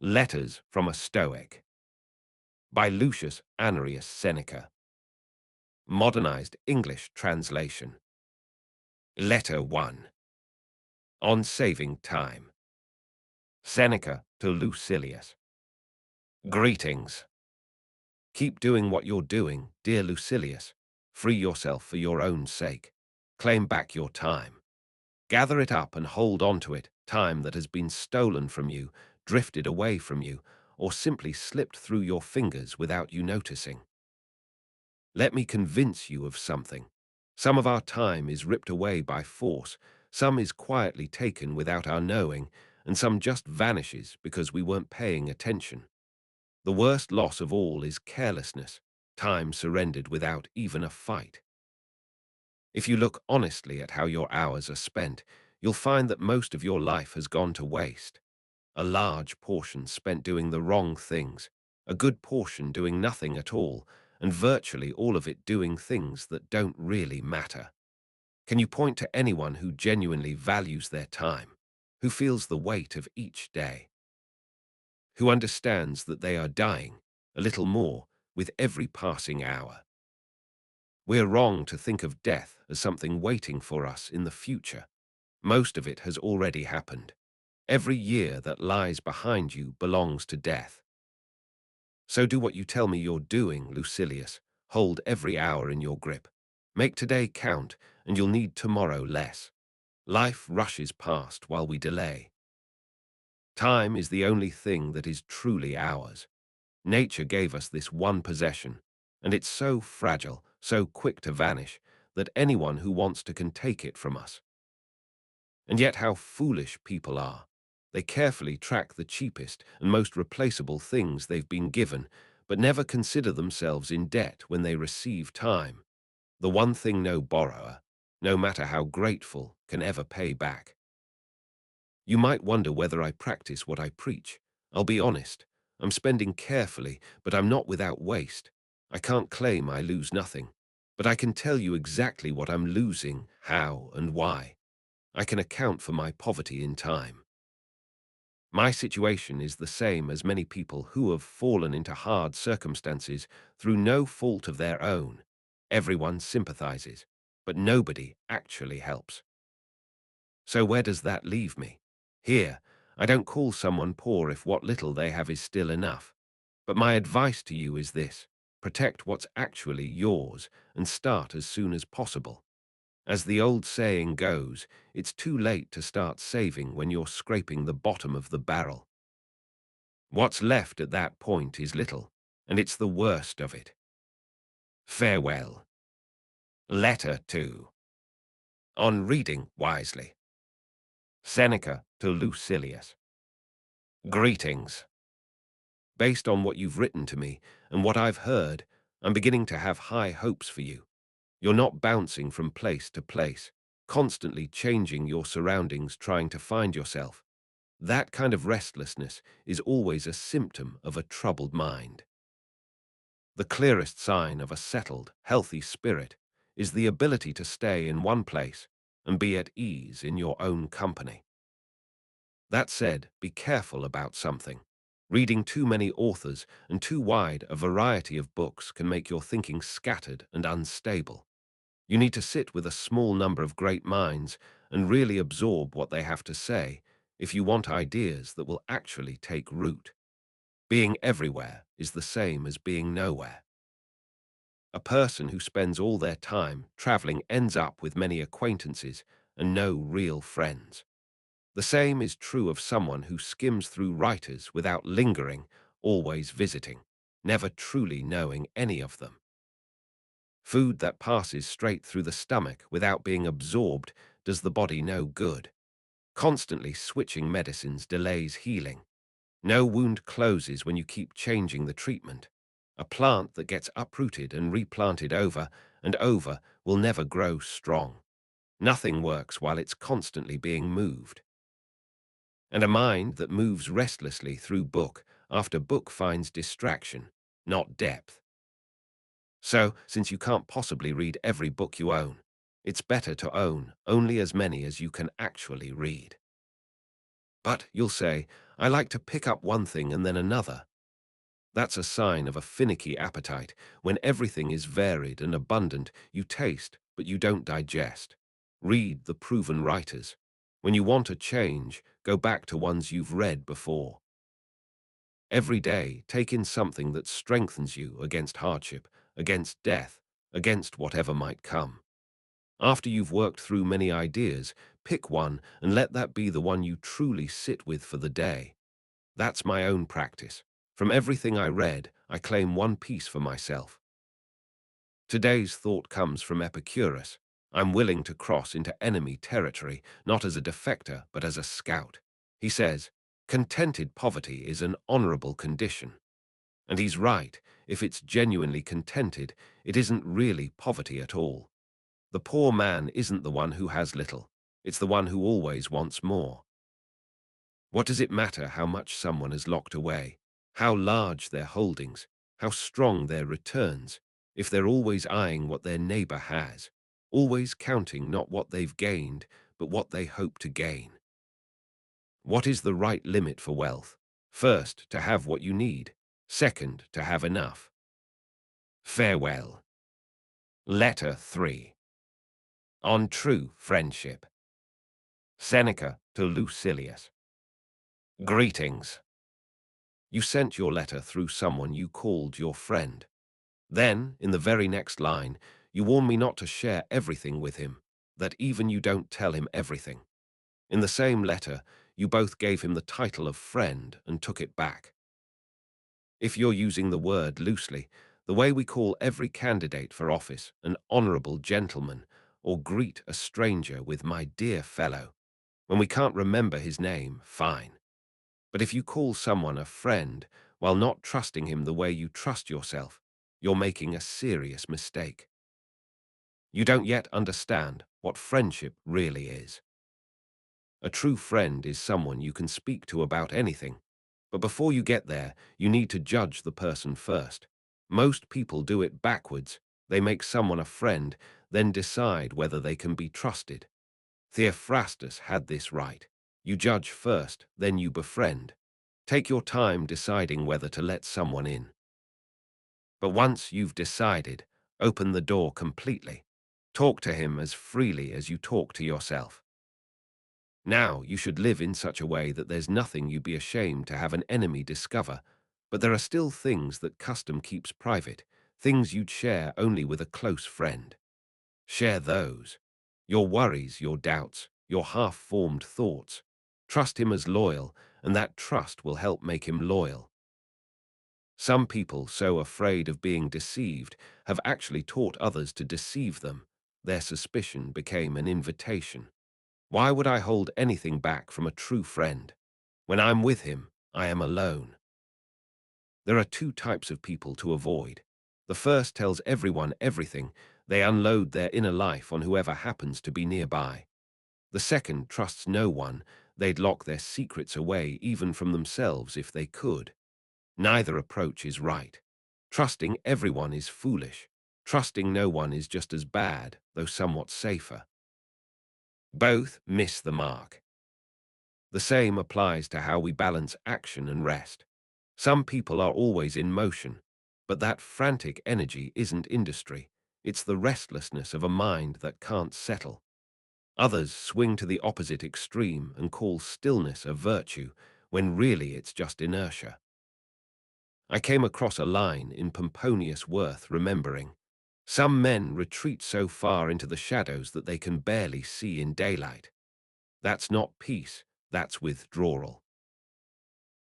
Letters from a Stoic by Lucius Annerius Seneca. Modernized English translation. Letter 1. On Saving Time. Seneca to Lucilius. Greetings. Keep doing what you're doing, dear Lucilius. Free yourself for your own sake. Claim back your time. Gather it up and hold on to it, time that has been stolen from you, drifted away from you, or simply slipped through your fingers without you noticing. Let me convince you of something. Some of our time is ripped away by force, some is quietly taken without our knowing, and some just vanishes because we weren't paying attention. The worst loss of all is carelessness, time surrendered without even a fight. If you look honestly at how your hours are spent, you'll find that most of your life has gone to waste. A large portion spent doing the wrong things, a good portion doing nothing at all, and virtually all of it doing things that don't really matter. Can you point to anyone who genuinely values their time, who feels the weight of each day, who understands that they are dying a little more with every passing hour? We're wrong to think of death as something waiting for us in the future. Most of it has already happened. Every year that lies behind you belongs to death. So do what you tell me you're doing, Lucilius. Hold every hour in your grip. Make today count, and you'll need tomorrow less. Life rushes past while we delay. Time is the only thing that is truly ours. Nature gave us this one possession, and it's so fragile, so quick to vanish, that anyone who wants to can take it from us. And yet how foolish people are. They carefully track the cheapest and most replaceable things they've been given, but never consider themselves in debt when they receive time, the one thing no borrower, no matter how grateful, can ever pay back. You might wonder whether I practice what I preach. I'll be honest. I'm spending carefully, but I'm not without waste. I can't claim I lose nothing, but I can tell you exactly what I'm losing, how, and why. I can account for my poverty in time. My situation is the same as many people who have fallen into hard circumstances through no fault of their own. Everyone sympathizes, but nobody actually helps. So where does that leave me? Here, I don't call someone poor if what little they have is still enough. But my advice to you is this: protect what's actually yours and start as soon as possible. As the old saying goes, it's too late to start saving when you're scraping the bottom of the barrel. What's left at that point is little, and it's the worst of it. Farewell. Letter 2. On Reading Wisely. Seneca to Lucilius. Greetings. Based on what you've written to me and what I've heard, I'm beginning to have high hopes for you. You're not bouncing from place to place, constantly changing your surroundings trying to find yourself. That kind of restlessness is always a symptom of a troubled mind. The clearest sign of a settled, healthy spirit is the ability to stay in one place and be at ease in your own company. That said, be careful about something. Reading too many authors and too wide a variety of books can make your thinking scattered and unstable. You need to sit with a small number of great minds and really absorb what they have to say if you want ideas that will actually take root. Being everywhere is the same as being nowhere. A person who spends all their time traveling ends up with many acquaintances and no real friends. The same is true of someone who skims through writers without lingering, always visiting, never truly knowing any of them. Food that passes straight through the stomach without being absorbed does the body no good. Constantly switching medicines delays healing. No wound closes when you keep changing the treatment. A plant that gets uprooted and replanted over and over will never grow strong. Nothing works while it's constantly being moved. And a mind that moves restlessly through book after book finds distraction, not depth. So, since you can't possibly read every book you own, it's better to own only as many as you can actually read. But, you'll say, I like to pick up one thing and then another. That's a sign of a finicky appetite. When everything is varied and abundant, you taste, but you don't digest. Read the proven writers. When you want a change, go back to ones you've read before. Every day, take in something that strengthens you against hardship, against death, against whatever might come. After you've worked through many ideas, pick one and let that be the one you truly sit with for the day. That's my own practice. From everything I read, I claim one piece for myself. Today's thought comes from Epicurus. I'm willing to cross into enemy territory, not as a defector, but as a scout. He says, contented poverty is an honorable condition. And he's right. If it's genuinely contented, it isn't really poverty at all. The poor man isn't the one who has little. It's the one who always wants more. What does it matter how much someone has locked away, how large their holdings, how strong their returns, if they're always eyeing what their neighbor has, always counting not what they've gained, but what they hope to gain? What is the right limit for wealth? First, to have what you need. Second, to have enough. Farewell. Letter 3. On True Friendship. Seneca to Lucilius. Greetings. You sent your letter through someone you called your friend. Then, in the very next line, you warn me not to share everything with him, that even you don't tell him everything. In the same letter, you both gave him the title of friend and took it back. If you're using the word loosely, the way we call every candidate for office an honorable gentleman, or greet a stranger with my dear fellow, when we can't remember his name, fine. But if you call someone a friend while not trusting him the way you trust yourself, you're making a serious mistake. You don't yet understand what friendship really is. A true friend is someone you can speak to about anything. But before you get there, you need to judge the person first. Most people do it backwards. They make someone a friend, then decide whether they can be trusted. Theophrastus had this right. You judge first, then you befriend. Take your time deciding whether to let someone in. But once you've decided, open the door completely. Talk to him as freely as you talk to yourself. Now, you should live in such a way that there's nothing you'd be ashamed to have an enemy discover, but there are still things that custom keeps private, things you'd share only with a close friend. Share those. Your worries, your doubts, your half-formed thoughts. Trust him as loyal, and that trust will help make him loyal. Some people, so afraid of being deceived, have actually taught others to deceive them. Their suspicion became an invitation. Why would I hold anything back from a true friend? When I'm with him, I am alone. There are two types of people to avoid. The first tells everyone everything. They unload their inner life on whoever happens to be nearby. The second trusts no one. They'd lock their secrets away even from themselves if they could. Neither approach is right. Trusting everyone is foolish. Trusting no one is just as bad, though somewhat safer. Both miss the mark. The same applies to how we balance action and rest. Some people are always in motion, but that frantic energy isn't industry. It's the restlessness of a mind that can't settle. Others swing to the opposite extreme and call stillness a virtue, when really it's just inertia. I came across a line in Pomponius worth remembering. Some men retreat so far into the shadows that they can barely see in daylight. That's not peace, that's withdrawal.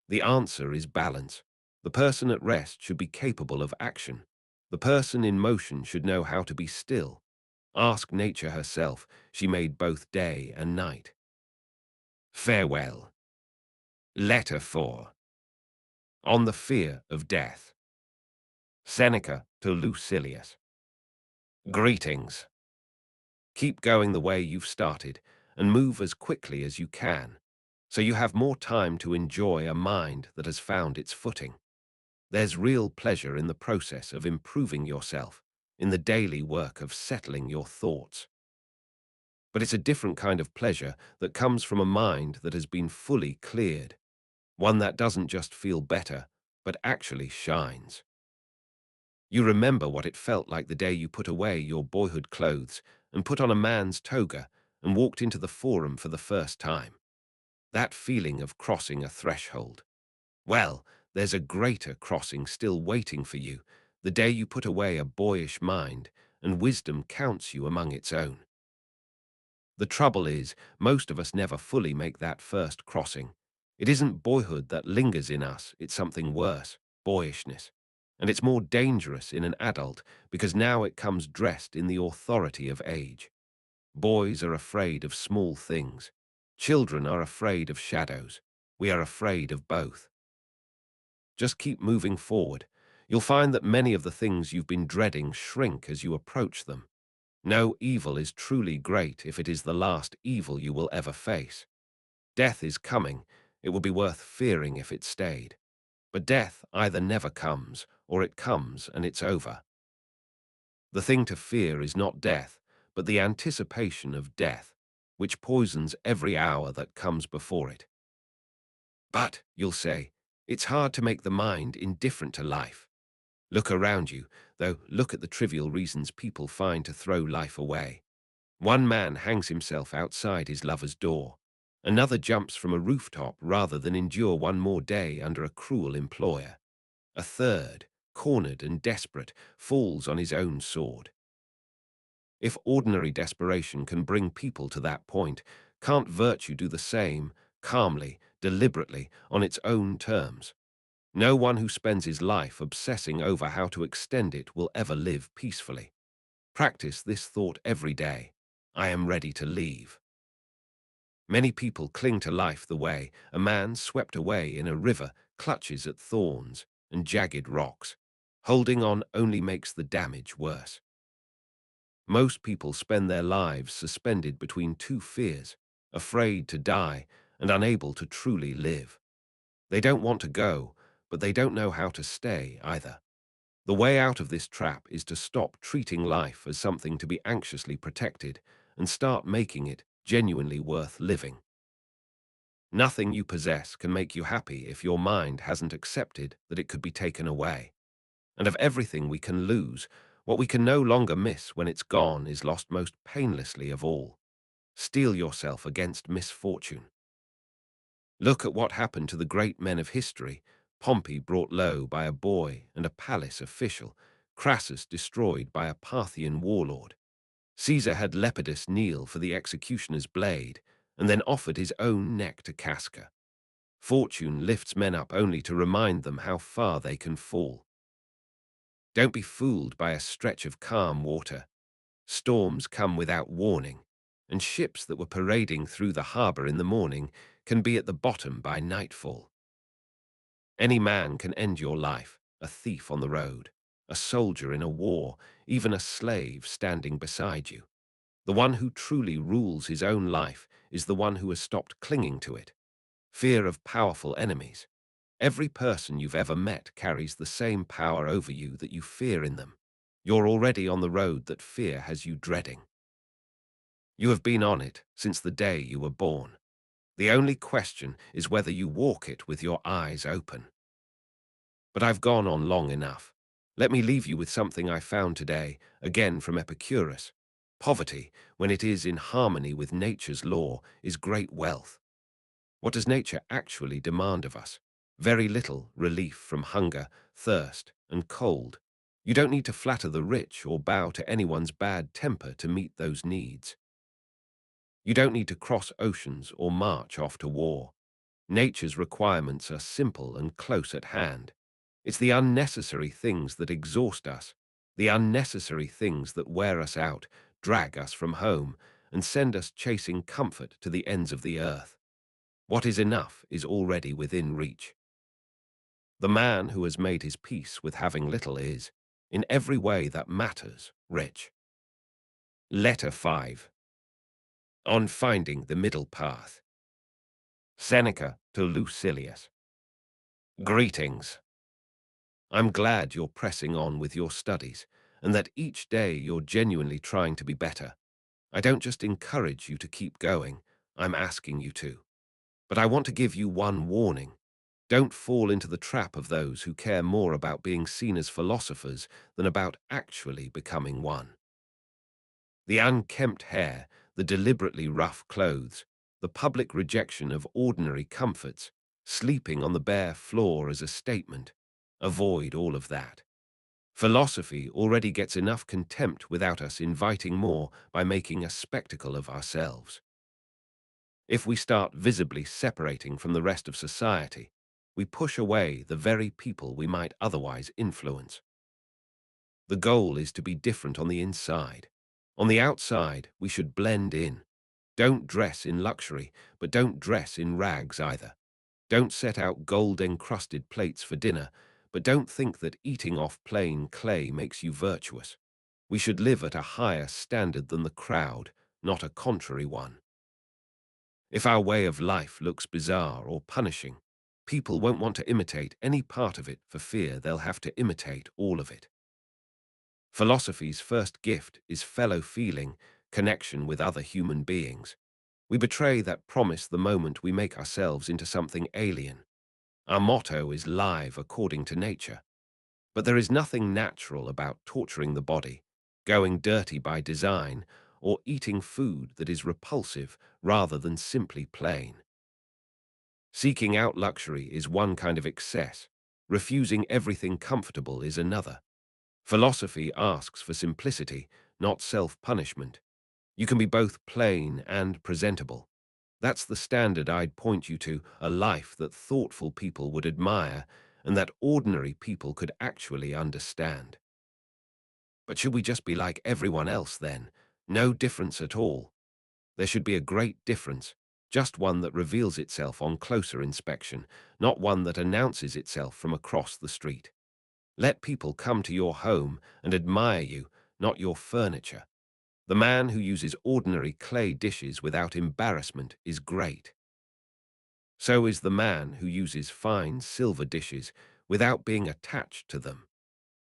The answer is balance. The person at rest should be capable of action. The person in motion should know how to be still. Ask nature herself, she made both day and night. Farewell. Letter 4. On the Fear of Death. Seneca to Lucilius. Greetings. Keep going the way you've started, and move as quickly as you can, so you have more time to enjoy a mind that has found its footing. There's real pleasure in the process of improving yourself, in the daily work of settling your thoughts. But it's a different kind of pleasure that comes from a mind that has been fully cleared, one that doesn't just feel better, but actually shines. You remember what it felt like the day you put away your boyhood clothes and put on a man's toga and walked into the forum for the first time. That feeling of crossing a threshold. Well, there's a greater crossing still waiting for you, the day you put away a boyish mind and wisdom counts you among its own. The trouble is, most of us never fully make that first crossing. It isn't boyhood that lingers in us, it's something worse, boyishness. And it's more dangerous in an adult because now it comes dressed in the authority of age. Boys are afraid of small things. Children are afraid of shadows. We are afraid of both. Just keep moving forward. You'll find that many of the things you've been dreading shrink as you approach them. No evil is truly great if it is the last evil you will ever face. Death is coming. It will be worth fearing if it stayed. But death either never comes, or it comes and it's over. The thing to fear is not death, but the anticipation of death, which poisons every hour that comes before it. But, you'll say, it's hard to make the mind indifferent to life. Look around you, though, look at the trivial reasons people find to throw life away. One man hangs himself outside his lover's door. Another jumps from a rooftop rather than endure one more day under a cruel employer. A third, cornered and desperate, falls on his own sword. If ordinary desperation can bring people to that point, can't virtue do the same, calmly, deliberately, on its own terms? No one who spends his life obsessing over how to extend it will ever live peacefully. Practice this thought every day. I am ready to leave. Many people cling to life the way a man swept away in a river clutches at thorns and jagged rocks. Holding on only makes the damage worse. Most people spend their lives suspended between two fears, afraid to die and unable to truly live. They don't want to go, but they don't know how to stay either. The way out of this trap is to stop treating life as something to be anxiously protected and start making it genuinely worth living. Nothing you possess can make you happy if your mind hasn't accepted that it could be taken away. And of everything we can lose, what we can no longer miss when it's gone is lost most painlessly of all. Steel yourself against misfortune. Look at what happened to the great men of history. Pompey brought low by a boy and a palace official, Crassus destroyed by a Parthian warlord. Caesar had Lepidus kneel for the executioner's blade, and then offered his own neck to Casca. Fortune lifts men up only to remind them how far they can fall. Don't be fooled by a stretch of calm water. Storms come without warning, and ships that were parading through the harbor in the morning can be at the bottom by nightfall. Any man can end your life, a thief on the road, a soldier in a war, even a slave standing beside you. The one who truly rules his own life is the one who has stopped clinging to it. Fear of powerful enemies. Every person you've ever met carries the same power over you that you fear in them. You're already on the road that fear has you dreading. You have been on it since the day you were born. The only question is whether you walk it with your eyes open. But I've gone on long enough. Let me leave you with something I found today, again from Epicurus. Poverty, when it is in harmony with nature's law, is great wealth. What does nature actually demand of us? Very little: relief from hunger, thirst, and cold. You don't need to flatter the rich or bow to anyone's bad temper to meet those needs. You don't need to cross oceans or march off to war. Nature's requirements are simple and close at hand. It's the unnecessary things that exhaust us, the unnecessary things that wear us out, drag us from home, and send us chasing comfort to the ends of the earth. What is enough is already within reach. The man who has made his peace with having little is, in every way that matters, rich. Letter 5. On finding the middle path. Seneca to Lucilius. Greetings. I'm glad you're pressing on with your studies, and that each day you're genuinely trying to be better. I don't just encourage you to keep going, I'm asking you to. But I want to give you one warning. Don't fall into the trap of those who care more about being seen as philosophers than about actually becoming one. The unkempt hair, the deliberately rough clothes, the public rejection of ordinary comforts, sleeping on the bare floor as a statement. Avoid all of that. Philosophy already gets enough contempt without us inviting more by making a spectacle of ourselves. If we start visibly separating from the rest of society, we push away the very people we might otherwise influence. The goal is to be different on the inside. On the outside, we should blend in. Don't dress in luxury, but don't dress in rags either. Don't set out gold-encrusted plates for dinner, but don't think that eating off plain clay makes you virtuous. We should live at a higher standard than the crowd, not a contrary one. If our way of life looks bizarre or punishing, people won't want to imitate any part of it for fear they'll have to imitate all of it. Philosophy's first gift is fellow feeling, connection with other human beings. We betray that promise the moment we make ourselves into something alien. Our motto is live according to nature. But there is nothing natural about torturing the body, going dirty by design, or eating food that is repulsive rather than simply plain. Seeking out luxury is one kind of excess. Refusing everything comfortable is another. Philosophy asks for simplicity, not self-punishment. You can be both plain and presentable. That's the standard I'd point you to, a life that thoughtful people would admire and that ordinary people could actually understand. But should we just be like everyone else then? No difference at all. There should be a great difference, just one that reveals itself on closer inspection, not one that announces itself from across the street. Let people come to your home and admire you, not your furniture. The man who uses ordinary clay dishes without embarrassment is great. So is the man who uses fine silver dishes without being attached to them.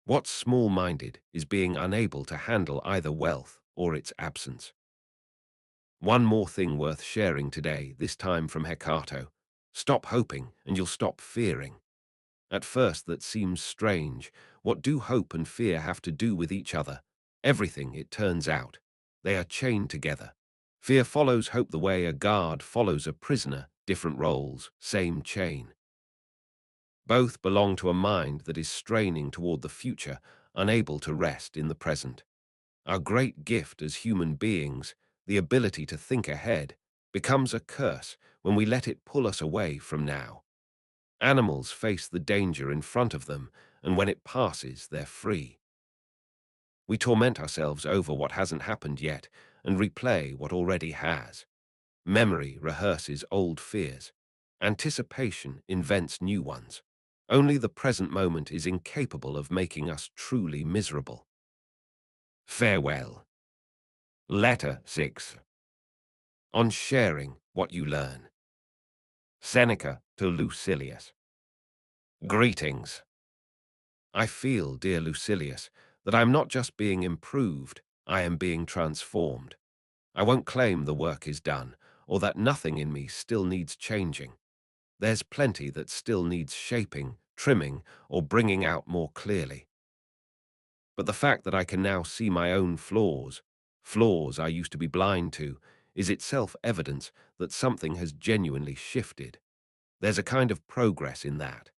What's small-minded is being unable to handle either wealth or its absence. One more thing worth sharing today, this time from Hecato. Stop hoping and you'll stop fearing. At first that seems strange. What do hope and fear have to do with each other? Everything, it turns out. They are chained together. Fear follows hope the way a guard follows a prisoner, different roles, same chain. Both belong to a mind that is straining toward the future, unable to rest in the present. Our great gift as human beings, the ability to think ahead, becomes a curse when we let it pull us away from now. Animals face the danger in front of them, and when it passes, they're free. We torment ourselves over what hasn't happened yet and replay what already has. Memory rehearses old fears. Anticipation invents new ones. Only the present moment is incapable of making us truly miserable. Farewell. Letter 6. On sharing what you learn. Seneca to Lucilius. Greetings. I feel, dear Lucilius, that I'm not just being improved, I am being transformed. I won't claim the work is done, or that nothing in me still needs changing. There's plenty that still needs shaping, trimming, or bringing out more clearly. But the fact that I can now see my own flaws, flaws I used to be blind to, is itself evidence that something has genuinely shifted. There's a kind of progress in that.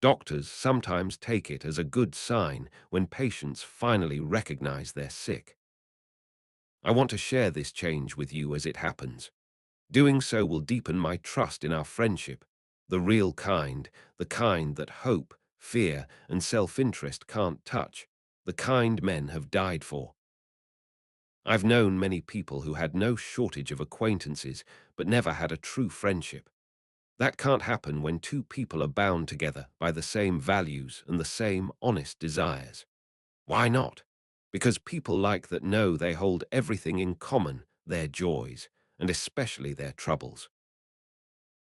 Doctors sometimes take it as a good sign when patients finally recognize they're sick. I want to share this change with you as it happens. Doing so will deepen my trust in our friendship, the real kind, the kind that hope, fear, and self-interest can't touch, the kind men have died for. I've known many people who had no shortage of acquaintances, but never had a true friendship. That can't happen when two people are bound together by the same values and the same honest desires. Why not? Because people like that know they hold everything in common, their joys, and especially their troubles.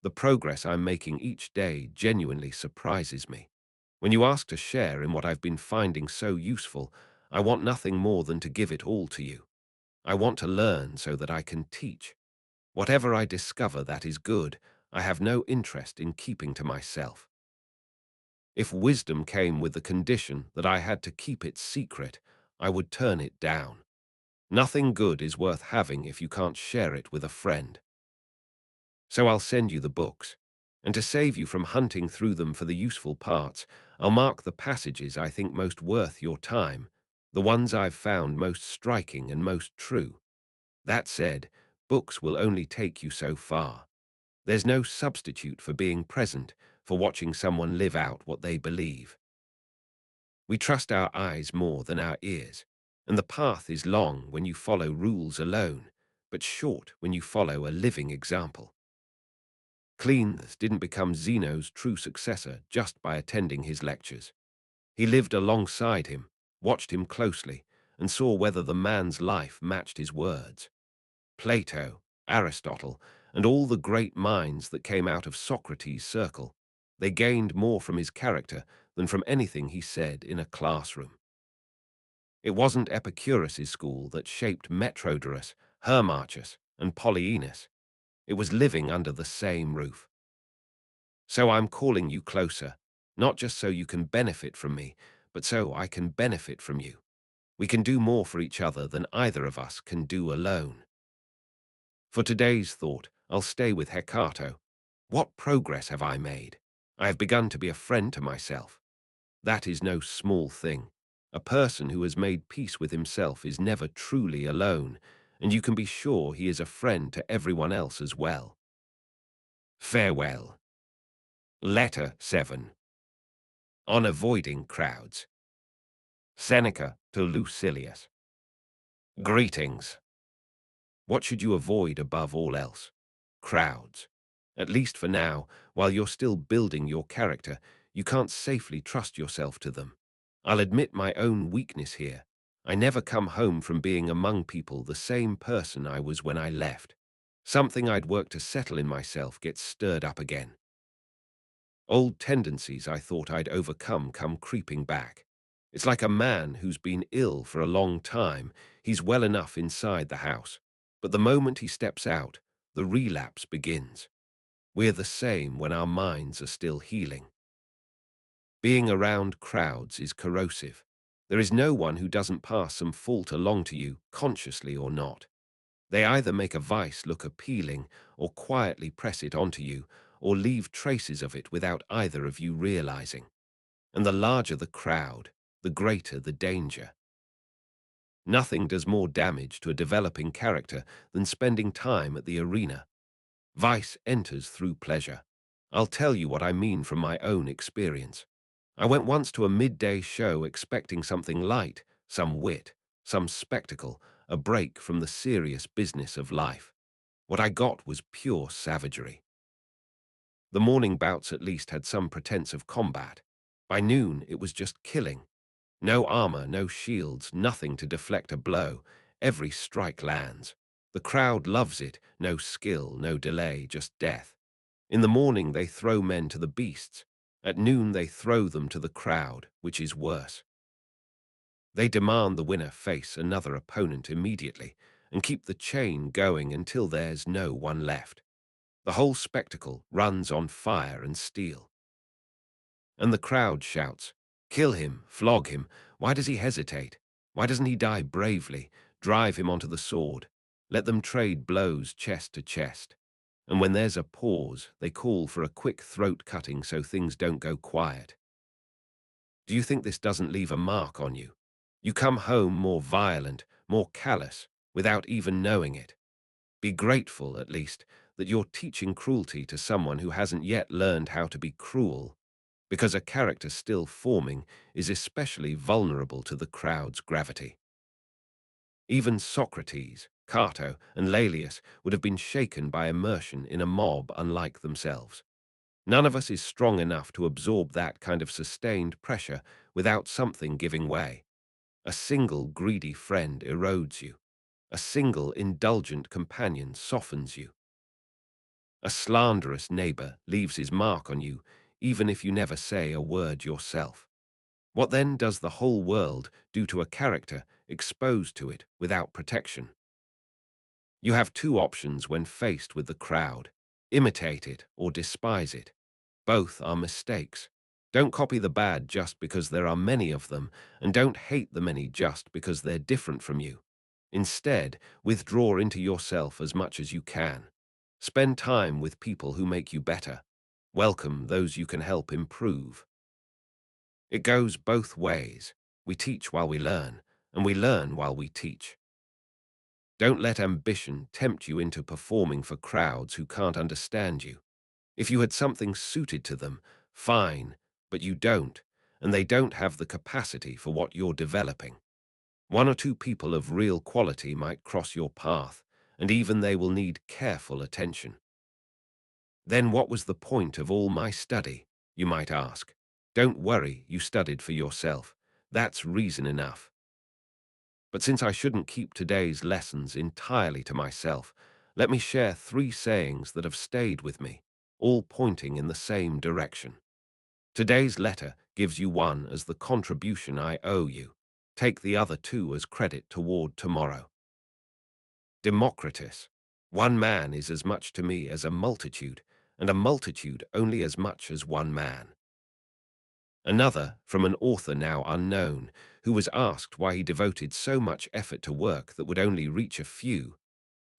The progress I'm making each day genuinely surprises me. When you ask to share in what I've been finding so useful, I want nothing more than to give it all to you. I want to learn so that I can teach. Whatever I discover that is good, I have no interest in keeping to myself. If wisdom came with the condition that I had to keep it secret, I would turn it down. Nothing good is worth having if you can't share it with a friend. So I'll send you the books, and to save you from hunting through them for the useful parts, I'll mark the passages I think most worth your time, the ones I've found most striking and most true. That said, books will only take you so far. There's no substitute for being present, for watching someone live out what they believe. We trust our eyes more than our ears, and the path is long when you follow rules alone, but short when you follow a living example. Cleanthes didn't become Zeno's true successor just by attending his lectures. He lived alongside him, watched him closely, and saw whether the man's life matched his words. Plato, Aristotle, and all the great minds that came out of Socrates' circle, they gained more from his character than from anything he said in a classroom. It wasn't Epicurus' school that shaped Metrodorus, Hermarchus, and Polyaenus. It was living under the same roof. So I'm calling you closer, not just so you can benefit from me, but so I can benefit from you. We can do more for each other than either of us can do alone. For today's thought, I'll stay with Hecato. What progress have I made? I have begun to be a friend to myself. That is no small thing. A person who has made peace with himself is never truly alone, and you can be sure he is a friend to everyone else as well. Farewell. Letter 7. On avoiding crowds. Seneca to Lucilius. Greetings. What should you avoid above all else? Crowds. At least for now, while you're still building your character, you can't safely trust yourself to them. I'll admit my own weakness here. I never come home from being among people the same person I was when I left. Something I'd worked to settle in myself gets stirred up again. Old tendencies I thought I'd overcome come creeping back. It's like a man who's been ill for a long time. He's well enough inside the house, but the moment he steps out, the relapse begins. We're the same when our minds are still healing. Being around crowds is corrosive. There is no one who doesn't pass some fault along to you, consciously or not. They either make a vice look appealing or quietly press it onto you, or leave traces of it without either of you realizing. And the larger the crowd, the greater the danger. Nothing does more damage to a developing character than spending time at the arena. Vice enters through pleasure. I'll tell you what I mean from my own experience. I went once to a midday show expecting something light, some wit, some spectacle, a break from the serious business of life. What I got was pure savagery. The morning bouts at least had some pretense of combat. By noon, it was just killing. No armor, no shields, nothing to deflect a blow. Every strike lands. The crowd loves it. No skill, no delay, just death. In the morning, they throw men to the beasts. At noon, they throw them to the crowd, which is worse. They demand the winner face another opponent immediately and keep the chain going until there's no one left. The whole spectacle runs on fire and steel. And the crowd shouts, "Kill him, flog him. Why does he hesitate? Why doesn't he die bravely? Drive him onto the sword. Let them trade blows chest to chest." And when there's a pause, they call for a quick throat cutting so things don't go quiet. Do you think this doesn't leave a mark on you? You come home more violent, more callous, without even knowing it. Be grateful, at least, that you're teaching cruelty to someone who hasn't yet learned how to be cruel, because a character still forming is especially vulnerable to the crowd's gravity. Even Socrates, Cato, and Laelius would have been shaken by immersion in a mob unlike themselves. None of us is strong enough to absorb that kind of sustained pressure without something giving way. A single greedy friend erodes you. A single indulgent companion softens you. A slanderous neighbor leaves his mark on you, even if you never say a word yourself. What then does the whole world do to a character exposed to it without protection? You have two options when faced with the crowd: imitate it or despise it. Both are mistakes. Don't copy the bad just because there are many of them, and don't hate the many just because they're different from you. Instead, withdraw into yourself as much as you can. Spend time with people who make you better. Welcome those you can help improve. It goes both ways. We teach while we learn, and we learn while we teach. Don't let ambition tempt you into performing for crowds who can't understand you. If you had something suited to them, fine, but you don't, and they don't have the capacity for what you're developing. One or two people of real quality might cross your path, and even they will need careful attention. Then what was the point of all my study, you might ask? Don't worry, you studied for yourself. That's reason enough. But since I shouldn't keep today's lessons entirely to myself, let me share 3 sayings that have stayed with me, all pointing in the same direction. Today's letter gives you one as the contribution I owe you. Take the other 2 as credit toward tomorrow. Democritus. One man is as much to me as a multitude, and a multitude only as much as one man. Another, from an author now unknown, who was asked why he devoted so much effort to work that would only reach a few.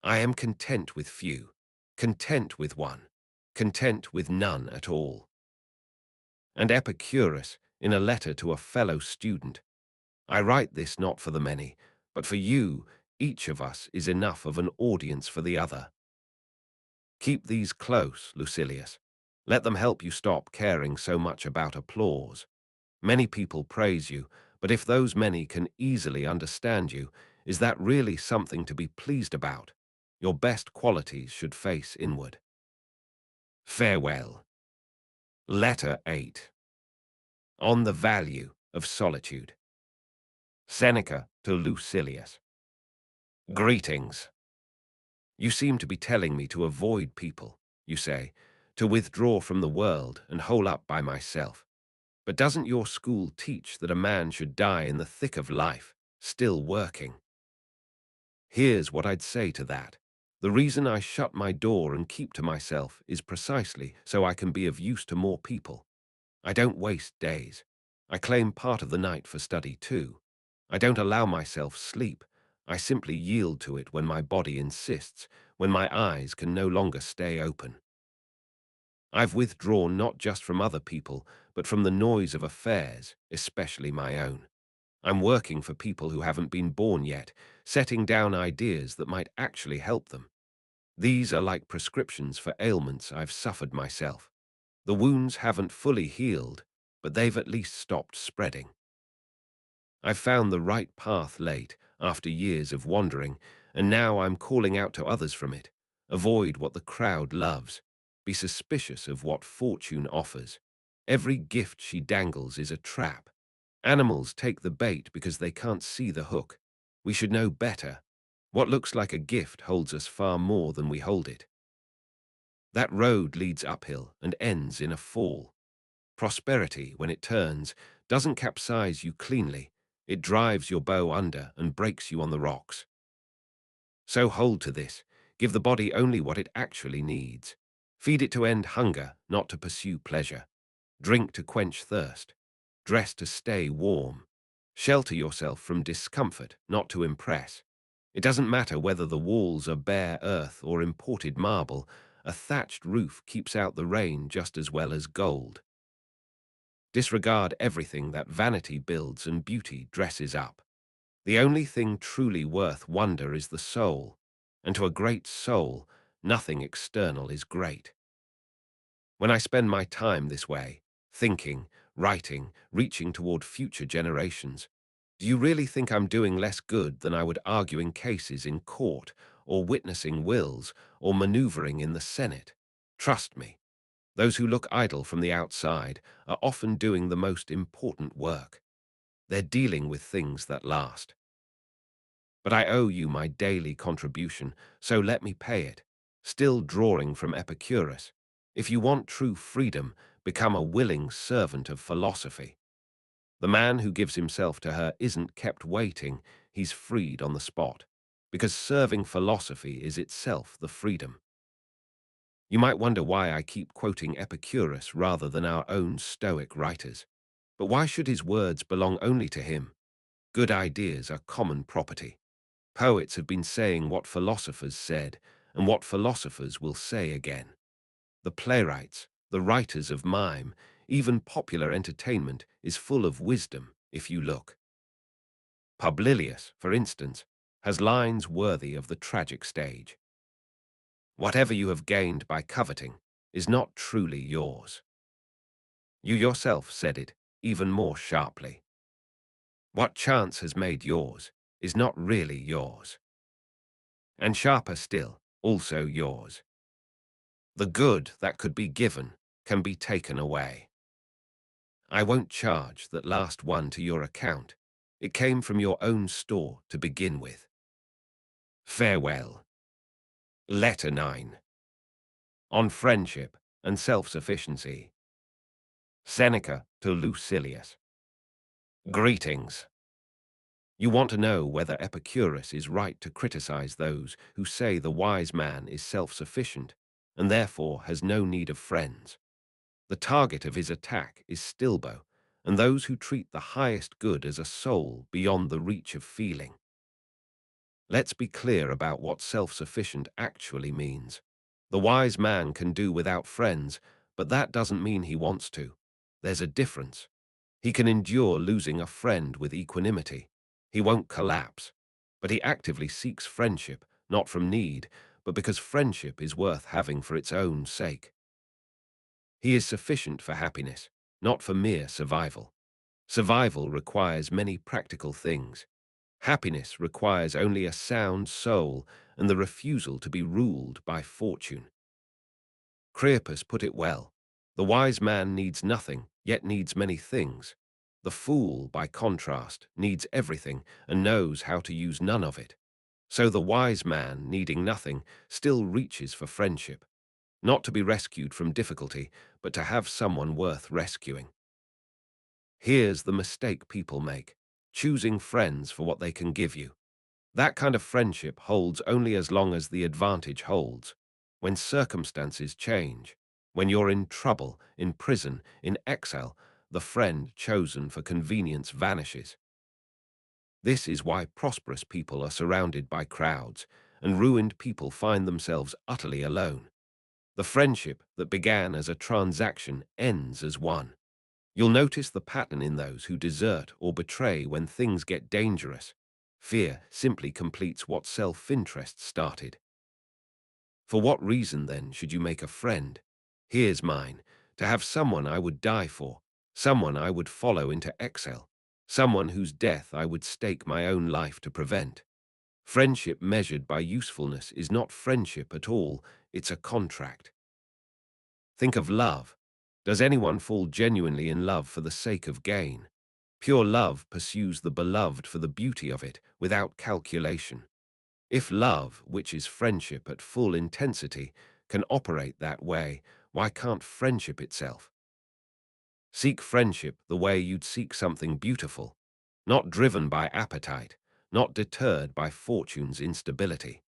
I am content with few, content with one, content with none at all. And Epicurus, in a letter to a fellow student, I write this not for the many, but for you. Each of us is enough of an audience for the other. Keep these close, Lucilius. Let them help you stop caring so much about applause. Many people praise you, but if those many can easily understand you, is that really something to be pleased about? Your best qualities should face inward. Farewell. Letter 8. On the Value of Solitude. Seneca to Lucilius. Greetings. You seem to be telling me to avoid people, you say, to withdraw from the world and hole up by myself. But doesn't your school teach that a man should die in the thick of life, still working? Here's what I'd say to that. The reason I shut my door and keep to myself is precisely so I can be of use to more people. I don't waste days. I claim part of the night for study too. I don't allow myself sleep. I simply yield to it when my body insists, when my eyes can no longer stay open. I've withdrawn not just from other people, but from the noise of affairs, especially my own. I'm working for people who haven't been born yet, setting down ideas that might actually help them. These are like prescriptions for ailments I've suffered myself. The wounds haven't fully healed, but they've at least stopped spreading. I've found the right path late, after years of wandering, and now I'm calling out to others from it. Avoid what the crowd loves. Be suspicious of what fortune offers. Every gift she dangles is a trap. Animals take the bait because they can't see the hook. We should know better. What looks like a gift holds us far more than we hold it. That road leads uphill and ends in a fall. Prosperity, when it turns, doesn't capsize you cleanly. It drives your bow under and breaks you on the rocks. So hold to this. Give the body only what it actually needs. Feed it to end hunger, not to pursue pleasure. Drink to quench thirst. Dress to stay warm. Shelter yourself from discomfort, not to impress. It doesn't matter whether the walls are bare earth or imported marble. A thatched roof keeps out the rain just as well as gold. Disregard everything that vanity builds and beauty dresses up. The only thing truly worth wonder is the soul, and to a great soul, nothing external is great. When I spend my time this way, thinking, writing, reaching toward future generations, do you really think I'm doing less good than I would arguing cases in court, or witnessing wills, or maneuvering in the Senate? Trust me. Those who look idle from the outside are often doing the most important work. They're dealing with things that last. But I owe you my daily contribution, so let me pay it. Still drawing from Epicurus, if you want true freedom, become a willing servant of philosophy. The man who gives himself to her isn't kept waiting, he's freed on the spot. because serving philosophy is itself the freedom. You might wonder why I keep quoting Epicurus rather than our own Stoic writers. But why should his words belong only to him? Good ideas are common property. Poets have been saying what philosophers said, and what philosophers will say again. The playwrights, the writers of mime, even popular entertainment is full of wisdom if you look. Publilius, for instance, has lines worthy of the tragic stage. Whatever you have gained by coveting is not truly yours. You yourself said it even more sharply. What chance has made yours is not really yours. And sharper still, also yours. The good that could be given can be taken away. I won't charge that last one to your account. It came from your own store to begin with. Farewell. Letter 9. On Friendship and Self-Sufficiency. Seneca to Lucilius. Greetings. You want to know whether Epicurus is right to criticize those who say the wise man is self-sufficient and therefore has no need of friends. The target of his attack is Stilbo, and those who treat the highest good as a soul beyond the reach of feeling. Let's be clear about what self-sufficient actually means. The wise man can do without friends, but that doesn't mean he wants to. There's a difference. He can endure losing a friend with equanimity. He won't collapse, but he actively seeks friendship, not from need, but because friendship is worth having for its own sake. He is sufficient for happiness, not for mere survival. Survival requires many practical things. Happiness requires only a sound soul and the refusal to be ruled by fortune. Creapus put it well. The wise man needs nothing, yet needs many things. The fool, by contrast, needs everything and knows how to use none of it. So the wise man, needing nothing, still reaches for friendship, not to be rescued from difficulty, but to have someone worth rescuing. Here's the mistake people make, choosing friends for what they can give you. That kind of friendship holds only as long as the advantage holds. When circumstances change, when you're in trouble, in prison, in exile, the friend chosen for convenience vanishes. This is why prosperous people are surrounded by crowds, and ruined people find themselves utterly alone. The friendship that began as a transaction ends as one. You'll notice the pattern in those who desert or betray when things get dangerous. Fear simply completes what self-interest started. For what reason, then, should you make a friend? Here's mine: to have someone I would die for, someone I would follow into exile, someone whose death I would stake my own life to prevent. Friendship measured by usefulness is not friendship at all, it's a contract. Think of love. Does anyone fall genuinely in love for the sake of gain? Pure love pursues the beloved for the beauty of it, without calculation. If love, which is friendship at full intensity, can operate that way, why can't friendship itself? Seek friendship the way you'd seek something beautiful, not driven by appetite, not deterred by fortune's instability.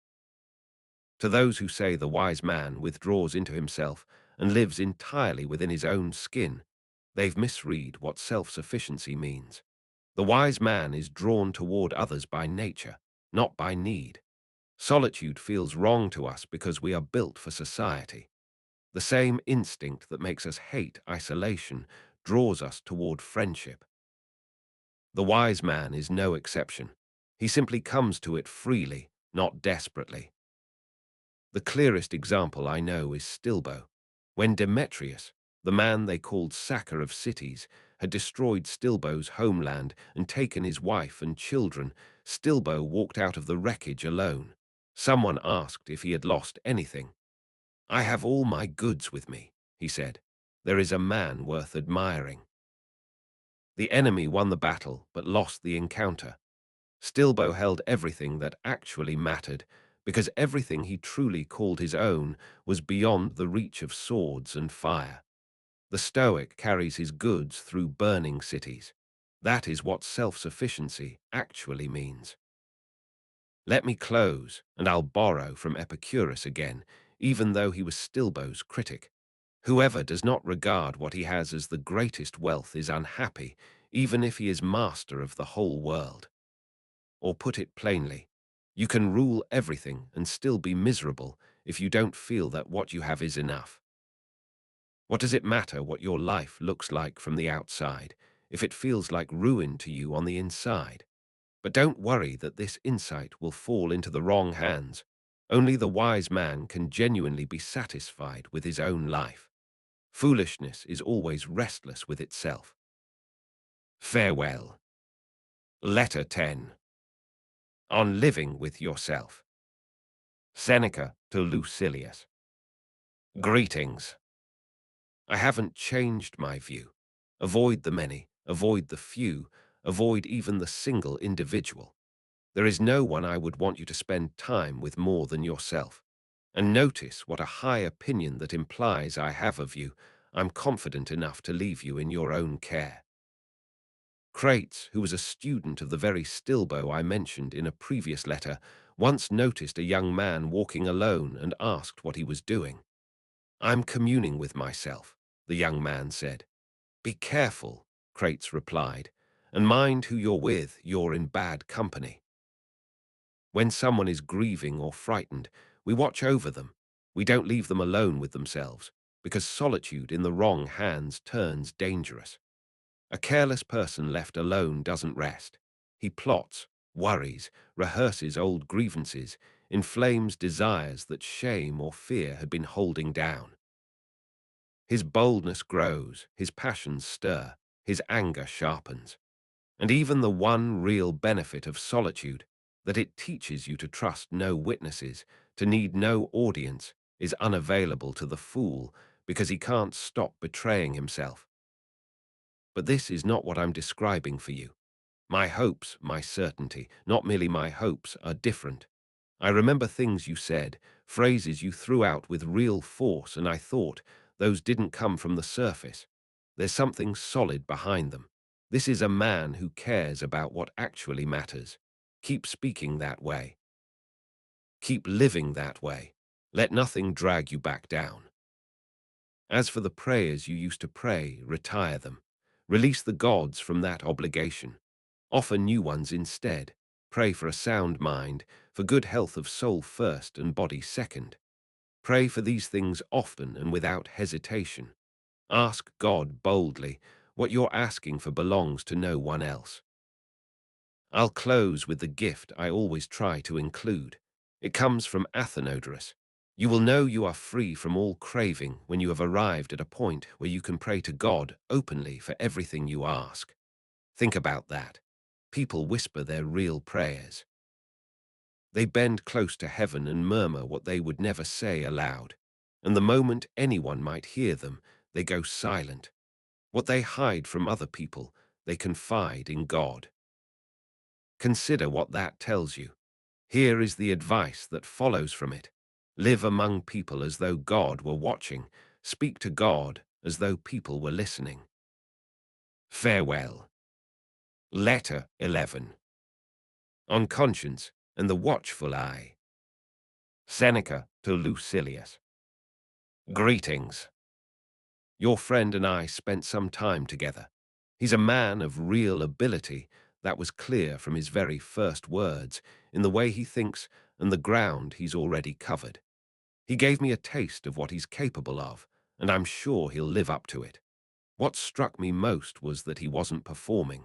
To those who say the wise man withdraws into himself and lives entirely within his own skin, they've misread what self-sufficiency means. The wise man is drawn toward others by nature, not by need. Solitude feels wrong to us because we are built for society. The same instinct that makes us hate isolation draws us toward friendship. The wise man is no exception. He simply comes to it freely, not desperately. The clearest example I know is Stilbo. When Demetrius, the man they called sacker of cities, had destroyed Stilbo's homeland and taken his wife and children, Stilbo walked out of the wreckage alone. Someone asked if he had lost anything. "I have all my goods with me," he said. "There is a man worth admiring." The enemy won the battle but lost the encounter. Stilbo held everything that actually mattered, because everything he truly called his own was beyond the reach of swords and fire. The Stoic carries his goods through burning cities. That is what self-sufficiency actually means. Let me close, and I'll borrow from Epicurus again, even though he was Stilbo's critic. Whoever does not regard what he has as the greatest wealth is unhappy, even if he is master of the whole world. Or put it plainly, you can rule everything and still be miserable if you don't feel that what you have is enough. What does it matter what your life looks like from the outside, if it feels like ruin to you on the inside? But don't worry that this insight will fall into the wrong hands. Only the wise man can genuinely be satisfied with his own life. Foolishness is always restless with itself. Farewell. Letter 10. On living with yourself. Seneca to Lucilius. Greetings. I haven't changed my view. Avoid the many, avoid the few, avoid even the single individual. There is no one I would want you to spend time with more than yourself. And notice what a high opinion that implies I have of you. I'm confident enough to leave you in your own care. Crates, who was a student of the very Stilbo I mentioned in a previous letter, once noticed a young man walking alone and asked what he was doing. I'm communing with myself, the young man said. Be careful, Crates replied, and mind who you're with, you're in bad company. When someone is grieving or frightened, we watch over them. We don't leave them alone with themselves, because solitude in the wrong hands turns dangerous. A careless person left alone doesn't rest. He plots, worries, rehearses old grievances, inflames desires that shame or fear had been holding down. His boldness grows, his passions stir, his anger sharpens. And even the one real benefit of solitude, that it teaches you to trust no witnesses, to need no audience, is unavailable to the fool because he can't stop betraying himself. But this is not what I'm describing for you. My hopes, my certainty, not merely my hopes, are different. I remember things you said, phrases you threw out with real force, and I thought those didn't come from the surface. There's something solid behind them. This is a man who cares about what actually matters. Keep speaking that way. Keep living that way. Let nothing drag you back down. As for the prayers you used to pray, retire them. Release the gods from that obligation. Offer new ones instead. Pray for a sound mind, for good health of soul first and body second. Pray for these things often and without hesitation. Ask God boldly. What you're asking for belongs to no one else. I'll close with the gift I always try to include. It comes from Athenodorus. You will know you are free from all craving when you have arrived at a point where you can pray to God openly for everything you ask. Think about that. People whisper their real prayers. They bend close to heaven and murmur what they would never say aloud. And the moment anyone might hear them, they go silent. What they hide from other people, they confide in God. Consider what that tells you. Here is the advice that follows from it. Live among people as though God were watching. Speak to God as though people were listening. Farewell. Letter 11. On conscience and the watchful eye. Seneca to Lucilius. Greetings. Your friend and I spent some time together. He's a man of real ability. That was clear from his very first words, in the way he thinks and the ground he's already covered. He gave me a taste of what he's capable of, and I'm sure he'll live up to it. What struck me most was that he wasn't performing.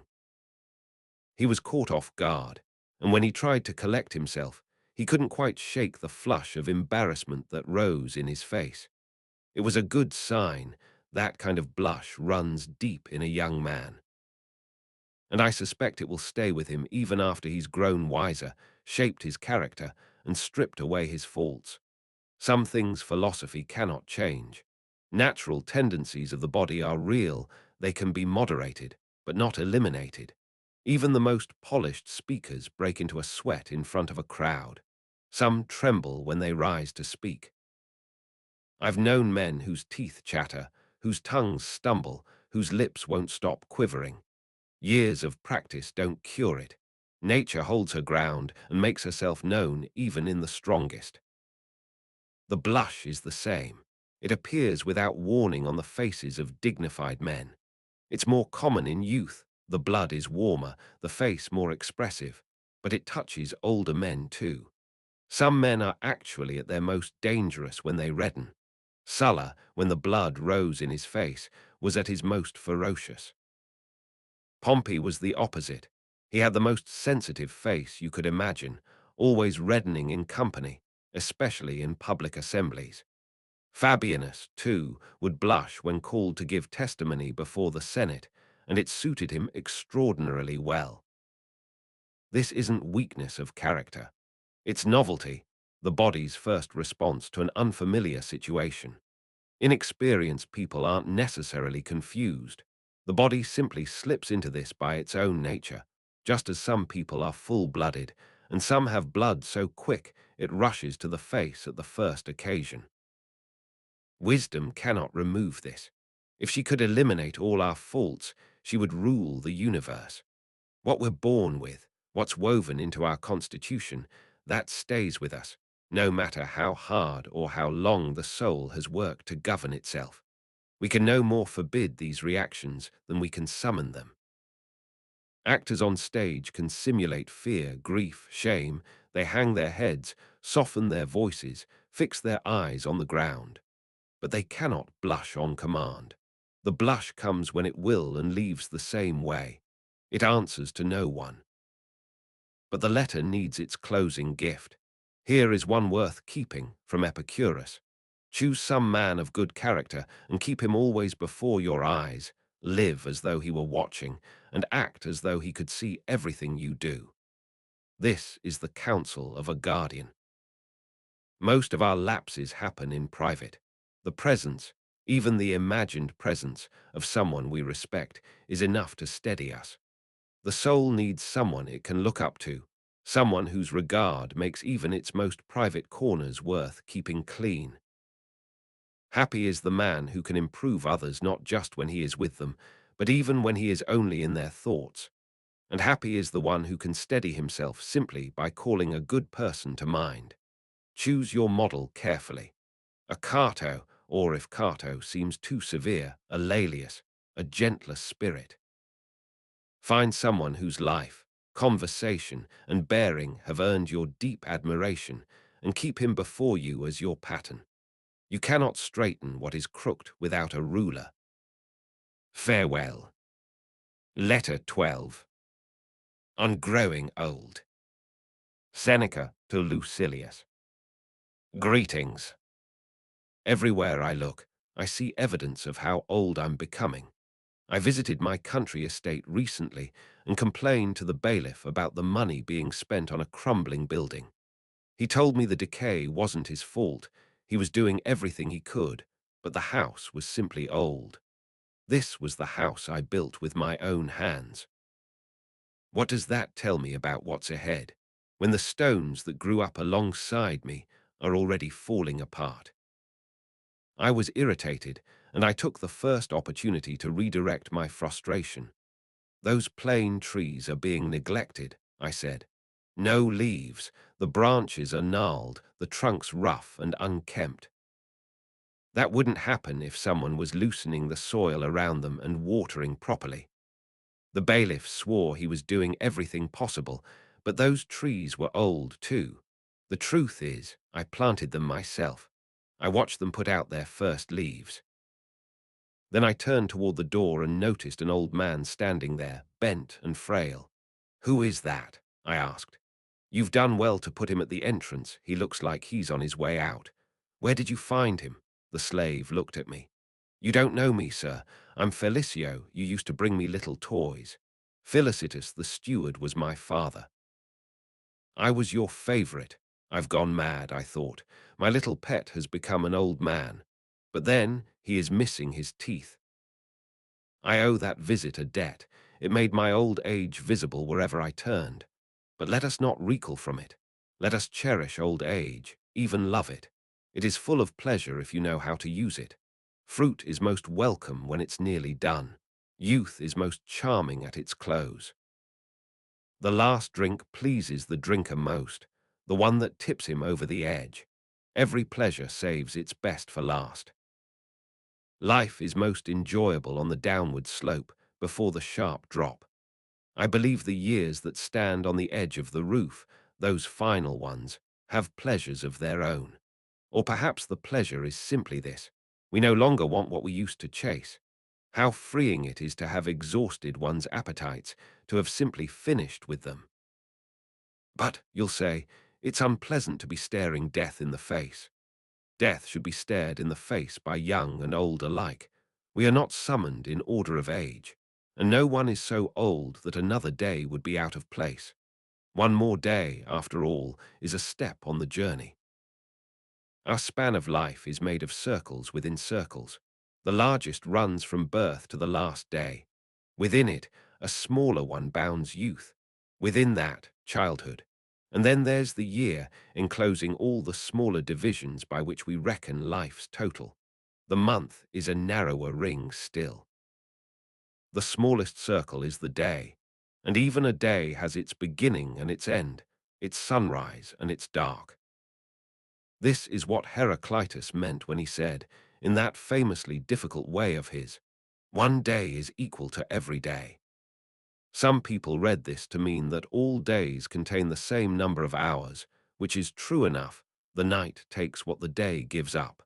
He was caught off guard, and when he tried to collect himself, he couldn't quite shake the flush of embarrassment that rose in his face. It was a good sign. That kind of blush runs deep in a young man. And I suspect it will stay with him even after he's grown wiser, shaped his character, and stripped away his faults. Some things philosophy cannot change. Natural tendencies of the body are real. They can be moderated, but not eliminated. Even the most polished speakers break into a sweat in front of a crowd. Some tremble when they rise to speak. I've known men whose teeth chatter, whose tongues stumble, whose lips won't stop quivering. Years of practice don't cure it. Nature holds her ground and makes herself known even in the strongest. The blush is the same. It appears without warning on the faces of dignified men. It's more common in youth. The blood is warmer, the face more expressive, but it touches older men too. Some men are actually at their most dangerous when they redden. Sulla, when the blood rose in his face, was at his most ferocious. Pompey was the opposite. He had the most sensitive face you could imagine, always reddening in company, especially in public assemblies. Fabianus, too, would blush when called to give testimony before the Senate, and it suited him extraordinarily well. This isn't weakness of character. It's novelty, the body's first response to an unfamiliar situation. Inexperienced people aren't necessarily confused. The body simply slips into this by its own nature, just as some people are full-blooded, and some have blood so quick it rushes to the face at the first occasion. Wisdom cannot remove this. If she could eliminate all our faults, she would rule the universe. What we're born with, what's woven into our constitution, that stays with us, no matter how hard or how long the soul has worked to govern itself. We can no more forbid these reactions than we can summon them. Actors on stage can simulate fear, grief, shame. They hang their heads, soften their voices, fix their eyes on the ground. But they cannot blush on command. The blush comes when it will and leaves the same way. It answers to no one. But the letter needs its closing gift. Here is one worth keeping from Epicurus. Choose some man of good character and keep him always before your eyes. Live as though he were watching, and act as though he could see everything you do. This is the counsel of a guardian. Most of our lapses happen in private. The presence, even the imagined presence, of someone we respect is enough to steady us. The soul needs someone it can look up to, someone whose regard makes even its most private corners worth keeping clean. Happy is the man who can improve others not just when he is with them, but even when he is only in their thoughts. And happy is the one who can steady himself simply by calling a good person to mind. Choose your model carefully. A Cato, or if Cato seems too severe, a Laelius, a gentler spirit. Find someone whose life, conversation, and bearing have earned your deep admiration, and keep him before you as your pattern. You cannot straighten what is crooked without a ruler. Farewell. Letter 12. On growing old. Seneca to Lucilius. Greetings. Everywhere I look, I see evidence of how old I'm becoming. I visited my country estate recently and complained to the bailiff about the money being spent on a crumbling building. He told me the decay wasn't his fault. He was doing everything he could, but the house was simply old. This was the house I built with my own hands. What does that tell me about what's ahead, when the stones that grew up alongside me are already falling apart? I was irritated, and I took the first opportunity to redirect my frustration. Those plane trees are being neglected, I said. No leaves, the branches are gnarled, the trunks rough and unkempt. That wouldn't happen if someone was loosening the soil around them and watering properly. The bailiff swore he was doing everything possible, but those trees were old too. The truth is, I planted them myself. I watched them put out their first leaves. Then I turned toward the door and noticed an old man standing there, bent and frail. "Who is that?" I asked. "You've done well to put him at the entrance. He looks like he's on his way out." "Where did you find him?" The slave looked at me. "You don't know me, sir. I'm Felicio. You used to bring me little toys. Felicitas, the steward, was my father." "I was your favorite. I've gone mad," I thought. "My little pet has become an old man. But then he is missing his teeth. I owe that visit a debt. It made my old age visible wherever I turned. But let us not recoil from it. Let us cherish old age, even love it. It is full of pleasure if you know how to use it. Fruit is most welcome when it's nearly done. Youth is most charming at its close." The last drink pleases the drinker most, the one that tips him over the edge. Every pleasure saves its best for last. Life is most enjoyable on the downward slope before the sharp drop. I believe the years that stand on the edge of the roof, those final ones, have pleasures of their own. Or perhaps the pleasure is simply this: we no longer want what we used to chase. How freeing it is to have exhausted one's appetites, to have simply finished with them. But, you'll say, it's unpleasant to be staring death in the face. Death should be stared in the face by young and old alike. We are not summoned in order of age, and no one is so old that another day would be out of place. One more day, after all, is a step on the journey. Our span of life is made of circles within circles. The largest runs from birth to the last day. Within it, a smaller one bounds youth. Within that, childhood. And then there's the year, enclosing all the smaller divisions by which we reckon life's total. The month is a narrower ring still. The smallest circle is the day, and even a day has its beginning and its end, its sunrise and its dark. This is what Heraclitus meant when he said, in that famously difficult way of his, "One day is equal to every day." Some people read this to mean that all days contain the same number of hours, which is true enough. The night takes what the day gives up.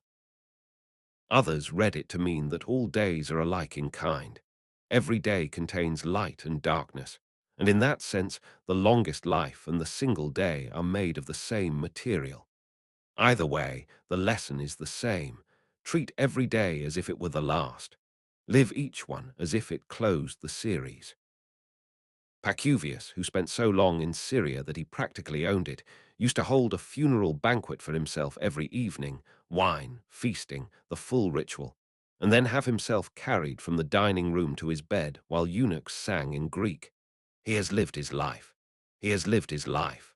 Others read it to mean that all days are alike in kind. Every day contains light and darkness, and in that sense the longest life and the single day are made of the same material. Either way, the lesson is the same. Treat every day as if it were the last. Live each one as if it closed the series. Pacuvius, who spent so long in Syria that he practically owned it, used to hold a funeral banquet for himself every evening, wine, feasting, the full ritual, and then have himself carried from the dining room to his bed while eunuchs sang in Greek. He has lived his life. He has lived his life.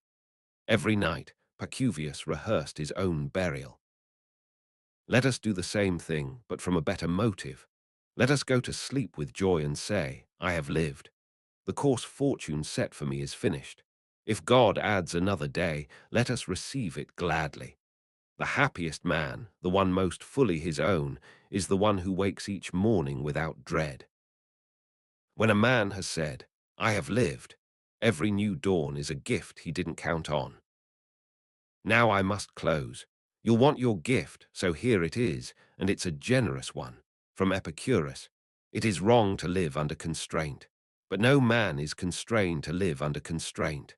Every night, Pacuvius rehearsed his own burial. Let us do the same thing, but from a better motive. Let us go to sleep with joy and say, I have lived. The course fortune set for me is finished. If God adds another day, let us receive it gladly. The happiest man, the one most fully his own, is the one who wakes each morning without dread. When a man has said, I have lived, every new dawn is a gift he didn't count on. Now I must close. You'll want your gift, so here it is, and it's a generous one. From Epicurus, it is wrong to live under constraint, but no man is constrained to live under constraint.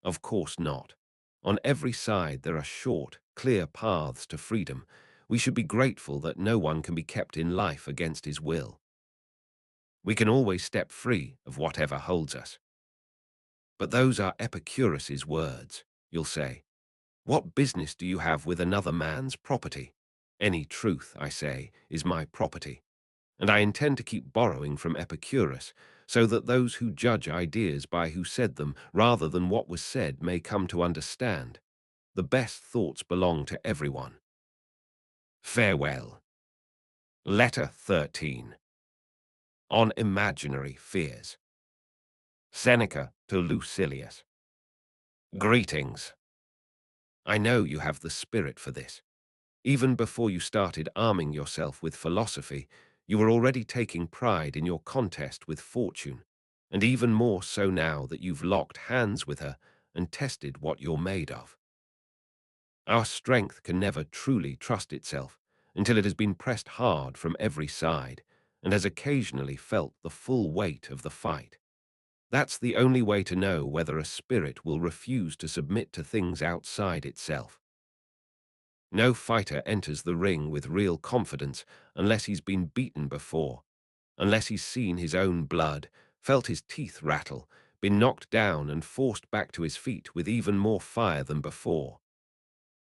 Of course not. On every side there are short, clear paths to freedom. We should be grateful that no one can be kept in life against his will. We can always step free of whatever holds us. But those are Epicurus's words, you'll say. What business do you have with another man's property? Any truth, I say, is my property, and I intend to keep borrowing from Epicurus, so that those who judge ideas by who said them rather than what was said may come to understand. The best thoughts belong to everyone. Farewell. Letter 13. On Imaginary Fears. Seneca to Lucilius. Greetings. I know you have the spirit for this. Even before you started arming yourself with philosophy, you were already taking pride in your contest with fortune, and even more so now that you've locked hands with her and tested what you're made of. Our strength can never truly trust itself until it has been pressed hard from every side and has occasionally felt the full weight of the fight. That's the only way to know whether a spirit will refuse to submit to things outside itself. No fighter enters the ring with real confidence unless he's been beaten before, unless he's seen his own blood, felt his teeth rattle, been knocked down and forced back to his feet with even more fire than before.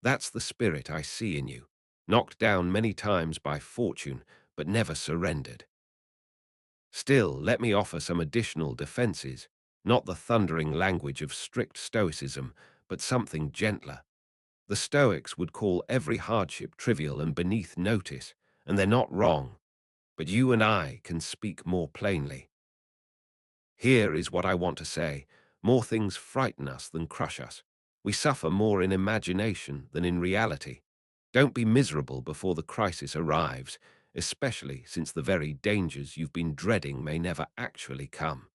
That's the spirit I see in you, knocked down many times by fortune, but never surrendered. Still, let me offer some additional defenses, not the thundering language of strict stoicism, but something gentler. The Stoics would call every hardship trivial and beneath notice, and they're not wrong, but you and I can speak more plainly. Here is what I want to say, more things frighten us than crush us. We suffer more in imagination than in reality. Don't be miserable before the crisis arrives, especially since the very dangers you've been dreading may never actually come.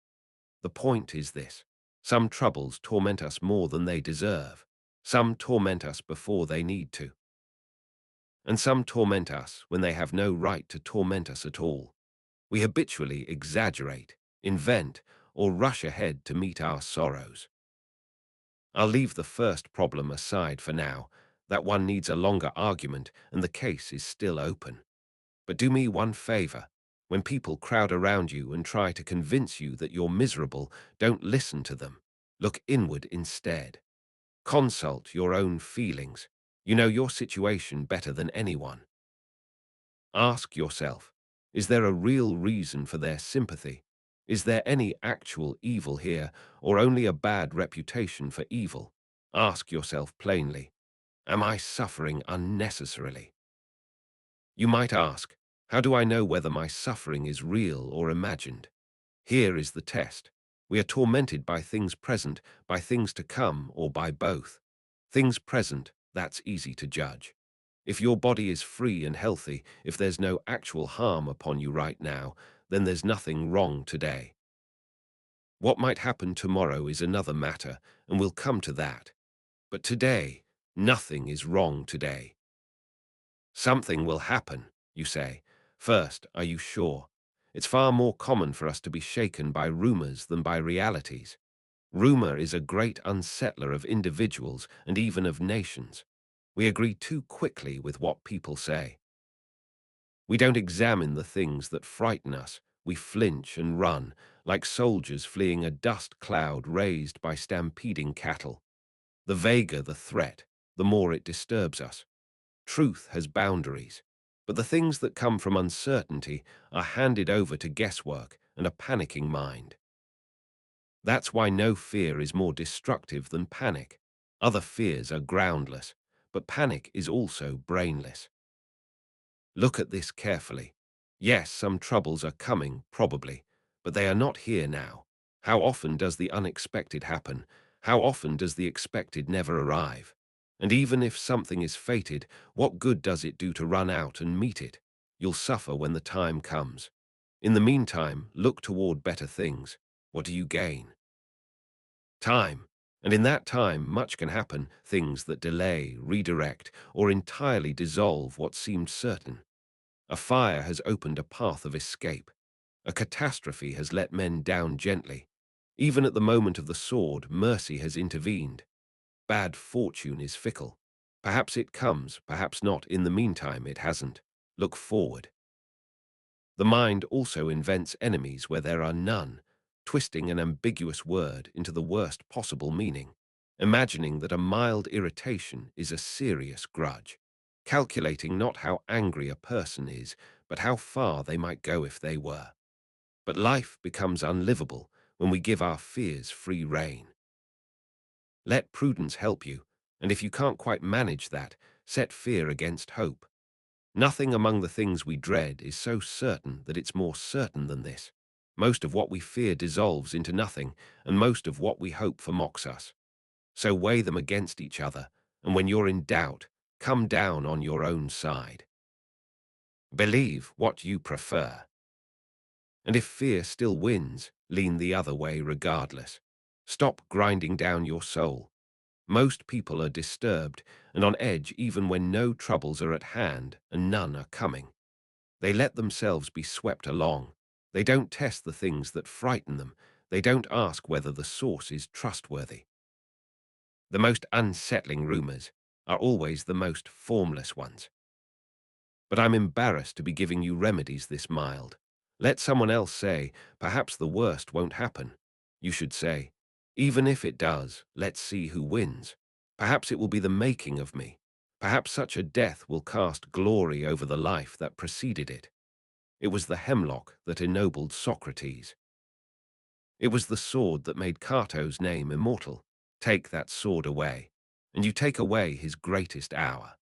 The point is this: some troubles torment us more than they deserve. Some torment us before they need to. And some torment us when they have no right to torment us at all. We habitually exaggerate, invent, or rush ahead to meet our sorrows. I'll leave the first problem aside for now. That one needs a longer argument, and the case is still open. But do me one favor. When people crowd around you and try to convince you that you're miserable, don't listen to them. Look inward instead. Consult your own feelings. You know your situation better than anyone. Ask yourself, is there a real reason for their sympathy? Is there any actual evil here, or only a bad reputation for evil? Ask yourself plainly, am I suffering unnecessarily? You might ask, how do I know whether my suffering is real or imagined? Here is the test. We are tormented by things present, by things to come, or by both. Things present, that's easy to judge. If your body is free and healthy, if there's no actual harm upon you right now, then there's nothing wrong today. What might happen tomorrow is another matter, and we'll come to that. But today, nothing is wrong today. Something will happen, you say. First, are you sure? It's far more common for us to be shaken by rumors than by realities. Rumor is a great unsettler of individuals and even of nations. We agree too quickly with what people say. We don't examine the things that frighten us. We flinch and run, like soldiers fleeing a dust cloud raised by stampeding cattle. The vaguer the threat, the more it disturbs us. Truth has boundaries, but the things that come from uncertainty are handed over to guesswork and a panicking mind. That's why no fear is more destructive than panic. Other fears are groundless, but panic is also brainless. Look at this carefully. Yes, some troubles are coming, probably, but they are not here now. How often does the unexpected happen? How often does the expected never arrive? And even if something is fated, what good does it do to run out and meet it? You'll suffer when the time comes. In the meantime, look toward better things. What do you gain? Time. And in that time, much can happen, things that delay, redirect, or entirely dissolve what seemed certain. A fire has opened a path of escape. A catastrophe has let men down gently. Even at the moment of the sword, mercy has intervened. Bad fortune is fickle. Perhaps it comes, perhaps not. In the meantime, it hasn't. Look forward. The mind also invents enemies where there are none, twisting an ambiguous word into the worst possible meaning, imagining that a mild irritation is a serious grudge, calculating not how angry a person is, but how far they might go if they were. But life becomes unlivable when we give our fears free rein. Let prudence help you, and if you can't quite manage that, set fear against hope. Nothing among the things we dread is so certain that it's more certain than this. Most of what we fear dissolves into nothing, and most of what we hope for mocks us. So weigh them against each other, and when you're in doubt, come down on your own side. Believe what you prefer. And if fear still wins, lean the other way regardless. Stop grinding down your soul. Most people are disturbed and on edge even when no troubles are at hand and none are coming. They let themselves be swept along. They don't test the things that frighten them. They don't ask whether the source is trustworthy. The most unsettling rumors are always the most formless ones. But I'm embarrassed to be giving you remedies this mild. Let someone else say, perhaps the worst won't happen. You should say, even if it does, let's see who wins. Perhaps it will be the making of me. Perhaps such a death will cast glory over the life that preceded it. It was the hemlock that ennobled Socrates. It was the sword that made Cato's name immortal. Take that sword away, and you take away his greatest hour.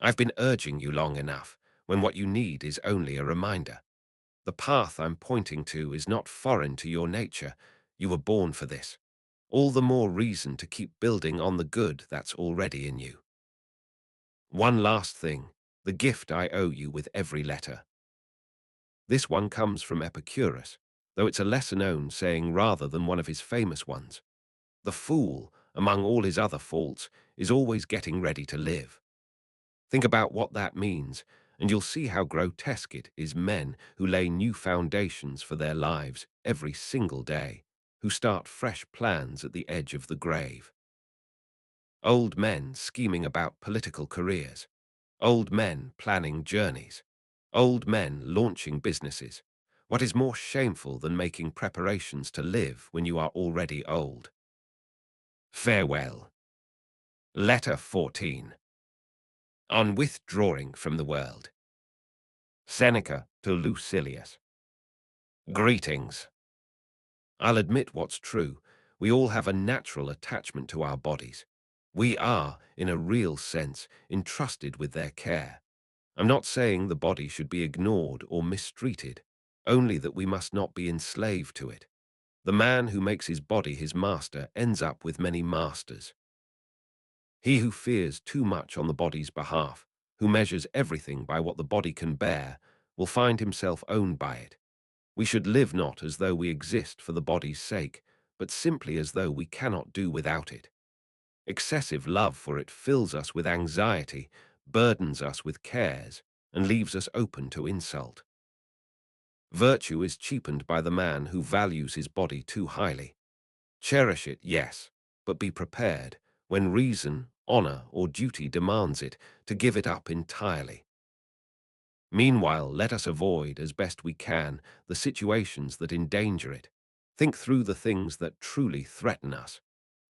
I've been urging you long enough, when what you need is only a reminder. The path I'm pointing to is not foreign to your nature. You were born for this. All the more reason to keep building on the good that's already in you. One last thing, the gift I owe you with every letter. This one comes from Epicurus, though it's a lesser-known saying rather than one of his famous ones. The fool, among all his other faults, is always getting ready to live. Think about what that means, and you'll see how grotesque it is men who lay new foundations for their lives every single day, who start fresh plans at the edge of the grave. Old men scheming about political careers, old men planning journeys, old men launching businesses. What is more shameful than making preparations to live when you are already old? Farewell. Letter 14. On withdrawing from the world. Seneca to Lucilius. Greetings. I'll admit what's true. We all have a natural attachment to our bodies. We are, in a real sense, entrusted with their care. I'm not saying the body should be ignored or mistreated, only that we must not be enslaved to it. The man who makes his body his master ends up with many masters. He who fears too much on the body's behalf, who measures everything by what the body can bear, will find himself owned by it. We should live not as though we exist for the body's sake, but simply as though we cannot do without it. Excessive love for it fills us with anxiety, burdens us with cares, and leaves us open to insult. Virtue is cheapened by the man who values his body too highly. Cherish it, yes, but be prepared, when reason, honor, or duty demands it, to give it up entirely. Meanwhile, let us avoid, as best we can, the situations that endanger it. Think through the things that truly threaten us.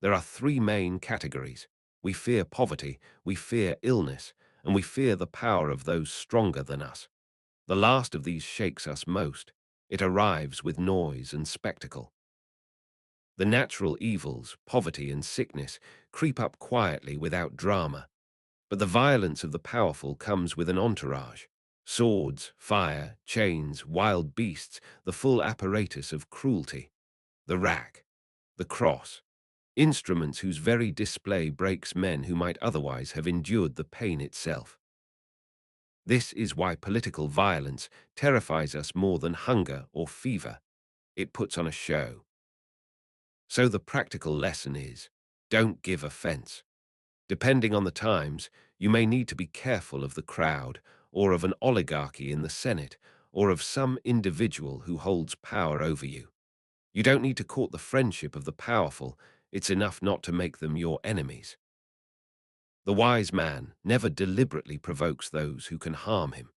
There are three main categories. We fear poverty, we fear illness, and we fear the power of those stronger than us. The last of these shakes us most. It arrives with noise and spectacle. The natural evils, poverty and sickness, creep up quietly without drama. But the violence of the powerful comes with an entourage. Swords, fire, chains, wild beasts, the full apparatus of cruelty. The rack, the cross, instruments whose very display breaks men who might otherwise have endured the pain itself. This is why political violence terrifies us more than hunger or fever. It puts on a show. So the practical lesson is, don't give offense. Depending on the times, you may need to be careful of the crowd, or of an oligarchy in the Senate, or of some individual who holds power over you. You don't need to court the friendship of the powerful, it's enough not to make them your enemies. The wise man never deliberately provokes those who can harm him.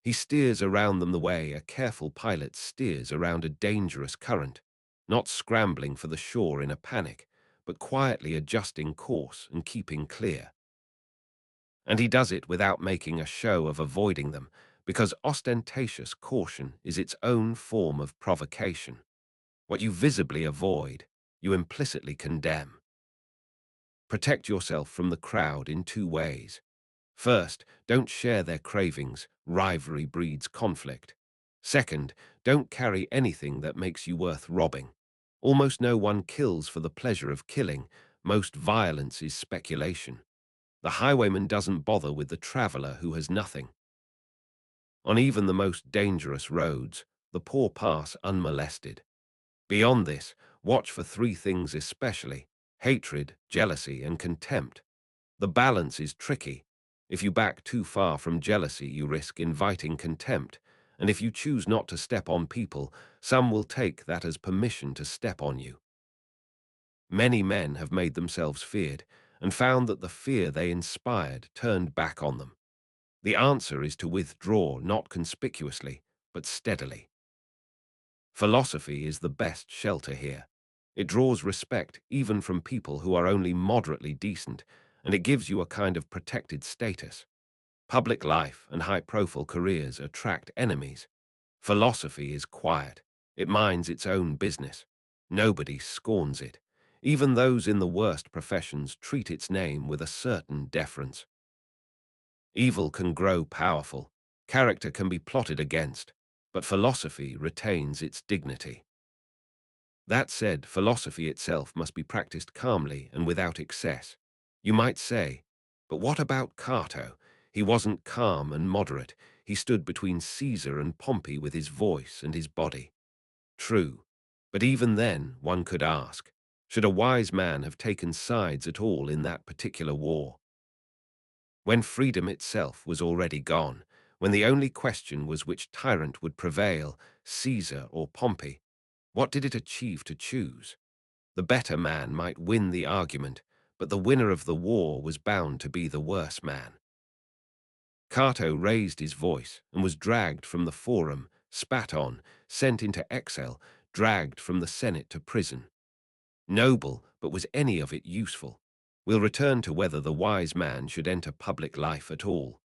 He steers around them the way a careful pilot steers around a dangerous current, not scrambling for the shore in a panic, but quietly adjusting course and keeping clear. And he does it without making a show of avoiding them, because ostentatious caution is its own form of provocation. What you visibly avoid, you implicitly condemn. Protect yourself from the crowd in two ways. First, don't share their cravings, rivalry breeds conflict. Second, don't carry anything that makes you worth robbing. Almost no one kills for the pleasure of killing, most violence is speculation. The highwayman doesn't bother with the traveler who has nothing. On even the most dangerous roads, the poor pass unmolested. Beyond this, watch for three things especially: hatred, jealousy, and contempt. The balance is tricky. If you back too far from jealousy, you risk inviting contempt, and if you choose not to step on people, some will take that as permission to step on you. Many men have made themselves feared, and found that the fear they inspired turned back on them. The answer is to withdraw not conspicuously, but steadily. Philosophy is the best shelter here. It draws respect even from people who are only moderately decent, and it gives you a kind of protected status. Public life and high-profile careers attract enemies. Philosophy is quiet. It minds its own business. Nobody scorns it. Even those in the worst professions treat its name with a certain deference. Evil can grow powerful. Character can be plotted against, but philosophy retains its dignity. That said, philosophy itself must be practiced calmly and without excess. You might say, but what about Cato? He wasn't calm and moderate. He stood between Caesar and Pompey with his voice and his body. True, but even then one could ask, should a wise man have taken sides at all in that particular war? When freedom itself was already gone, when the only question was which tyrant would prevail, Caesar or Pompey, what did it achieve to choose? The better man might win the argument, but the winner of the war was bound to be the worse man. Cato raised his voice and was dragged from the forum, spat on, sent into exile, dragged from the Senate to prison. Noble, but was any of it useful? We'll return to whether the wise man should enter public life at all.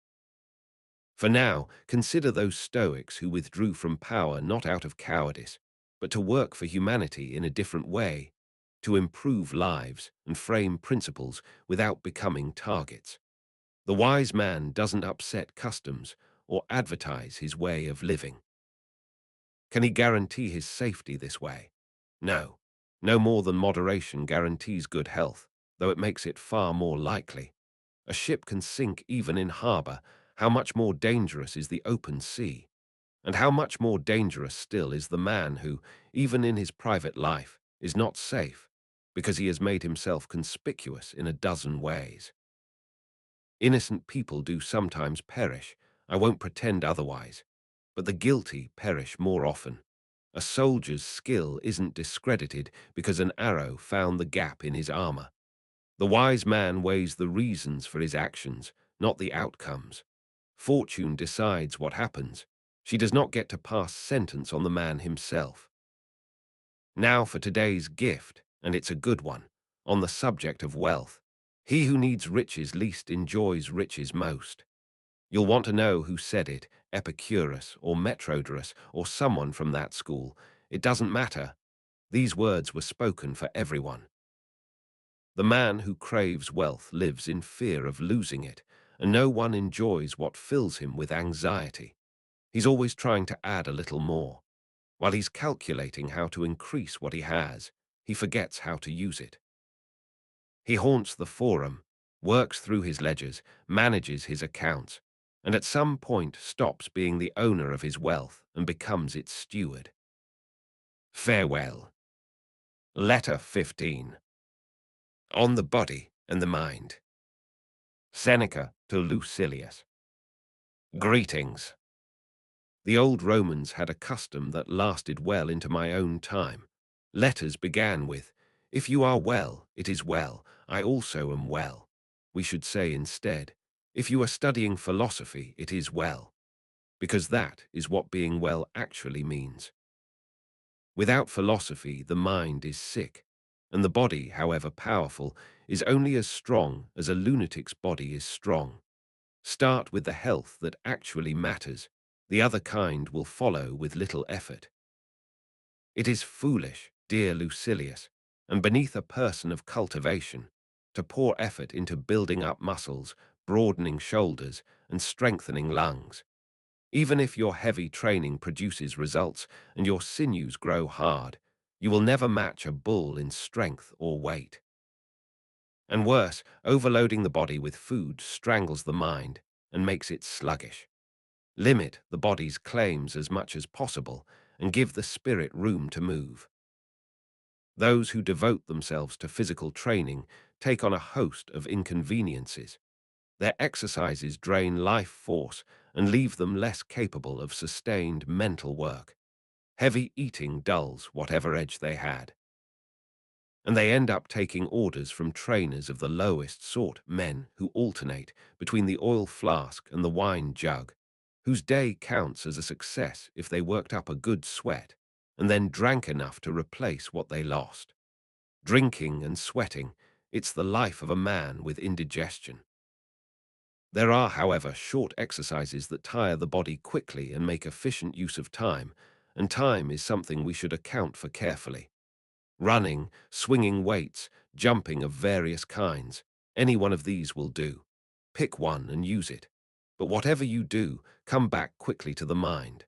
For now, consider those Stoics who withdrew from power not out of cowardice, but to work for humanity in a different way, to improve lives and frame principles without becoming targets. The wise man doesn't upset customs or advertise his way of living. Can he guarantee his safety this way? No. No more than moderation guarantees good health, though it makes it far more likely. A ship can sink even in harbor. How much more dangerous is the open sea? And how much more dangerous still is the man who, even in his private life, is not safe, because he has made himself conspicuous in a dozen ways. Innocent people do sometimes perish, I won't pretend otherwise, but the guilty perish more often. A soldier's skill isn't discredited because an arrow found the gap in his armor. The wise man weighs the reasons for his actions, not the outcomes. Fortune decides what happens. She does not get to pass sentence on the man himself. Now for today's gift, and it's a good one, on the subject of wealth. He who needs riches least enjoys riches most. You'll want to know who said it, Epicurus or Metrodorus or someone from that school. It doesn't matter. These words were spoken for everyone. The man who craves wealth lives in fear of losing it, and no one enjoys what fills him with anxiety. He's always trying to add a little more. While he's calculating how to increase what he has, he forgets how to use it. He haunts the forum, works through his ledgers, manages his accounts, and at some point stops being the owner of his wealth and becomes its steward. Farewell. Letter 15. On the Body and the Mind. Seneca to Lucilius. Greetings. The old Romans had a custom that lasted well into my own time. Letters began with, "If you are well, it is well, I also am well." We should say instead, "If you are studying philosophy, it is well," because that is what being well actually means. Without philosophy, the mind is sick, and the body, however powerful, is only as strong as a lunatic's body is strong. Start with the health that actually matters. The other kind will follow with little effort. It is foolish, dear Lucilius, and beneath a person of cultivation, to pour effort into building up muscles, broadening shoulders, and strengthening lungs. Even if your heavy training produces results and your sinews grow hard, you will never match a bull in strength or weight. And worse, overloading the body with food strangles the mind and makes it sluggish. Limit the body's claims as much as possible and give the spirit room to move. Those who devote themselves to physical training take on a host of inconveniences. Their exercises drain life force and leave them less capable of sustained mental work. Heavy eating dulls whatever edge they had. And they end up taking orders from trainers of the lowest sort, men who alternate between the oil flask and the wine jug, whose day counts as a success if they worked up a good sweat and then drank enough to replace what they lost. Drinking and sweating, it's the life of a man with indigestion. There are, however, short exercises that tire the body quickly and make efficient use of time, and time is something we should account for carefully. Running, swinging weights, jumping of various kinds, any one of these will do. Pick one and use it. But whatever you do, come back quickly to the mind.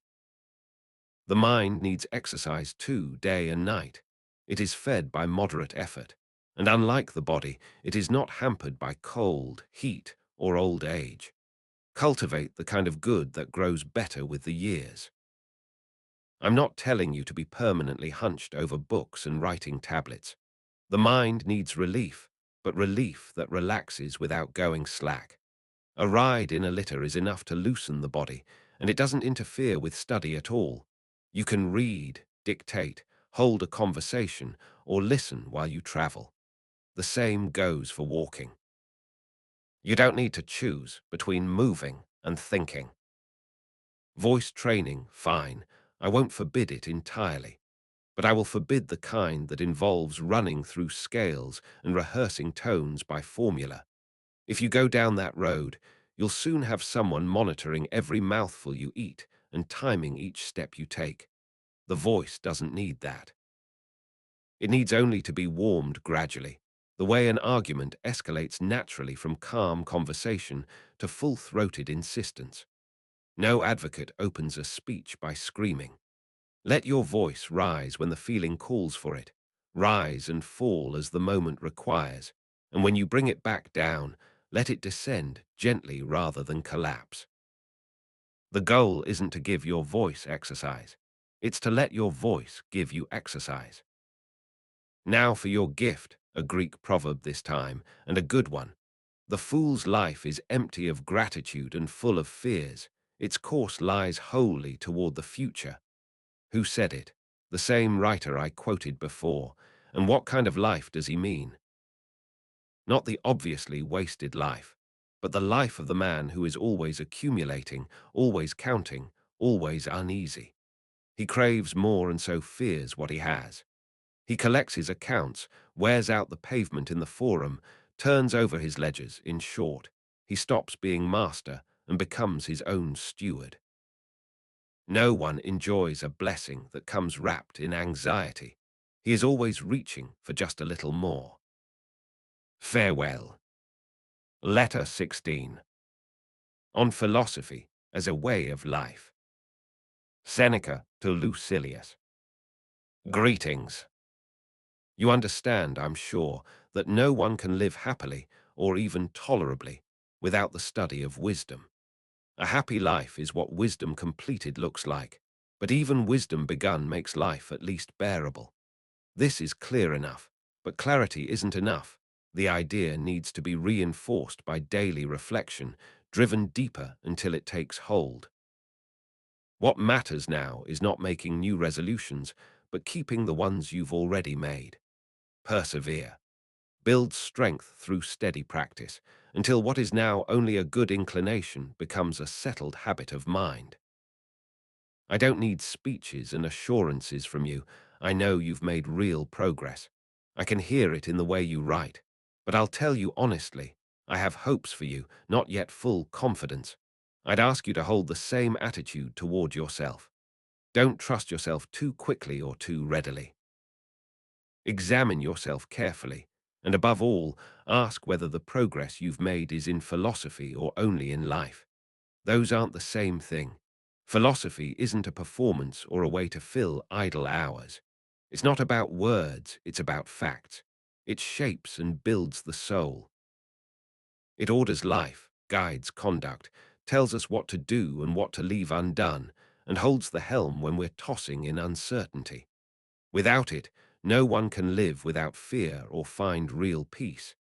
The mind needs exercise too, day and night. It is fed by moderate effort, and unlike the body, it is not hampered by cold, heat, or old age. Cultivate the kind of good that grows better with the years. I'm not telling you to be permanently hunched over books and writing tablets. The mind needs relief, but relief that relaxes without going slack. A ride in a litter is enough to loosen the body, and it doesn't interfere with study at all. You can read, dictate, hold a conversation, or listen while you travel. The same goes for walking. You don't need to choose between moving and thinking. Voice training, fine. I won't forbid it entirely, but I will forbid the kind that involves running through scales and rehearsing tones by formula. If you go down that road, you'll soon have someone monitoring every mouthful you eat and timing each step you take. The voice doesn't need that. It needs only to be warmed gradually, the way an argument escalates naturally from calm conversation to full-throated insistence. No advocate opens a speech by screaming. Let your voice rise when the feeling calls for it, rise and fall as the moment requires, and when you bring it back down, let it descend gently rather than collapse. The goal isn't to give your voice exercise. It's to let your voice give you exercise. Now for your gift, a Greek proverb this time, and a good one. The fool's life is empty of gratitude and full of fears. Its course lies wholly toward the future. Who said it? The same writer I quoted before. And what kind of life does he mean? Not the obviously wasted life, but the life of the man who is always accumulating, always counting, always uneasy. He craves more and so fears what he has. He collects his accounts, wears out the pavement in the forum, turns over his ledgers, in short. He stops being master and becomes his own steward. No one enjoys a blessing that comes wrapped in anxiety. He is always reaching for just a little more. Farewell. Letter 16. On Philosophy as a Way of Life. Seneca to Lucilius. Greetings. You understand, I'm sure, that no one can live happily or even tolerably without the study of wisdom. A happy life is what wisdom completed looks like, but even wisdom begun makes life at least bearable. This is clear enough, but clarity isn't enough. The idea needs to be reinforced by daily reflection, driven deeper until it takes hold. What matters now is not making new resolutions, but keeping the ones you've already made. Persevere. Build strength through steady practice, until what is now only a good inclination becomes a settled habit of mind. I don't need speeches and assurances from you. I know you've made real progress. I can hear it in the way you write. But I'll tell you honestly, I have hopes for you, not yet full confidence. I'd ask you to hold the same attitude toward yourself. Don't trust yourself too quickly or too readily. Examine yourself carefully, and above all, ask whether the progress you've made is in philosophy or only in life. Those aren't the same thing. Philosophy isn't a performance or a way to fill idle hours. It's not about words, it's about facts. It shapes and builds the soul. It orders life, guides conduct, tells us what to do and what to leave undone, and holds the helm when we're tossing in uncertainty. Without it, no one can live without fear or find real peace.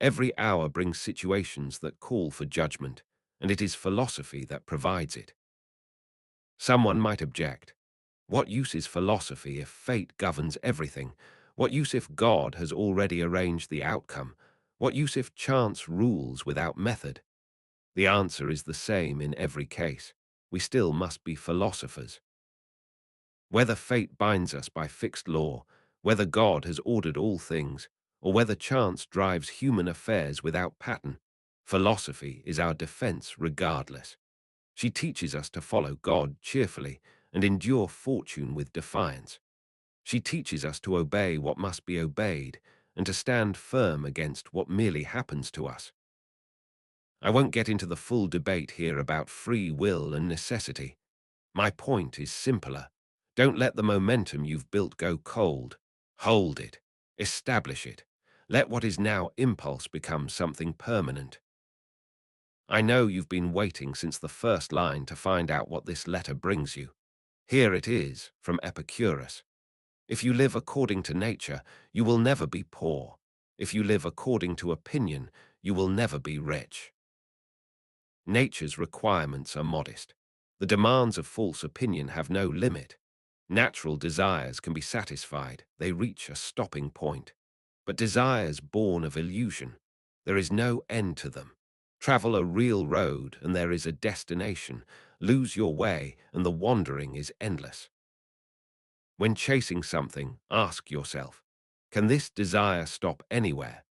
Every hour brings situations that call for judgment, and it is philosophy that provides it. Someone might object. What use is philosophy if fate governs everything? What use if God has already arranged the outcome? What use if chance rules without method? The answer is the same in every case. We still must be philosophers. Whether fate binds us by fixed law, whether God has ordered all things, or whether chance drives human affairs without pattern, philosophy is our defense regardless. She teaches us to follow God cheerfully and endure fortune with defiance. She teaches us to obey what must be obeyed and to stand firm against what merely happens to us. I won't get into the full debate here about free will and necessity. My point is simpler. Don't let the momentum you've built go cold. Hold it. Establish it. Let what is now impulse become something permanent. I know you've been waiting since the first line to find out what this letter brings you. Here it is, from Epicurus. If you live according to nature, you will never be poor. If you live according to opinion, you will never be rich. Nature's requirements are modest. The demands of false opinion have no limit. Natural desires can be satisfied, they reach a stopping point. But desires born of illusion, there is no end to them. Travel a real road and there is a destination. Lose your way and the wandering is endless. When chasing something, ask yourself, can this desire stop anywhere?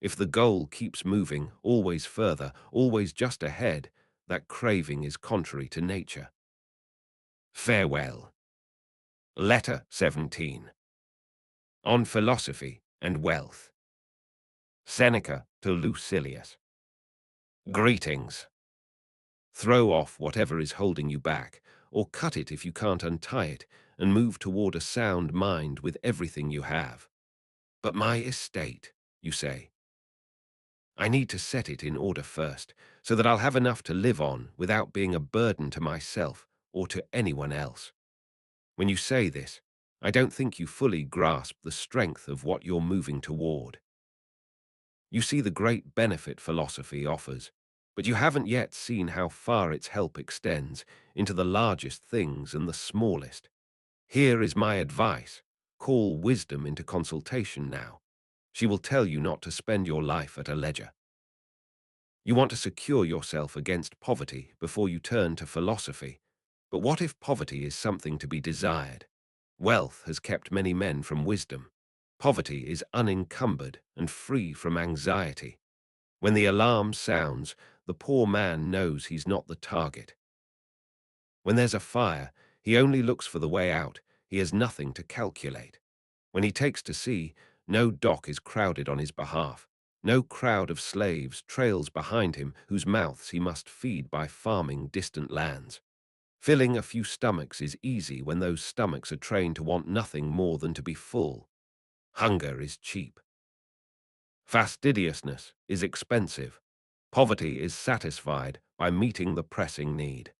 If the goal keeps moving, always further, always just ahead, that craving is contrary to nature. Farewell. Letter 17. On Philosophy and Wealth. Seneca to Lucilius. Greetings. Throw off whatever is holding you back, or cut it if you can't untie it, and move toward a sound mind with everything you have. But my estate, you say. I need to set it in order first, so that I'll have enough to live on without being a burden to myself or to anyone else. When you say this, I don't think you fully grasp the strength of what you're moving toward. You see the great benefit philosophy offers, but you haven't yet seen how far its help extends into the largest things and the smallest. Here is my advice. Call wisdom into consultation now. She will tell you not to spend your life at a leisure. You want to secure yourself against poverty before you turn to philosophy. But what if poverty is something to be desired? Wealth has kept many men from wisdom. Poverty is unencumbered and free from anxiety. When the alarm sounds, the poor man knows he's not the target. When there's a fire, he only looks for the way out. He has nothing to calculate. When he takes to sea, no dock is crowded on his behalf. No crowd of slaves trails behind him whose mouths he must feed by farming distant lands. Filling a few stomachs is easy when those stomachs are trained to want nothing more than to be full. Hunger is cheap. Fastidiousness is expensive. Poverty is satisfied by meeting the pressing need.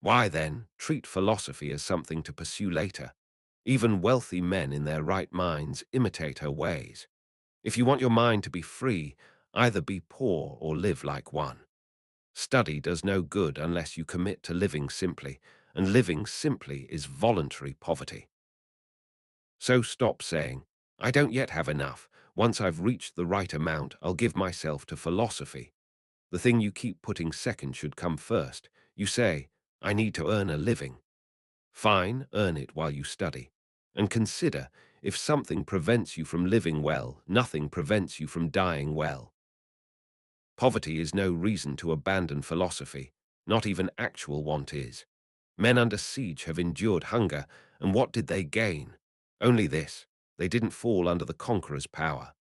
Why, then, treat philosophy as something to pursue later? Even wealthy men in their right minds imitate her ways. If you want your mind to be free, either be poor or live like one. Study does no good unless you commit to living simply, and living simply is voluntary poverty. So stop saying, I don't yet have enough. Once I've reached the right amount, I'll give myself to philosophy. The thing you keep putting second should come first. You say, I need to earn a living. Fine, earn it while you study. And consider, if something prevents you from living well, nothing prevents you from dying well. Poverty is no reason to abandon philosophy, not even actual want is. Men under siege have endured hunger, and what did they gain? Only this, they didn't fall under the conqueror's power.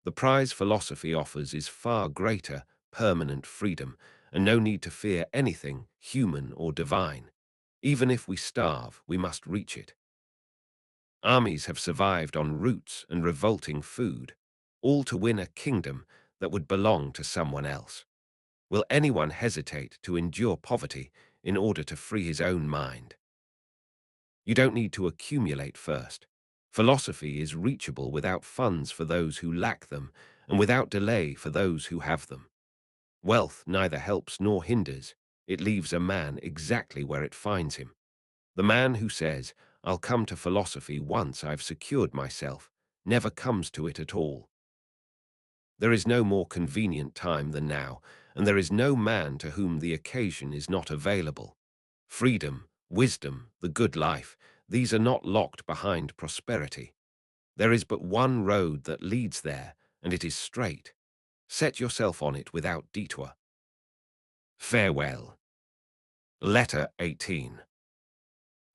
The prize philosophy offers is far greater, permanent freedom, and no need to fear anything, human or divine. Even if we starve, we must reach it. Armies have survived on roots and revolting food, all to win a kingdom that would belong to someone else. Will anyone hesitate to endure poverty in order to free his own mind? You don't need to accumulate first. Philosophy is reachable without funds for those who lack them, and without delay for those who have them. Wealth neither helps nor hinders. It leaves a man exactly where it finds him. The man who says, I'll come to philosophy once I've secured myself, never comes to it at all. There is no more convenient time than now, and there is no man to whom the occasion is not available. Freedom, wisdom, the good life, these are not locked behind prosperity. There is but one road that leads there, and it is straight. Set yourself on it without detour. Farewell. Letter 18.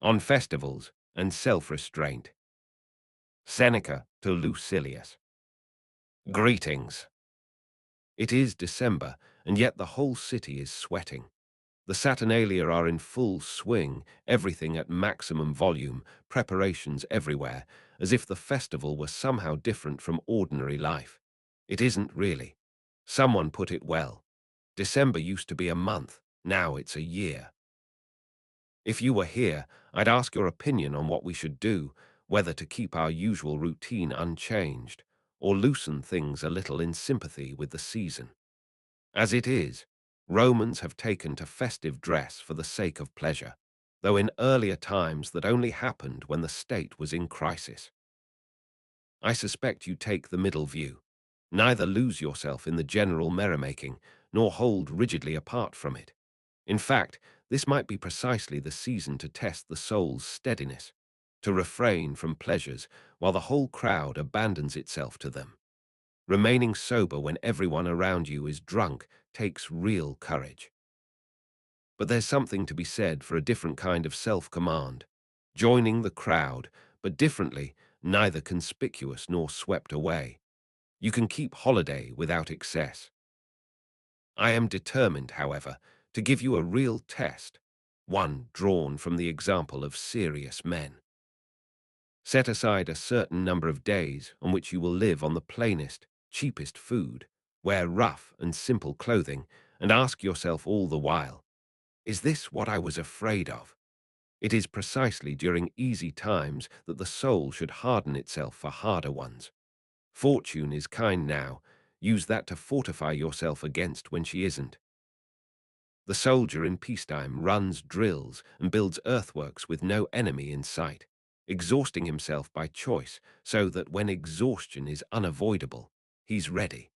On Festivals and Self-Restraint. Seneca to Lucilius. Greetings. It is December, and yet the whole city is sweating. The Saturnalia are in full swing, everything at maximum volume, preparations everywhere, as if the festival were somehow different from ordinary life. It isn't really. Someone put it well. December used to be a month, now it's a year. If you were here, I'd ask your opinion on what we should do, whether to keep our usual routine unchanged, or loosen things a little in sympathy with the season. As it is, Romans have taken to festive dress for the sake of pleasure, though in earlier times that only happened when the state was in crisis. I suspect you take the middle view. Neither lose yourself in the general merrymaking, nor hold rigidly apart from it. In fact, this might be precisely the season to test the soul's steadiness, to refrain from pleasures while the whole crowd abandons itself to them. Remaining sober when everyone around you is drunk takes real courage. But there's something to be said for a different kind of self-command, joining the crowd, but differently, neither conspicuous nor swept away. You can keep holiday without excess. I am determined, however, to give you a real test, one drawn from the example of serious men. Set aside a certain number of days on which you will live on the plainest, cheapest food, wear rough and simple clothing, and ask yourself all the while, is this what I was afraid of? It is precisely during easy times that the soul should harden itself for harder ones. Fortune is kind now, use that to fortify yourself against when she isn't. The soldier in peacetime runs drills and builds earthworks with no enemy in sight, exhausting himself by choice so that when exhaustion is unavoidable, he's ready.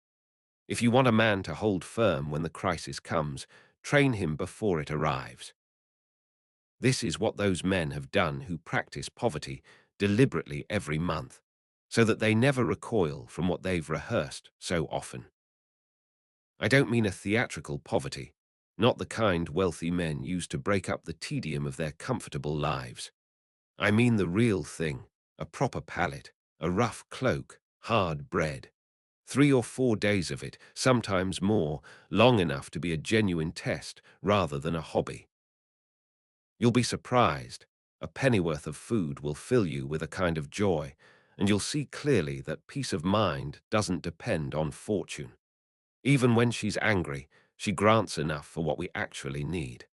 If you want a man to hold firm when the crisis comes, train him before it arrives. This is what those men have done who practice poverty deliberately every month, so that they never recoil from what they've rehearsed so often. I don't mean a theatrical poverty, not the kind wealthy men use to break up the tedium of their comfortable lives. I mean the real thing, a proper pallet, a rough cloak, hard bread. 3 or 4 days of it, sometimes more, long enough to be a genuine test rather than a hobby. You'll be surprised. A pennyworth of food will fill you with a kind of joy, and you'll see clearly that peace of mind doesn't depend on fortune. Even when she's angry, she grants enough for what we actually need.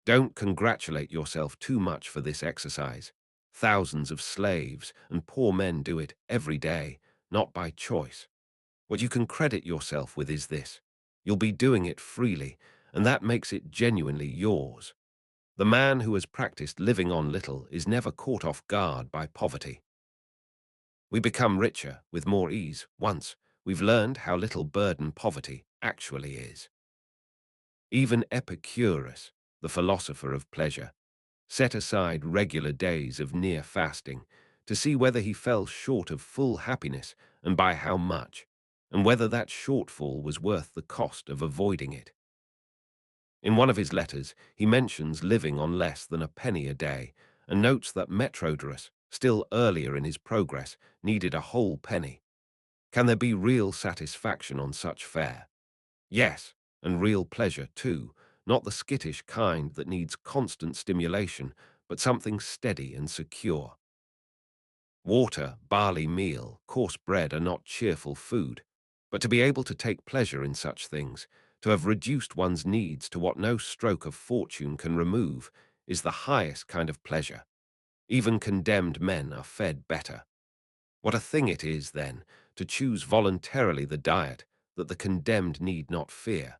Don't congratulate yourself too much for this exercise. Thousands of slaves and poor men do it every day, not by choice. What you can credit yourself with is this. You'll be doing it freely, and that makes it genuinely yours. The man who has practiced living on little is never caught off guard by poverty. We become richer with more ease once we've learned how little burden poverty actually is. Even Epicurus, the philosopher of pleasure, set aside regular days of near fasting to see whether he fell short of full happiness and by how much, and whether that shortfall was worth the cost of avoiding it. In one of his letters, he mentions living on less than a penny a day and notes that Metrodorus, still earlier in his progress, needed a whole penny. Can there be real satisfaction on such fare? Yes, and real pleasure too, not the skittish kind that needs constant stimulation, but something steady and secure. Water, barley meal, coarse bread are not cheerful food, but to be able to take pleasure in such things, to have reduced one's needs to what no stroke of fortune can remove, is the highest kind of pleasure. Even condemned men are fed better. What a thing it is, then, to choose voluntarily the diet that the condemned need not fear.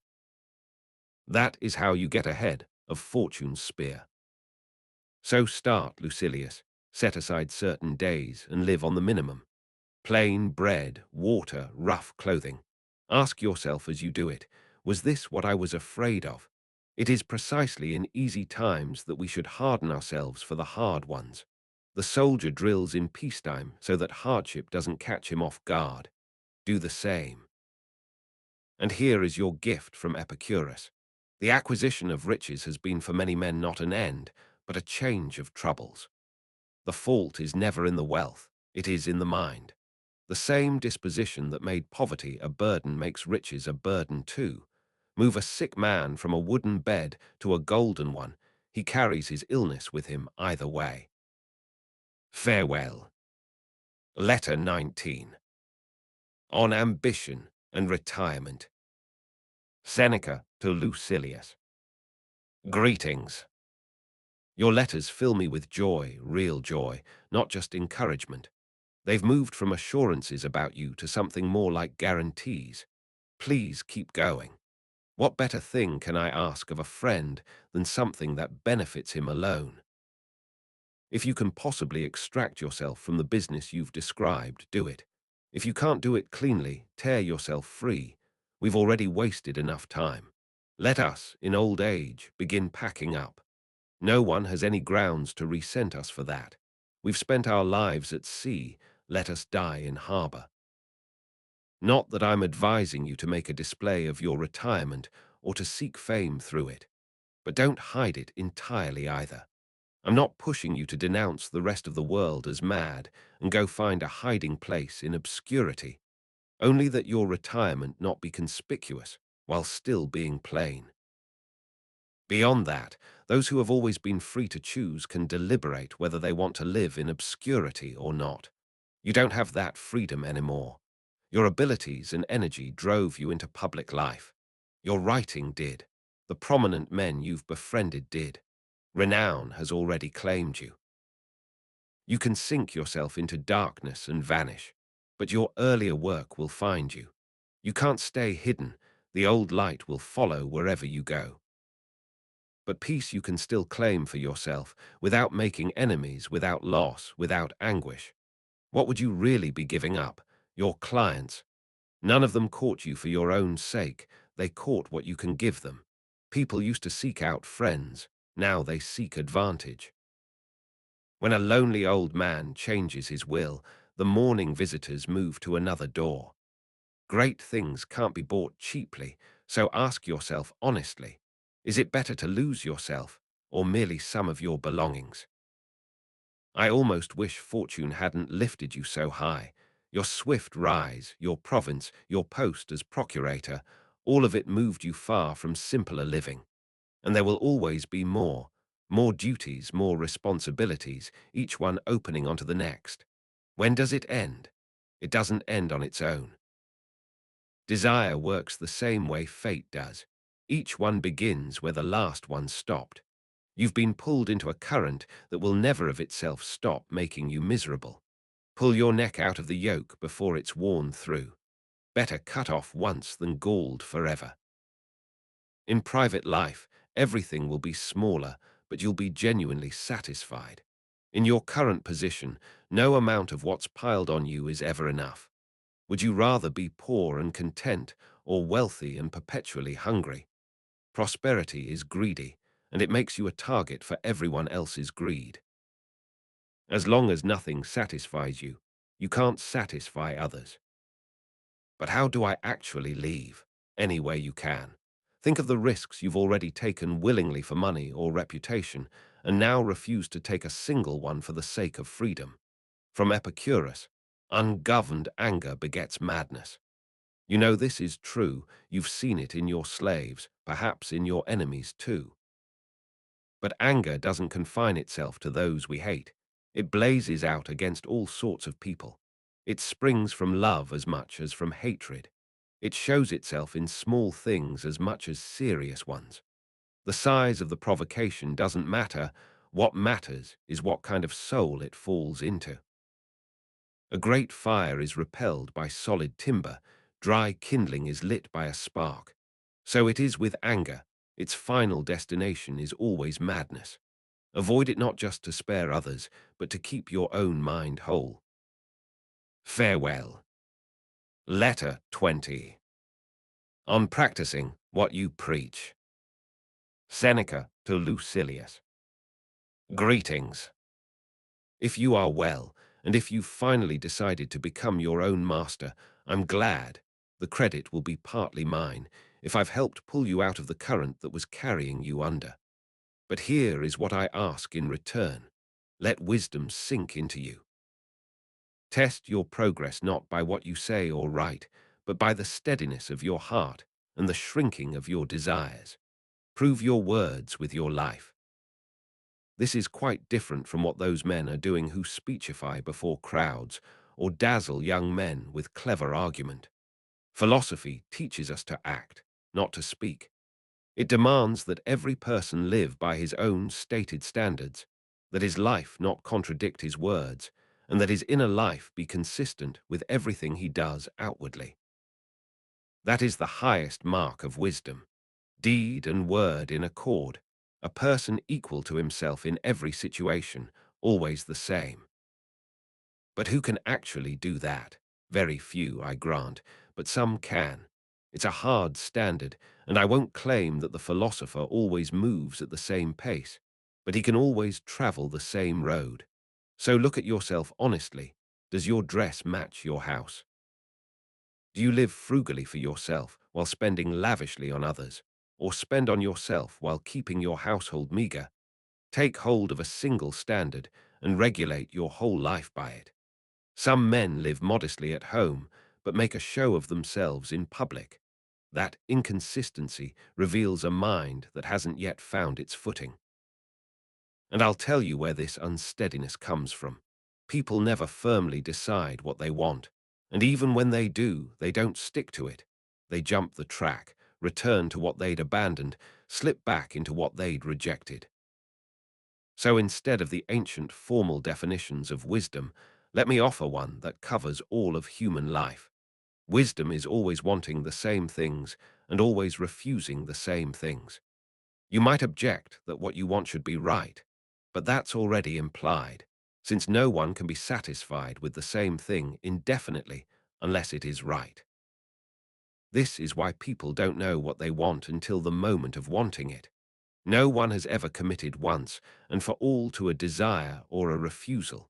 That is how you get ahead of fortune's spear. So start, Lucilius, set aside certain days and live on the minimum. Plain bread, water, rough clothing. Ask yourself as you do it, was this what I was afraid of? It is precisely in easy times that we should harden ourselves for the hard ones. The soldier drills in peacetime so that hardship doesn't catch him off guard. Do the same. And here is your gift from Epicurus. The acquisition of riches has been for many men not an end, but a change of troubles. The fault is never in the wealth, it is in the mind. The same disposition that made poverty a burden makes riches a burden too. Move a sick man from a wooden bed to a golden one, he carries his illness with him either way. Farewell. Letter 19. On Ambition and Retirement. Seneca to Lucilius. Greetings. Your letters fill me with joy, real joy, not just encouragement. They've moved from assurances about you to something more like guarantees. Please keep going. What better thing can I ask of a friend than something that benefits him alone? If you can possibly extract yourself from the business you've described, do it. If you can't do it cleanly, tear yourself free. We've already wasted enough time. Let us, in old age, begin packing up. No one has any grounds to resent us for that. We've spent our lives at sea, let us die in harbour. Not that I'm advising you to make a display of your retirement or to seek fame through it, but don't hide it entirely either. I'm not pushing you to denounce the rest of the world as mad and go find a hiding place in obscurity, only that your retirement not be conspicuous while still being plain. Beyond that, those who have always been free to choose can deliberate whether they want to live in obscurity or not. You don't have that freedom anymore. Your abilities and energy drove you into public life. Your writing did. The prominent men you've befriended did. Renown has already claimed you. You can sink yourself into darkness and vanish, but your earlier work will find you. You can't stay hidden. The old light will follow wherever you go. But peace you can still claim for yourself, without making enemies, without loss, without anguish. What would you really be giving up? Your clients. None of them court you for your own sake. They court what you can give them. People used to seek out friends. Now they seek advantage. When a lonely old man changes his will, the mourning visitors move to another door. Great things can't be bought cheaply, so ask yourself honestly, is it better to lose yourself or merely some of your belongings? I almost wish fortune hadn't lifted you so high. Your swift rise, your province, your post as procurator, all of it moved you far from simpler living. And there will always be more duties, more responsibilities, each one opening onto the next. When does it end? It doesn't end on its own. Desire works the same way fate does. Each one begins where the last one stopped. You've been pulled into a current that will never of itself stop making you miserable. Pull your neck out of the yoke before it's worn through. Better cut off once than galled forever. In private life, everything will be smaller, but you'll be genuinely satisfied. In your current position, no amount of what's piled on you is ever enough. Would you rather be poor and content, or wealthy and perpetually hungry? Prosperity is greedy, and it makes you a target for everyone else's greed. As long as nothing satisfies you, you can't satisfy others. But how do I actually leave? Any way you can. Think of the risks you've already taken willingly for money or reputation, and now refuse to take a single one for the sake of freedom. From Epicurus, ungoverned anger begets madness. You know this is true, you've seen it in your slaves, perhaps in your enemies too. But anger doesn't confine itself to those we hate. It blazes out against all sorts of people. It springs from love as much as from hatred. It shows itself in small things as much as serious ones. The size of the provocation doesn't matter. What matters is what kind of soul it falls into. A great fire is repelled by solid timber. Dry kindling is lit by a spark. So it is with anger. Its final destination is always madness. Avoid it not just to spare others, but to keep your own mind whole. Farewell. Letter 20. On practicing what you preach. Seneca to Lucilius. Greetings. If you are well, and if you've finally decided to become your own master, I'm glad. The credit will be partly mine, if I've helped pull you out of the current that was carrying you under. But here is what I ask in return. Let wisdom sink into you. Test your progress not by what you say or write, but by the steadiness of your heart and the shrinking of your desires. Prove your words with your life. This is quite different from what those men are doing who speechify before crowds, or dazzle young men with clever argument. Philosophy teaches us to act, not to speak. It demands that every person live by his own stated standards, that his life not contradict his words, and that his inner life be consistent with everything he does outwardly. That is the highest mark of wisdom, deed and word in accord, a person equal to himself in every situation, always the same. But who can actually do that? Very few, I grant, but some can. It's a hard standard, and I won't claim that the philosopher always moves at the same pace, but he can always travel the same road. So look at yourself honestly. Does your dress match your house? Do you live frugally for yourself while spending lavishly on others, or spend on yourself while keeping your household meager? Take hold of a single standard and regulate your whole life by it. Some men live modestly at home, but make a show of themselves in public. That inconsistency reveals a mind that hasn't yet found its footing. And I'll tell you where this unsteadiness comes from. People never firmly decide what they want, and even when they do, they don't stick to it. They jump the track, return to what they'd abandoned, slip back into what they'd rejected. So instead of the ancient formal definitions of wisdom, let me offer one that covers all of human life. Wisdom is always wanting the same things and always refusing the same things. You might object that what you want should be right, but that's already implied, since no one can be satisfied with the same thing indefinitely unless it is right. This is why people don't know what they want until the moment of wanting it. No one has ever committed once, and for all to a desire or a refusal.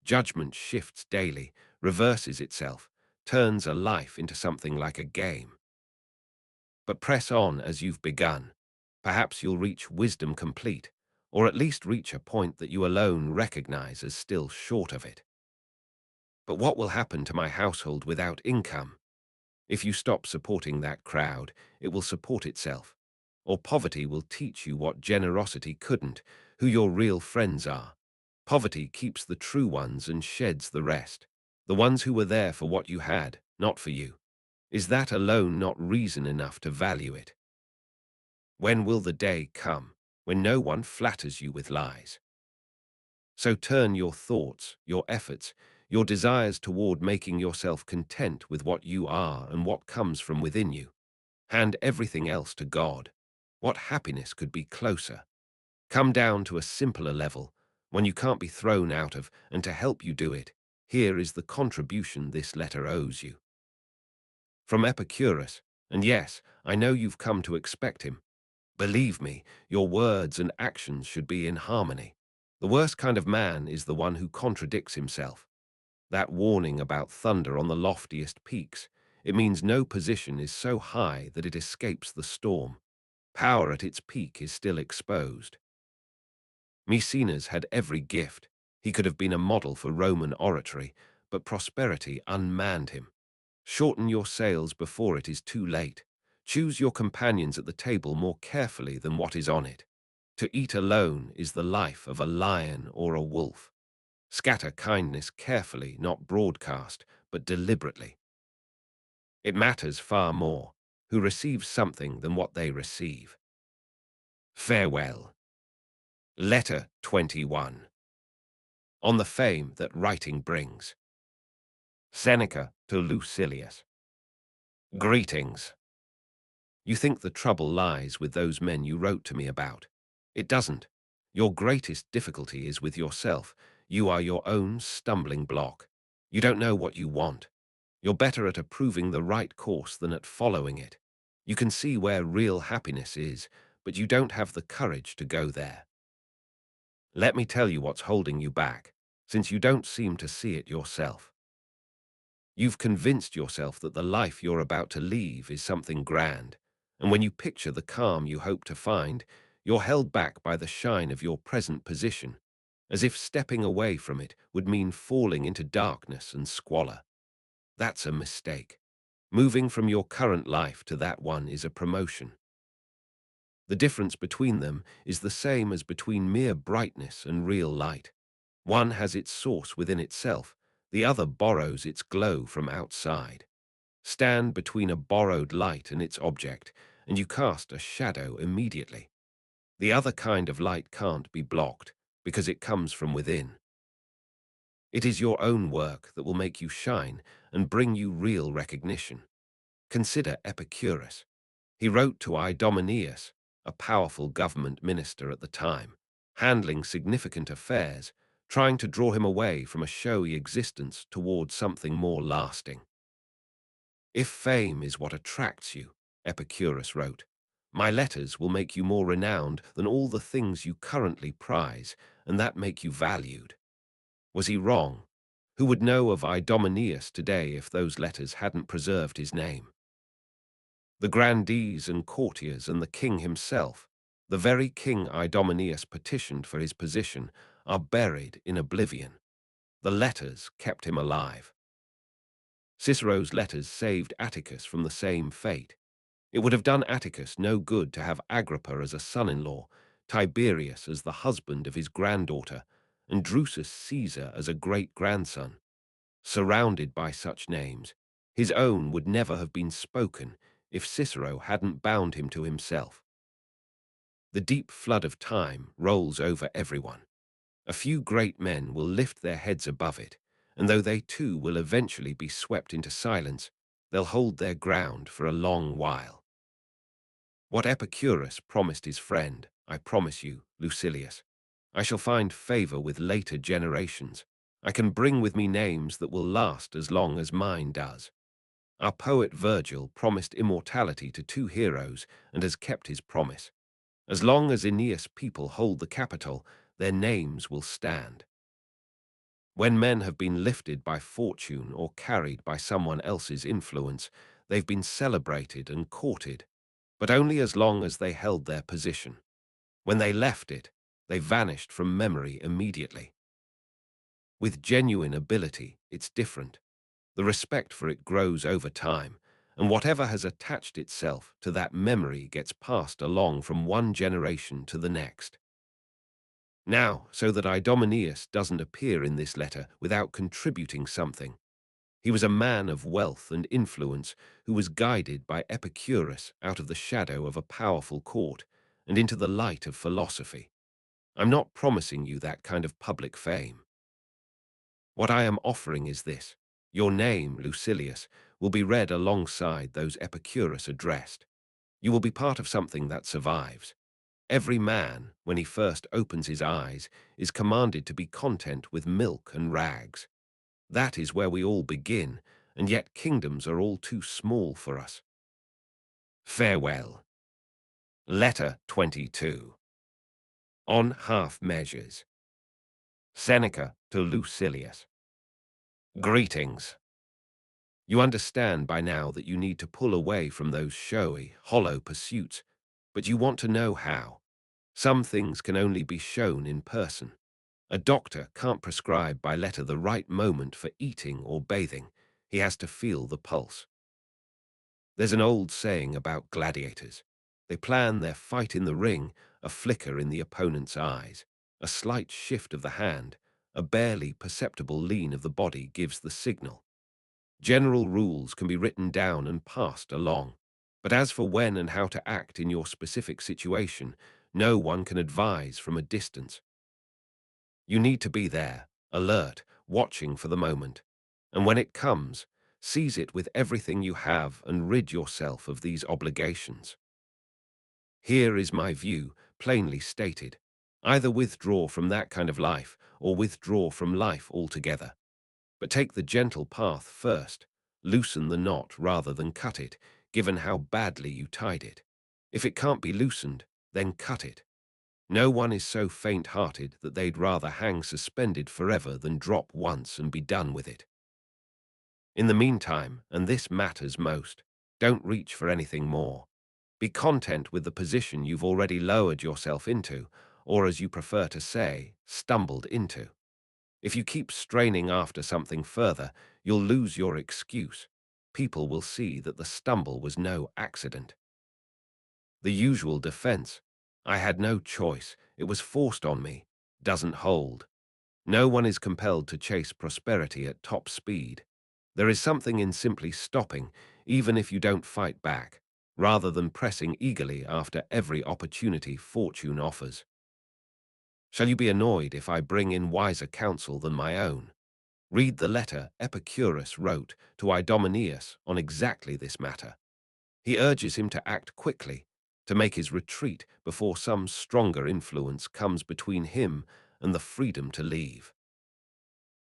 Judgment shifts daily, reverses itself, turns a life into something like a game. But press on as you've begun. Perhaps you'll reach wisdom complete, or at least reach a point that you alone recognize as still short of it. But what will happen to my household without income? If you stop supporting that crowd, it will support itself. Or poverty will teach you what generosity couldn't, who your real friends are. Poverty keeps the true ones and sheds the rest, the ones who were there for what you had, not for you. Is that alone not reason enough to value it? When will the day come when no one flatters you with lies? So turn your thoughts, your efforts, your desires toward making yourself content with what you are and what comes from within you. Hand everything else to God. What happiness could be closer? Come down to a simpler level, one you can't be thrown out of, and to help you do it, here is the contribution this letter owes you. From Epicurus, and yes, I know you've come to expect him. Believe me, your words and actions should be in harmony. The worst kind of man is the one who contradicts himself. That warning about thunder on the loftiest peaks, it means no position is so high that it escapes the storm. Power at its peak is still exposed. Maecenas had every gift. He could have been a model for Roman oratory, but prosperity unmanned him. Shorten your sails before it is too late. Choose your companions at the table more carefully than what is on it. To eat alone is the life of a lion or a wolf. Scatter kindness carefully, not broadcast, but deliberately. It matters far more who receives something than what they receive. Farewell. Letter 21. On the fame that writing brings. Seneca to Lucilius. Greetings. You think the trouble lies with those men you wrote to me about. It doesn't. Your greatest difficulty is with yourself. You are your own stumbling block. You don't know what you want. You're better at approving the right course than at following it. You can see where real happiness is, but you don't have the courage to go there. Let me tell you what's holding you back, since you don't seem to see it yourself. You've convinced yourself that the life you're about to leave is something grand, and when you picture the calm you hope to find, you're held back by the shine of your present position, as if stepping away from it would mean falling into darkness and squalor. That's a mistake. Moving from your current life to that one is a promotion. The difference between them is the same as between mere brightness and real light. One has its source within itself, The other borrows its glow from outside. Stand between a borrowed light and its object, and you cast a shadow immediately. The other kind of light can't be blocked, because it comes from within. It is your own work that will make you shine and bring you real recognition. Consider Epicurus. He wrote to Idomeneus, a powerful government minister at the time, handling significant affairs, trying to draw him away from a showy existence towards something more lasting. If fame is what attracts you, Epicurus wrote, my letters will make you more renowned than all the things you currently prize, and that make you valued. Was he wrong? Who would know of Idomeneus today if those letters hadn't preserved his name? The grandees and courtiers and the king himself, the very king Idomeneus petitioned for his position, are buried in oblivion. The letters kept him alive. Cicero's letters saved Atticus from the same fate. It would have done Atticus no good to have Agrippa as a son-in-law, Tiberius as the husband of his granddaughter, and Drusus Caesar as a great-grandson. Surrounded by such names, his own would never have been spoken if Cicero hadn't bound him to himself. The deep flood of time rolls over everyone. A few great men will lift their heads above it, and though they too will eventually be swept into silence, they'll hold their ground for a long while. What Epicurus promised his friend, I promise you, Lucilius. I shall find favor with later generations. I can bring with me names that will last as long as mine does. Our poet Virgil promised immortality to two heroes and has kept his promise. As long as Aeneas' people hold the Capitol, their names will stand. When men have been lifted by fortune or carried by someone else's influence, they've been celebrated and courted, but only as long as they held their position. When they left it, they vanished from memory immediately. With genuine ability, it's different. The respect for it grows over time, and whatever has attached itself to that memory gets passed along from one generation to the next. Now, so that Idomeneus doesn't appear in this letter without contributing something. He was a man of wealth and influence who was guided by Epicurus out of the shadow of a powerful court and into the light of philosophy. I'm not promising you that kind of public fame. What I am offering is this. Your name, Lucilius, will be read alongside those Epicurus addressed. You will be part of something that survives. Every man, when he first opens his eyes, is commanded to be content with milk and rags. That is where we all begin, and yet kingdoms are all too small for us. Farewell. Letter 22. On Half Measures. Seneca to Lucilius. Greetings. You understand by now that you need to pull away from those showy, hollow pursuits, but you want to know how. Some things can only be shown in person. A doctor can't prescribe by letter the right moment for eating or bathing. He has to feel the pulse. There's an old saying about gladiators. They plan their fight in the ring, a flicker in the opponent's eyes, a slight shift of the hand, a barely perceptible lean of the body gives the signal. General rules can be written down and passed along. But as for when and how to act in your specific situation, no one can advise from a distance. You need to be there, alert, watching for the moment. And when it comes, seize it with everything you have and rid yourself of these obligations. Here is my view, plainly stated. Either withdraw from that kind of life or withdraw from life altogether. But take the gentle path first. Loosen the knot rather than cut it, given how badly you tied it. If it can't be loosened, then cut it. No one is so faint-hearted that they'd rather hang suspended forever than drop once and be done with it. In the meantime, and this matters most, don't reach for anything more. Be content with the position you've already lowered yourself into, or as you prefer to say, stumbled into. If you keep straining after something further, you'll lose your excuse. People will see that the stumble was no accident. The usual defense, I had no choice, it was forced on me, doesn't hold. No one is compelled to chase prosperity at top speed. There is something in simply stopping, even if you don't fight back, rather than pressing eagerly after every opportunity fortune offers. Shall you be annoyed if I bring in wiser counsel than my own? Read the letter Epicurus wrote to Idomeneus on exactly this matter. He urges him to act quickly, to make his retreat before some stronger influence comes between him and the freedom to leave.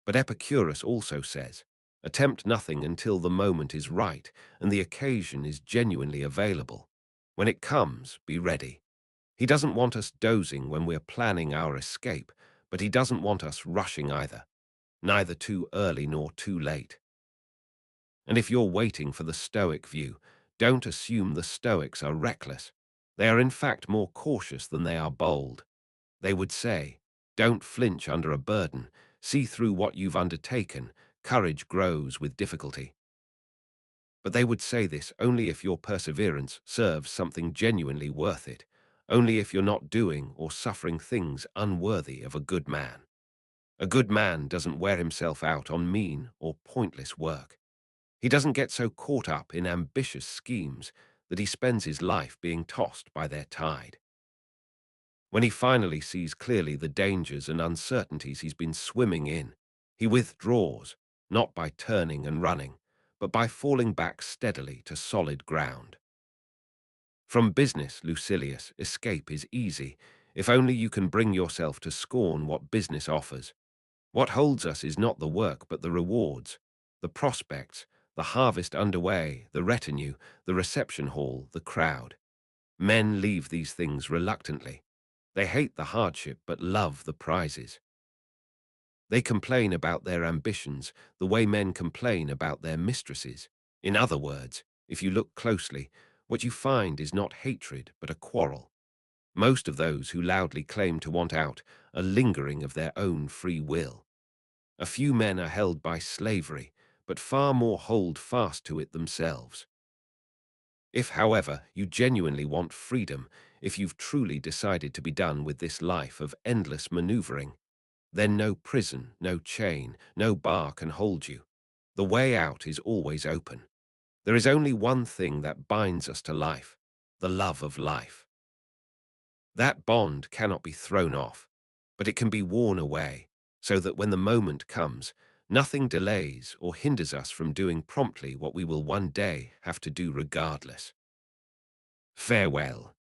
But Epicurus also says, attempt nothing until the moment is right and the occasion is genuinely available. When it comes, be ready. He doesn't want us dozing when we're planning our escape, but he doesn't want us rushing either, neither too early nor too late. And if you're waiting for the Stoic view, don't assume the Stoics are reckless. They are in fact more cautious than they are bold. They would say, don't flinch under a burden, see through what you've undertaken, courage grows with difficulty. But they would say this only if your perseverance serves something genuinely worth it, only if you're not doing or suffering things unworthy of a good man. A good man doesn't wear himself out on mean or pointless work. He doesn't get so caught up in ambitious schemes that he spends his life being tossed by their tide. When he finally sees clearly the dangers and uncertainties he's been swimming in, he withdraws, not by turning and running, but by falling back steadily to solid ground. From business, Lucilius, escape is easy, if only you can bring yourself to scorn what business offers. What holds us is not the work but the rewards, the prospects, the harvest underway, the retinue, the reception hall, the crowd. Men leave these things reluctantly. They hate the hardship but love the prizes. They complain about their ambitions the way men complain about their mistresses. In other words, if you look closely, what you find is not hatred but a quarrel. Most of those who loudly claim to want out are lingering of their own free will. A few men are held by slavery, but far more hold fast to it themselves. If, however, you genuinely want freedom, if you've truly decided to be done with this life of endless maneuvering, then no prison, no chain, no bar can hold you. The way out is always open. There is only one thing that binds us to life, the love of life. That bond cannot be thrown off, but it can be worn away, so that when the moment comes, nothing delays or hinders us from doing promptly what we will one day have to do regardless. Farewell.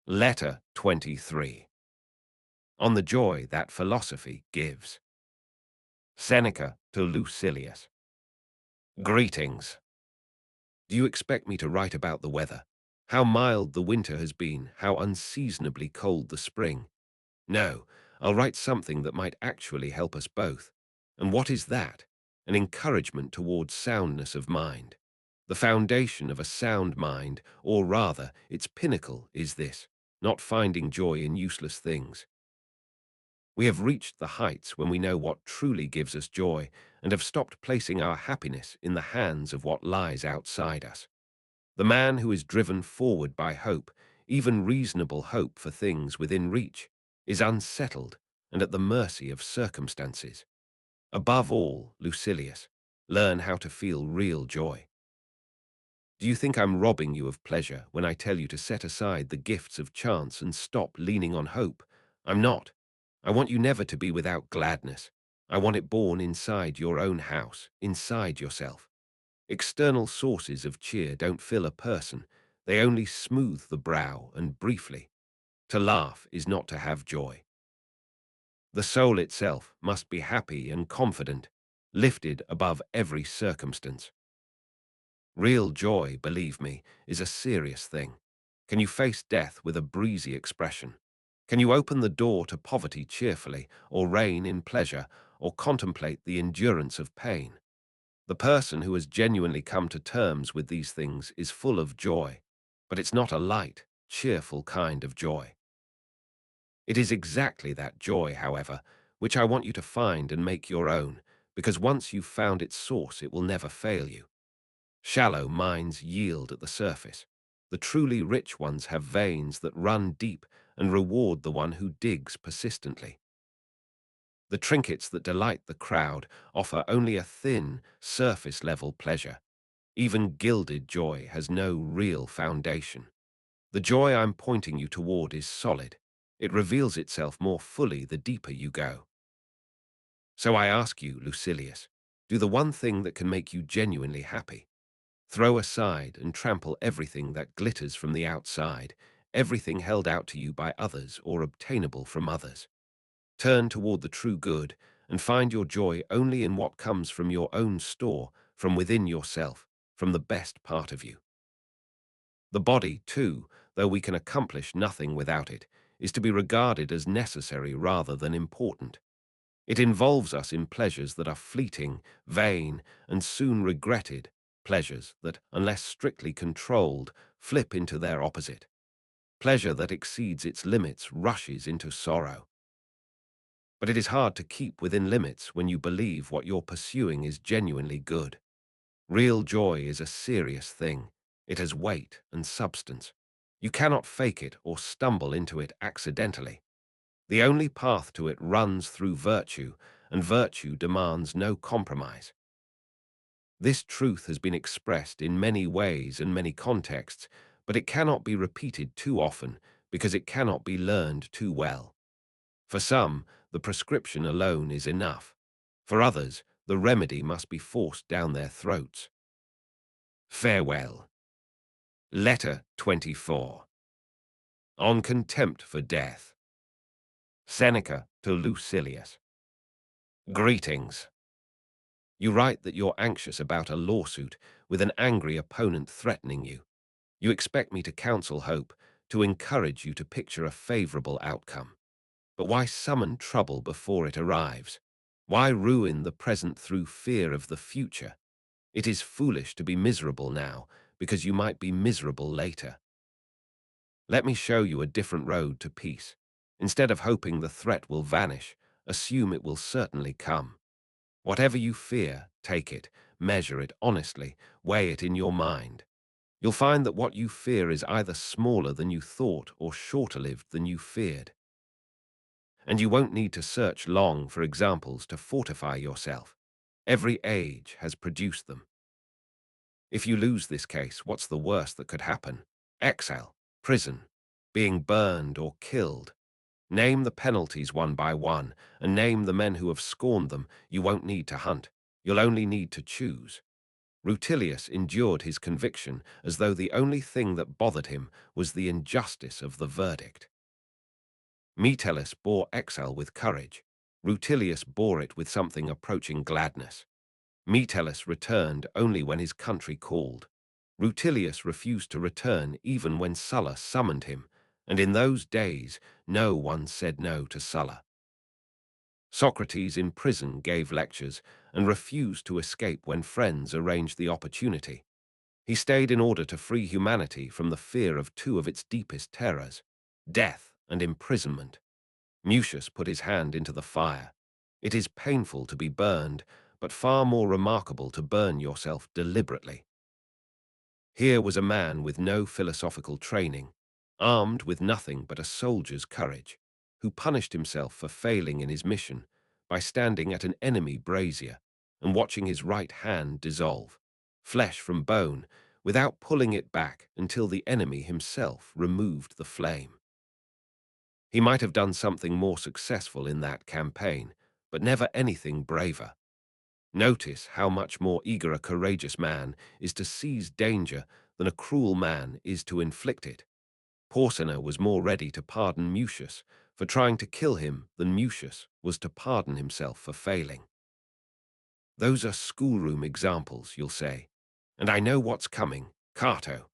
Letter 23. On the joy that philosophy gives. Seneca to Lucilius. Greetings. Do you expect me to write about the weather? How mild the winter has been, how unseasonably cold the spring? No, I'll write something that might actually help us both. And what is that? An encouragement towards soundness of mind. The foundation of a sound mind, or rather, its pinnacle, is this: not finding joy in useless things. We have reached the heights when we know what truly gives us joy and have stopped placing our happiness in the hands of what lies outside us. The man who is driven forward by hope, even reasonable hope for things within reach, is unsettled and at the mercy of circumstances. Above all, Lucilius, learn how to feel real joy. Do you think I'm robbing you of pleasure when I tell you to set aside the gifts of chance and stop leaning on hope? I'm not. I want you never to be without gladness. I want it born inside your own house, inside yourself. External sources of cheer don't fill a person. They only smooth the brow and briefly. To laugh is not to have joy. The soul itself must be happy and confident, lifted above every circumstance. Real joy, believe me, is a serious thing. Can you face death with a breezy expression? Can you open the door to poverty cheerfully, or reign in pleasure, or contemplate the endurance of pain? The person who has genuinely come to terms with these things is full of joy, but it's not a light, cheerful kind of joy. It is exactly that joy, however, which I want you to find and make your own, because once you've found its source, it will never fail you. Shallow minds yield at the surface. The truly rich ones have veins that run deep and reward the one who digs persistently. The trinkets that delight the crowd offer only a thin, surface-level pleasure. Even gilded joy has no real foundation. The joy I'm pointing you toward is solid. It reveals itself more fully the deeper you go. So I ask you, Lucilius, do the one thing that can make you genuinely happy. Throw aside and trample everything that glitters from the outside, everything held out to you by others or obtainable from others. Turn toward the true good and find your joy only in what comes from your own store, from within yourself, from the best part of you. The body, too, though we can accomplish nothing without it, is to be regarded as necessary rather than important. It involves us in pleasures that are fleeting, vain, and soon regretted, pleasures that, unless strictly controlled, flip into their opposite. Pleasure that exceeds its limits rushes into sorrow. But it is hard to keep within limits when you believe what you're pursuing is genuinely good. Real joy is a serious thing. It has weight and substance. You cannot fake it or stumble into it accidentally. The only path to it runs through virtue, and virtue demands no compromise. This truth has been expressed in many ways and many contexts, but it cannot be repeated too often because it cannot be learned too well. For some, the prescription alone is enough. For others, the remedy must be forced down their throats. Farewell. Letter 24. On Contempt for Death. Seneca to Lucilius. Greetings. You write that you're anxious about a lawsuit with an angry opponent threatening you. You expect me to counsel hope, to encourage you to picture a favorable outcome. But why summon trouble before it arrives? Why ruin the present through fear of the future? It is foolish to be miserable now, because you might be miserable later. Let me show you a different road to peace. Instead of hoping the threat will vanish, assume it will certainly come. Whatever you fear, take it, measure it honestly, weigh it in your mind. You'll find that what you fear is either smaller than you thought or shorter-lived than you feared. And you won't need to search long for examples to fortify yourself. Every age has produced them. If you lose this case, what's the worst that could happen? Exile, prison, being burned or killed. Name the penalties one by one, and name the men who have scorned them. You won't need to hunt. You'll only need to choose. Rutilius endured his conviction as though the only thing that bothered him was the injustice of the verdict. Metellus bore exile with courage. Rutilius bore it with something approaching gladness. Metellus returned only when his country called. Rutilius refused to return even when Sulla summoned him, and in those days no one said no to Sulla. Socrates in prison gave lectures and refused to escape when friends arranged the opportunity. He stayed in order to free humanity from the fear of two of its deepest terrors, death and imprisonment. Mucius put his hand into the fire. It is painful to be burned, but far more remarkable to burn yourself deliberately. Here was a man with no philosophical training, armed with nothing but a soldier's courage, who punished himself for failing in his mission by standing at an enemy brazier and watching his right hand dissolve, flesh from bone, without pulling it back until the enemy himself removed the flame. He might have done something more successful in that campaign, but never anything braver. Notice how much more eager a courageous man is to seize danger than a cruel man is to inflict it. Porsenna was more ready to pardon Mucius for trying to kill him than Mucius was to pardon himself for failing. Those are schoolroom examples, you'll say. And I know what's coming, Cato.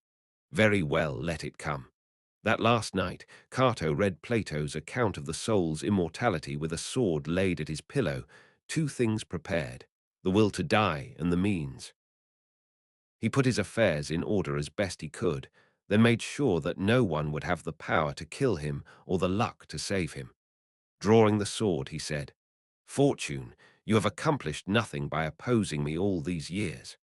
Very well, let it come. That last night, Cato read Plato's account of the soul's immortality with a sword laid at his pillow, two things prepared, the will to die and the means. He put his affairs in order as best he could, then made sure that no one would have the power to kill him or the luck to save him. Drawing the sword, he said, "Fortune, you have accomplished nothing by opposing me all these years.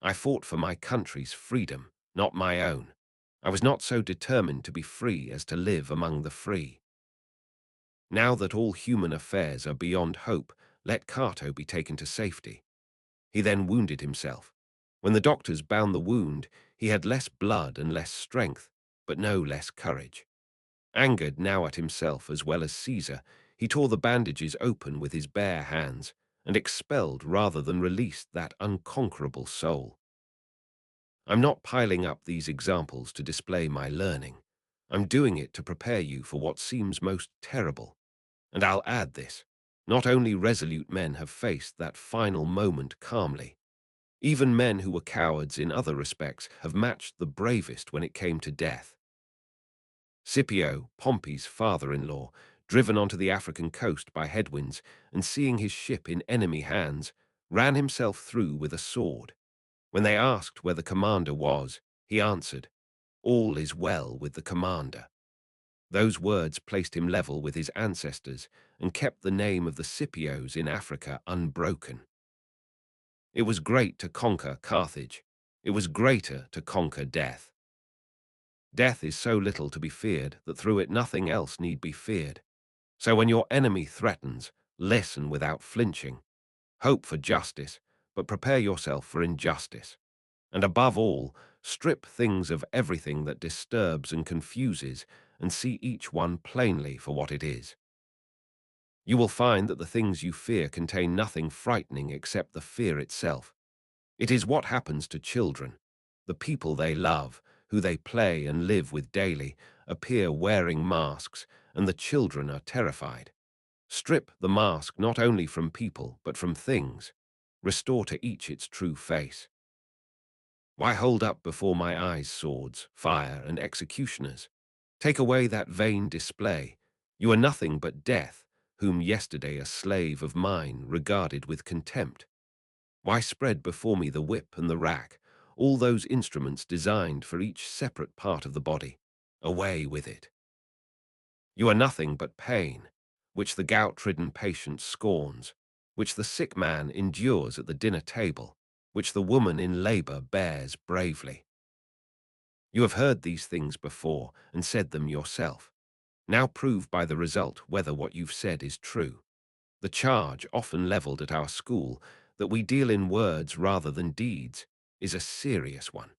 I fought for my country's freedom, not my own. I was not so determined to be free as to live among the free." Now that all human affairs are beyond hope, let Cato be taken to safety. He then wounded himself. When the doctors bound the wound, he had less blood and less strength, but no less courage. Angered now at himself as well as Caesar, he tore the bandages open with his bare hands and expelled rather than released that unconquerable soul. I'm not piling up these examples to display my learning. I'm doing it to prepare you for what seems most terrible. And I'll add this. Not only resolute men have faced that final moment calmly. Even men who were cowards in other respects have matched the bravest when it came to death. Scipio, Pompey's father-in-law, driven onto the African coast by headwinds and seeing his ship in enemy hands, ran himself through with a sword. When they asked where the commander was, he answered, "All is well with the commander." Those words placed him level with his ancestors and kept the name of the Scipios in Africa unbroken. It was great to conquer Carthage. It was greater to conquer death. Death is so little to be feared that through it nothing else need be feared. So when your enemy threatens, listen without flinching. Hope for justice, but prepare yourself for injustice. And above all, strip things of everything that disturbs and confuses and see each one plainly for what it is. You will find that the things you fear contain nothing frightening except the fear itself. It is what happens to children. The people they love, who they play and live with daily, appear wearing masks, and the children are terrified. Strip the mask not only from people, but from things. Restore to each its true face. Why hold up before my eyes swords, fire, and executioners? Take away that vain display. You are nothing but death, whom yesterday a slave of mine regarded with contempt. Why spread before me the whip and the rack, all those instruments designed for each separate part of the body? Away with it. You are nothing but pain, which the gout-ridden patient scorns, which the sick man endures at the dinner table, which the woman in labor bears bravely. You have heard these things before and said them yourself. Now prove by the result whether what you've said is true. The charge, often leveled at our school, that we deal in words rather than deeds, is a serious one.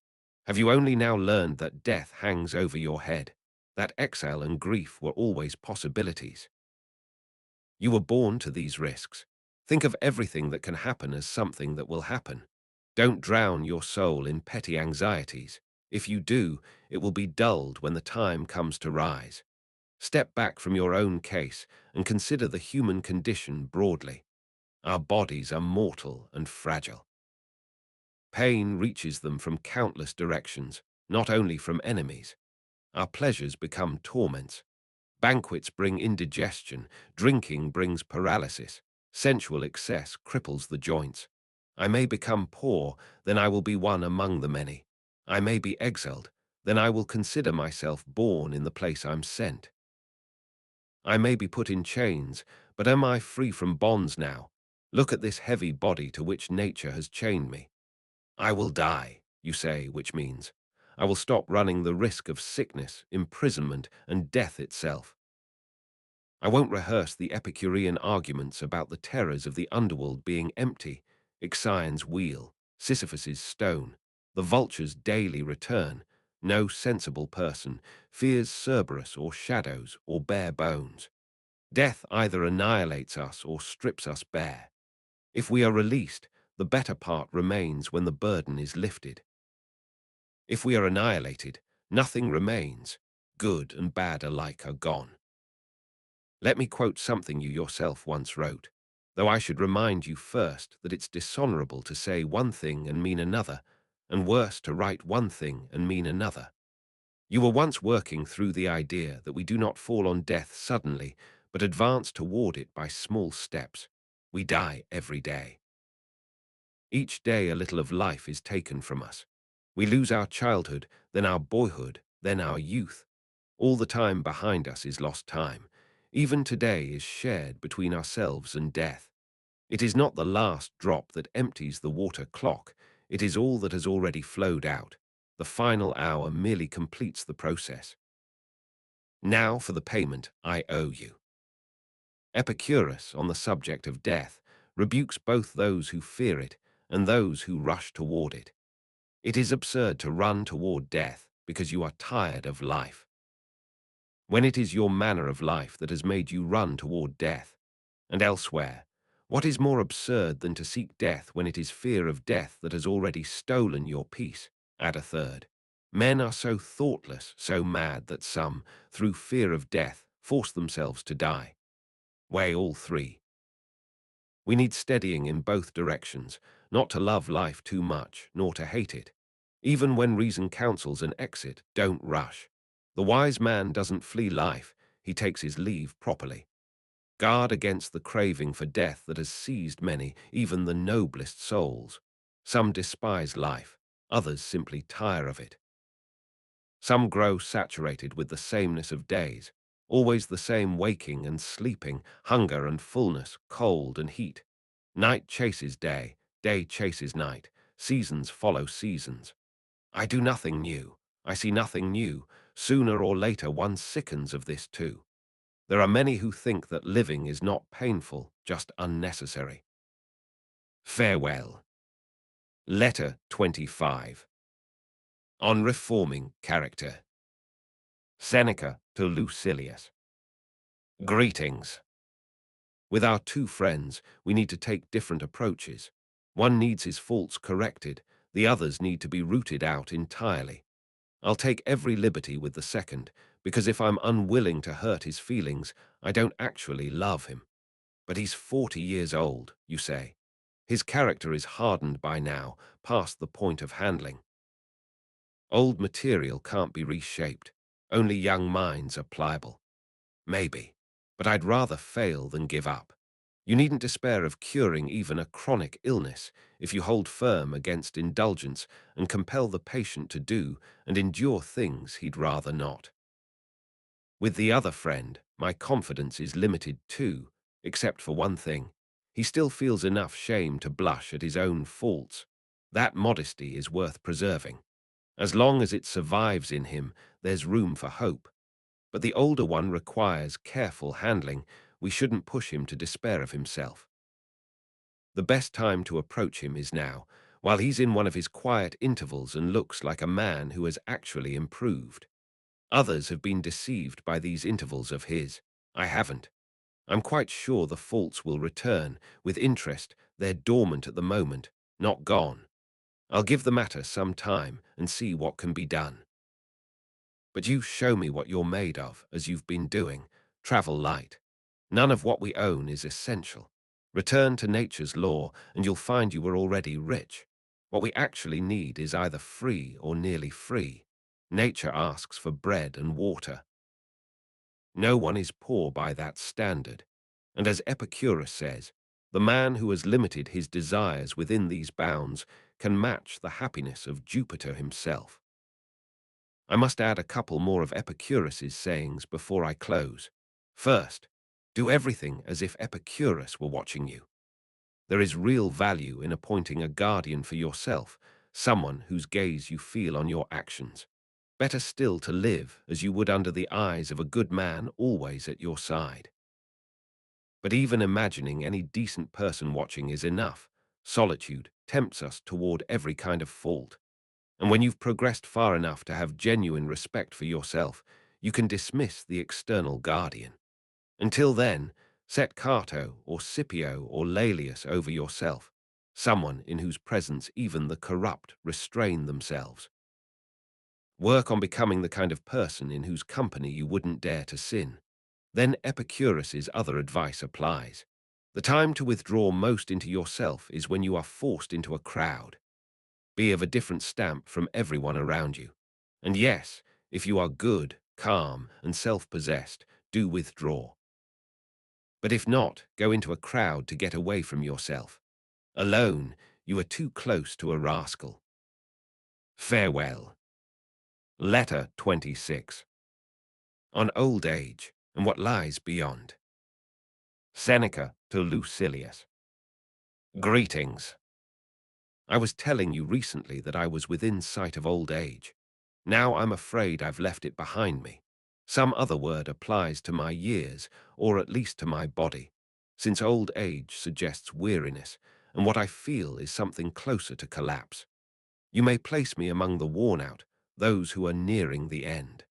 Have you only now learned that death hangs over your head, that exile and grief were always possibilities? You were born to these risks. Think of everything that can happen as something that will happen. Don't drown your soul in petty anxieties. If you do, it will be dulled when the time comes to rise. Step back from your own case and consider the human condition broadly. Our bodies are mortal and fragile. Pain reaches them from countless directions, not only from enemies. Our pleasures become torments. Banquets bring indigestion, drinking brings paralysis, sensual excess cripples the joints. I may become poor, then I will be one among the many. I may be exiled, then I will consider myself born in the place I'm sent. I may be put in chains, but am I free from bonds now? Look at this heavy body to which nature has chained me. I will die, you say, which means I will stop running the risk of sickness, imprisonment, and death itself. I won't rehearse the Epicurean arguments about the terrors of the underworld being empty, Ixion's wheel, Sisyphus's stone, the vulture's daily return. No sensible person fears Cerberus or shadows or bare bones. Death either annihilates us or strips us bare. If we are released, the better part remains when the burden is lifted. If we are annihilated, nothing remains. Good and bad alike are gone. Let me quote something you yourself once wrote, though I should remind you first that it's dishonorable to say one thing and mean another, and worse to write one thing and mean another. You were once working through the idea that we do not fall on death suddenly, but advance toward it by small steps. We die every day. Each day a little of life is taken from us. We lose our childhood, then our boyhood, then our youth. All the time behind us is lost time. Even today is shared between ourselves and death. It is not the last drop that empties the water clock. It is all that has already flowed out. The final hour merely completes the process. Now for the payment I owe you. Epicurus, on the subject of death, rebukes both those who fear it and those who rush toward it. It is absurd to run toward death because you are tired of life. When it is your manner of life that has made you run toward death, and elsewhere, what is more absurd than to seek death when it is fear of death that has already stolen your peace? Add a third. Men are so thoughtless, so mad that some, through fear of death, force themselves to die. Weigh all three. We need steadying in both directions, not to love life too much, nor to hate it. Even when reason counsels an exit, don't rush. The wise man doesn't flee life, he takes his leave properly. Guard against the craving for death that has seized many, even the noblest souls. Some despise life, others simply tire of it. Some grow saturated with the sameness of days, always the same waking and sleeping, hunger and fullness, cold and heat. Night chases day, day chases night, seasons follow seasons. I do nothing new, I see nothing new. Sooner or later one sickens of this too. There are many who think that living is not painful, just unnecessary. Farewell. Letter 25. On reforming character. Seneca to Lucilius. Greetings. With our two friends, we need to take different approaches. One needs his faults corrected, the others need to be rooted out entirely. I'll take every liberty with the second, because if I'm unwilling to hurt his feelings, I don't actually love him. But he's 40 years old, you say. His character is hardened by now, past the point of handling. Old material can't be reshaped. Only young minds are pliable. Maybe. But I'd rather fail than give up. You needn't despair of curing even a chronic illness if you hold firm against indulgence and compel the patient to do and endure things he'd rather not. With the other friend, my confidence is limited too, except for one thing. He still feels enough shame to blush at his own faults. That modesty is worth preserving. As long as it survives in him, there's room for hope. But the older one requires careful handling. We shouldn't push him to despair of himself. The best time to approach him is now, while he's in one of his quiet intervals and looks like a man who has actually improved. Others have been deceived by these intervals of his. I haven't. I'm quite sure the faults will return. With interest, they're dormant at the moment, not gone. I'll give the matter some time and see what can be done. But you show me what you're made of, as you've been doing. Travel light. None of what we own is essential. Return to nature's law, and you'll find you were already rich. What we actually need is either free or nearly free. Nature asks for bread and water. No one is poor by that standard. And as Epicurus says, the man who has limited his desires within these bounds can match the happiness of Jupiter himself. I must add a couple more of Epicurus's sayings before I close. First, do everything as if Epicurus were watching you. There is real value in appointing a guardian for yourself, someone whose gaze you feel on your actions. Better still to live as you would under the eyes of a good man always at your side. But even imagining any decent person watching is enough. Solitude tempts us toward every kind of fault. And when you've progressed far enough to have genuine respect for yourself, you can dismiss the external guardian. Until then, set Cato or Scipio or Laelius over yourself, someone in whose presence even the corrupt restrain themselves. Work on becoming the kind of person in whose company you wouldn't dare to sin. Then Epicurus's other advice applies. The time to withdraw most into yourself is when you are forced into a crowd. Be of a different stamp from everyone around you. And yes, if you are good, calm, and self-possessed, do withdraw. But if not, go into a crowd to get away from yourself. Alone, you are too close to a rascal. Farewell. Letter 26. On old age and what lies beyond. Seneca to Lucilius. Greetings. I was telling you recently that I was within sight of old age. Now I'm afraid I've left it behind me. Some other word applies to my years, or at least to my body, since old age suggests weariness, and what I feel is something closer to collapse. You may place me among the worn-out, those who are nearing the end.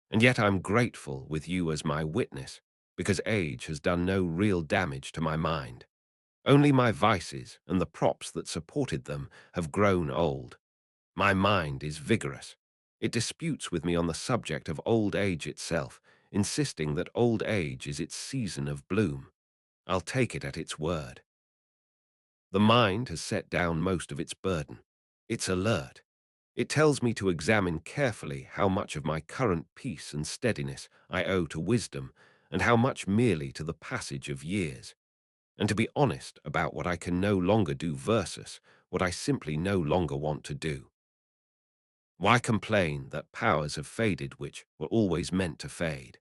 And yet I'm grateful with you as my witness, because age has done no real damage to my mind. Only my vices and the props that supported them have grown old. My mind is vigorous. It disputes with me on the subject of old age itself, insisting that old age is its season of bloom. I'll take it at its word. The mind has set down most of its burden. It's alert. It tells me to examine carefully how much of my current peace and steadiness I owe to wisdom, and how much merely to the passage of years, and to be honest about what I can no longer do versus what I simply no longer want to do. Why complain that powers have faded which were always meant to fade?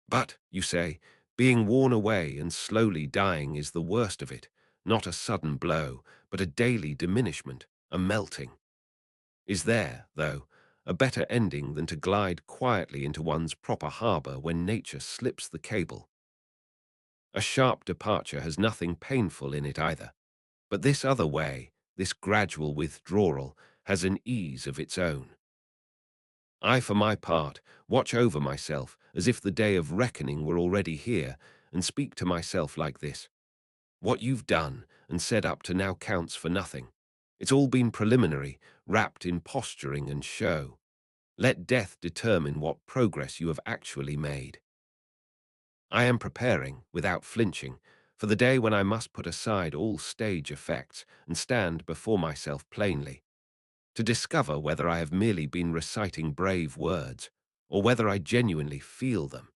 But, you say, being worn away and slowly dying is the worst of it, not a sudden blow, but a daily diminishment, a melting. Is there, though, a better ending than to glide quietly into one's proper harbour when nature slips the cable? A sharp departure has nothing painful in it either, but this other way, this gradual withdrawal, has an ease of its own. I, for my part, watch over myself as if the day of reckoning were already here, and speak to myself like this. What you've done and said up to now counts for nothing. It's all been preliminary, wrapped in posturing and show. Let death determine what progress you have actually made. I am preparing, without flinching, for the day when I must put aside all stage effects and stand before myself plainly, to discover whether I have merely been reciting brave words, or whether I genuinely feel them,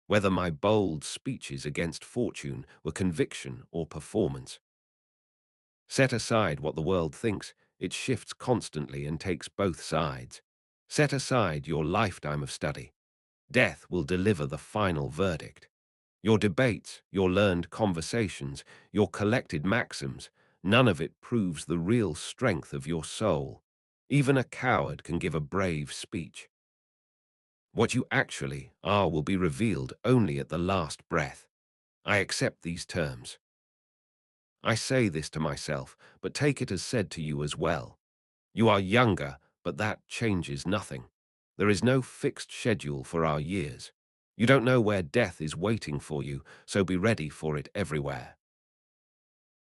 whether my bold speeches against fortune were conviction or performance. Set aside what the world thinks, it shifts constantly and takes both sides. Set aside your lifetime of study. Death will deliver the final verdict. Your debates, your learned conversations, your collected maxims, none of it proves the real strength of your soul. Even a coward can give a brave speech. What you actually are will be revealed only at the last breath. I accept these terms. I say this to myself, but take it as said to you as well. You are younger, but that changes nothing. There is no fixed schedule for our years. You don't know where death is waiting for you, so be ready for it everywhere.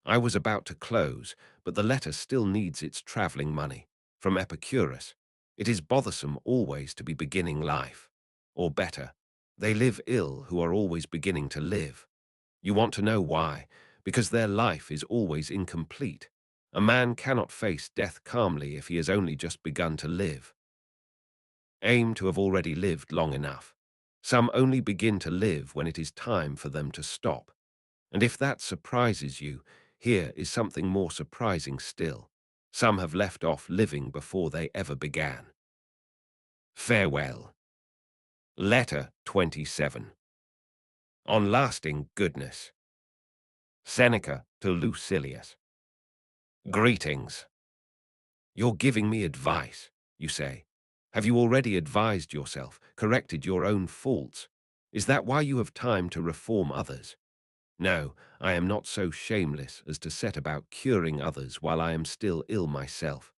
I was about to close, but the letter still needs its travelling money. From Epicurus, it is bothersome always to be beginning life. Or better, they live ill who are always beginning to live. You want to know why? Because their life is always incomplete. A man cannot face death calmly if he has only just begun to live. Aim to have already lived long enough. Some only begin to live when it is time for them to stop. And if that surprises you, here is something more surprising still. Some have left off living before they ever began. Farewell. Letter 27. On lasting goodness. Seneca to Lucilius. Greetings. You're giving me advice, you say. Have you already advised yourself, corrected your own faults? Is that why you have time to reform others? No, I am not so shameless as to set about curing others while I am still ill myself.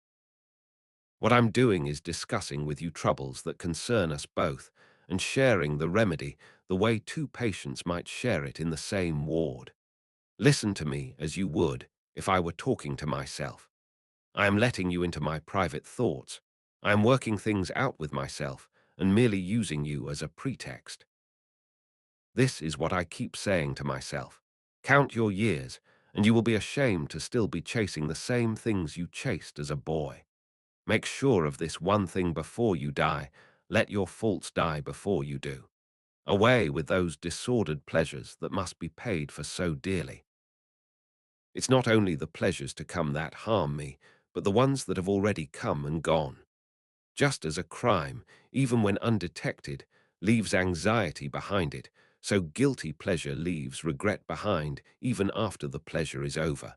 What I'm doing is discussing with you troubles that concern us both, and sharing the remedy the way two patients might share it in the same ward. Listen to me as you would if I were talking to myself. I am letting you into my private thoughts. I am working things out with myself and merely using you as a pretext. This is what I keep saying to myself. Count your years, and you will be ashamed to still be chasing the same things you chased as a boy. Make sure of this one thing before you die. Let your faults die before you do. Away with those disordered pleasures that must be paid for so dearly. It's not only the pleasures to come that harm me, but the ones that have already come and gone. Just as a crime, even when undetected, leaves anxiety behind it, so guilty pleasure leaves regret behind even after the pleasure is over.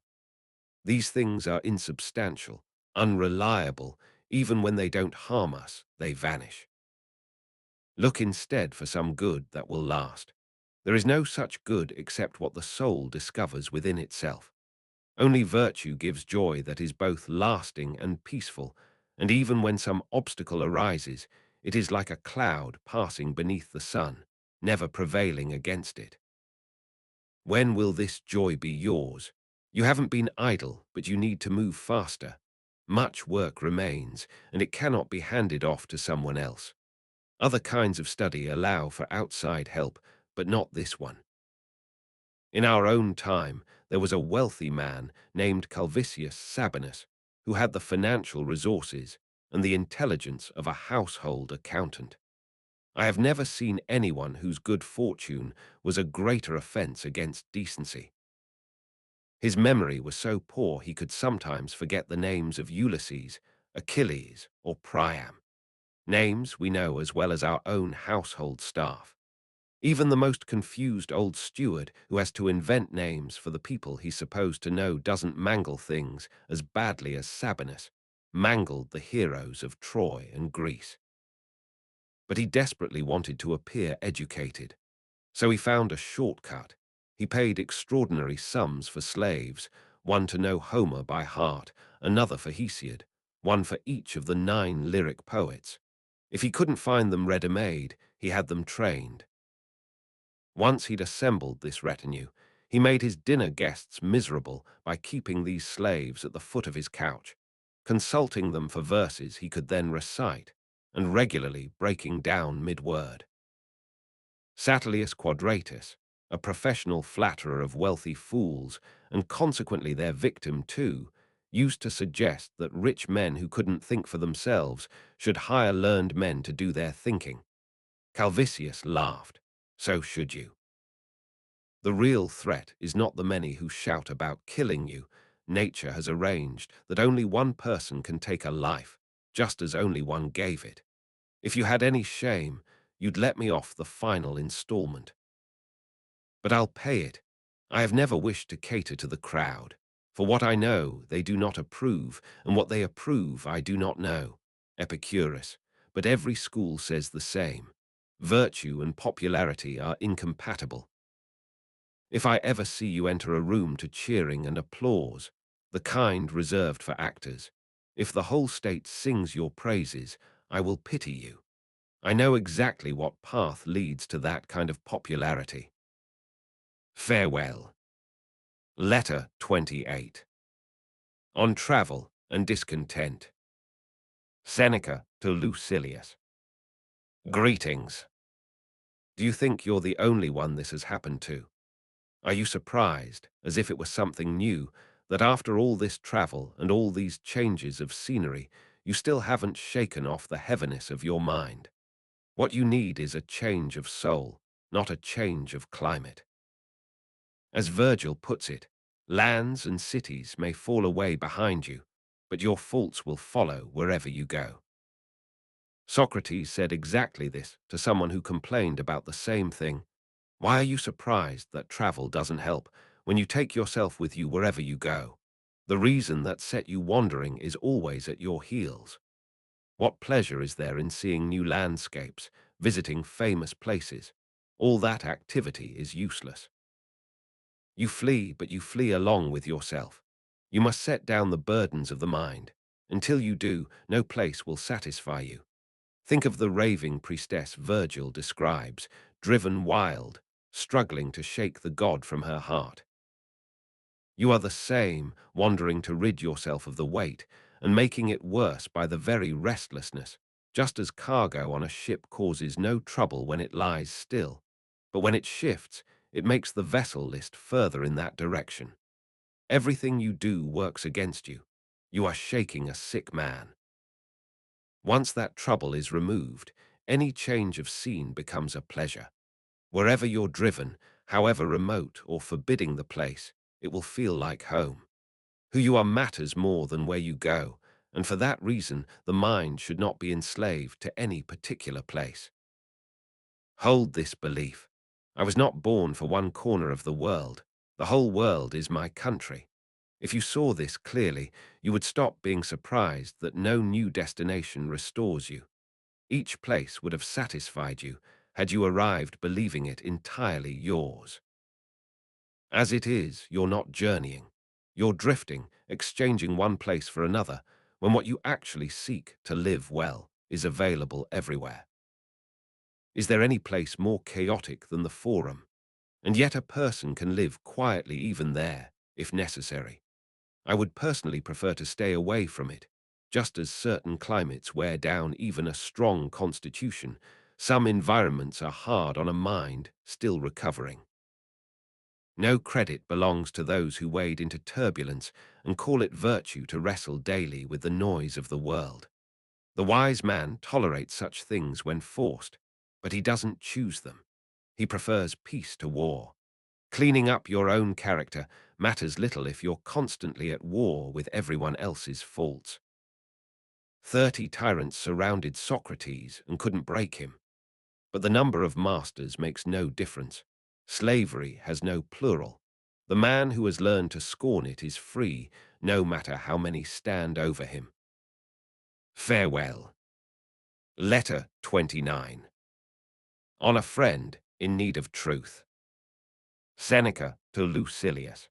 These things are insubstantial, unreliable. Even when they don't harm us, they vanish. Look instead for some good that will last. There is no such good except what the soul discovers within itself. Only virtue gives joy that is both lasting and peaceful, and even when some obstacle arises, it is like a cloud passing beneath the sun, never prevailing against it. When will this joy be yours? You haven't been idle, but you need to move faster. Much work remains, and it cannot be handed off to someone else. Other kinds of study allow for outside help, but not this one. In our own time, there was a wealthy man named Calvisius Sabinus who had the financial resources and the intelligence of a household accountant. I have never seen anyone whose good fortune was a greater offense against decency. His memory was so poor he could sometimes forget the names of Ulysses, Achilles, or Priam, names we know as well as our own household staff. Even the most confused old steward who has to invent names for the people he's supposed to know doesn't mangle things as badly as Sabinus mangled the heroes of Troy and Greece. But he desperately wanted to appear educated, so he found a shortcut. He paid extraordinary sums for slaves, one to know Homer by heart, another for Hesiod, one for each of the 9 lyric poets. If he couldn't find them ready-made, he had them trained. Once he'd assembled this retinue, he made his dinner guests miserable by keeping these slaves at the foot of his couch, consulting them for verses he could then recite, and regularly breaking down mid-word. Satilius Quadratus, a professional flatterer of wealthy fools, and consequently their victim too, used to suggest that rich men who couldn't think for themselves should hire learned men to do their thinking. Calvisius laughed. So should you. The real threat is not the many who shout about killing you. Nature has arranged that only one person can take a life, just as only one gave it. If you had any shame, you'd let me off the final installment. But I'll pay it. I have never wished to cater to the crowd. For what I know, they do not approve, and what they approve, I do not know. Epicurus. But every school says the same. Virtue and popularity are incompatible. If I ever see you enter a room to cheering and applause, the kind reserved for actors, if the whole state sings your praises, I will pity you. I know exactly what path leads to that kind of popularity. Farewell. Letter 28. On Travel and Discontent. Seneca to Lucilius. Greetings. Do you think you're the only one this has happened to? Are you surprised, as if it was something new, that after all this travel and all these changes of scenery, you still haven't shaken off the heaviness of your mind? What you need is a change of soul, not a change of climate. As Virgil puts it, lands and cities may fall away behind you, but your faults will follow wherever you go. Socrates said exactly this to someone who complained about the same thing. Why are you surprised that travel doesn't help when you take yourself with you wherever you go? The reason that set you wandering is always at your heels. What pleasure is there in seeing new landscapes, visiting famous places? All that activity is useless. You flee, but you flee along with yourself. You must set down the burdens of the mind. Until you do, no place will satisfy you. Think of the raving priestess Virgil describes, driven wild, struggling to shake the god from her heart. You are the same, wandering to rid yourself of the weight, and making it worse by the very restlessness, just as cargo on a ship causes no trouble when it lies still, but when it shifts, it makes the vessel list further in that direction. Everything you do works against you. You are shaking a sick man. Once that trouble is removed, any change of scene becomes a pleasure. Wherever you're driven, however remote or forbidding the place, it will feel like home. Who you are matters more than where you go, and for that reason the mind should not be enslaved to any particular place. Hold this belief. I was not born for one corner of the world. The whole world is my country. If you saw this clearly, you would stop being surprised that no new destination restores you. Each place would have satisfied you had you arrived believing it entirely yours. As it is, you're not journeying. You're drifting, exchanging one place for another, when what you actually seek to live well is available everywhere. Is there any place more chaotic than the Forum? And yet a person can live quietly even there, if necessary. I would personally prefer to stay away from it. Just as certain climates wear down even a strong constitution, some environments are hard on a mind still recovering. No credit belongs to those who wade into turbulence and call it virtue to wrestle daily with the noise of the world. The wise man tolerates such things when forced, but he doesn't choose them. He prefers peace to war. Cleaning up your own character matters little if you're constantly at war with everyone else's faults. 30 tyrants surrounded Socrates and couldn't break him. But the number of masters makes no difference. Slavery has no plural. The man who has learned to scorn it is free, no matter how many stand over him. Farewell. Letter 29. On a friend in need of truth. Seneca to Lucilius.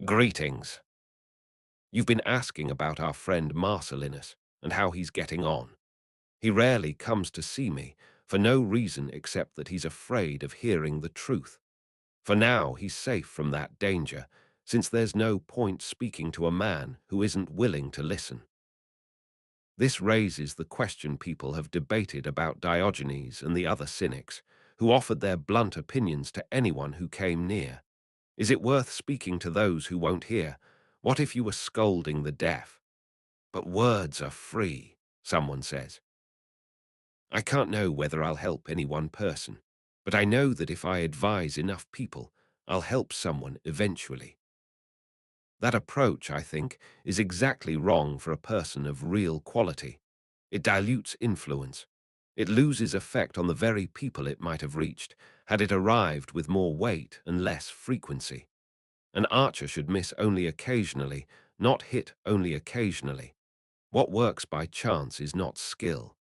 Greetings. You've been asking about our friend Marcellinus and how he's getting on. He rarely comes to see me, for no reason except that he's afraid of hearing the truth. For now he's safe from that danger, since there's no point speaking to a man who isn't willing to listen. This raises the question people have debated about Diogenes and the other cynics, who offered their blunt opinions to anyone who came near. Is it worth speaking to those who won't hear? What if you were scolding the deaf? But words are free, someone says. I can't know whether I'll help any one person, but I know that if I advise enough people, I'll help someone eventually. That approach, I think, is exactly wrong for a person of real quality. It dilutes influence. It loses effect on the very people it might have reached, had it arrived with more weight and less frequency. An archer should miss only occasionally, not hit only occasionally. What works by chance is not skill.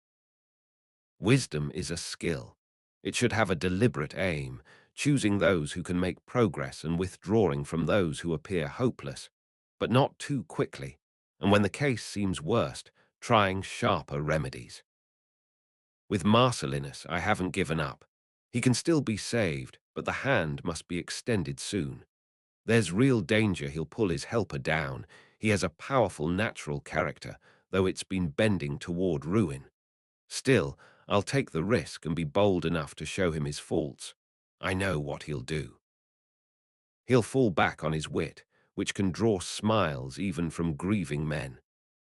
Wisdom is a skill. It should have a deliberate aim, choosing those who can make progress and withdrawing from those who appear hopeless, but not too quickly, and when the case seems worst, trying sharper remedies. With Marcellinus, I haven't given up. He can still be saved, but the hand must be extended soon. There's real danger he'll pull his helper down. He has a powerful natural character, though it's been bending toward ruin. Still, I'll take the risk and be bold enough to show him his faults. I know what he'll do. He'll fall back on his wit, which can draw smiles even from grieving men.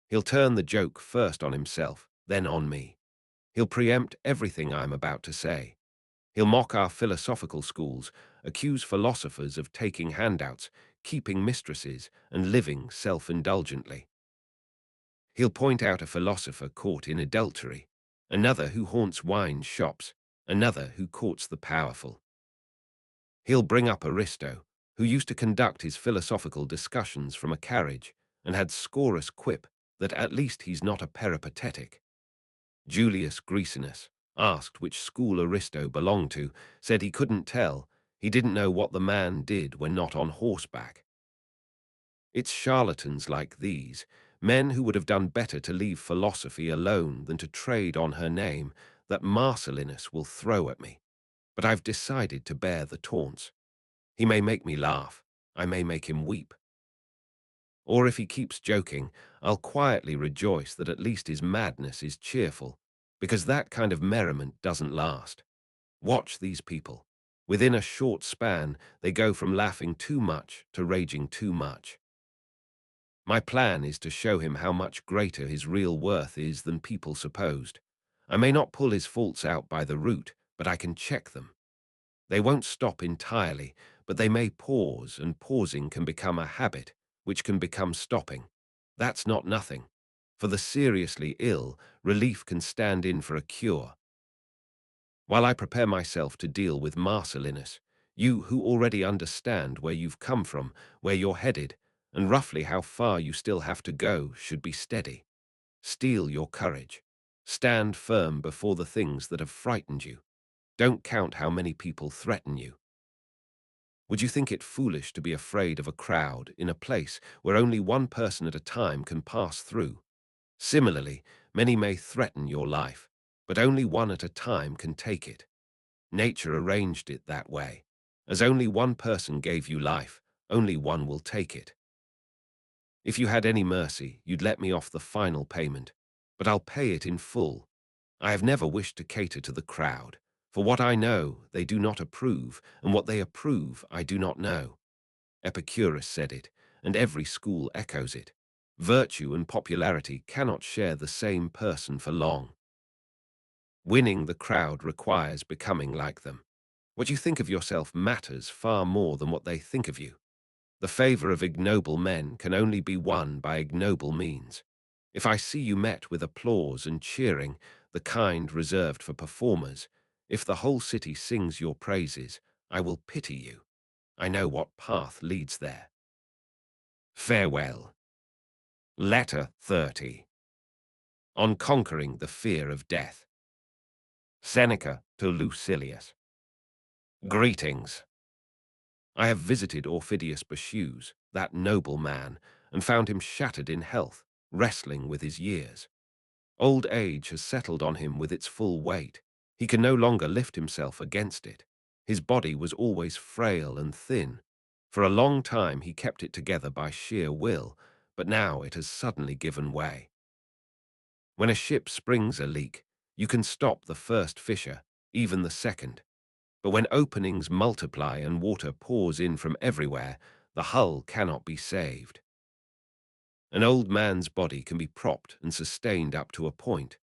He'll turn the joke first on himself, then on me. He'll preempt everything I'm about to say. He'll mock our philosophical schools, accuse philosophers of taking handouts, keeping mistresses, and living self-indulgently. He'll point out a philosopher caught in adultery, another who haunts wine shops, another who courts the powerful. He'll bring up Aristo, who used to conduct his philosophical discussions from a carriage and had scorous quip that at least he's not a peripatetic. Julius Graecinus, asked which school Aristo belonged to, said he couldn't tell. He didn't know what the man did when not on horseback. It's charlatans like these, men who would have done better to leave philosophy alone than to trade on her name, that Marcellinus will throw at me. But I've decided to bear the taunts. He may make me laugh. I may make him weep. Or if he keeps joking, I'll quietly rejoice that at least his madness is cheerful, because that kind of merriment doesn't last. Watch these people. Within a short span, they go from laughing too much to raging too much. My plan is to show him how much greater his real worth is than people supposed. I may not pull his faults out by the root, but I can check them. They won't stop entirely, but they may pause, and pausing can become a habit, which can become stopping. That's not nothing. For the seriously ill, relief can stand in for a cure. While I prepare myself to deal with Marcellinus, you who already understand where you've come from, where you're headed, and roughly how far you still have to go, should be steady. Steel your courage. Stand firm before the things that have frightened you. Don't count how many people threaten you. Would you think it foolish to be afraid of a crowd in a place where only one person at a time can pass through? Similarly, many may threaten your life, but only one at a time can take it. Nature arranged it that way. As only one person gave you life, only one will take it. If you had any mercy, you'd let me off the final payment, but I'll pay it in full. I have never wished to cater to the crowd. For what I know, they do not approve, and what they approve, I do not know. Epicurus said it, and every school echoes it. Virtue and popularity cannot share the same person for long. Winning the crowd requires becoming like them. What you think of yourself matters far more than what they think of you. The favor of ignoble men can only be won by ignoble means. If I see you met with applause and cheering, the kind reserved for performers, if the whole city sings your praises, I will pity you. I know what path leads there. Farewell. Letter 30. On conquering the fear of death. Seneca to Lucilius. Greetings. I have visited Aufidius Bashews, that noble man, and found him shattered in health, wrestling with his years. Old age has settled on him with its full weight. He can no longer lift himself against it. His body was always frail and thin. For a long time he kept it together by sheer will, but now it has suddenly given way. When a ship springs a leak, you can stop the first fissure, even the second. But when openings multiply and water pours in from everywhere, the hull cannot be saved. An old man's body can be propped and sustained up to a point,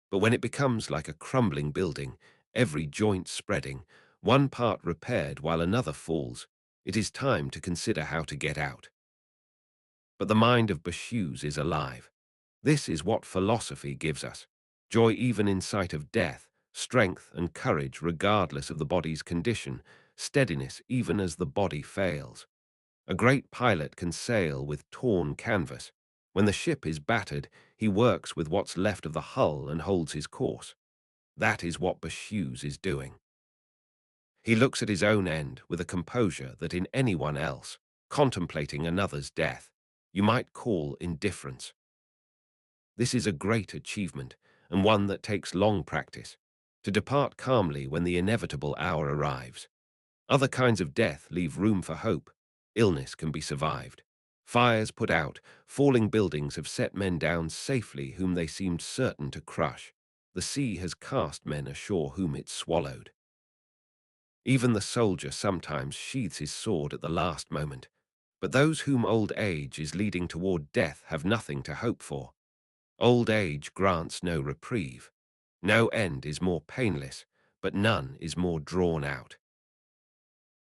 but when it becomes like a crumbling building, every joint spreading, one part repaired while another falls, it is time to consider how to get out. But the mind of Bashews is alive. This is what philosophy gives us: joy even in sight of death, strength and courage regardless of the body's condition, steadiness even as the body fails. A great pilot can sail with torn canvas. When the ship is battered, he works with what's left of the hull and holds his course. That is what Bashews is doing. He looks at his own end with a composure that in anyone else, contemplating another's death, you might call indifference. This is a great achievement, and one that takes long practice, to depart calmly when the inevitable hour arrives. Other kinds of death leave room for hope. Illness can be survived. Fires put out, falling buildings have set men down safely whom they seemed certain to crush. The sea has cast men ashore whom it swallowed. Even the soldier sometimes sheathes his sword at the last moment, but those whom old age is leading toward death have nothing to hope for. Old age grants no reprieve. No end is more painless, but none is more drawn out.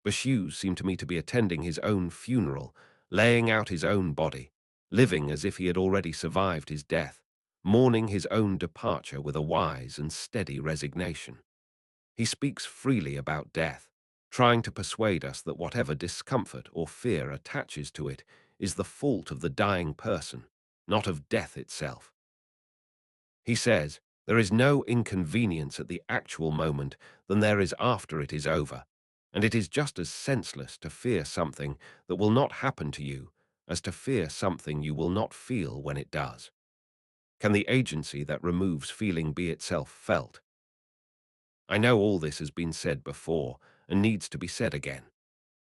Bashews seemed to me to be attending his own funeral, laying out his own body, living as if he had already survived his death, mourning his own departure with a wise and steady resignation. He speaks freely about death, trying to persuade us that whatever discomfort or fear attaches to it is the fault of the dying person, not of death itself. He says, there is no inconvenience at the actual moment than there is after it is over, and it is just as senseless to fear something that will not happen to you as to fear something you will not feel when it does. Can the agency that removes feeling be itself felt? I know all this has been said before and needs to be said again,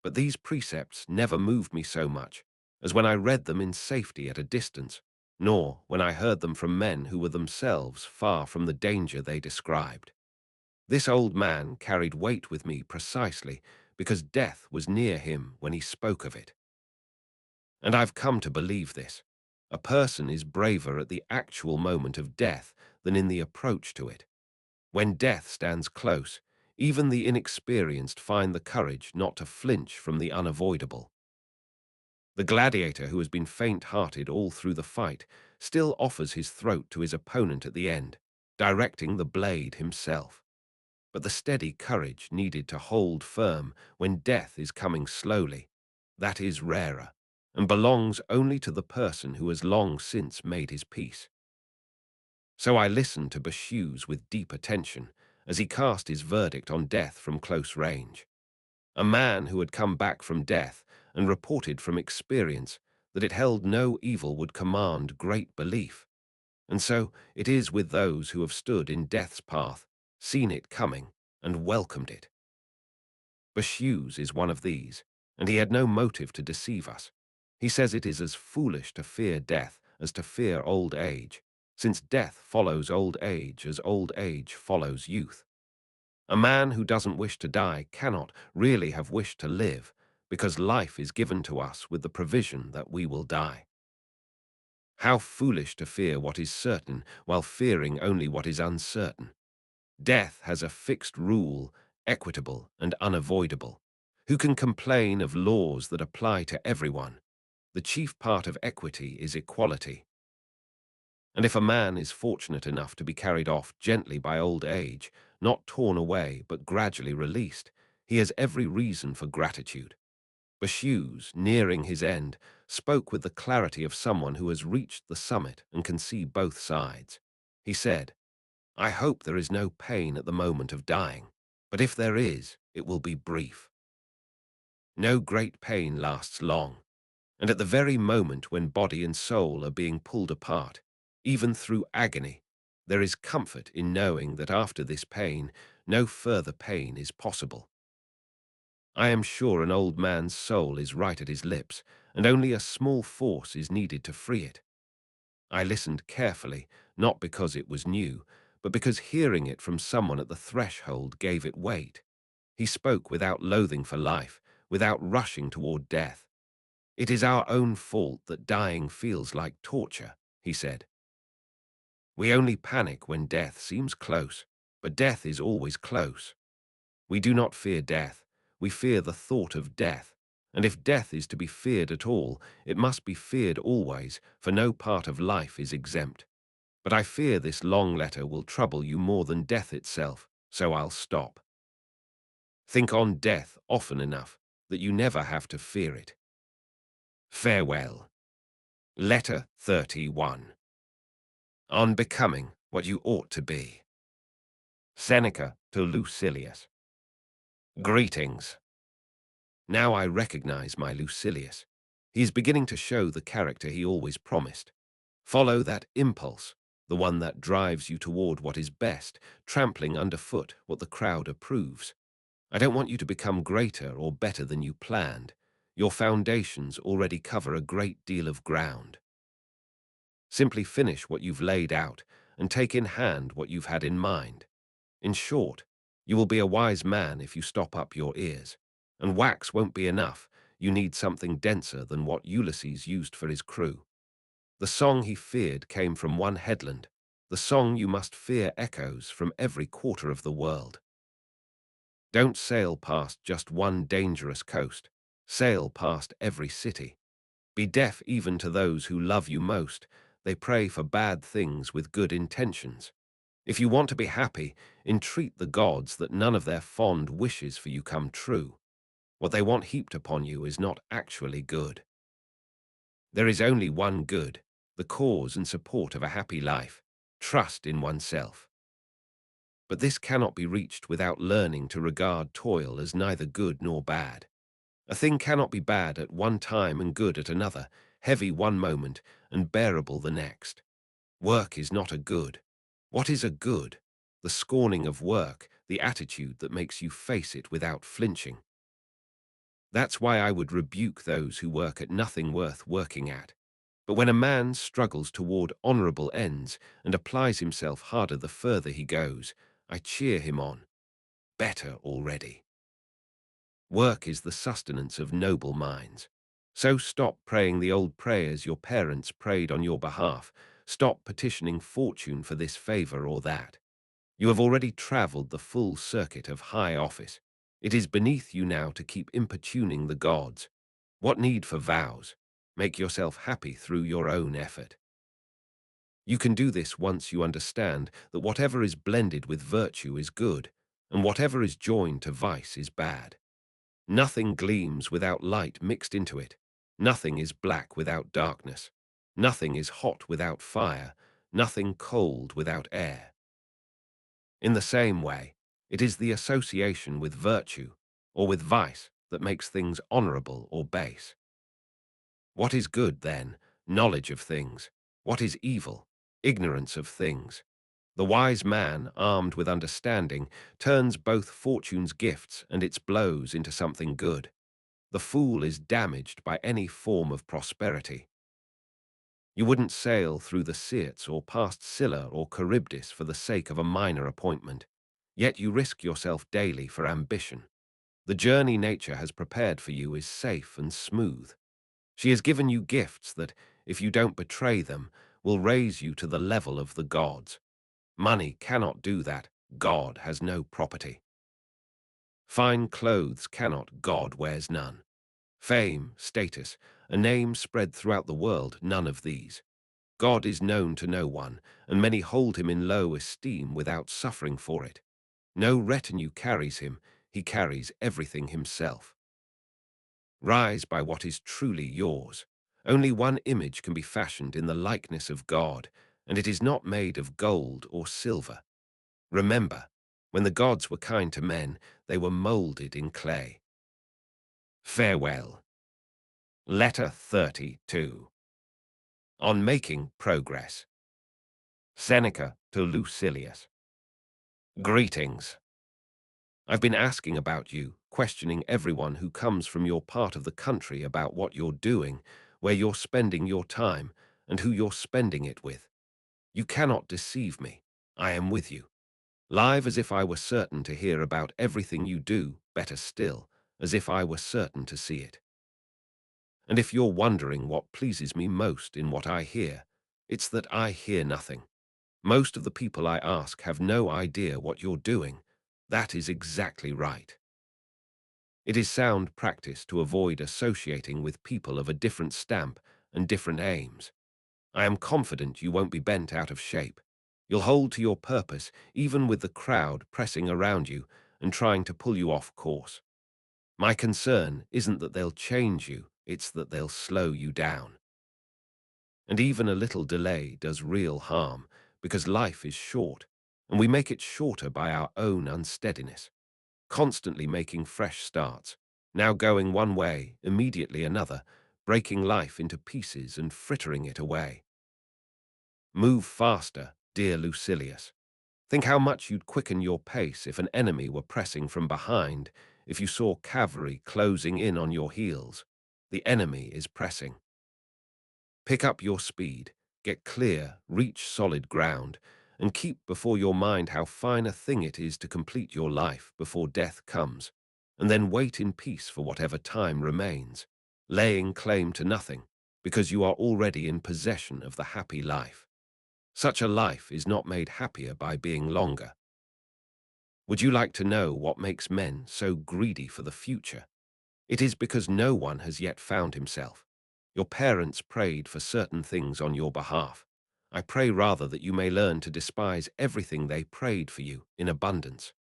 but these precepts never moved me so much as when I read them in safety at a distance, nor when I heard them from men who were themselves far from the danger they described. This old man carried weight with me precisely because death was near him when he spoke of it. And I've come to believe this. A person is braver at the actual moment of death than in the approach to it. When death stands close, even the inexperienced find the courage not to flinch from the unavoidable. The gladiator who has been faint-hearted all through the fight still offers his throat to his opponent at the end, directing the blade himself. But the steady courage needed to hold firm when death is coming slowly, that is rarer, and belongs only to the person who has long since made his peace. So I listened to Bashew's with deep attention as he cast his verdict on death from close range. A man who had come back from death and reported from experience that it held no evil would command great belief. And so it is with those who have stood in death's path, seen it coming, and welcomed it. Bashew's is one of these, and he had no motive to deceive us. He says it is as foolish to fear death as to fear old age, since death follows old age as old age follows youth. A man who doesn't wish to die cannot really have wished to live, because life is given to us with the provision that we will die. How foolish to fear what is certain while fearing only what is uncertain. Death has a fixed rule, equitable and unavoidable. Who can complain of laws that apply to everyone? The chief part of equity is equality. And if a man is fortunate enough to be carried off gently by old age, not torn away but gradually released, he has every reason for gratitude. Bashew's, nearing his end, spoke with the clarity of someone who has reached the summit and can see both sides. He said, "I hope there is no pain at the moment of dying, but if there is, it will be brief. No great pain lasts long, and at the very moment when body and soul are being pulled apart, even through agony, there is comfort in knowing that after this pain, no further pain is possible. I am sure an old man's soul is right at his lips, and only a small force is needed to free it." I listened carefully, not because it was new, but because hearing it from someone at the threshold gave it weight. He spoke without loathing for life, without rushing toward death. "It is our own fault that dying feels like torture," he said. "We only panic when death seems close, but death is always close. We do not fear death, we fear the thought of death. And if death is to be feared at all, it must be feared always, for no part of life is exempt. But I fear this long letter will trouble you more than death itself, so I'll stop. Think on death often enough that you never have to fear it. Farewell." Letter 31. On becoming what you ought to be. Seneca to Lucilius. Greetings. Now I recognize my Lucilius. He is beginning to show the character he always promised. Follow that impulse, the one that drives you toward what is best, trampling underfoot what the crowd approves. I don't want you to become greater or better than you planned. Your foundations already cover a great deal of ground. Simply finish what you've laid out and take in hand what you've had in mind. In short, you will be a wise man if you stop up your ears. And wax won't be enough. You need something denser than what Ulysses used for his crew. The song he feared came from one headland. The song you must fear echoes from every quarter of the world. Don't sail past just one dangerous coast. Sail past every city. Be deaf even to those who love you most. They pray for bad things with good intentions. If you want to be happy, entreat the gods that none of their fond wishes for you come true. What they want heaped upon you is not actually good. There is only one good, the cause and support of a happy life, trust in oneself. But this cannot be reached without learning to regard toil as neither good nor bad. A thing cannot be bad at one time and good at another, heavy one moment and bearable the next. Work is not a good. What is a good? The scorning of work, the attitude that makes you face it without flinching. That's why I would rebuke those who work at nothing worth working at. But when a man struggles toward honorable ends and applies himself harder the further he goes, I cheer him on. Better already. Work is the sustenance of noble minds. So stop praying the old prayers your parents prayed on your behalf. Stop petitioning fortune for this favor or that. You have already traveled the full circuit of high office. It is beneath you now to keep importuning the gods. What need for vows? Make yourself happy through your own effort. You can do this once you understand that whatever is blended with virtue is good, and whatever is joined to vice is bad. Nothing gleams without light mixed into it. Nothing is black without darkness. Nothing is hot without fire. nothing cold without air. In the same way, it is the association with virtue or with vice that makes things honorable or base. What is good, then? Knowledge of things. What is evil? Ignorance of things. The wise man, armed with understanding, turns both fortune's gifts and its blows into something good. The fool is damaged by any form of prosperity. You wouldn't sail through the Sirtes or past Scylla or Charybdis for the sake of a minor appointment, yet you risk yourself daily for ambition. The journey nature has prepared for you is safe and smooth. She has given you gifts that, if you don't betray them, will raise you to the level of the gods. Money cannot do that. God has no property. Fine clothes cannot. God wears none. Fame, status, a name spread throughout the world, none of these. God is known to no one, and many hold him in low esteem without suffering for it. No retinue carries him, he carries everything himself. Rise by what is truly yours. Only one image can be fashioned in the likeness of God, and it is not made of gold or silver. Remember, when the gods were kind to men, they were moulded in clay. Farewell. Letter 32. On making progress. Seneca to Lucilius. Greetings. I've been asking about you, questioning everyone who comes from your part of the country about what you're doing, where you're spending your time, and who you're spending it with. You cannot deceive me. I am with you. Live as if I were certain to hear about everything you do, better still, as if I were certain to see it. And if you're wondering what pleases me most in what I hear, it's that I hear nothing. Most of the people I ask have no idea what you're doing. That is exactly right. It is sound practice to avoid associating with people of a different stamp and different aims. I am confident you won't be bent out of shape. You'll hold to your purpose even with the crowd pressing around you and trying to pull you off course. My concern isn't that they'll change you, it's that they'll slow you down. And even a little delay does real harm, because life is short, and we make it shorter by our own unsteadiness, constantly making fresh starts, now going one way, immediately another, breaking life into pieces and frittering it away. Move faster, dear Lucilius. Think how much you'd quicken your pace if an enemy were pressing from behind, if you saw cavalry closing in on your heels. The enemy is pressing. Pick up your speed, get clear, reach solid ground, and keep before your mind how fine a thing it is to complete your life before death comes, and then wait in peace for whatever time remains, laying claim to nothing, because you are already in possession of the happy life. Such a life is not made happier by being longer. Would you like to know what makes men so greedy for the future? It is because no one has yet found himself. Your parents prayed for certain things on your behalf. I pray rather that you may learn to despise everything they prayed for you in abundance.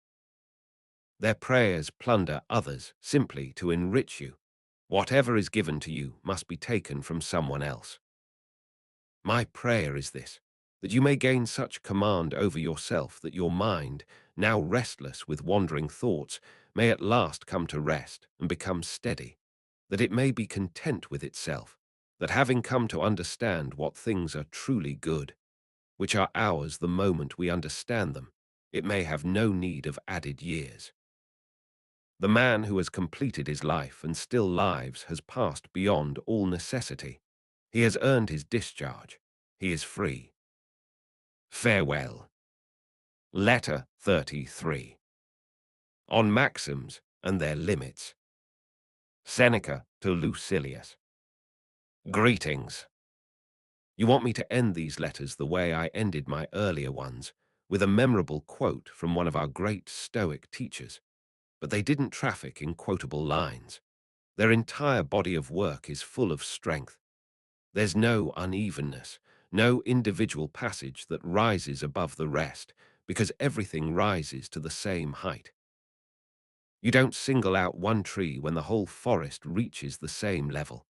Their prayers plunder others simply to enrich you. Whatever is given to you must be taken from someone else. My prayer is this, that you may gain such command over yourself that your mind, now restless with wandering thoughts, may at last come to rest and become steady, that it may be content with itself, that having come to understand what things are truly good, which are ours the moment we understand them, it may have no need of added years. The man who has completed his life and still lives has passed beyond all necessity. He has earned his discharge. He is free. Farewell. Letter 33. On Maxims and their limits. Seneca to Lucilius. Greetings. You want me to end these letters the way I ended my earlier ones, with a memorable quote from one of our great Stoic teachers, but they didn't traffic in quotable lines. Their entire body of work is full of strength. There's no unevenness, no individual passage that rises above the rest, because everything rises to the same height. You don't single out one tree when the whole forest reaches the same level.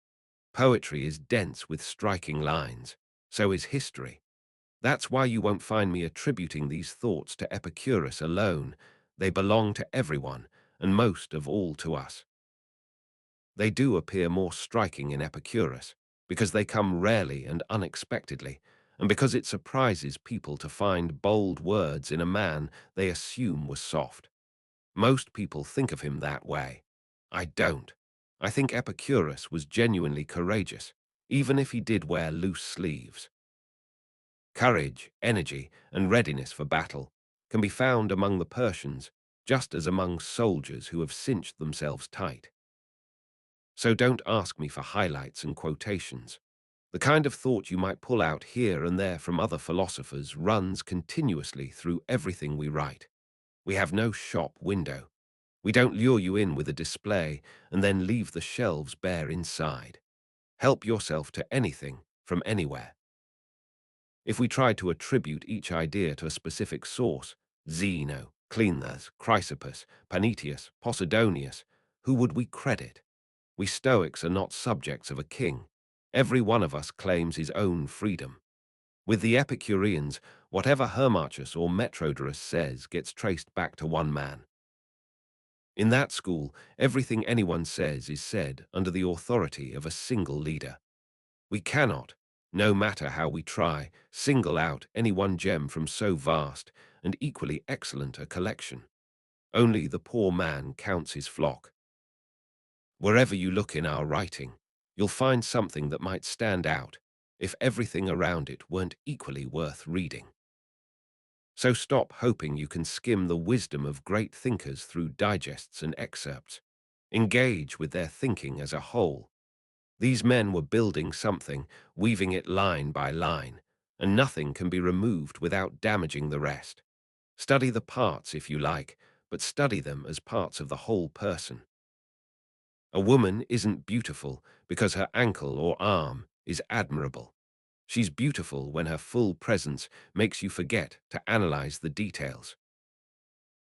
Poetry is dense with striking lines. So is history. That's why you won't find me attributing these thoughts to Epicurus alone. They belong to everyone, and most of all to us. They do appear more striking in Epicurus, because they come rarely and unexpectedly, and because it surprises people to find bold words in a man they assume was soft. Most people think of him that way. I don't. I think Epicurus was genuinely courageous, even if he did wear loose sleeves. Courage, energy, and readiness for battle can be found among the Persians, just as among soldiers who have cinched themselves tight. So don't ask me for highlights and quotations. The kind of thought you might pull out here and there from other philosophers runs continuously through everything we write. We have no shop window. We don't lure you in with a display and then leave the shelves bare inside. Help yourself to anything from anywhere. If we tried to attribute each idea to a specific source, Zeno, Cleanthes, Chrysippus, Panetius, Posidonius, who would we credit? We Stoics are not subjects of a king. Every one of us claims his own freedom. With the Epicureans, whatever Hermarchus or Metrodorus says gets traced back to one man. In that school, everything anyone says is said under the authority of a single leader. We cannot, no matter how we try, single out any one gem from so vast and equally excellent a collection. Only the poor man counts his flock. Wherever you look in our writing, you'll find something that might stand out if everything around it weren't equally worth reading. So stop hoping you can skim the wisdom of great thinkers through digests and excerpts. Engage with their thinking as a whole. These men were building something, weaving it line by line, and nothing can be removed without damaging the rest. Study the parts if you like, but study them as parts of the whole person. A woman isn't beautiful because her ankle or arm is admirable. She's beautiful when her full presence makes you forget to analyze the details.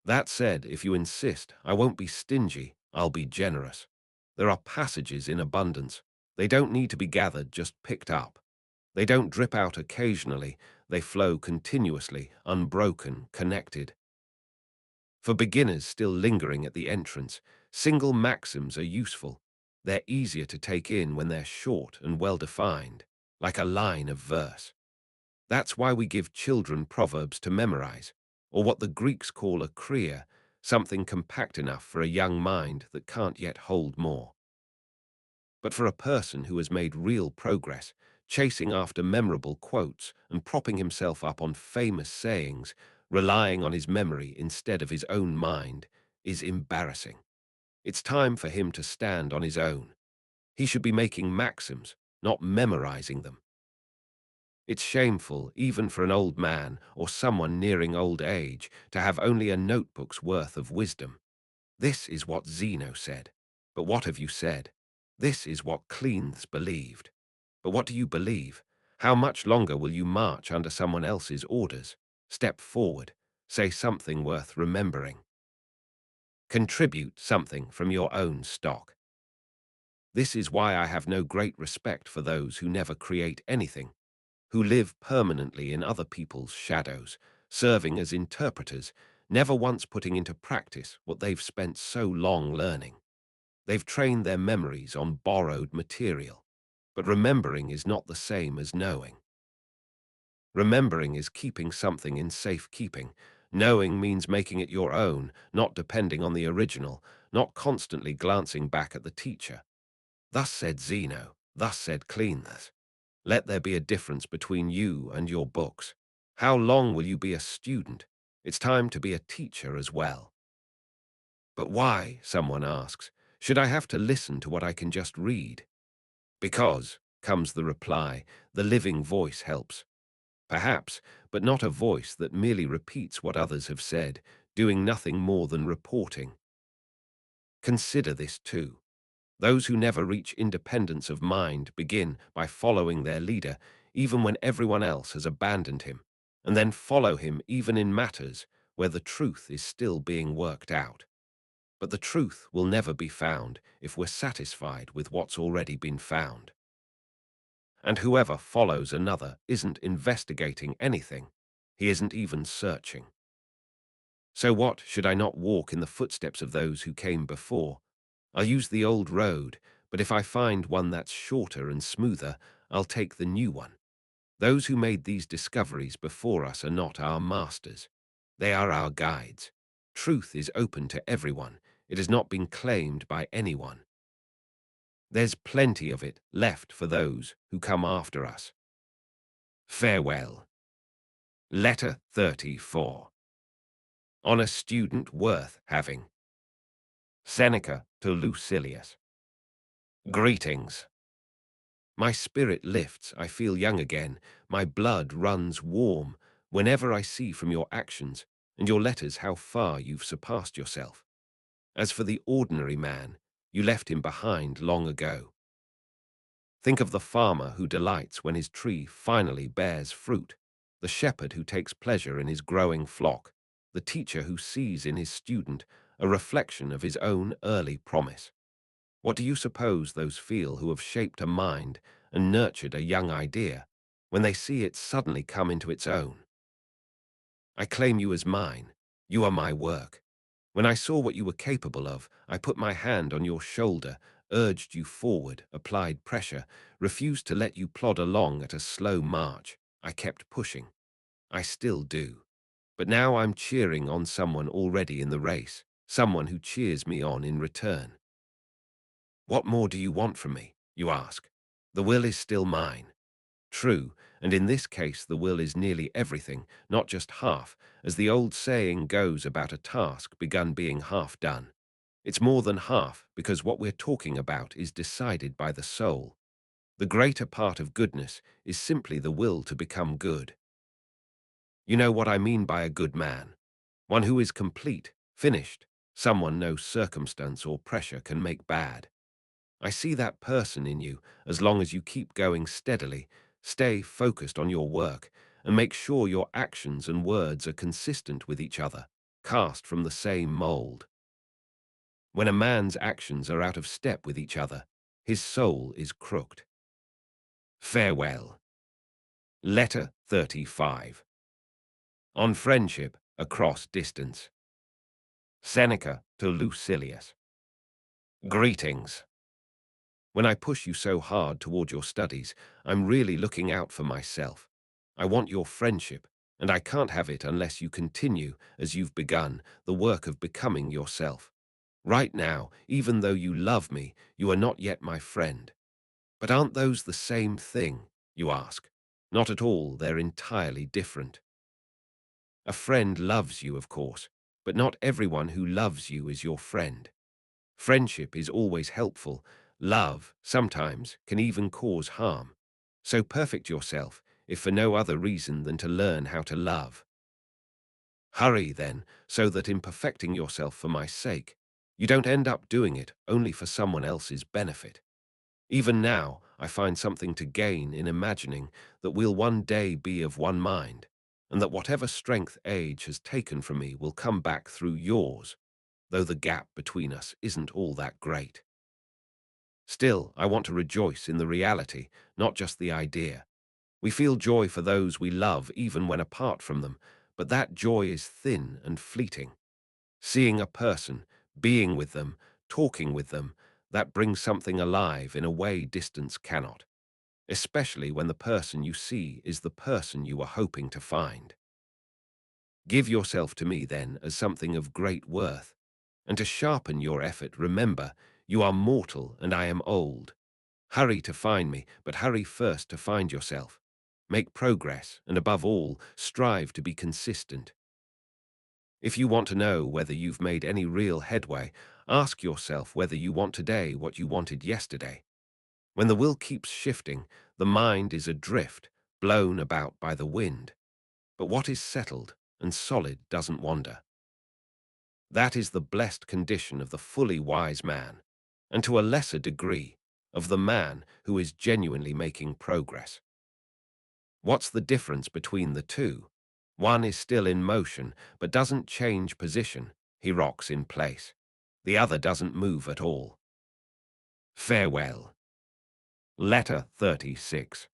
That said, if you insist, I won't be stingy, I'll be generous. There are passages in abundance. They don't need to be gathered, just picked up. They don't drip out occasionally, they flow continuously, unbroken, connected. For beginners still lingering at the entrance, single maxims are useful. They're easier to take in when they're short and well-defined, like a line of verse. That's why we give children proverbs to memorize, or what the Greeks call a kria, something compact enough for a young mind that can't yet hold more. But for a person who has made real progress, chasing after memorable quotes and propping himself up on famous sayings, relying on his memory instead of his own mind, is embarrassing. It's time for him to stand on his own. He should be making maxims, not memorizing them. It's shameful, even for an old man or someone nearing old age, to have only a notebook's worth of wisdom. This is what Zeno said. But what have you said? This is what Cleanthes believed. But what do you believe? How much longer will you march under someone else's orders? Step forward. Say something worth remembering. Contribute something from your own stock. This is why I have no great respect for those who never create anything, who live permanently in other people's shadows, serving as interpreters, never once putting into practice what they've spent so long learning. They've trained their memories on borrowed material, but remembering is not the same as knowing. Remembering is keeping something in safekeeping. Knowing means making it your own, not depending on the original, not constantly glancing back at the teacher. Thus said Zeno, thus said Cleanthes. Let there be a difference between you and your books. How long will you be a student? It's time to be a teacher as well. But why, someone asks, should I have to listen to what I can just read? Because, comes the reply, the living voice helps. Perhaps, but not a voice that merely repeats what others have said, doing nothing more than reporting. Consider this too. Those who never reach independence of mind begin by following their leader, even when everyone else has abandoned him, and then follow him even in matters where the truth is still being worked out. But the truth will never be found if we're satisfied with what's already been found. And whoever follows another isn't investigating anything. He isn't even searching. So what, should I not walk in the footsteps of those who came before? I'll use the old road, but if I find one that's shorter and smoother, I'll take the new one. Those who made these discoveries before us are not our masters. They are our guides. Truth is open to everyone. It has not been claimed by anyone. There's plenty of it left for those who come after us. Farewell. Letter 34. On a student worth having. Seneca to Lucilius. Greetings. My spirit lifts, I feel young again, my blood runs warm, whenever I see from your actions and your letters how far you've surpassed yourself. As for the ordinary man, you left him behind long ago. Think of the farmer who delights when his tree finally bears fruit, the shepherd who takes pleasure in his growing flock, the teacher who sees in his student a reflection of his own early promise. What do you suppose those feel who have shaped a mind and nurtured a young idea when they see it suddenly come into its own? I claim you as mine. You are my work. When I saw what you were capable of, I put my hand on your shoulder, urged you forward, applied pressure, refused to let you plod along at a slow march. I kept pushing. I still do. But now I'm cheering on someone already in the race, someone who cheers me on in return. What more do you want from me, you ask? The will is still mine. True, and in this case the will is nearly everything, not just half, as the old saying goes about a task begun being half done. It's more than half, because what we're talking about is decided by the soul. The greater part of goodness is simply the will to become good. You know what I mean by a good man. One who is complete, finished, someone no circumstance or pressure can make bad. I see that person in you as long as you keep going steadily, stay focused on your work, and make sure your actions and words are consistent with each other, cast from the same mold. When a man's actions are out of step with each other, his soul is crooked. Farewell. Letter 35. On friendship across distance. Seneca to Lucilius. Greetings. When I push you so hard toward your studies, I'm really looking out for myself. I want your friendship, and I can't have it unless you continue, as you've begun, the work of becoming yourself. Right now, even though you love me, you are not yet my friend. But aren't those the same thing, you ask? Not at all, they're entirely different. A friend loves you, of course, but not everyone who loves you is your friend. Friendship is always helpful. Love, sometimes, can even cause harm. So perfect yourself, if for no other reason than to learn how to love. Hurry, then, so that in perfecting yourself for my sake, you don't end up doing it only for someone else's benefit. Even now, I find something to gain in imagining that we'll one day be of one mind, and that whatever strength age has taken from me will come back through yours, though the gap between us isn't all that great. Still, I want to rejoice in the reality, not just the idea. We feel joy for those we love even when apart from them, but that joy is thin and fleeting. Seeing a person, being with them, talking with them, that brings something alive in a way distance cannot, especially when the person you see is the person you are hoping to find. Give yourself to me, then, as something of great worth, and to sharpen your effort, remember, you are mortal and I am old. Hurry to find me, but hurry first to find yourself. Make progress, and above all, strive to be consistent. If you want to know whether you've made any real headway, ask yourself whether you want today what you wanted yesterday. When the will keeps shifting, the mind is adrift, blown about by the wind. But what is settled and solid doesn't wander. That is the blessed condition of the fully wise man, and to a lesser degree, of the man who is genuinely making progress. What's the difference between the two? One is still in motion, but doesn't change position. He rocks in place. The other doesn't move at all. Farewell. Letter 36.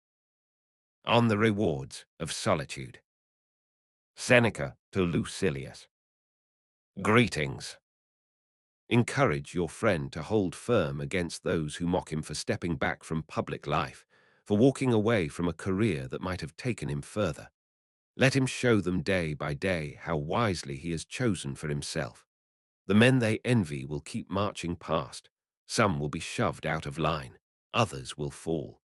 On the Rewards of Solitude. Seneca to Lucilius. Greetings. Encourage your friend to hold firm against those who mock him for stepping back from public life, for walking away from a career that might have taken him further. Let him show them day by day how wisely he has chosen for himself. The men they envy will keep marching past. Some will be shoved out of line. Others will fall.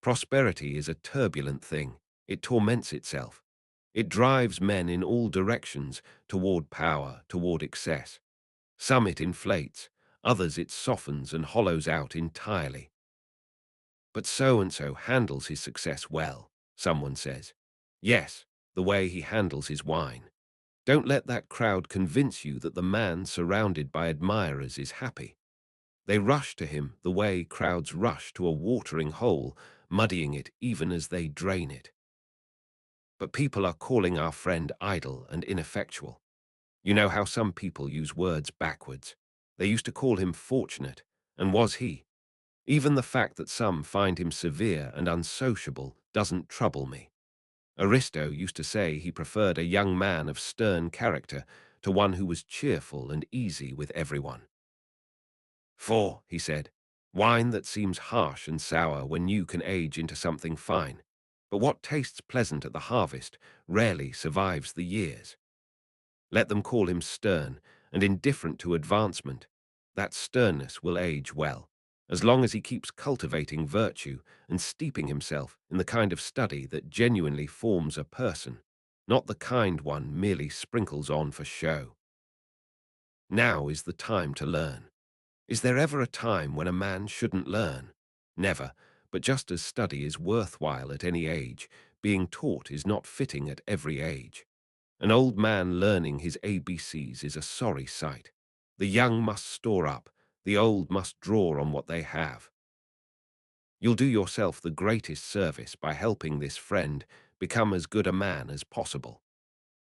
Prosperity is a turbulent thing. It torments itself. It drives men in all directions, toward power, toward excess. Some it inflates, others it softens and hollows out entirely. But so-and-so handles his success well, someone says. Yes, the way he handles his wine. Don't let that crowd convince you that the man surrounded by admirers is happy. They rush to him the way crowds rush to a watering hole, muddying it even as they drain it. But people are calling our friend idle and ineffectual. You know how some people use words backwards. They used to call him fortunate, and was he? Even the fact that some find him severe and unsociable doesn't trouble me. Aristo used to say he preferred a young man of stern character to one who was cheerful and easy with everyone. For, he said, wine that seems harsh and sour when new can age into something fine, but what tastes pleasant at the harvest rarely survives the years. Let them call him stern and indifferent to advancement. That sternness will age well, as long as he keeps cultivating virtue and steeping himself in the kind of study that genuinely forms a person, not the kind one merely sprinkles on for show. Now is the time to learn. Is there ever a time when a man shouldn't learn? Never, but just as study is worthwhile at any age, being taught is not fitting at every age. An old man learning his ABCs is a sorry sight. The young must store up, the old must draw on what they have. You'll do yourself the greatest service by helping this friend become as good a man as possible.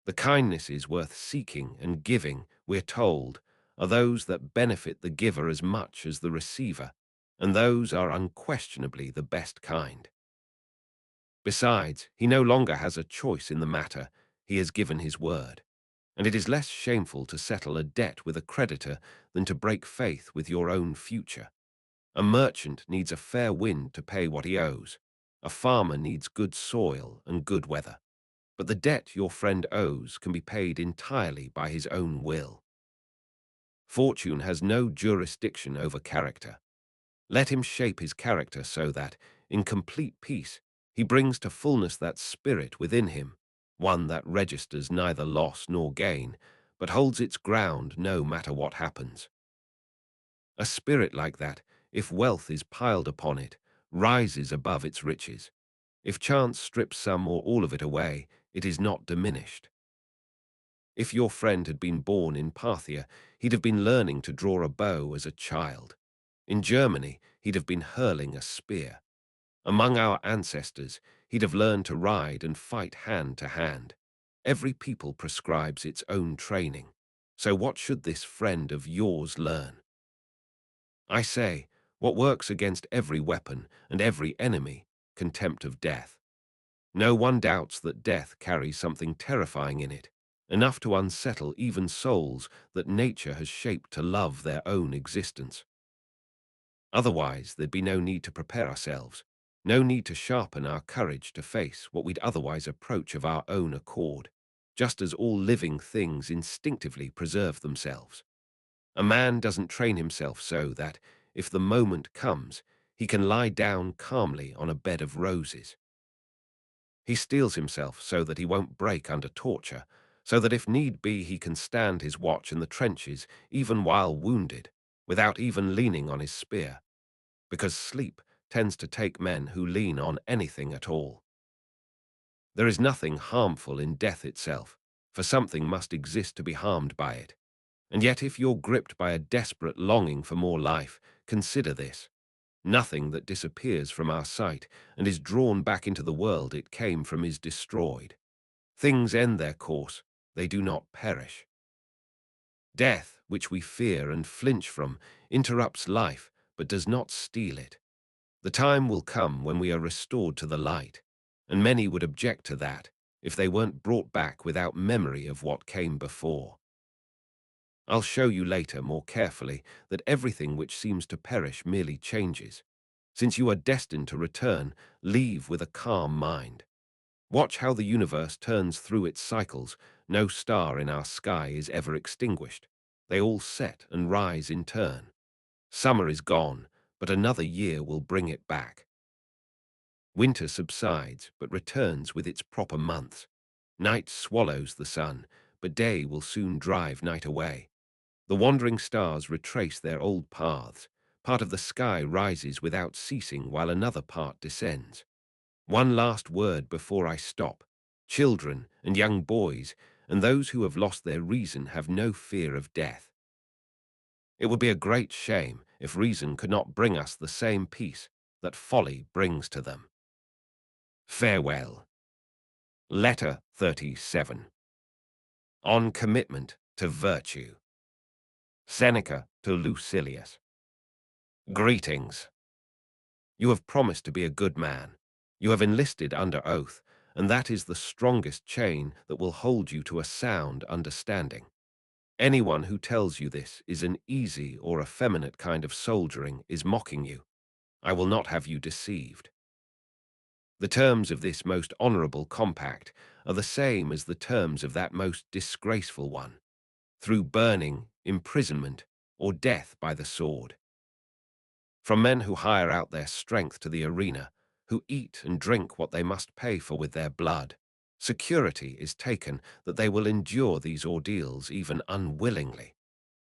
The kindnesses worth seeking and giving, we're told, are those that benefit the giver as much as the receiver, and those are unquestionably the best kind. Besides, he no longer has a choice in the matter. He has given his word, and it is less shameful to settle a debt with a creditor than to break faith with your own future. A merchant needs a fair wind to pay what he owes. A farmer needs good soil and good weather. But the debt your friend owes can be paid entirely by his own will. Fortune has no jurisdiction over character. Let him shape his character so that, in complete peace, he brings to fullness that spirit within him, one that registers neither loss nor gain, but holds its ground no matter what happens. A spirit like that, if wealth is piled upon it, rises above its riches. If chance strips some or all of it away, it is not diminished. If your friend had been born in Parthia, he'd have been learning to draw a bow as a child. In Germany, he'd have been hurling a spear. Among our ancestors, he'd have learned to ride and fight hand to hand. Every people prescribes its own training. So what should this friend of yours learn? I say, what works against every weapon and every enemy, contempt of death. No one doubts that death carries something terrifying in it, enough to unsettle even souls that nature has shaped to love their own existence. Otherwise, there'd be no need to prepare ourselves, no need to sharpen our courage to face what we'd otherwise approach of our own accord, just as all living things instinctively preserve themselves. A man doesn't train himself so that, if the moment comes, he can lie down calmly on a bed of roses. He steels himself so that he won't break under torture, so that if need be he can stand his watch in the trenches even while wounded, without even leaning on his spear, because sleep tends to take men who lean on anything at all. There is nothing harmful in death itself, for something must exist to be harmed by it. And yet if you're gripped by a desperate longing for more life, consider this. Nothing that disappears from our sight and is drawn back into the world it came from is destroyed. Things end their course, they do not perish. Death, which we fear and flinch from, interrupts life, but does not steal it. The time will come when we are restored to the light, and many would object to that if they weren't brought back without memory of what came before. I'll show you later more carefully that everything which seems to perish merely changes. Since you are destined to return, leave with a calm mind. Watch how the universe turns through its cycles. No star in our sky is ever extinguished. They all set and rise in turn. Summer is gone, but another year will bring it back. Winter subsides, but returns with its proper months. Night swallows the sun, but day will soon drive night away. The wandering stars retrace their old paths. Part of the sky rises without ceasing while another part descends. One last word before I stop. Children and young boys and those who have lost their reason have no fear of death. It would be a great shame if reason could not bring us the same peace that folly brings to them. Farewell. Letter 37. On Commitment to Virtue. Seneca to Lucilius. Greetings. You have promised to be a good man. You have enlisted under oath, and that is the strongest chain that will hold you to a sound understanding. Anyone who tells you this is an easy or effeminate kind of soldiering is mocking you. I will not have you deceived. The terms of this most honorable compact are the same as the terms of that most disgraceful one, through burning, imprisonment, or death by the sword. From men who hire out their strength to the arena, who eat and drink what they must pay for with their blood, security is taken that they will endure these ordeals even unwillingly.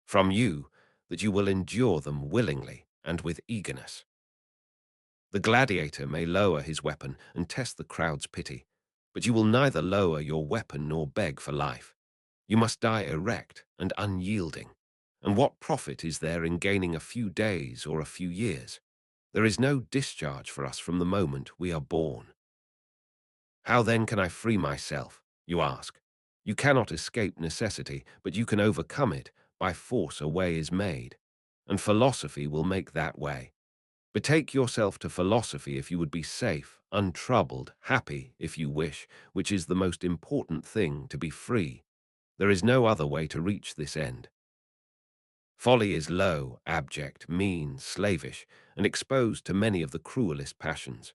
From you, that you will endure them willingly and with eagerness. The gladiator may lower his weapon and test the crowd's pity, but you will neither lower your weapon nor beg for life. You must die erect and unyielding. And what profit is there in gaining a few days or a few years? There is no discharge for us from the moment we are born. How then can I free myself, you ask? You cannot escape necessity, but you can overcome it. By force a way is made, and philosophy will make that way. Betake yourself to philosophy if you would be safe, untroubled, happy, if you wish, which is the most important thing, to be free. There is no other way to reach this end. Folly is low, abject, mean, slavish, and exposed to many of the cruelest passions.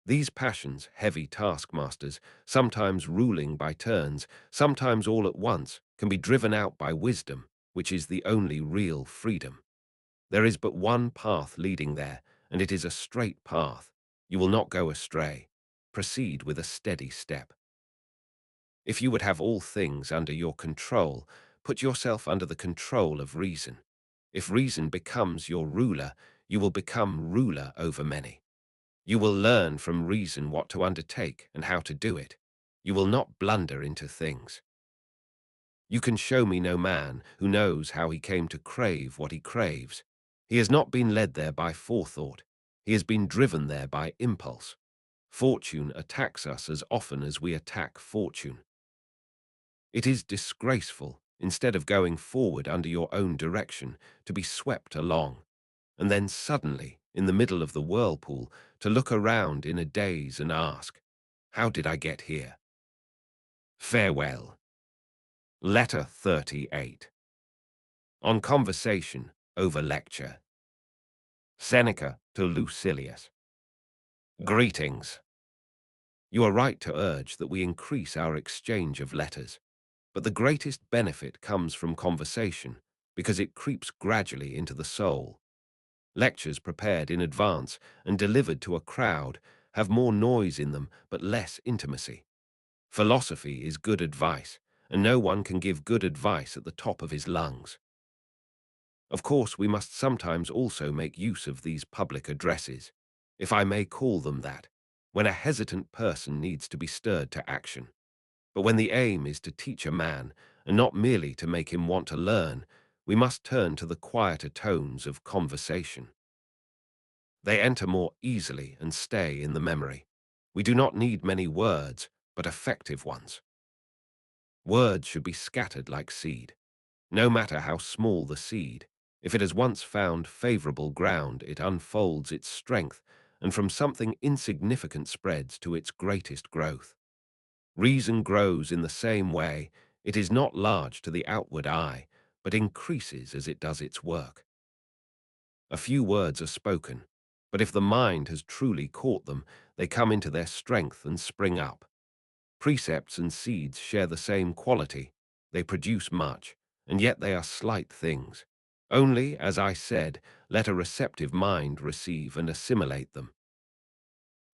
These passions, heavy taskmasters, sometimes ruling by turns, sometimes all at once, can be driven out by wisdom, which is the only real freedom. There is but one path leading there, and it is a straight path. You will not go astray. Proceed with a steady step. If you would have all things under your control, put yourself under the control of reason. If reason becomes your ruler, you will become ruler over many. You will learn from reason what to undertake and how to do it. You will not blunder into things. You can show me no man who knows how he came to crave what he craves. He has not been led there by forethought. He has been driven there by impulse. Fortune attacks us as often as we attack fortune. It is disgraceful, instead of going forward under your own direction, to be swept along, and then suddenly, in the middle of the whirlpool, to look around in a daze and ask, how did I get here? Farewell. Letter 38. On Conversation over Lecture. Seneca to Lucilius. Greetings. You are right to urge that we increase our exchange of letters, but the greatest benefit comes from conversation, because it creeps gradually into the soul. Lectures prepared in advance and delivered to a crowd have more noise in them but less intimacy. Philosophy is good advice, and no one can give good advice at the top of his lungs. Of course, we must sometimes also make use of these public addresses, if I may call them that, when a hesitant person needs to be stirred to action. But when the aim is to teach a man, and not merely to make him want to learn, we must turn to the quieter tones of conversation. They enter more easily and stay in the memory. We do not need many words, but effective ones. Words should be scattered like seed. No matter how small the seed, if it has once found favorable ground, it unfolds its strength and from something insignificant spreads to its greatest growth. Reason grows in the same way. It is not large to the outward eye, but increases as it does its work. A few words are spoken, but if the mind has truly caught them, they come into their strength and spring up. Precepts and seeds share the same quality. They produce much, and yet they are slight things. Only, as I said, let a receptive mind receive and assimilate them.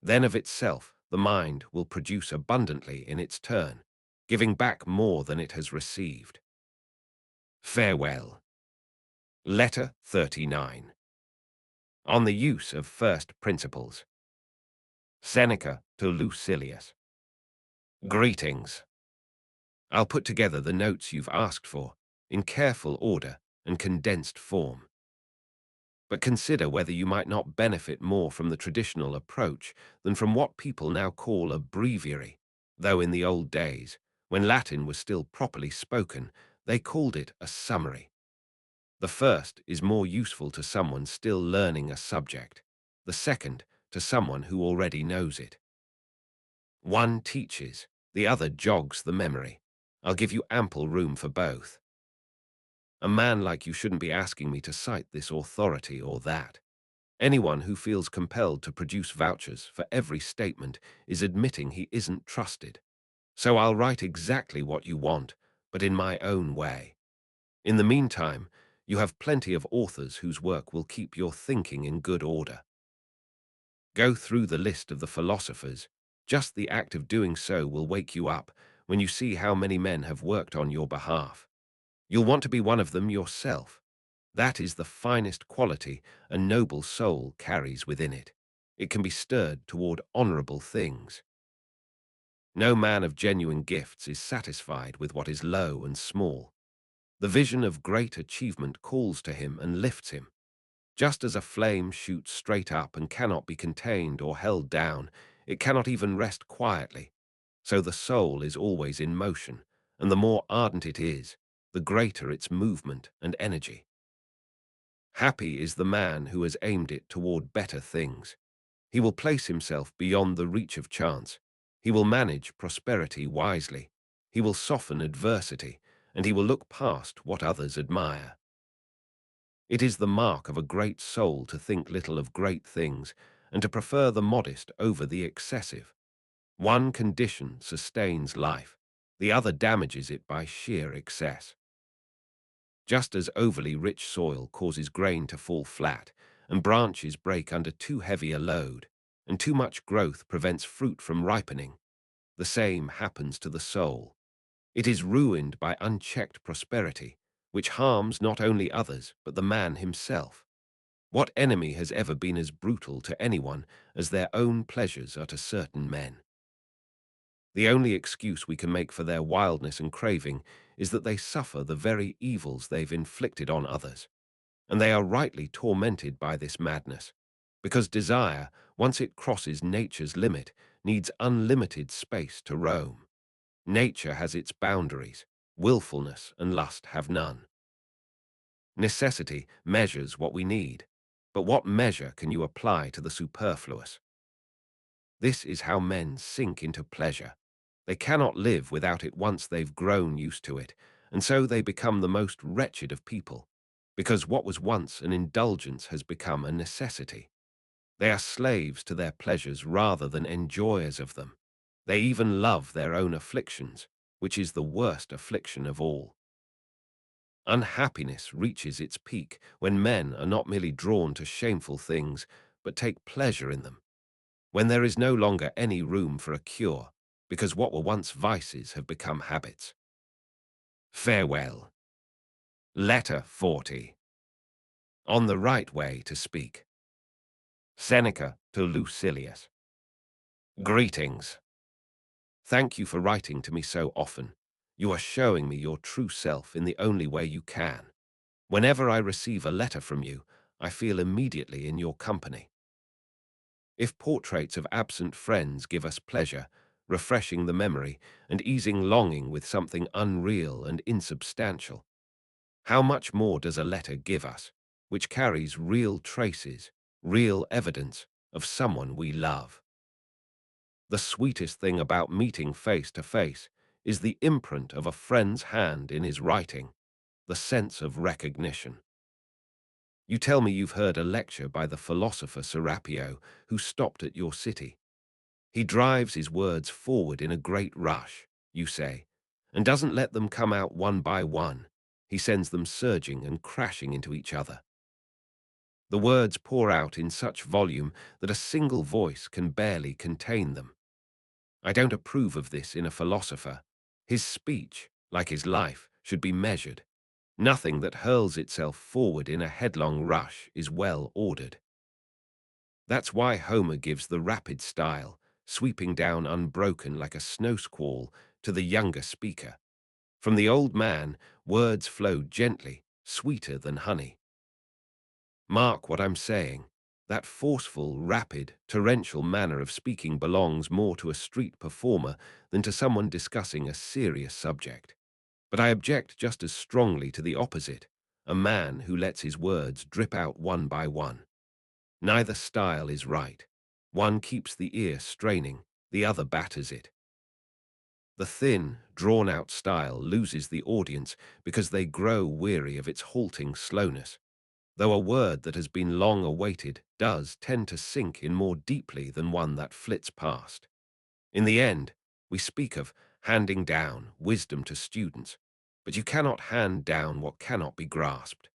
Then of itself the mind will produce abundantly in its turn, giving back more than it has received. Farewell. Letter 39. On the use of first principles. Seneca to Lucilius. Greetings. I'll put together the notes you've asked for, in careful order and condensed form. But consider whether you might not benefit more from the traditional approach than from what people now call a breviary, though in the old days, when Latin was still properly spoken, they called it a summary. The first is more useful to someone still learning a subject, the second to someone who already knows it. One teaches, the other jogs the memory. I'll give you ample room for both. A man like you shouldn't be asking me to cite this authority or that. Anyone who feels compelled to produce vouchers for every statement is admitting he isn't trusted. So I'll write exactly what you want, but in my own way. In the meantime, you have plenty of authors whose work will keep your thinking in good order. Go through the list of the philosophers. Just the act of doing so will wake you up when you see how many men have worked on your behalf. You'll want to be one of them yourself. That is the finest quality a noble soul carries within it. It can be stirred toward honorable things. No man of genuine gifts is satisfied with what is low and small. The vision of great achievement calls to him and lifts him. Just as a flame shoots straight up and cannot be contained or held down, it cannot even rest quietly. So the soul is always in motion, and the more ardent it is, the greater its movement and energy. Happy is the man who has aimed it toward better things. He will place himself beyond the reach of chance. He will manage prosperity wisely. He will soften adversity, and he will look past what others admire. It is the mark of a great soul to think little of great things and to prefer the modest over the excessive. One condition sustains life, the other damages it by sheer excess. Just as overly rich soil causes grain to fall flat and branches break under too heavy a load, and too much growth prevents fruit from ripening, the same happens to the soul. It is ruined by unchecked prosperity, which harms not only others but the man himself. What enemy has ever been as brutal to anyone as their own pleasures are to certain men? The only excuse we can make for their wildness and craving is that they suffer the very evils they've inflicted on others. And they are rightly tormented by this madness, because desire, once it crosses nature's limit, needs unlimited space to roam. Nature has its boundaries, willfulness and lust have none. Necessity measures what we need, but what measure can you apply to the superfluous? This is how men sink into pleasure. They cannot live without it once they've grown used to it, and so they become the most wretched of people, because what was once an indulgence has become a necessity. They are slaves to their pleasures rather than enjoyers of them. They even love their own afflictions, which is the worst affliction of all. Unhappiness reaches its peak when men are not merely drawn to shameful things, but take pleasure in them. When there is no longer any room for a cure, because what were once vices have become habits. Farewell. Letter 40. On the right way to speak. Seneca to Lucilius. Greetings. Thank you for writing to me so often. You are showing me your true self in the only way you can. Whenever I receive a letter from you, I feel immediately in your company. If portraits of absent friends give us pleasure, refreshing the memory and easing longing with something unreal and insubstantial, how much more does a letter give us, which carries real traces, real evidence, of someone we love. The sweetest thing about meeting face to face is the imprint of a friend's hand in his writing, the sense of recognition. You tell me you've heard a lecture by the philosopher Serapio, who stopped at your city. He drives his words forward in a great rush, you say, and doesn't let them come out one by one. He sends them surging and crashing into each other. The words pour out in such volume that a single voice can barely contain them. I don't approve of this in a philosopher. His speech, like his life, should be measured. Nothing that hurls itself forward in a headlong rush is well ordered. That's why Homer gives the rapid style, sweeping down unbroken like a snow squall, to the younger speaker. From the old man, words flow gently, sweeter than honey. Mark what I'm saying. That forceful, rapid, torrential manner of speaking belongs more to a street performer than to someone discussing a serious subject. But I object just as strongly to the opposite, a man who lets his words drip out one by one. Neither style is right. One keeps the ear straining, the other batters it. The thin, drawn-out style loses the audience because they grow weary of its halting slowness, though a word that has been long awaited does tend to sink in more deeply than one that flits past. In the end, we speak of handing down wisdom to students, but you cannot hand down what cannot be grasped.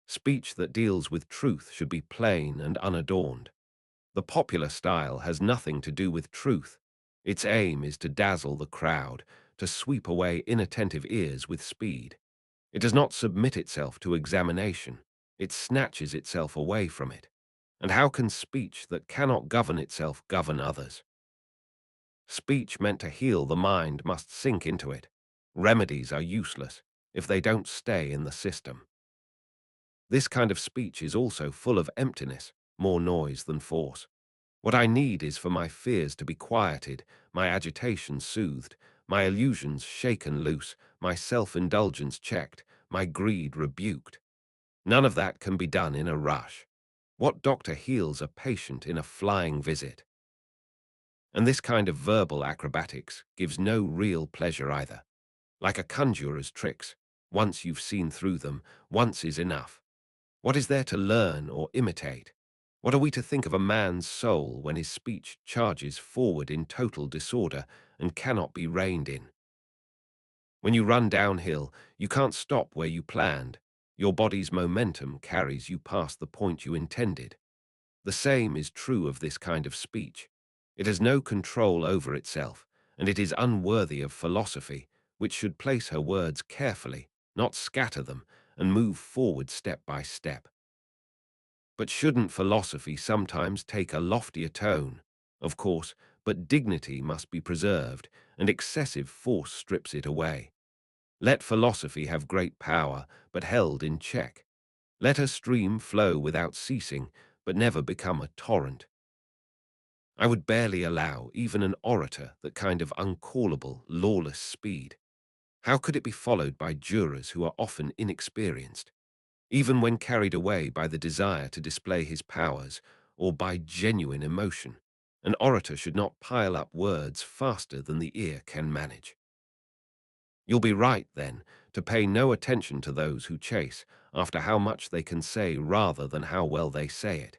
Speech that deals with truth should be plain and unadorned. The popular style has nothing to do with truth. Its aim is to dazzle the crowd, to sweep away inattentive ears with speed. It does not submit itself to examination. It snatches itself away from it. And how can speech that cannot govern itself govern others? Speech meant to heal the mind must sink into it. Remedies are useless if they don't stay in the system. This kind of speech is also full of emptiness, more noise than force. What I need is for my fears to be quieted, my agitation soothed, my illusions shaken loose, my self-indulgence checked, my greed rebuked. None of that can be done in a rush. What doctor heals a patient in a flying visit? And this kind of verbal acrobatics gives no real pleasure either. Like a conjurer's tricks, once you've seen through them, once is enough. What is there to learn or imitate? What are we to think of a man's soul when his speech charges forward in total disorder and cannot be reined in? When you run downhill, you can't stop where you planned. Your body's momentum carries you past the point you intended. The same is true of this kind of speech. It has no control over itself, and it is unworthy of philosophy, which should place her words carefully, not scatter them, and move forward step by step. But shouldn't philosophy sometimes take a loftier tone? Of course, but dignity must be preserved, and excessive force strips it away. Let philosophy have great power, but held in check. Let her stream flow without ceasing, but never become a torrent. I would barely allow even an orator that kind of uncallable, lawless speed. How could it be followed by jurors who are often inexperienced? Even when carried away by the desire to display his powers or by genuine emotion, an orator should not pile up words faster than the ear can manage. You'll be right, then, to pay no attention to those who chase after how much they can say rather than how well they say it.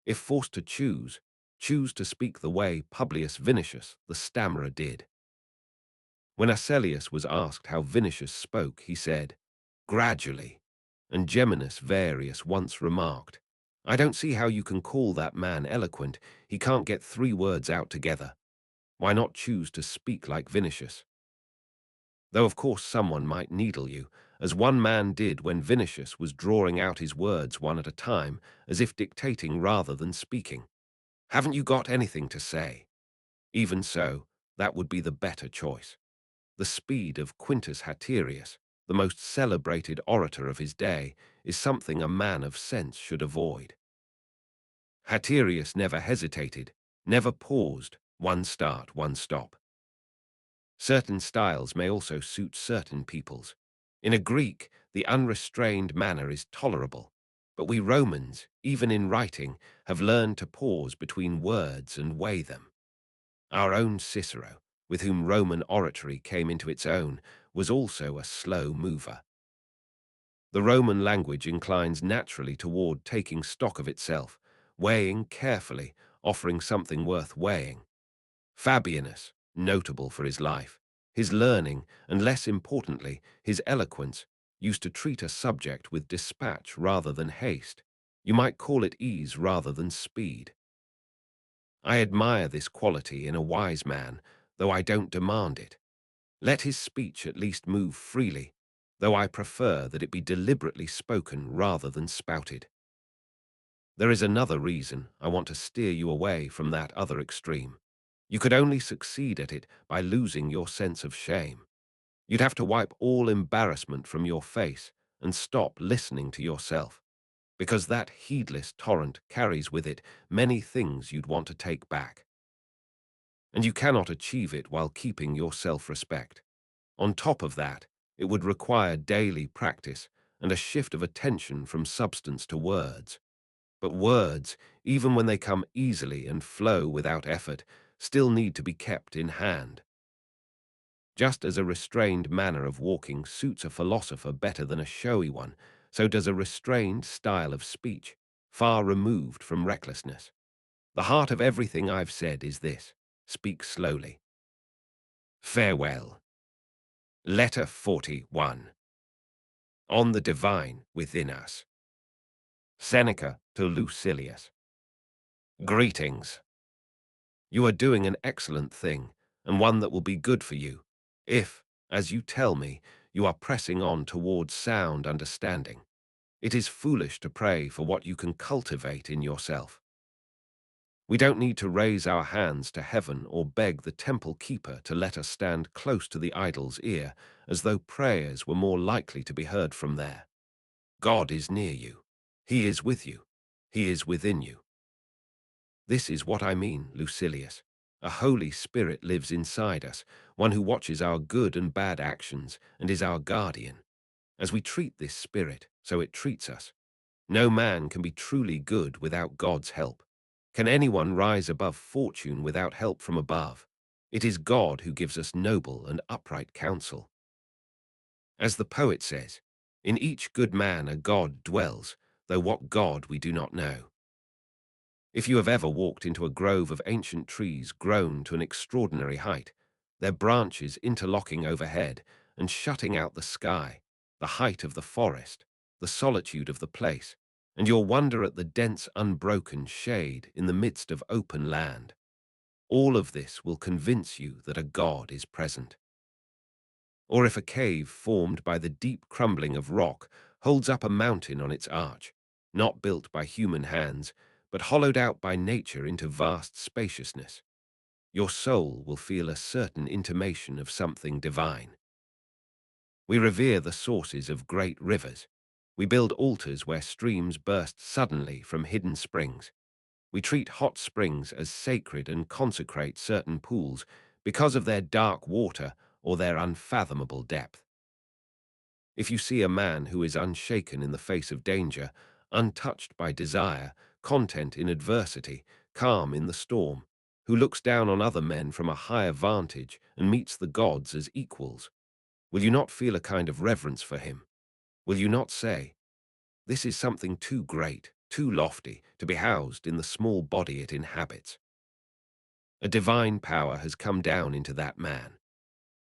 If forced to choose, choose to speak the way Publius Vinicius, the stammerer, did. When Lucilius was asked how Vinicius spoke, he said, "Gradually." And Geminus Varius once remarked, "I don't see how you can call that man eloquent. He can't get 3 words out together. Why not choose to speak like Vinicius?" Though of course someone might needle you, as one man did when Vinicius was drawing out his words one at a time, as if dictating rather than speaking. Haven't you got anything to say? Even so, that would be the better choice. The speed of Quintus Haterius, the most celebrated orator of his day, is something a man of sense should avoid. Haterius never hesitated, never paused, one start, one stop. Certain styles may also suit certain peoples. In a Greek, the unrestrained manner is tolerable, But we Romans, even in writing, have learned to pause between words and weigh them. Our own Cicero, with whom Roman oratory came into its own, was also a slow mover. The Roman language inclines naturally toward taking stock of itself, weighing carefully, offering something worth weighing. Fabianus, notable for his life, his learning, and less importantly, his eloquence, used to treat a subject with dispatch rather than haste. You might call it ease rather than speed. I admire this quality in a wise man, though I don't demand it. Let his speech at least move freely, though I prefer that it be deliberately spoken rather than spouted. There is another reason I want to steer you away from that other extreme. You could only succeed at it by losing your sense of shame. You'd have to wipe all embarrassment from your face and stop listening to yourself, because that heedless torrent carries with it many things you'd want to take back. And you cannot achieve it while keeping your self-respect. On top of that, it would require daily practice and a shift of attention from substance to words. But words, even when they come easily and flow without effort, still need to be kept in hand. Just as a restrained manner of walking suits a philosopher better than a showy one, so does a restrained style of speech, far removed from recklessness. The heart of everything I've said is this: speak slowly. Farewell. Letter 41. On the Divine Within Us. Seneca to Lucilius. Greetings. You are doing an excellent thing, and one that will be good for you, if, as you tell me, you are pressing on towards sound understanding. It is foolish to pray for what you can cultivate in yourself. We don't need to raise our hands to heaven or beg the temple keeper to let us stand close to the idol's ear, as though prayers were more likely to be heard from there. God is near you. He is with you. He is within you. This is what I mean, Lucilius. A Holy Spirit lives inside us, one who watches our good and bad actions and is our guardian. As we treat this Spirit, so it treats us. No man can be truly good without God's help. Can anyone rise above fortune without help from above? It is God who gives us noble and upright counsel. As the poet says, in each good man a God dwells, though what God we do not know. If you have ever walked into a grove of ancient trees grown to an extraordinary height, their branches interlocking overhead and shutting out the sky, the height of the forest, the solitude of the place, and your wonder at the dense unbroken shade in the midst of open land, all of this will convince you that a God is present. Or if a cave formed by the deep crumbling of rock holds up a mountain on its arch, not built by human hands, but hollowed out by nature into vast spaciousness, your soul will feel a certain intimation of something divine. We revere the sources of great rivers. We build altars where streams burst suddenly from hidden springs. We treat hot springs as sacred and consecrate certain pools because of their dark water or their unfathomable depth. If you see a man who is unshaken in the face of danger, untouched by desire, content in adversity, calm in the storm, who looks down on other men from a higher vantage and meets the gods as equals, will you not feel a kind of reverence for him? Will you not say, this is something too great, too lofty, to be housed in the small body it inhabits? A divine power has come down into that man.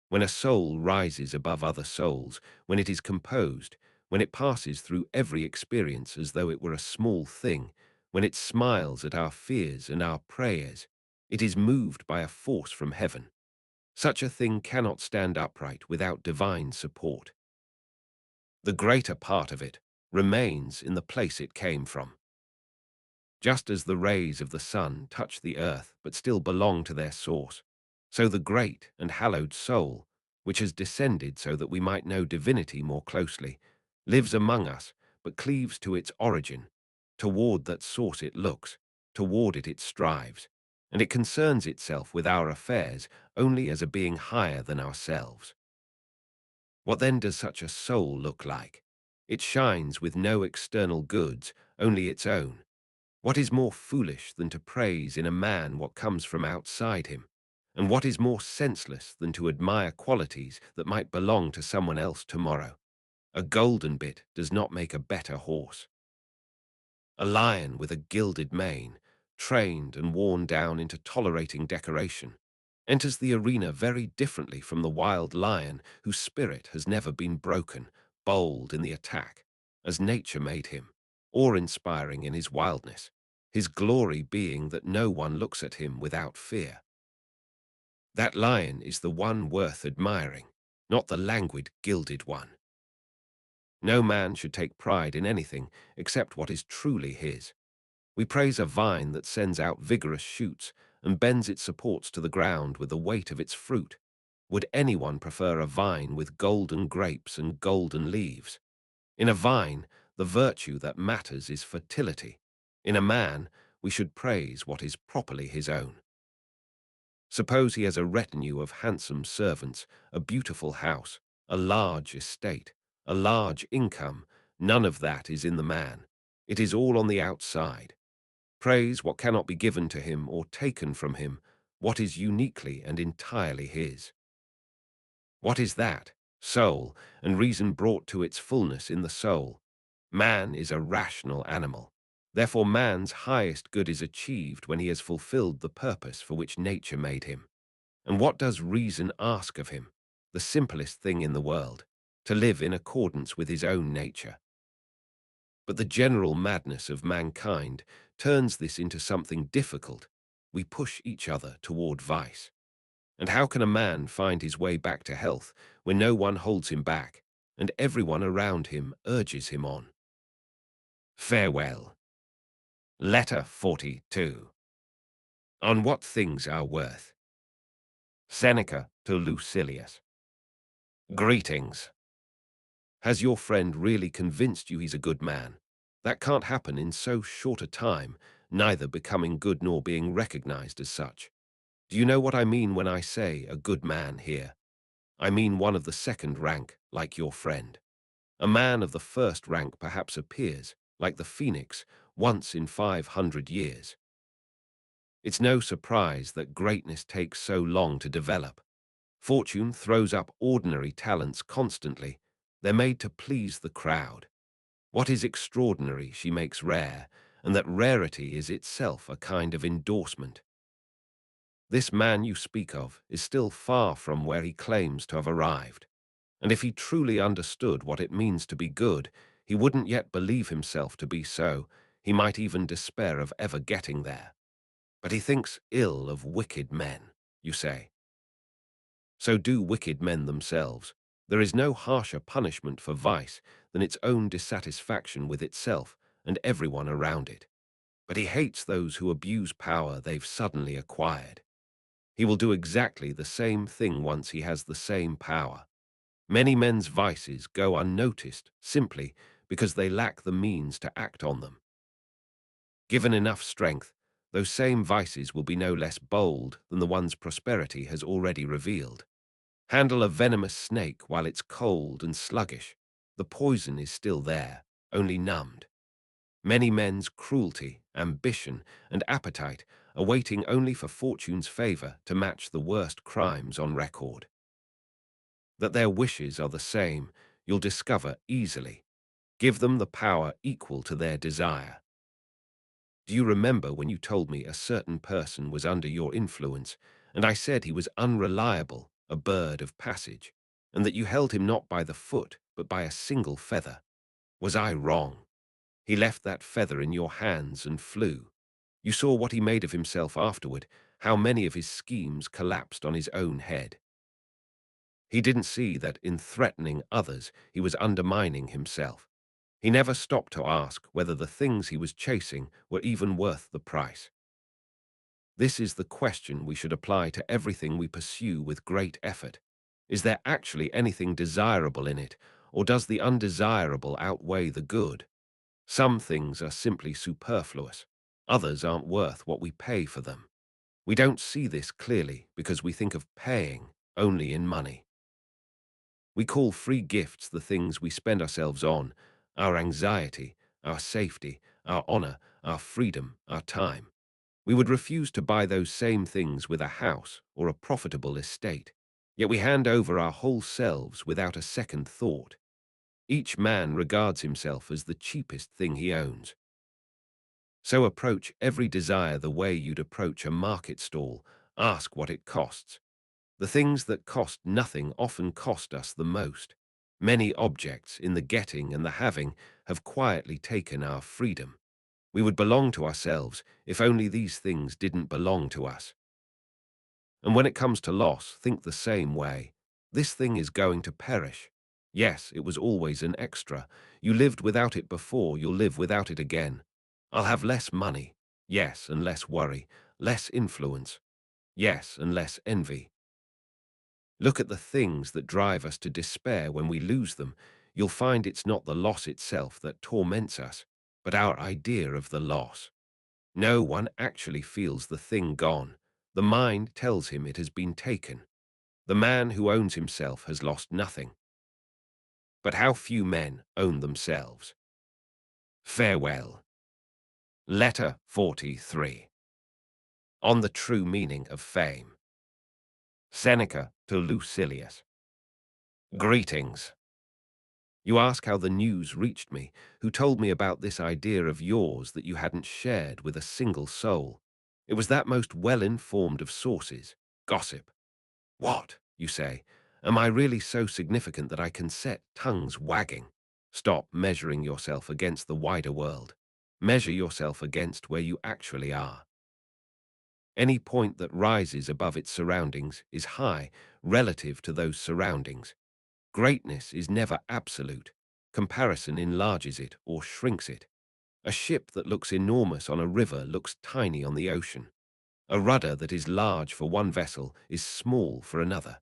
When a soul rises above other souls, when it is composed, when it passes through every experience as though it were a small thing, when it smiles at our fears and our prayers, it is moved by a force from heaven. Such a thing cannot stand upright without divine support. The greater part of it remains in the place it came from. Just as the rays of the sun touch the earth but still belong to their source, so the great and hallowed soul, which has descended so that we might know divinity more closely, lives among us but cleaves to its origin. Toward that source it looks, toward it strives, and it concerns itself with our affairs only as a being higher than ourselves. What then does such a soul look like? It shines with no external goods, only its own. What is more foolish than to praise in a man what comes from outside him? And what is more senseless than to admire qualities that might belong to someone else tomorrow? A golden bit does not make a better horse. A lion with a gilded mane, trained and worn down into tolerating decoration, enters the arena very differently from the wild lion whose spirit has never been broken, bold in the attack, as nature made him, awe-inspiring in his wildness, his glory being that no one looks at him without fear. That lion is the one worth admiring, not the languid, gilded one. No man should take pride in anything except what is truly his. We praise a vine that sends out vigorous shoots and bends its supports to the ground with the weight of its fruit. Would anyone prefer a vine with golden grapes and golden leaves? In a vine, the virtue that matters is fertility. In a man, we should praise what is properly his own. Suppose he has a retinue of handsome servants, a beautiful house, a large estate, a large income. None of that is in the man. It is all on the outside. Praise what cannot be given to him or taken from him, what is uniquely and entirely his. What is that? Soul, and reason brought to its fullness in the soul. Man is a rational animal. Therefore man's highest good is achieved when he has fulfilled the purpose for which nature made him. And what does reason ask of him? The simplest thing in the world, to live in accordance with his own nature. But the general madness of mankind turns this into something difficult. We push each other toward vice. And how can a man find his way back to health when no one holds him back, and everyone around him urges him on? Farewell. Letter 42. On what things are worth. Seneca to Lucilius. Greetings. Has your friend really convinced you he's a good man? That can't happen in so short a time, neither becoming good nor being recognized as such. Do you know what I mean when I say a good man here? I mean one of the second rank, like your friend. A man of the first rank perhaps appears, like the phoenix, once in 500 years. It's no surprise that greatness takes so long to develop. Fortune throws up ordinary talents constantly. They're made to please the crowd. What is extraordinary she makes rare, and that rarity is itself a kind of endorsement. This man you speak of is still far from where he claims to have arrived, and if he truly understood what it means to be good, he wouldn't yet believe himself to be so. He might even despair of ever getting there. But he thinks ill of wicked men, you say. So do wicked men themselves. There is no harsher punishment for vice than its own dissatisfaction with itself and everyone around it. But he hates those who abuse power they've suddenly acquired. He will do exactly the same thing once he has the same power. Many men's vices go unnoticed simply because they lack the means to act on them. Given enough strength, those same vices will be no less bold than the one's prosperity has already revealed. Handle a venomous snake while it's cold and sluggish. The poison is still there, only numbed. Many men's cruelty, ambition, and appetite are waiting only for fortune's favor to match the worst crimes on record. That their wishes are the same, you'll discover easily. Give them the power equal to their desire. Do you remember when you told me a certain person was under your influence, and I said he was unreliable, a bird of passage, and that you held him not by the foot, but by a single feather? Was I wrong? He left that feather in your hands and flew. You saw what he made of himself afterward, how many of his schemes collapsed on his own head. He didn't see that in threatening others he was undermining himself. He never stopped to ask whether the things he was chasing were even worth the price. This is the question we should apply to everything we pursue with great effort. Is there actually anything desirable in it, or does the undesirable outweigh the good? Some things are simply superfluous. Others aren't worth what we pay for them. We don't see this clearly because we think of paying only in money. We call free gifts the things we spend ourselves on, our anxiety, our safety, our honor, our freedom, our time. We would refuse to buy those same things with a house or a profitable estate. Yet we hand over our whole selves without a second thought. Each man regards himself as the cheapest thing he owns. So approach every desire the way you'd approach a market stall. Ask what it costs. The things that cost nothing often cost us the most. Many objects in the getting and the having have quietly taken our freedom. We would belong to ourselves if only these things didn't belong to us. And when it comes to loss, think the same way. This thing is going to perish. Yes, it was always an extra. You lived without it before, you'll live without it again. I'll have less money. Yes, and less worry. Less influence. Yes, and less envy. Look at the things that drive us to despair when we lose them. You'll find it's not the loss itself that torments us, but our idea of the loss. No one actually feels the thing gone. The mind tells him it has been taken. The man who owns himself has lost nothing. But how few men own themselves. Farewell. Letter 43. On the true meaning of fame. Seneca to Lucilius. Greetings. You ask how the news reached me, who told me about this idea of yours that you hadn't shared with a single soul. It was that most well-informed of sources, gossip. What, you say, am I really so significant that I can set tongues wagging? Stop measuring yourself against the wider world. Measure yourself against where you actually are. Any point that rises above its surroundings is high relative to those surroundings. Greatness is never absolute. Comparison enlarges it or shrinks it. A ship that looks enormous on a river looks tiny on the ocean. A rudder that is large for one vessel is small for another.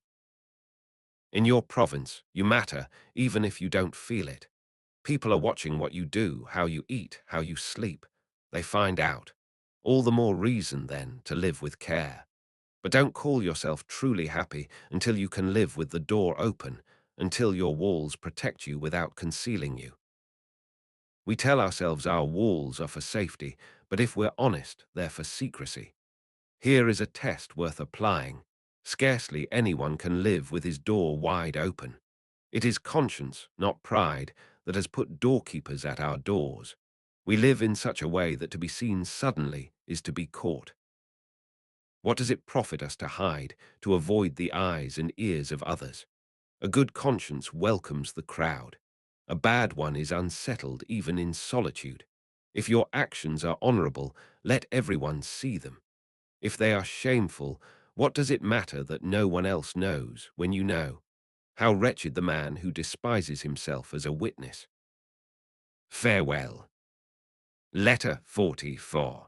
In your province, you matter, even if you don't feel it. People are watching what you do, how you eat, how you sleep. They find out. All the more reason, then, to live with care. But don't call yourself truly happy until you can live with the door open, until your walls protect you without concealing you. We tell ourselves our walls are for safety, but if we're honest, they're for secrecy. Here is a test worth applying. Scarcely anyone can live with his door wide open. It is conscience, not pride, that has put doorkeepers at our doors. We live in such a way that to be seen suddenly is to be caught. What does it profit us to hide, to avoid the eyes and ears of others? A good conscience welcomes the crowd. A bad one is unsettled even in solitude. If your actions are honorable, let everyone see them. If they are shameful, what does it matter that no one else knows when you know? How wretched the man who despises himself as a witness. Farewell. Letter 44.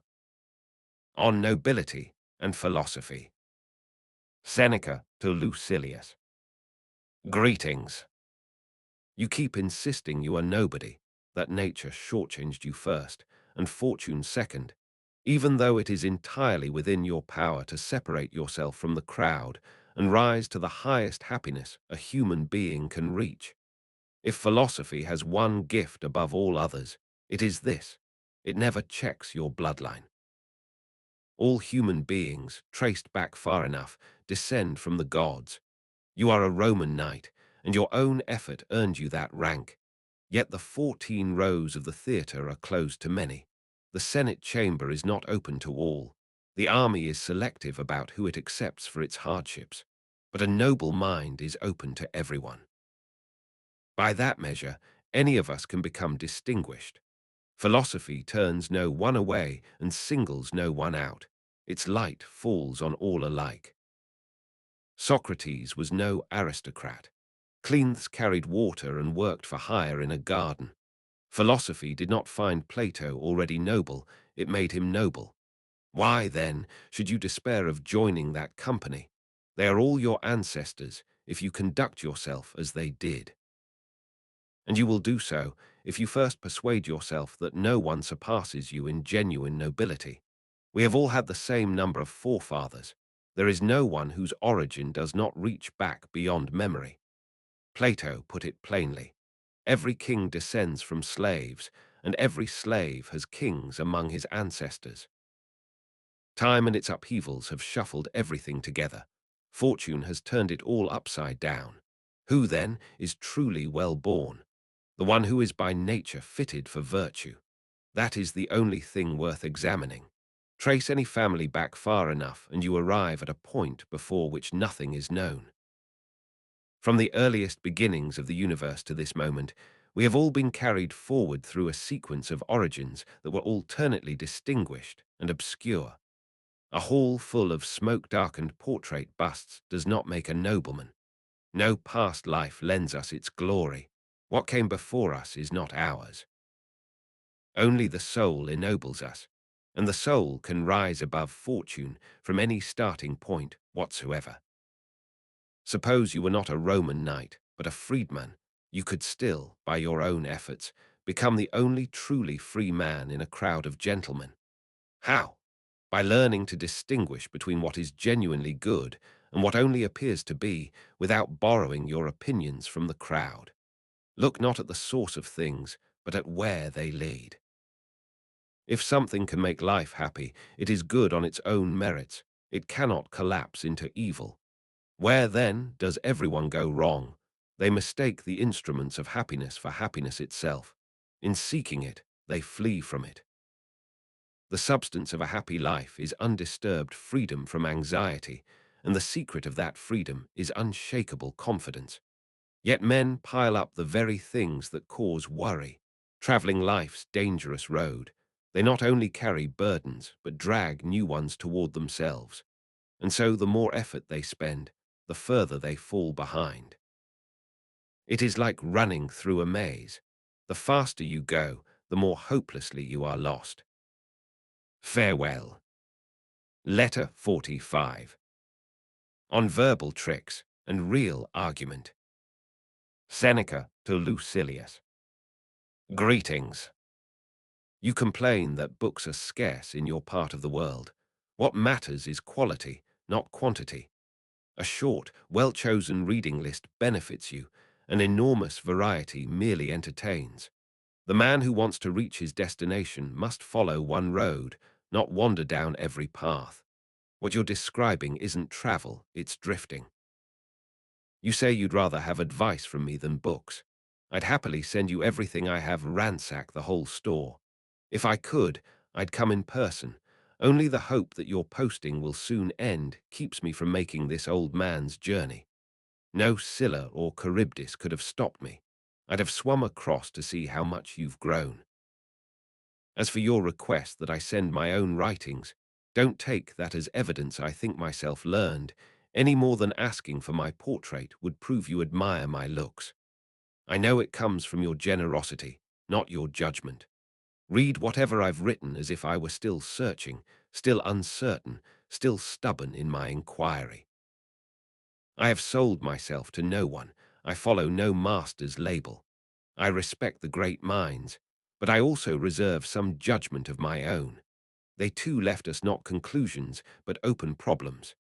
On Nobility and Philosophy. Seneca to Lucilius. Greetings. You keep insisting you are nobody, that nature shortchanged you first, and fortune second, even though it is entirely within your power to separate yourself from the crowd and rise to the highest happiness a human being can reach. If philosophy has one gift above all others, it is this: it never checks your bloodline. All human beings, traced back far enough, descend from the gods. You are a Roman knight, and your own effort earned you that rank. Yet the 14 rows of the theatre are closed to many. The Senate chamber is not open to all. The army is selective about who it accepts for its hardships. But a noble mind is open to everyone. By that measure, any of us can become distinguished. Philosophy turns no one away and singles no one out. Its light falls on all alike. Socrates was no aristocrat. Cleanths carried water and worked for hire in a garden. Philosophy did not find Plato already noble, it made him noble. Why, then, should you despair of joining that company? They are all your ancestors if you conduct yourself as they did. And you will do so if you first persuade yourself that no one surpasses you in genuine nobility. We have all had the same number of forefathers. There is no one whose origin does not reach back beyond memory. Plato put it plainly. Every king descends from slaves, and every slave has kings among his ancestors. Time and its upheavals have shuffled everything together. Fortune has turned it all upside down. Who, then, is truly well-born? The one who is by nature fitted for virtue. That is the only thing worth examining. Trace any family back far enough, and you arrive at a point before which nothing is known. From the earliest beginnings of the universe to this moment, we have all been carried forward through a sequence of origins that were alternately distinguished and obscure. A hall full of smoke-darkened portrait busts does not make a nobleman. No past life lends us its glory. What came before us is not ours. Only the soul ennobles us, and the soul can rise above fortune from any starting point whatsoever. Suppose you were not a Roman knight, but a freedman, you could still, by your own efforts, become the only truly free man in a crowd of gentlemen. How? By learning to distinguish between what is genuinely good and what only appears to be, without borrowing your opinions from the crowd. Look not at the source of things, but at where they lead. If something can make life happy, it is good on its own merits. It cannot collapse into evil. Where, then, does everyone go wrong? They mistake the instruments of happiness for happiness itself. In seeking it, they flee from it. The substance of a happy life is undisturbed freedom from anxiety, and the secret of that freedom is unshakable confidence. Yet men pile up the very things that cause worry. Traveling life's dangerous road, they not only carry burdens, but drag new ones toward themselves. And so the more effort they spend, the further they fall behind. It is like running through a maze. The faster you go, the more hopelessly you are lost. Farewell. Letter 45. On verbal tricks and real argument. Seneca to Lucilius. Greetings. You complain that books are scarce in your part of the world. What matters is quality, not quantity. A short, well-chosen reading list benefits you. An enormous variety merely entertains. The man who wants to reach his destination must follow one road, not wander down every path. What you're describing isn't travel, it's drifting. You say you'd rather have advice from me than books. I'd happily send you everything I have, ransack the whole store. If I could, I'd come in person. Only the hope that your posting will soon end keeps me from making this old man's journey. No Scylla or Charybdis could have stopped me. I'd have swum across to see how much you've grown. As for your request that I send my own writings, don't take that as evidence I think myself learned, any more than asking for my portrait would prove you admire my looks. I know it comes from your generosity, not your judgment. Read whatever I've written as if I were still searching, still uncertain, still stubborn in my inquiry. I have sold myself to no one. I follow no master's label. I respect the great minds, but I also reserve some judgment of my own. They too left us not conclusions, but open problems.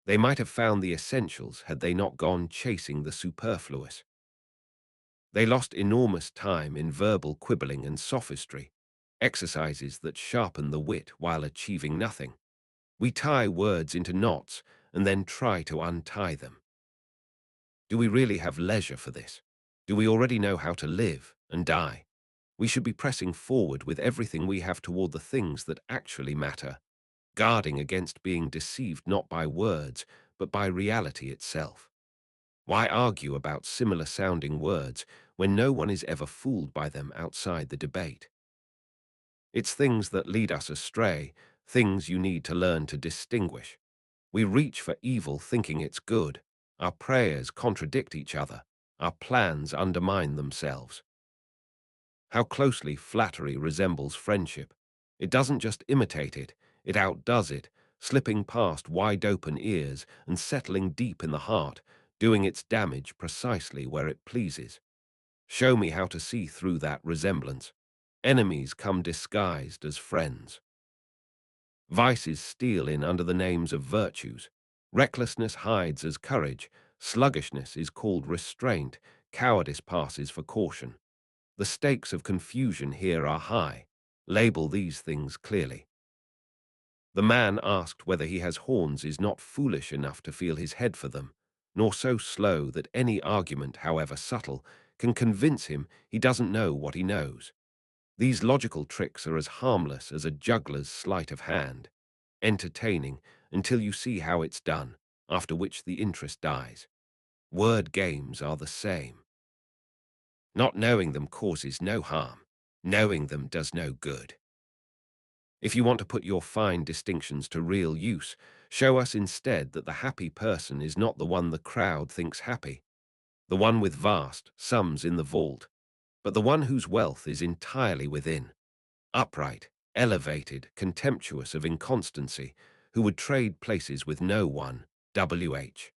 They might have found the essentials had they not gone chasing the superfluous. They lost enormous time in verbal quibbling and sophistry, exercises that sharpen the wit while achieving nothing. We tie words into knots and then try to untie them. Do we really have leisure for this? Do we already know how to live and die? We should be pressing forward with everything we have toward the things that actually matter, guarding against being deceived not by words, but by reality itself. Why argue about similar-sounding words when no one is ever fooled by them outside the debate? It's things that lead us astray, things you need to learn to distinguish. We reach for evil thinking it's good. Our prayers contradict each other. Our plans undermine themselves. How closely flattery resembles friendship. It doesn't just imitate it, it outdoes it, slipping past wide-open ears and settling deep in the heart, doing its damage precisely where it pleases. Show me how to see through that resemblance. Enemies come disguised as friends. Vices steal in under the names of virtues. Recklessness hides as courage. Sluggishness is called restraint. Cowardice passes for caution. The stakes of confusion here are high. Label these things clearly. The man asked whether he has horns is not foolish enough to feel his head for them, nor so slow that any argument, however subtle, can convince him he doesn't know what he knows. These logical tricks are as harmless as a juggler's sleight of hand, entertaining until you see how it's done, after which the interest dies. Word games are the same. Not knowing them causes no harm. Knowing them does no good. If you want to put your fine distinctions to real use, show us instead that the happy person is not the one the crowd thinks happy, the one with vast sums in the vault, but the one whose wealth is entirely within, upright, elevated, contemptuous of inconstancy, who would trade places with no one. W.H.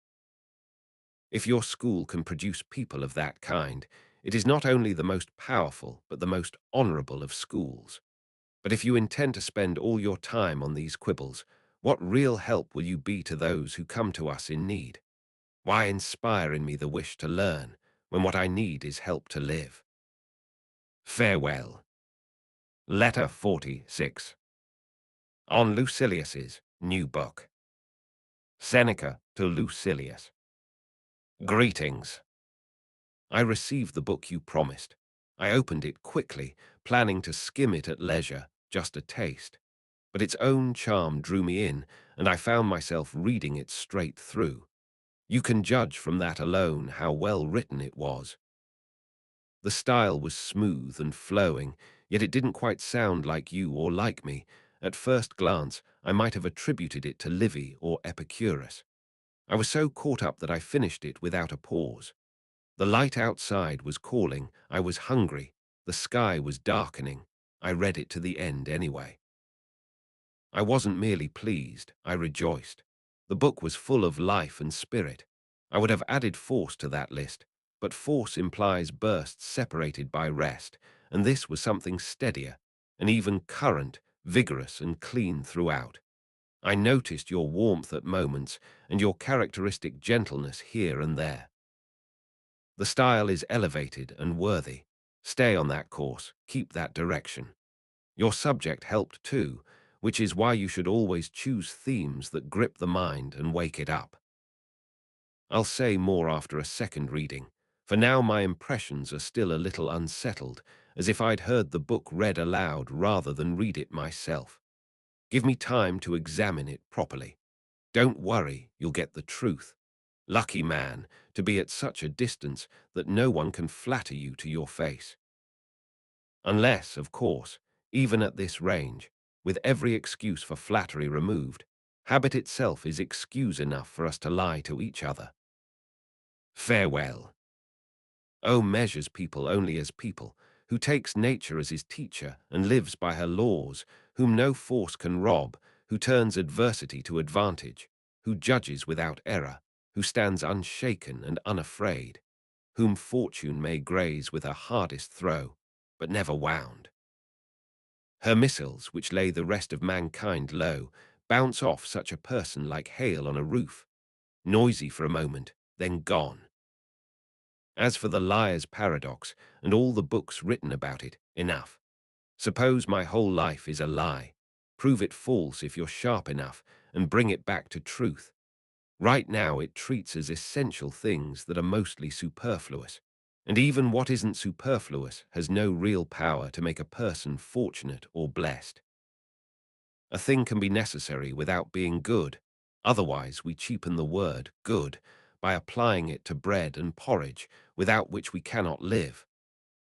If your school can produce people of that kind, it is not only the most powerful but the most honorable of schools. But if you intend to spend all your time on these quibbles, what real help will you be to those who come to us in need? Why inspire in me the wish to learn, when what I need is help to live? Farewell. Letter 46. On Lucilius's new book. Seneca to Lucilius. Greetings. I received the book you promised. I opened it quickly, planning to skim it at leisure, just a taste. But its own charm drew me in, and I found myself reading it straight through. You can judge from that alone how well written it was. The style was smooth and flowing, yet it didn't quite sound like you or like me. At first glance, I might have attributed it to Livy or Epicurus. I was so caught up that I finished it without a pause. The light outside was calling, I was hungry, the sky was darkening. I read it to the end anyway. I wasn't merely pleased, I rejoiced. The book was full of life and spirit. I would have added force to that list, but force implies bursts separated by rest, and this was something steadier, and even current, vigorous and clean throughout. I noticed your warmth at moments, and your characteristic gentleness here and there. The style is elevated and worthy. Stay on that course, keep that direction. Your subject helped too, which is why you should always choose themes that grip the mind and wake it up. I'll say more after a second reading. For now my impressions are still a little unsettled, as if I'd heard the book read aloud rather than read it myself. Give me time to examine it properly. Don't worry, you'll get the truth. Lucky man, to be at such a distance that no one can flatter you to your face. Unless, of course, even at this range, with every excuse for flattery removed, habit itself is excuse enough for us to lie to each other. Farewell. O measures people only as people, who takes nature as his teacher and lives by her laws, whom no force can rob, who turns adversity to advantage, who judges without error, who stands unshaken and unafraid, whom fortune may graze with her hardest throw, but never wound. Her missiles, which lay the rest of mankind low, bounce off such a person like hail on a roof, noisy for a moment, then gone. As for the liar's paradox, and all the books written about it, enough. Suppose my whole life is a lie. Prove it false if you're sharp enough, and bring it back to truth. Right now it treats as essential things that are mostly superfluous, and even what isn't superfluous has no real power to make a person fortunate or blessed. A thing can be necessary without being good. Otherwise, we cheapen the word good by applying it to bread and porridge, without which we cannot live.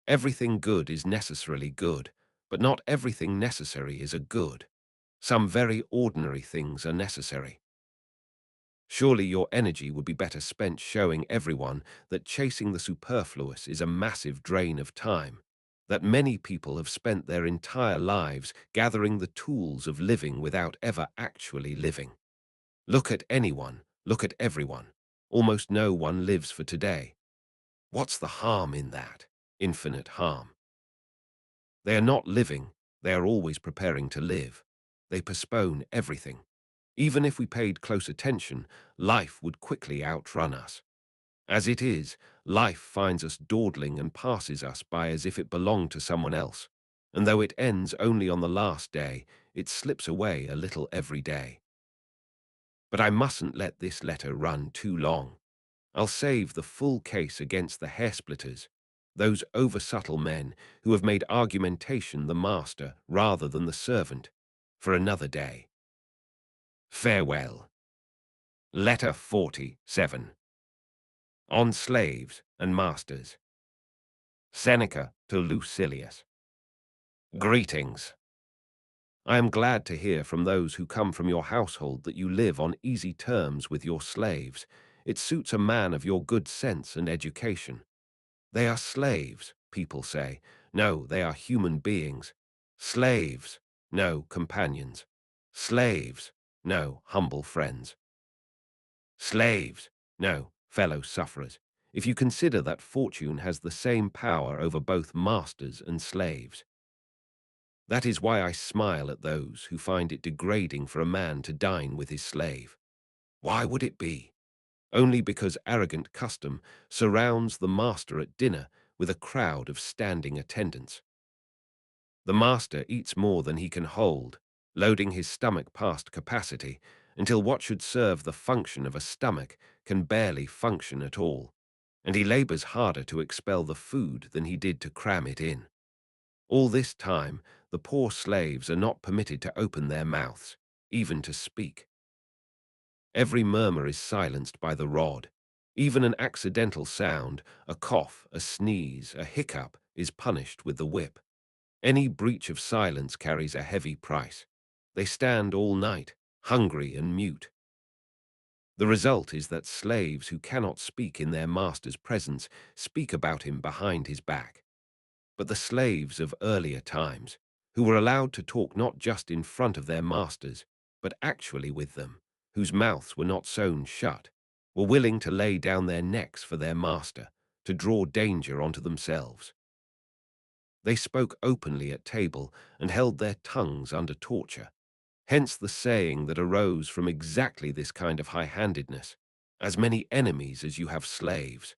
Everything good is necessarily good, but not everything necessary is a good. Some very ordinary things are necessary. Surely your energy would be better spent showing everyone that chasing the superfluous is a massive drain of time, that many people have spent their entire lives gathering the tools of living without ever actually living. Look at anyone, look at everyone. Almost no one lives for today. What's the harm in that? Infinite harm. They are not living, they are always preparing to live. They postpone everything. Even if we paid close attention, life would quickly outrun us. As it is, life finds us dawdling and passes us by as if it belonged to someone else, and though it ends only on the last day, it slips away a little every day. But I mustn't let this letter run too long. I'll save the full case against the hairsplitters, those over-subtle men who have made argumentation the master rather than the servant, for another day. Farewell. Letter 47. On Slaves and Masters. Seneca to Lucilius. Greetings. I am glad to hear from those who come from your household that you live on easy terms with your slaves. It suits a man of your good sense and education. They are slaves, people say. No, they are human beings. Slaves, no, companions. Slaves, no, humble friends. Slaves, no, fellow sufferers. If you consider that fortune has the same power over both masters and slaves. That is why I smile at those who find it degrading for a man to dine with his slave. Why would it be? Only because arrogant custom surrounds the master at dinner with a crowd of standing attendants. The master eats more than he can hold, loading his stomach past capacity, until what should serve the function of a stomach can barely function at all, and he labors harder to expel the food than he did to cram it in. All this time, the poor slaves are not permitted to open their mouths, even to speak. Every murmur is silenced by the rod. Even an accidental sound, a cough, a sneeze, a hiccup, is punished with the whip. Any breach of silence carries a heavy price. They stand all night, hungry and mute. The result is that slaves who cannot speak in their master's presence speak about him behind his back. But the slaves of earlier times, who were allowed to talk not just in front of their masters, but actually with them, whose mouths were not sewn shut, were willing to lay down their necks for their master, to draw danger onto themselves. They spoke openly at table and held their tongues under torture. Hence the saying that arose from exactly this kind of high-handedness: as many enemies as you have slaves.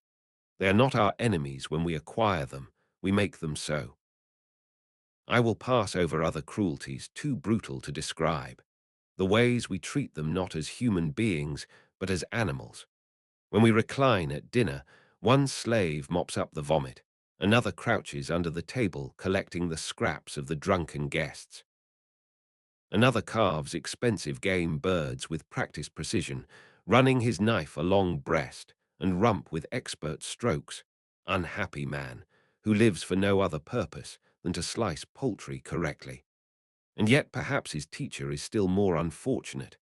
They are not our enemies when we acquire them, we make them so. I will pass over other cruelties too brutal to describe, the ways we treat them not as human beings, but as animals. When we recline at dinner, one slave mops up the vomit, another crouches under the table collecting the scraps of the drunken guests. Another carves expensive game birds with practiced precision, running his knife along breast and rump with expert strokes. Unhappy man, who lives for no other purpose than to slice poultry correctly. And yet perhaps his teacher is still more unfortunate,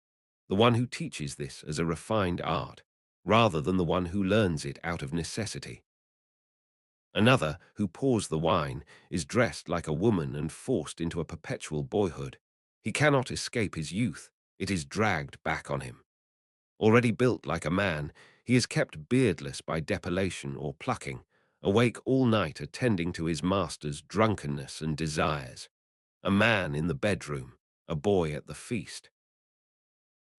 the one who teaches this as a refined art, rather than the one who learns it out of necessity. Another, who pours the wine, is dressed like a woman and forced into a perpetual boyhood. He cannot escape his youth, it is dragged back on him. Already built like a man, he is kept beardless by depilation or plucking, awake all night attending to his master's drunkenness and desires. A man in the bedroom, a boy at the feast.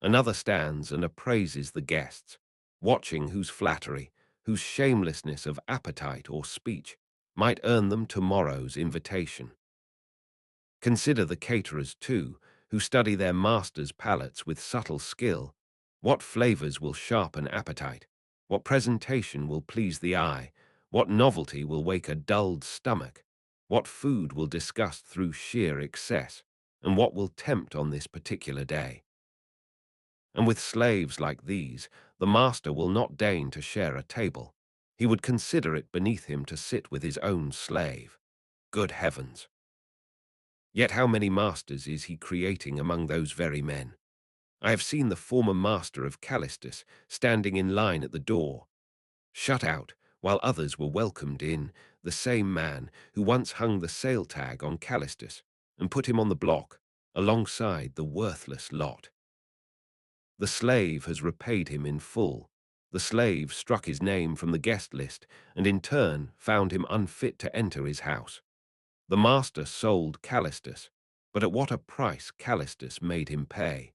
Another stands and appraises the guests, watching whose flattery, whose shamelessness of appetite or speech might earn them tomorrow's invitation. Consider the caterers, too, who study their masters' palates with subtle skill. What flavors will sharpen appetite? What presentation will please the eye? What novelty will wake a dulled stomach? What food will disgust through sheer excess? And what will tempt on this particular day? And with slaves like these, the master will not deign to share a table. He would consider it beneath him to sit with his own slave. Good heavens! Yet how many masters is he creating among those very men? I have seen the former master of Callistus standing in line at the door, shut out, while others were welcomed in, the same man who once hung the sale tag on Callistus and put him on the block, alongside the worthless lot. The slave has repaid him in full. The slave struck his name from the guest list and in turn found him unfit to enter his house. The master sold Callistus, but at what a price Callistus made him pay.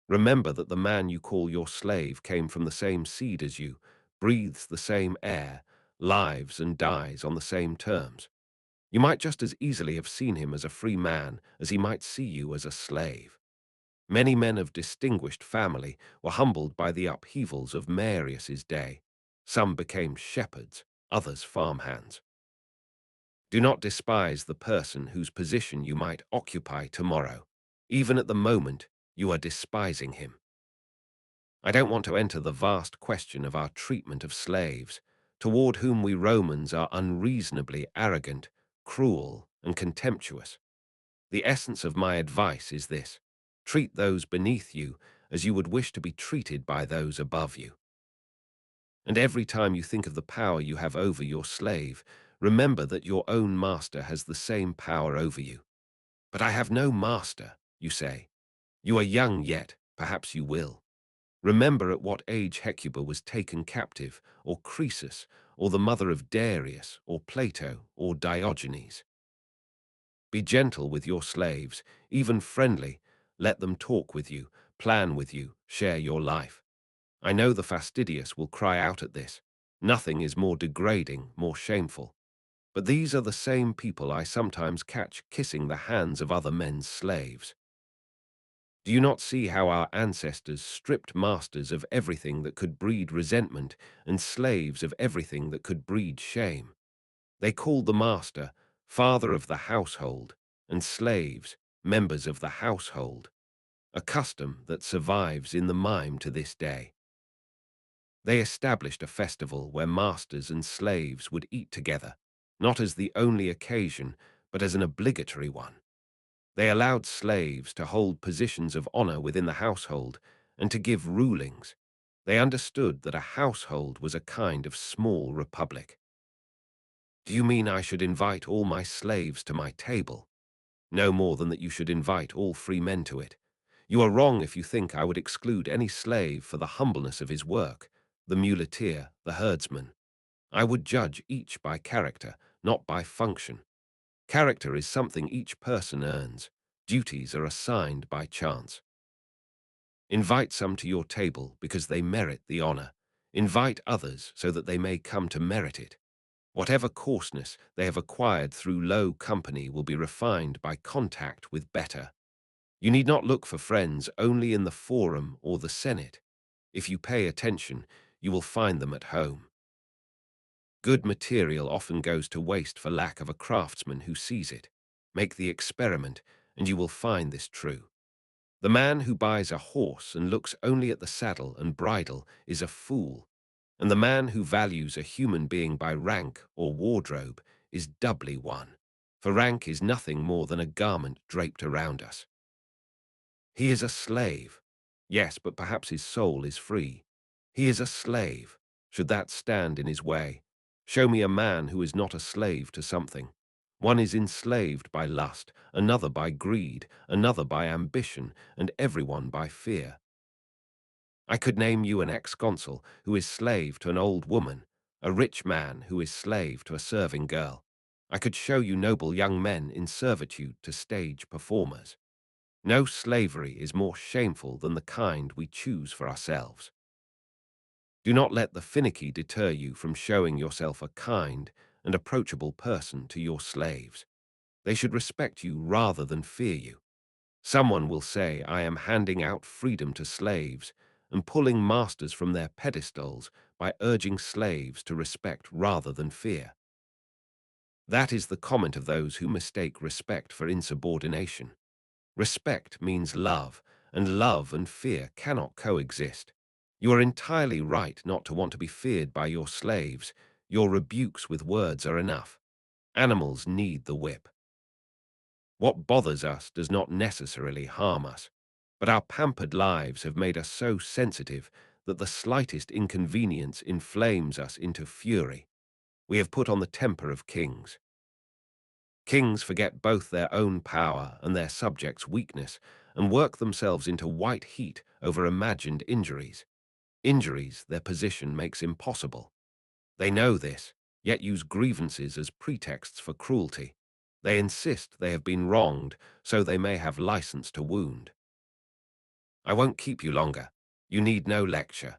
Remember that the man you call your slave came from the same seed as you, breathes the same air, lives and dies on the same terms. You might just as easily have seen him as a free man as he might see you as a slave. Many men of distinguished family were humbled by the upheavals of Marius's day. Some became shepherds, others farmhands. Do not despise the person whose position you might occupy tomorrow. Even at the moment, you are despising him. I don't want to enter the vast question of our treatment of slaves, toward whom we Romans are unreasonably arrogant, cruel, and contemptuous. The essence of my advice is this: treat those beneath you as you would wish to be treated by those above you. And every time you think of the power you have over your slave, remember that your own master has the same power over you. But I have no master, you say. You are young yet, perhaps you will. Remember at what age Hecuba was taken captive, or Croesus, or the mother of Darius, or Plato, or Diogenes. Be gentle with your slaves, even friendly. Let them talk with you, plan with you, share your life. I know the fastidious will cry out at this. Nothing is more degrading, more shameful. But these are the same people I sometimes catch kissing the hands of other men's slaves. Do you not see how our ancestors stripped masters of everything that could breed resentment and slaves of everything that could breed shame? They called the master father of the household and slaves members of the household, a custom that survives in the mime to this day. They established a festival where masters and slaves would eat together, not as the only occasion, but as an obligatory one. They allowed slaves to hold positions of honor within the household and to give rulings. They understood that a household was a kind of small republic. Do you mean I should invite all my slaves to my table? No more than that you should invite all free men to it. You are wrong if you think I would exclude any slave for the humbleness of his work, the muleteer, the herdsman. I would judge each by character, not by function. Character is something each person earns. Duties are assigned by chance. Invite some to your table because they merit the honor. Invite others so that they may come to merit it. Whatever coarseness they have acquired through low company will be refined by contact with better. You need not look for friends only in the forum or the senate. If you pay attention, you will find them at home. Good material often goes to waste for lack of a craftsman who sees it. Make the experiment, and you will find this true. The man who buys a horse and looks only at the saddle and bridle is a fool, and the man who values a human being by rank or wardrobe is doubly one, for rank is nothing more than a garment draped around us. He is a slave. Yes, but perhaps his soul is free. He is a slave. Should that stand in his way? Show me a man who is not a slave to something. One is enslaved by lust, another by greed, another by ambition, and everyone by fear. I could name you an ex-consul who is slave to an old woman, a rich man who is slave to a serving girl. I could show you noble young men in servitude to stage performers. No slavery is more shameful than the kind we choose for ourselves. Do not let the finicky deter you from showing yourself a kind and approachable person to your slaves. They should respect you rather than fear you. Someone will say, I am handing out freedom to slaves and pulling masters from their pedestals by urging slaves to respect rather than fear. That is the comment of those who mistake respect for insubordination. Respect means love, and love and fear cannot coexist. You are entirely right not to want to be feared by your slaves. Your rebukes with words are enough. Animals need the whip. What bothers us does not necessarily harm us, but our pampered lives have made us so sensitive that the slightest inconvenience inflames us into fury. We have put on the temper of kings. Kings forget both their own power and their subjects' weakness and work themselves into white heat over imagined injuries. Injuries their position makes impossible. They know this, yet use grievances as pretexts for cruelty. They insist they have been wronged, so they may have license to wound. I won't keep you longer. You need no lecture.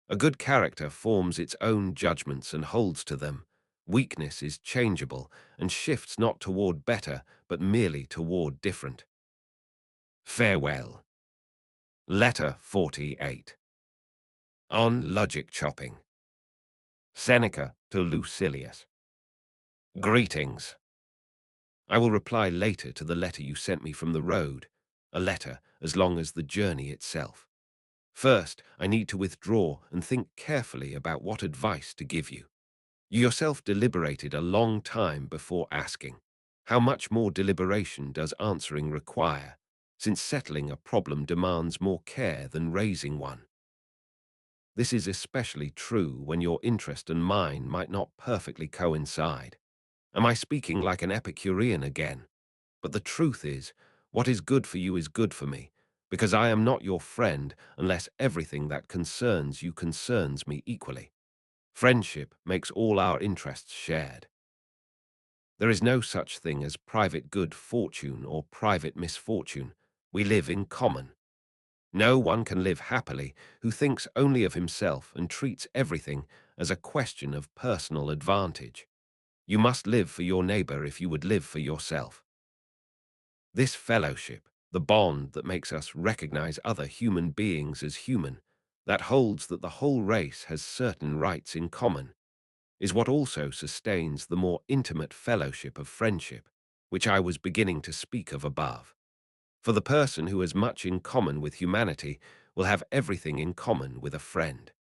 A good character forms its own judgments and holds to them. Weakness is changeable and shifts not toward better, but merely toward different. Farewell. Letter 48. On logic chopping. Seneca to Lucilius. Greetings. I will reply later to the letter you sent me from the road, a letter as long as the journey itself. First, I need to withdraw and think carefully about what advice to give you. You yourself deliberated a long time before asking. How much more deliberation does answering require, since settling a problem demands more care than raising one? This is especially true when your interest and mine might not perfectly coincide. Am I speaking like an Epicurean again? But the truth is, what is good for you is good for me, because I am not your friend unless everything that concerns you concerns me equally. Friendship makes all our interests shared. There is no such thing as private good fortune or private misfortune. We live in common. No one can live happily who thinks only of himself and treats everything as a question of personal advantage. You must live for your neighbor if you would live for yourself. This fellowship, the bond that makes us recognize other human beings as human, that holds that the whole race has certain rights in common, is what also sustains the more intimate fellowship of friendship, which I was beginning to speak of above. For the person who has much in common with humanity will have everything in common with a friend.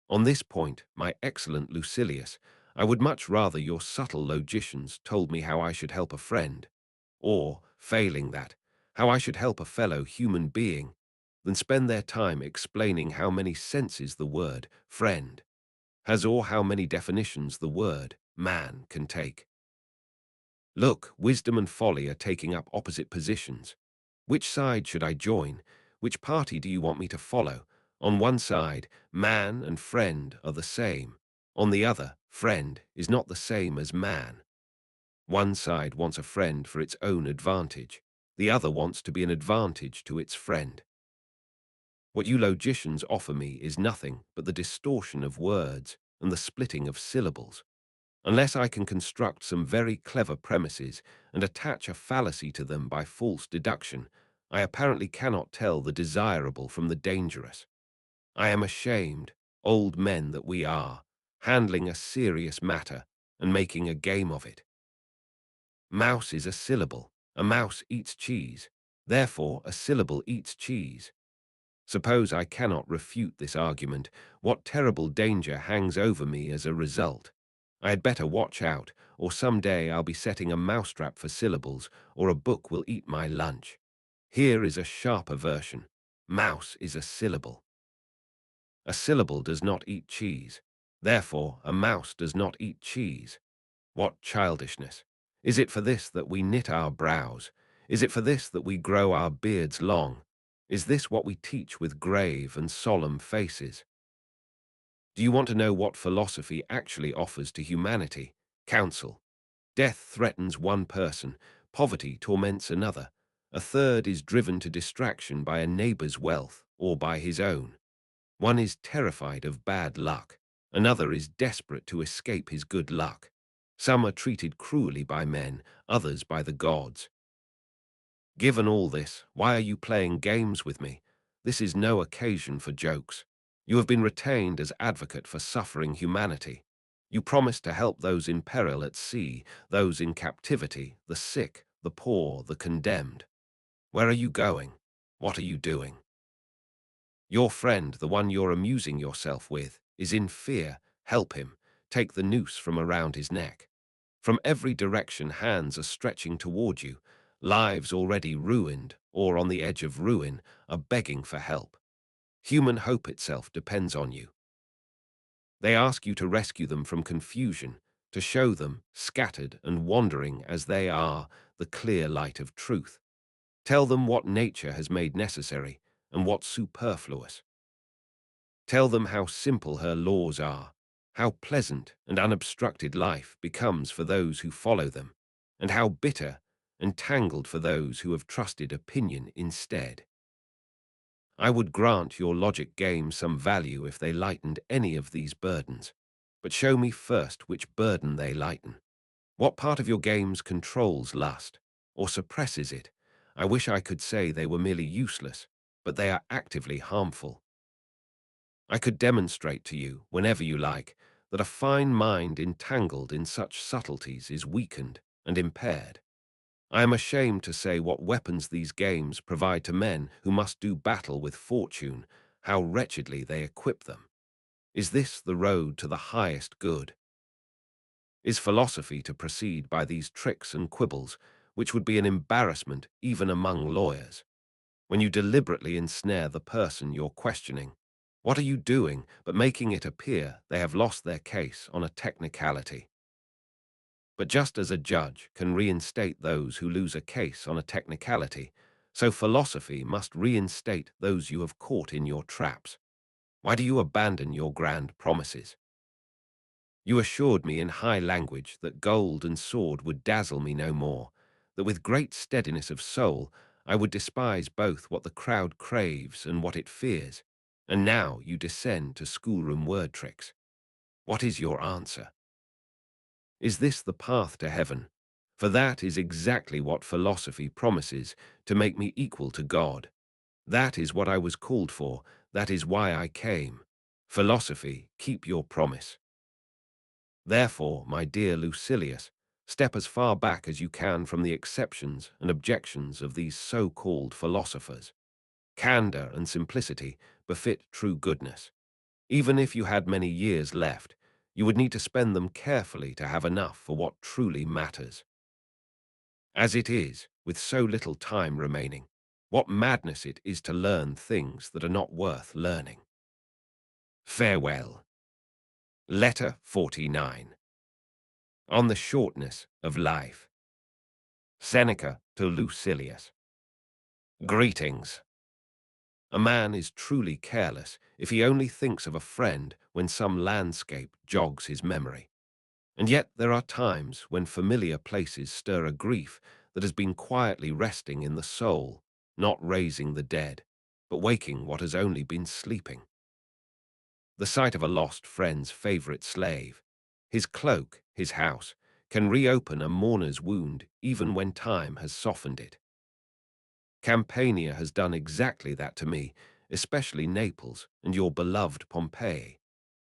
On this point, my excellent Lucilius, I would much rather your subtle logicians told me how I should help a friend, or, failing that, how I should help a fellow human being, than spend their time explaining how many senses the word friend has or how many definitions the word man can take. Look, wisdom and folly are taking up opposite positions. Which side should I join? Which party do you want me to follow? On one side, man and friend are the same. On the other, friend is not the same as man. One side wants a friend for its own advantage. The other wants to be an advantage to its friend. What you logicians offer me is nothing but the distortion of words and the splitting of syllables. Unless I can construct some very clever premises and attach a fallacy to them by false deduction, I apparently cannot tell the desirable from the dangerous. I am ashamed, old men that we are, handling a serious matter and making a game of it. Mouse is a syllable. A mouse eats cheese. Therefore, a syllable eats cheese. Suppose I cannot refute this argument, what terrible danger hangs over me as a result? I had better watch out, or some day I'll be setting a mousetrap for syllables, or a book will eat my lunch. Here is a sharper version. Mouse is a syllable. A syllable does not eat cheese. Therefore, a mouse does not eat cheese. What childishness! Is it for this that we knit our brows? Is it for this that we grow our beards long? Is this what we teach with grave and solemn faces? Do you want to know what philosophy actually offers to humanity? Counsel. Death threatens one person, poverty torments another, a third is driven to distraction by a neighbor's wealth or by his own. One is terrified of bad luck, another is desperate to escape his good luck. Some are treated cruelly by men, others by the gods. Given all this, why are you playing games with me? This is no occasion for jokes. You have been retained as advocate for suffering humanity. You promised to help those in peril at sea, those in captivity, the sick, the poor, the condemned. Where are you going? What are you doing? Your friend, the one you're amusing yourself with, is in fear. Help him. Take the noose from around his neck. From every direction hands are stretching toward you. Lives already ruined, or on the edge of ruin, are begging for help. Human hope itself depends on you. They ask you to rescue them from confusion, to show them, scattered and wandering as they are, the clear light of truth. Tell them what nature has made necessary and what superfluous. Tell them how simple her laws are, how pleasant and unobstructed life becomes for those who follow them, and how bitter and tangled for those who have trusted opinion instead. I would grant your logic games some value if they lightened any of these burdens. But show me first which burden they lighten. What part of your games controls lust, or suppresses it? I wish I could say they were merely useless, but they are actively harmful. I could demonstrate to you, whenever you like, that a fine mind entangled in such subtleties is weakened and impaired. I am ashamed to say what weapons these games provide to men who must do battle with fortune, how wretchedly they equip them. Is this the road to the highest good? Is philosophy to proceed by these tricks and quibbles, which would be an embarrassment even among lawyers? When you deliberately ensnare the person you're questioning, what are you doing but making it appear they have lost their case on a technicality? But just as a judge can reinstate those who lose a case on a technicality, so philosophy must reinstate those you have caught in your traps. Why do you abandon your grand promises? You assured me in high language that gold and sword would dazzle me no more, that with great steadiness of soul I would despise both what the crowd craves and what it fears, and now you descend to schoolroom word tricks. What is your answer? Is this the path to heaven? For that is exactly what philosophy promises, to make me equal to God. That is what I was called for, that is why I came. Philosophy, keep your promise. Therefore, my dear Lucilius, step as far back as you can from the exceptions and objections of these so-called philosophers. Candor and simplicity befit true goodness. Even if you had many years left, you would need to spend them carefully to have enough for what truly matters. As it is, with so little time remaining, what madness it is to learn things that are not worth learning. Farewell. Letter 49. On the shortness of life. Seneca to Lucilius. Greetings. A man is truly careless if he only thinks of a friend when some landscape jogs his memory. And yet there are times when familiar places stir a grief that has been quietly resting in the soul, not raising the dead, but waking what has only been sleeping. The sight of a lost friend's favorite slave, his cloak, his house, can reopen a mourner's wound even when time has softened it. Campania has done exactly that to me, especially Naples and your beloved Pompeii.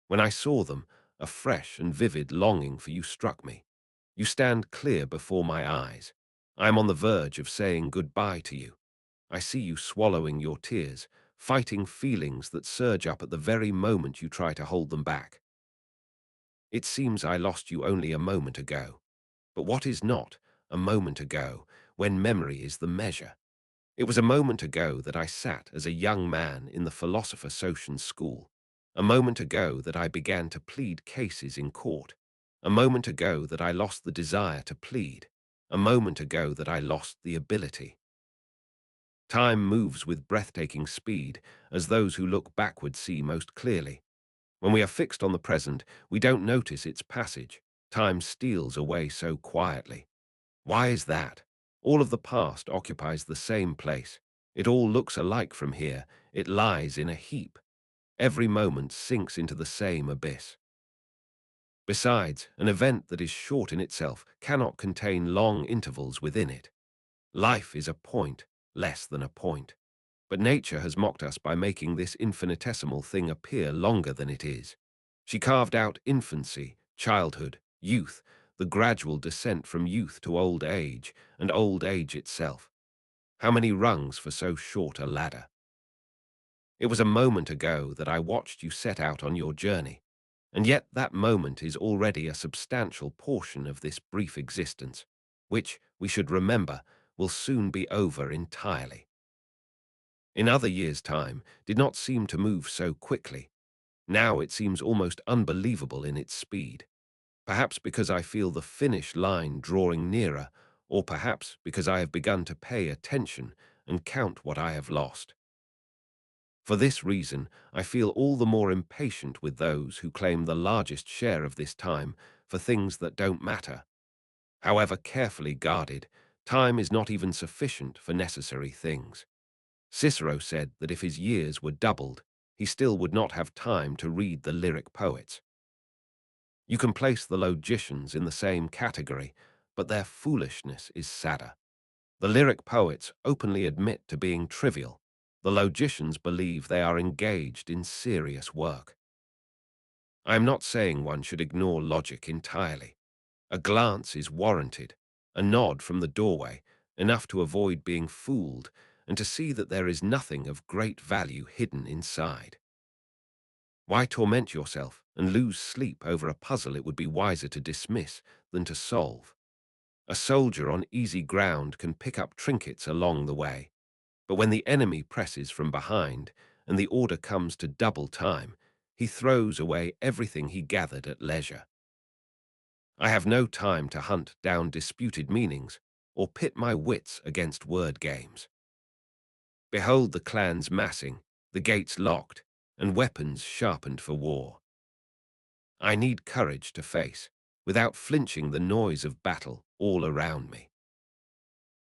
When I saw them, a fresh and vivid longing for you struck me. You stand clear before my eyes. I am on the verge of saying goodbye to you. I see you swallowing your tears, fighting feelings that surge up at the very moment you try to hold them back. It seems I lost you only a moment ago. But what is not a moment ago when memory is the measure? It was a moment ago that I sat as a young man in the Philosopher Socian school. A moment ago that I began to plead cases in court. A moment ago that I lost the desire to plead. A moment ago that I lost the ability. Time moves with breathtaking speed, as those who look backward see most clearly. When we are fixed on the present, we don't notice its passage. Time steals away so quietly. Why is that? All of the past occupies the same place. It all looks alike from here. It lies in a heap. Every moment sinks into the same abyss. Besides, an event that is short in itself cannot contain long intervals within it. Life is a point, less than a point. But nature has mocked us by making this infinitesimal thing appear longer than it is. She carved out infancy, childhood, youth, the gradual descent from youth to old age, and old age itself. How many rungs for so short a ladder? It was a moment ago that I watched you set out on your journey, and yet that moment is already a substantial portion of this brief existence, which, we should remember, will soon be over entirely. In other years' time, did not seem to move so quickly. Now it seems almost unbelievable in its speed. Perhaps because I feel the finish line drawing nearer, or perhaps because I have begun to pay attention and count what I have lost. For this reason, I feel all the more impatient with those who claim the largest share of this time for things that don't matter. However carefully guarded, time is not even sufficient for necessary things. Cicero said that if his years were doubled, he still would not have time to read the lyric poets. You can place the logicians in the same category, but their foolishness is sadder. The lyric poets openly admit to being trivial. The logicians believe they are engaged in serious work. I am not saying one should ignore logic entirely. A glance is warranted, a nod from the doorway, enough to avoid being fooled and to see that there is nothing of great value hidden inside. Why torment yourself and lose sleep over a puzzle it would be wiser to dismiss than to solve? A soldier on easy ground can pick up trinkets along the way, but when the enemy presses from behind and the order comes to double time, he throws away everything he gathered at leisure. I have no time to hunt down disputed meanings or pit my wits against word games. Behold the clans massing, the gates locked, and weapons sharpened for war. I need courage to face, without flinching, the noise of battle all around me.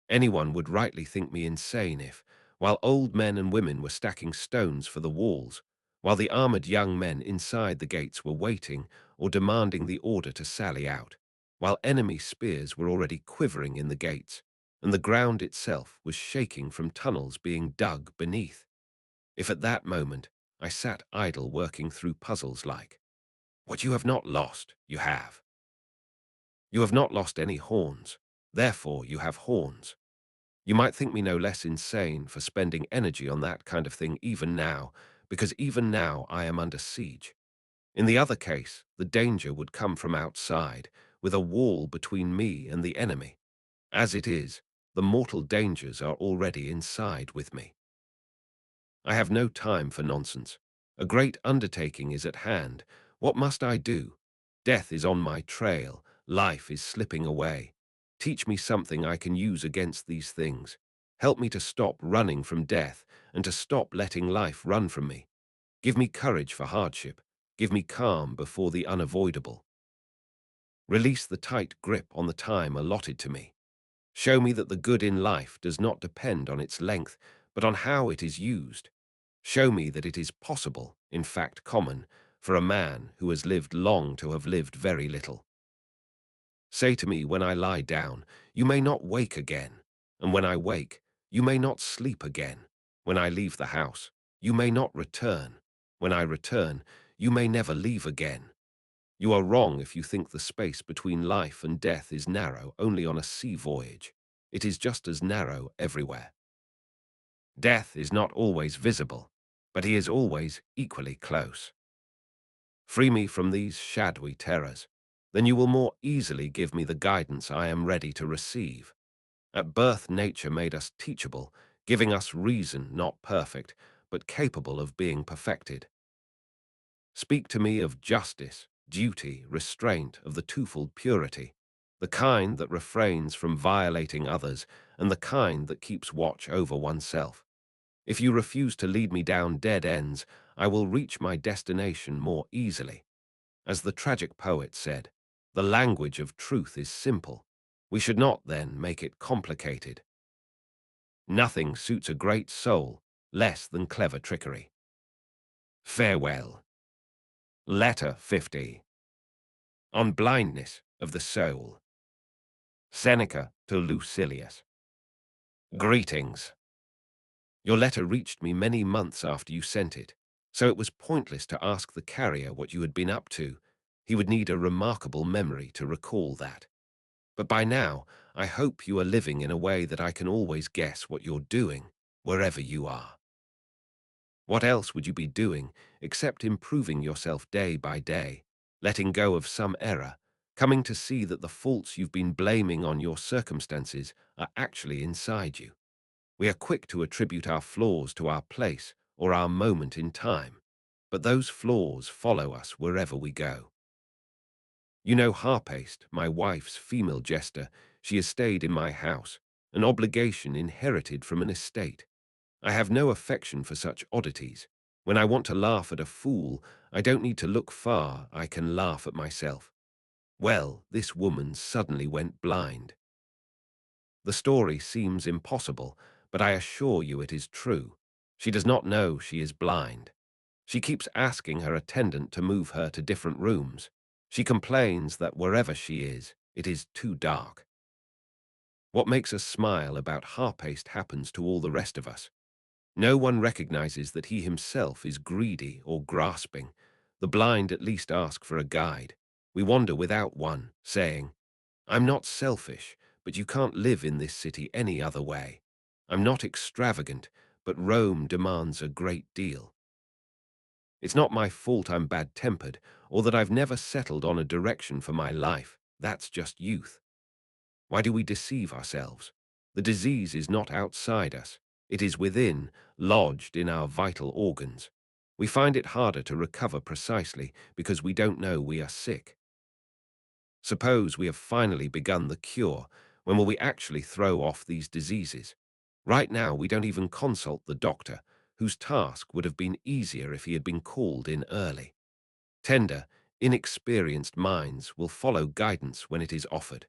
Anyone would rightly think me insane if, while old men and women were stacking stones for the walls, while the armored young men inside the gates were waiting or demanding the order to sally out, while enemy spears were already quivering in the gates, and the ground itself was shaking from tunnels being dug beneath. If at that moment I sat idle working through puzzles like, what you have not lost, you have. You have not lost any horns, therefore you have horns. You might think me no less insane for spending energy on that kind of thing even now, because even now I am under siege. In the other case, the danger would come from outside, with a wall between me and the enemy. As it is, the mortal dangers are already inside with me. I have no time for nonsense. A great undertaking is at hand. What must I do? Death is on my trail. Life is slipping away. Teach me something I can use against these things. Help me to stop running from death and to stop letting life run from me. Give me courage for hardship. Give me calm before the unavoidable. Release the tight grip on the time allotted to me. Show me that the good in life does not depend on its length, but on how it is used. Show me that it is possible, in fact common, for a man who has lived long to have lived very little. Say to me when I lie down, you may not wake again, and when I wake, you may not sleep again. When I leave the house, you may not return. When I return, you may never leave again. You are wrong if you think the space between life and death is narrow only on a sea voyage. It is just as narrow everywhere. Death is not always visible, but he is always equally close. Free me from these shadowy terrors, then you will more easily give me the guidance I am ready to receive. At birth nature made us teachable, giving us reason not perfect, but capable of being perfected. Speak to me of justice, duty, restraint, of the twofold purity, the kind that refrains from violating others and the kind that keeps watch over oneself. If you refuse to lead me down dead ends, I will reach my destination more easily. As the tragic poet said, the language of truth is simple. We should not, then, make it complicated. Nothing suits a great soul less than clever trickery. Farewell. Letter 50. On Blindness of the Soul. Seneca to Lucilius. Greetings. Your letter reached me many months after you sent it, so it was pointless to ask the carrier what you had been up to. He would need a remarkable memory to recall that. But by now, I hope you are living in a way that I can always guess what you're doing, wherever you are. What else would you be doing except improving yourself day by day, letting go of some error, coming to see that the faults you've been blaming on your circumstances are actually inside you? We are quick to attribute our flaws to our place or our moment in time, but those flaws follow us wherever we go. You know Harpaste, my wife's female jester. She has stayed in my house, an obligation inherited from an estate. I have no affection for such oddities. When I want to laugh at a fool, I don't need to look far, I can laugh at myself. Well, this woman suddenly went blind. The story seems impossible, but I assure you it is true. She does not know she is blind. She keeps asking her attendant to move her to different rooms. She complains that wherever she is, it is too dark. What makes us smile about Harpaste happens to all the rest of us. No one recognizes that he himself is greedy or grasping. The blind at least ask for a guide. We wander without one, saying, I'm not selfish, but you can't live in this city any other way. I'm not extravagant, but Rome demands a great deal. It's not my fault I'm bad-tempered, or that I've never settled on a direction for my life. That's just youth. Why do we deceive ourselves? The disease is not outside us. It is within, lodged in our vital organs. We find it harder to recover precisely because we don't know we are sick. Suppose we have finally begun the cure. When will we actually throw off these diseases? Right now, we don't even consult the doctor, whose task would have been easier if he had been called in early. Tender, inexperienced minds will follow guidance when it is offered.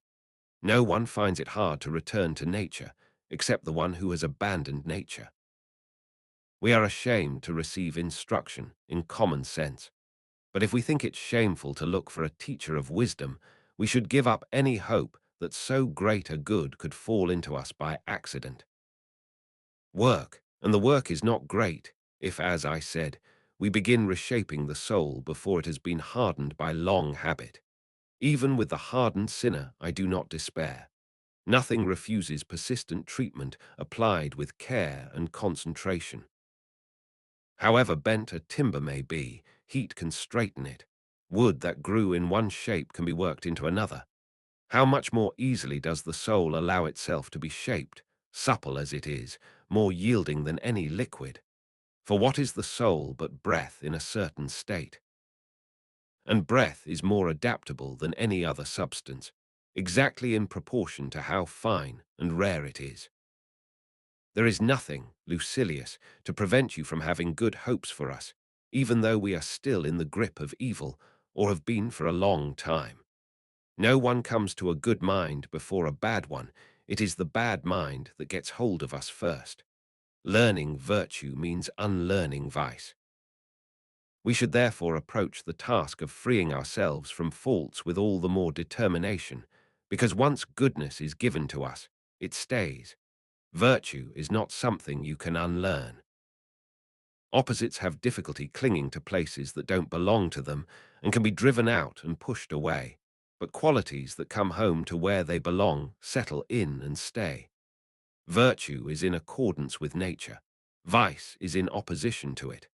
No one finds it hard to return to nature, except the one who has abandoned nature. We are ashamed to receive instruction in common sense. But if we think it shameful to look for a teacher of wisdom, we should give up any hope that so great a good could fall into us by accident. Work, and the work is not great, if, as I said, we begin reshaping the soul before it has been hardened by long habit. Even with the hardened sinner, I do not despair. Nothing refuses persistent treatment applied with care and concentration. However bent a timber may be, heat can straighten it. Wood that grew in one shape can be worked into another. How much more easily does the soul allow itself to be shaped, supple as it is, more yielding than any liquid? For what is the soul but breath in a certain state? And breath is more adaptable than any other substance, exactly in proportion to how fine and rare it is. There is nothing, Lucilius, to prevent you from having good hopes for us, even though we are still in the grip of evil, or have been for a long time. No one comes to a good mind before a bad one. It is the bad mind that gets hold of us first. Learning virtue means unlearning vice. We should therefore approach the task of freeing ourselves from faults with all the more determination, because once goodness is given to us, it stays. Virtue is not something you can unlearn. Opposites have difficulty clinging to places that don't belong to them and can be driven out and pushed away, but qualities that come home to where they belong settle in and stay. Virtue is in accordance with nature. Vice is in opposition to it.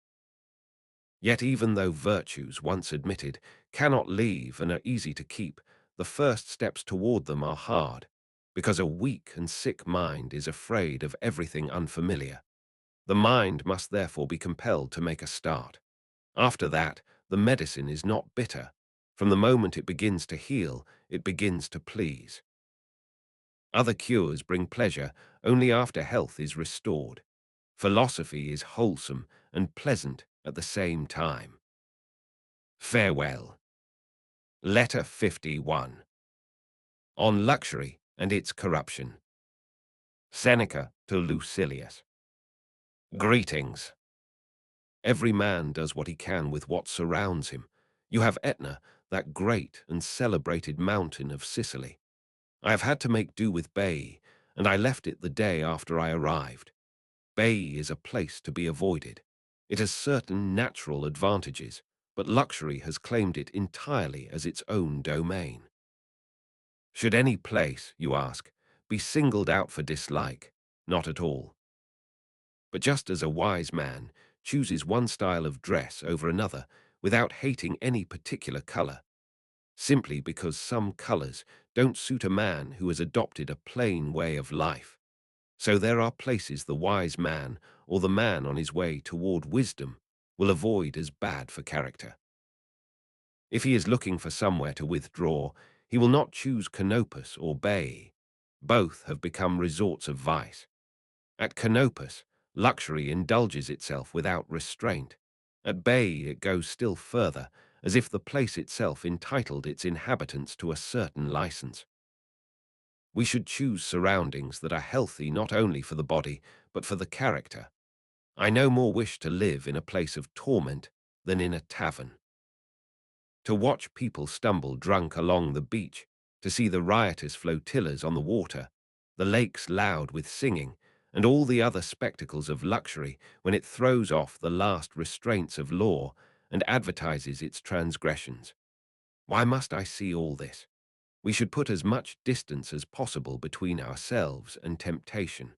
Yet even though virtues, once admitted, cannot leave and are easy to keep, the first steps toward them are hard, because a weak and sick mind is afraid of everything unfamiliar. The mind must therefore be compelled to make a start. After that, the medicine is not bitter. From the moment it begins to heal, it begins to please. Other cures bring pleasure only after health is restored. Philosophy is wholesome and pleasant at the same time. Farewell. Letter 51. On Luxury and its Corruption. Seneca to Lucilius. Greetings. Every man does what he can with what surrounds him. You have Etna, that great and celebrated mountain of Sicily. I have had to make do with Baiae, and I left it the day after I arrived. Baiae is a place to be avoided. It has certain natural advantages, but luxury has claimed it entirely as its own domain. Should any place, you ask, be singled out for dislike? Not at all. But just as a wise man chooses one style of dress over another without hating any particular color, simply because some colors don't suit a man who has adopted a plain way of life, so there are places the wise man or the man on his way toward wisdom will avoid as bad for character. If he is looking for somewhere to withdraw, he will not choose Canopus or Baiae. Both have become resorts of vice. At Canopus, luxury indulges itself without restraint. At Baiae it goes still further, as if the place itself entitled its inhabitants to a certain license. We should choose surroundings that are healthy not only for the body, but for the character. I no more wish to live in a place of torment than in a tavern. To watch people stumble drunk along the beach, to see the riotous flotillas on the water, the lakes loud with singing, and all the other spectacles of luxury when it throws off the last restraints of law and advertises its transgressions. Why must I see all this? We should put as much distance as possible between ourselves and temptation.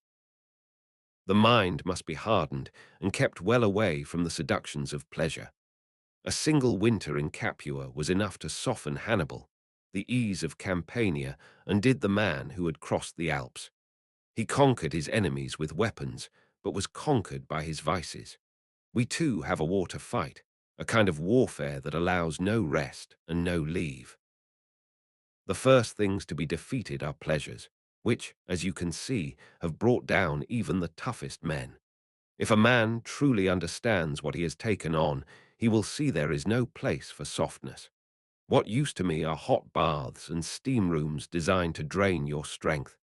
The mind must be hardened and kept well away from the seductions of pleasure. A single winter in Capua was enough to soften Hannibal, the ease of Campania undid the man who had crossed the Alps. He conquered his enemies with weapons, but was conquered by his vices. We too have a war to fight, a kind of warfare that allows no rest and no leave. The first things to be defeated are pleasures, which, as you can see, have brought down even the toughest men. If a man truly understands what he has taken on, he will see there is no place for softness. What used to me are hot baths and steam rooms designed to drain your strength.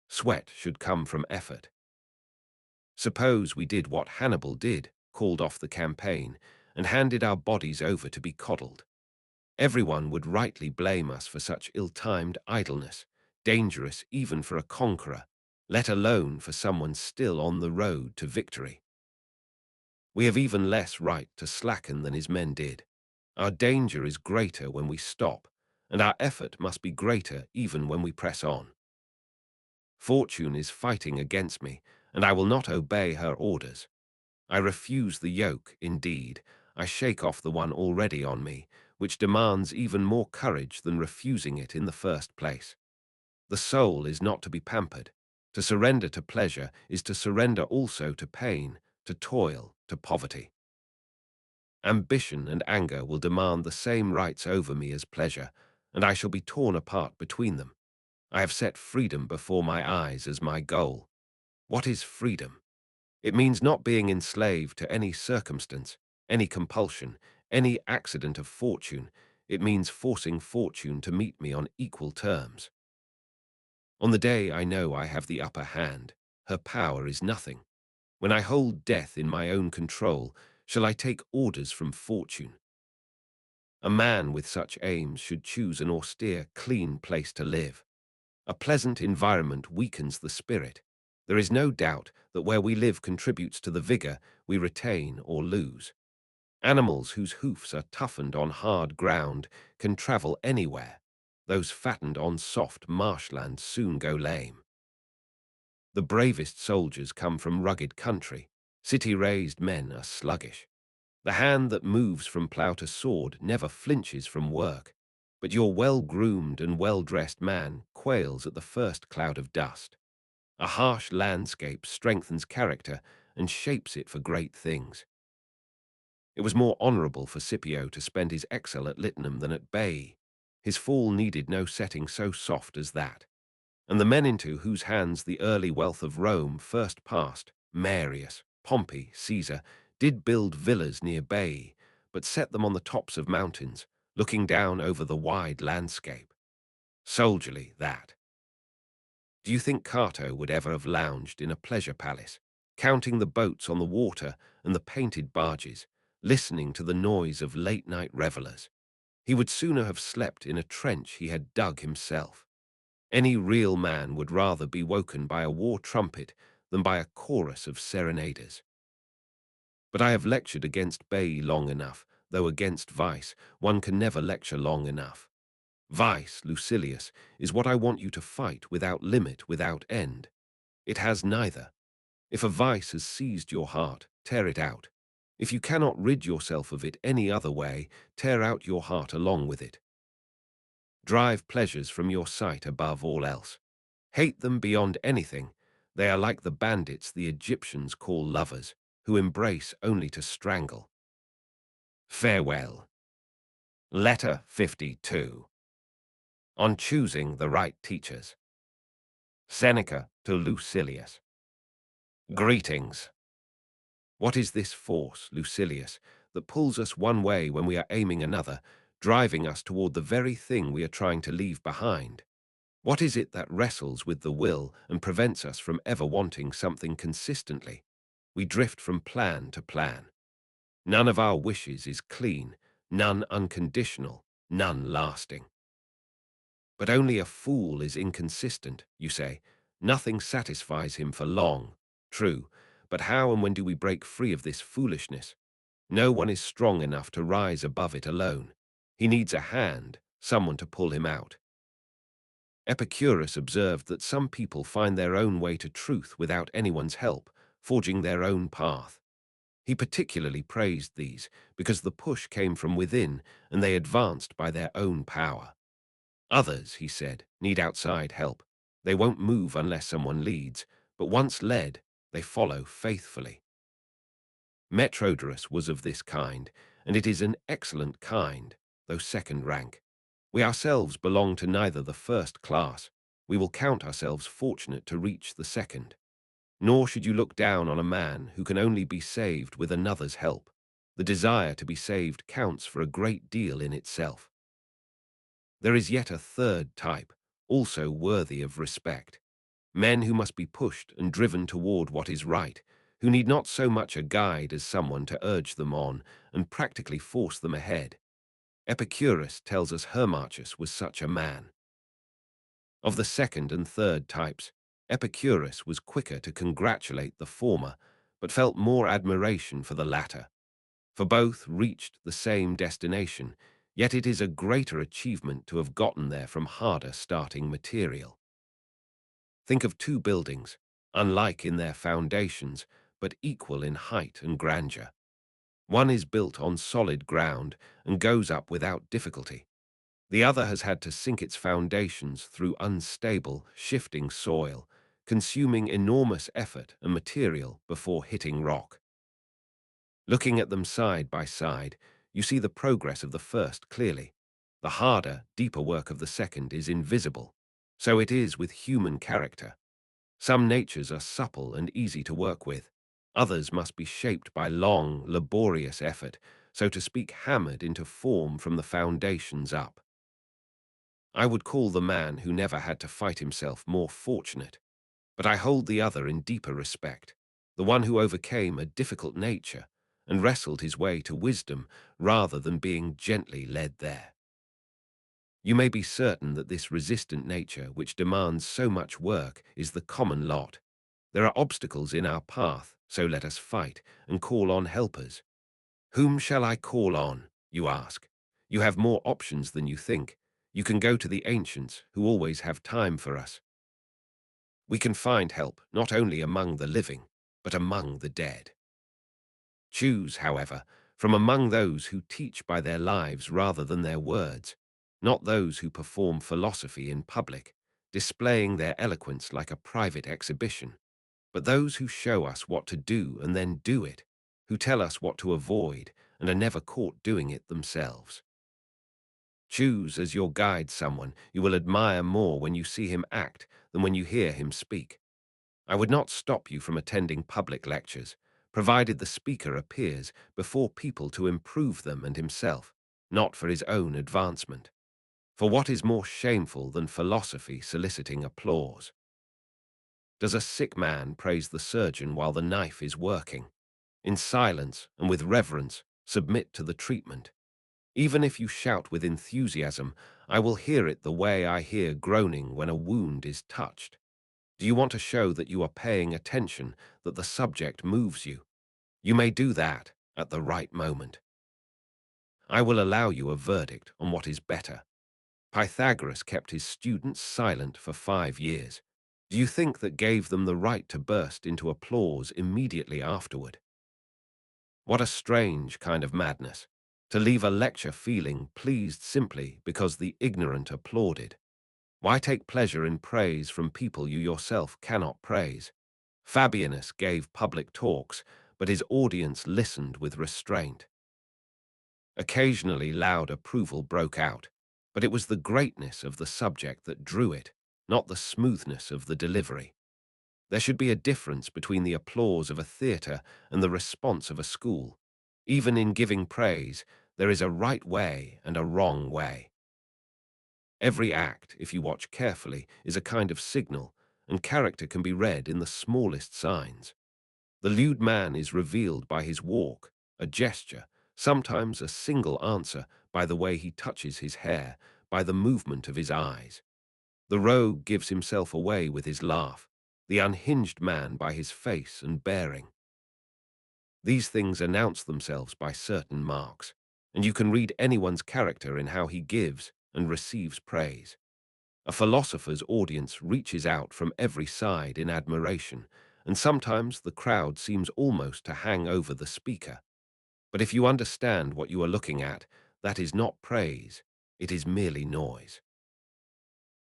Sweat should come from effort. Suppose we did what Hannibal did, called off the campaign, and handed our bodies over to be coddled. Everyone would rightly blame us for such ill-timed idleness, dangerous even for a conqueror, let alone for someone still on the road to victory. We have even less right to slacken than his men did. Our danger is greater when we stop, and our effort must be greater even when we press on. Fortune is fighting against me, and I will not obey her orders. I refuse the yoke, indeed, I shake off the one already on me, which demands even more courage than refusing it in the first place. The soul is not to be pampered. To surrender to pleasure is to surrender also to pain, to toil, to poverty. Ambition and anger will demand the same rights over me as pleasure, and I shall be torn apart between them. I have set freedom before my eyes as my goal. What is freedom? It means not being enslaved to any circumstance, any compulsion, any accident of fortune. It means forcing fortune to meet me on equal terms. On the day I know I have the upper hand, her power is nothing. When I hold death in my own control, shall I take orders from fortune? A man with such aims should choose an austere, clean place to live. A pleasant environment weakens the spirit. There is no doubt that where we live contributes to the vigor we retain or lose. Animals whose hoofs are toughened on hard ground can travel anywhere. Those fattened on soft marshland soon go lame. The bravest soldiers come from rugged country. City-raised men are sluggish. The hand that moves from plough to sword never flinches from work, but your well-groomed and well-dressed man quails at the first cloud of dust. A harsh landscape strengthens character and shapes it for great things. It was more honourable for Scipio to spend his exile at Litynum than at Baiae. His fall needed no setting so soft as that. And the men into whose hands the early wealth of Rome first passed, Marius, Pompey, Caesar, did build villas near Baiae, but set them on the tops of mountains, looking down over the wide landscape. Soldierly, that. Do you think Cato would ever have lounged in a pleasure palace, counting the boats on the water and the painted barges, listening to the noise of late-night revellers? He would sooner have slept in a trench he had dug himself. Any real man would rather be woken by a war trumpet than by a chorus of serenaders. But I have lectured against Baiae long enough, though against vice one can never lecture long enough. Vice, Lucilius, is what I want you to fight without limit, without end. It has neither. If a vice has seized your heart, tear it out. If you cannot rid yourself of it any other way, tear out your heart along with it. Drive pleasures from your sight above all else. Hate them beyond anything. They are like the bandits the Egyptians call lovers, who embrace only to strangle. Farewell. Letter 52. On choosing the right teachers. Seneca to Lucilius. Greetings. What is this force, Lucilius, that pulls us one way when we are aiming another, driving us toward the very thing we are trying to leave behind? What is it that wrestles with the will and prevents us from ever wanting something consistently? We drift from plan to plan. None of our wishes is clean, none unconditional, none lasting. But only a fool is inconsistent, you say. Nothing satisfies him for long. True, but how and when do we break free of this foolishness? No one is strong enough to rise above it alone. He needs a hand, someone to pull him out. Epicurus observed that some people find their own way to truth without anyone's help, forging their own path. He particularly praised these because the push came from within and they advanced by their own power. Others, he said, need outside help. They won't move unless someone leads, but once led, they follow faithfully. Metrodorus was of this kind, and it is an excellent kind, though second rank. We ourselves belong to neither the first class. We will count ourselves fortunate to reach the second. Nor should you look down on a man who can only be saved with another's help. The desire to be saved counts for a great deal in itself. There is yet a third type, also worthy of respect. Men who must be pushed and driven toward what is right, who need not so much a guide as someone to urge them on and practically force them ahead. Epicurus tells us Hermarchus was such a man. Of the second and third types, Epicurus was quicker to congratulate the former, but felt more admiration for the latter. For both reached the same destination, yet it is a greater achievement to have gotten there from harder starting material. Think of two buildings, unlike in their foundations, but equal in height and grandeur. One is built on solid ground and goes up without difficulty. The other has had to sink its foundations through unstable, shifting soil, consuming enormous effort and material before hitting rock. Looking at them side by side, you see the progress of the first clearly. The harder, deeper work of the second is invisible. So it is with human character. Some natures are supple and easy to work with. Others must be shaped by long, laborious effort, so to speak hammered into form from the foundations up. I would call the man who never had to fight himself more fortunate, but I hold the other in deeper respect, the one who overcame a difficult nature and wrestled his way to wisdom rather than being gently led there. You may be certain that this resistant nature, which demands so much work, is the common lot. There are obstacles in our path, so let us fight and call on helpers. Whom shall I call on, you ask? You have more options than you think. You can go to the ancients, who always have time for us. We can find help not only among the living, but among the dead. Choose, however, from among those who teach by their lives rather than their words, not those who perform philosophy in public, displaying their eloquence like a private exhibition, but those who show us what to do and then do it, who tell us what to avoid and are never caught doing it themselves. Choose as your guide someone you will admire more when you see him act than when you hear him speak. I would not stop you from attending public lectures, provided the speaker appears before people to improve them and himself, not for his own advancement. For what is more shameful than philosophy soliciting applause? Does a sick man praise the surgeon while the knife is working? In silence and with reverence, submit to the treatment. Even if you shout with enthusiasm, I will hear it the way I hear groaning when a wound is touched. Do you want to show that you are paying attention, that the subject moves you? You may do that at the right moment. I will allow you a verdict on what is better. Pythagoras kept his students silent for 5 years. Do you think that gave them the right to burst into applause immediately afterward? What a strange kind of madness, to leave a lecture feeling pleased simply because the ignorant applauded. Why take pleasure in praise from people you yourself cannot praise? Fabianus gave public talks, but his audience listened with restraint. Occasionally loud approval broke out, but it was the greatness of the subject that drew it, not the smoothness of the delivery. There should be a difference between the applause of a theatre and the response of a school. Even in giving praise, there is a right way and a wrong way. Every act, if you watch carefully, is a kind of signal, and character can be read in the smallest signs. The lewd man is revealed by his walk, a gesture, sometimes a single answer, by the way he touches his hair, by the movement of his eyes. The rogue gives himself away with his laugh, the unhinged man by his face and bearing. These things announce themselves by certain marks, and you can read anyone's character in how he gives and receives praise. A philosopher's audience reaches out from every side in admiration, and sometimes the crowd seems almost to hang over the speaker. But if you understand what you are looking at, that is not praise, it is merely noise.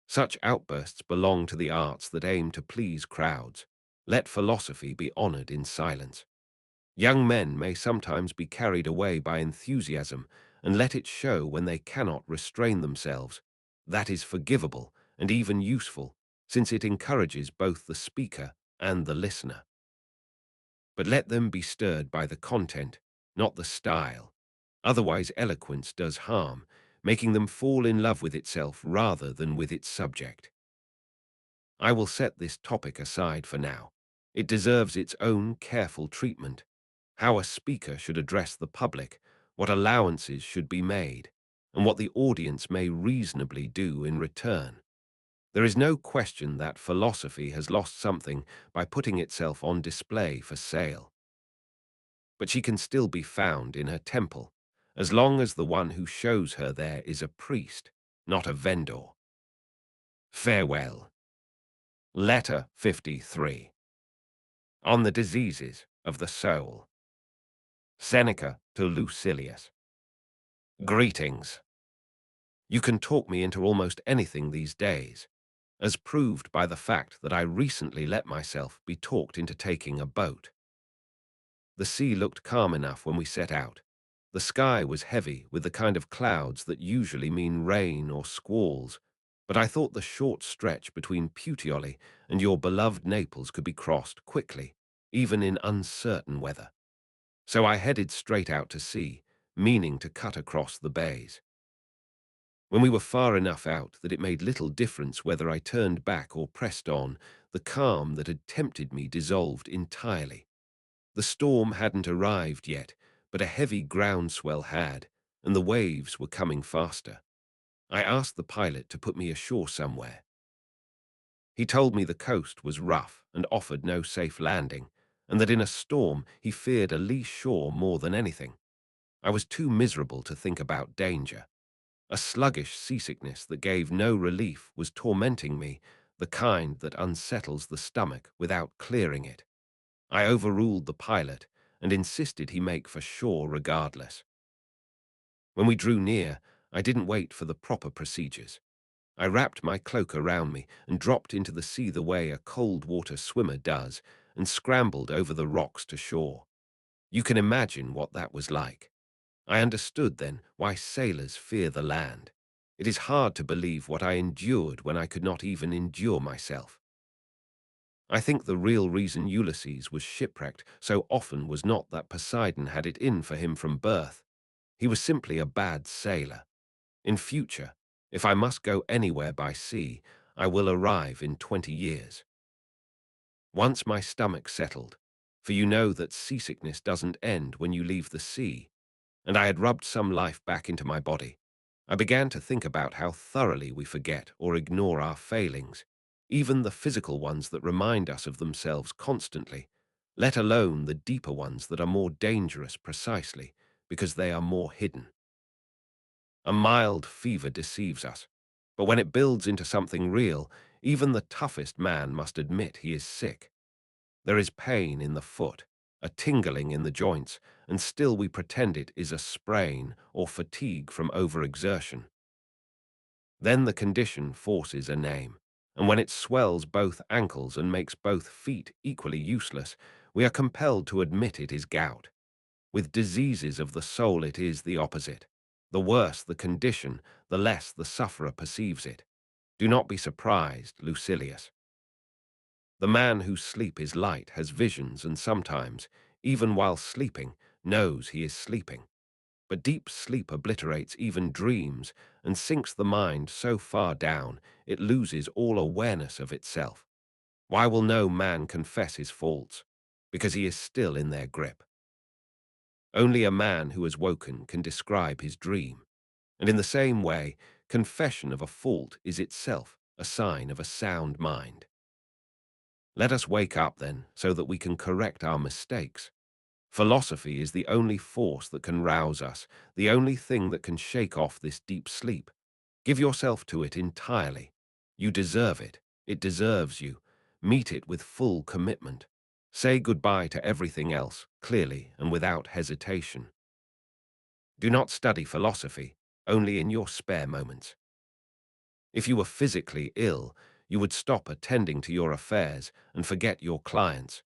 Such outbursts belong to the arts that aim to please crowds. Let philosophy be honored in silence. Young men may sometimes be carried away by enthusiasm, and let it show when they cannot restrain themselves. That is forgivable and even useful, since it encourages both the speaker and the listener. But let them be stirred by the content, not the style. Otherwise eloquence does harm, making them fall in love with itself rather than with its subject. I will set this topic aside for now. It deserves its own careful treatment. How a speaker should address the public, what allowances should be made, and what the audience may reasonably do in return. There is no question that philosophy has lost something by putting itself on display for sale. But she can still be found in her temple, as long as the one who shows her there is a priest, not a vendor. Farewell. Letter 53. On the Diseases of the Soul. Seneca to Lucilius. Greetings. You can talk me into almost anything these days, as proved by the fact that I recently let myself be talked into taking a boat. The sea looked calm enough when we set out. The sky was heavy with the kind of clouds that usually mean rain or squalls, but I thought the short stretch between Puteoli and your beloved Naples could be crossed quickly, even in uncertain weather. So I headed straight out to sea, meaning to cut across the bays. When we were far enough out that it made little difference whether I turned back or pressed on, the calm that had tempted me dissolved entirely. The storm hadn't arrived yet, but a heavy groundswell had, and the waves were coming faster. I asked the pilot to put me ashore somewhere. He told me the coast was rough and offered no safe landing, and that in a storm he feared a lee shore more than anything. I was too miserable to think about danger. A sluggish seasickness that gave no relief was tormenting me, the kind that unsettles the stomach without clearing it. I overruled the pilot and insisted he make for shore regardless. When we drew near, I didn't wait for the proper procedures. I wrapped my cloak around me and dropped into the sea the way a cold-water swimmer does and scrambled over the rocks to shore. You can imagine what that was like. I understood then why sailors fear the land. It is hard to believe what I endured when I could not even endure myself. I think the real reason Ulysses was shipwrecked so often was not that Poseidon had it in for him from birth. He was simply a bad sailor. In future, if I must go anywhere by sea, I will arrive in 20 years. Once my stomach settled, for you know that seasickness doesn't end when you leave the sea, and I had rubbed some life back into my body, I began to think about how thoroughly we forget or ignore our failings, even the physical ones that remind us of themselves constantly, let alone the deeper ones that are more dangerous precisely because they are more hidden. A mild fever deceives us, but when it builds into something real, even the toughest man must admit he is sick. There is pain in the foot, a tingling in the joints, and still we pretend it is a sprain or fatigue from overexertion. Then the condition forces a name, and when it swells both ankles and makes both feet equally useless, we are compelled to admit it is gout. With diseases of the soul it is the opposite. The worse the condition, the less the sufferer perceives it. Do not be surprised, Lucilius. The man whose sleep is light has visions and sometimes, even while sleeping, knows he is sleeping. But deep sleep obliterates even dreams and sinks the mind so far down it loses all awareness of itself. Why will no man confess his faults? Because he is still in their grip. Only a man who has woken can describe his dream. And in the same way, confession of a fault is itself a sign of a sound mind. Let us wake up, then, so that we can correct our mistakes. Philosophy is the only force that can rouse us, the only thing that can shake off this deep sleep. Give yourself to it entirely. You deserve it. It deserves you. Meet it with full commitment. Say goodbye to everything else, clearly and without hesitation. Do not study philosophy, only in your spare moments. If you were physically ill, you would stop attending to your affairs and forget your clients.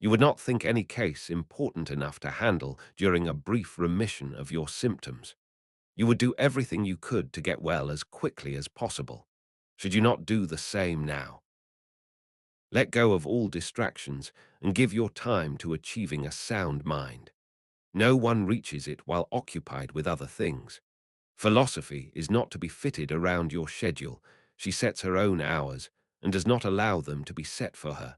You would not think any case important enough to handle during a brief remission of your symptoms. You would do everything you could to get well as quickly as possible. Should you not do the same now? Let go of all distractions and give your time to achieving a sound mind. No one reaches it while occupied with other things. Philosophy is not to be fitted around your schedule. She sets her own hours and does not allow them to be set for her.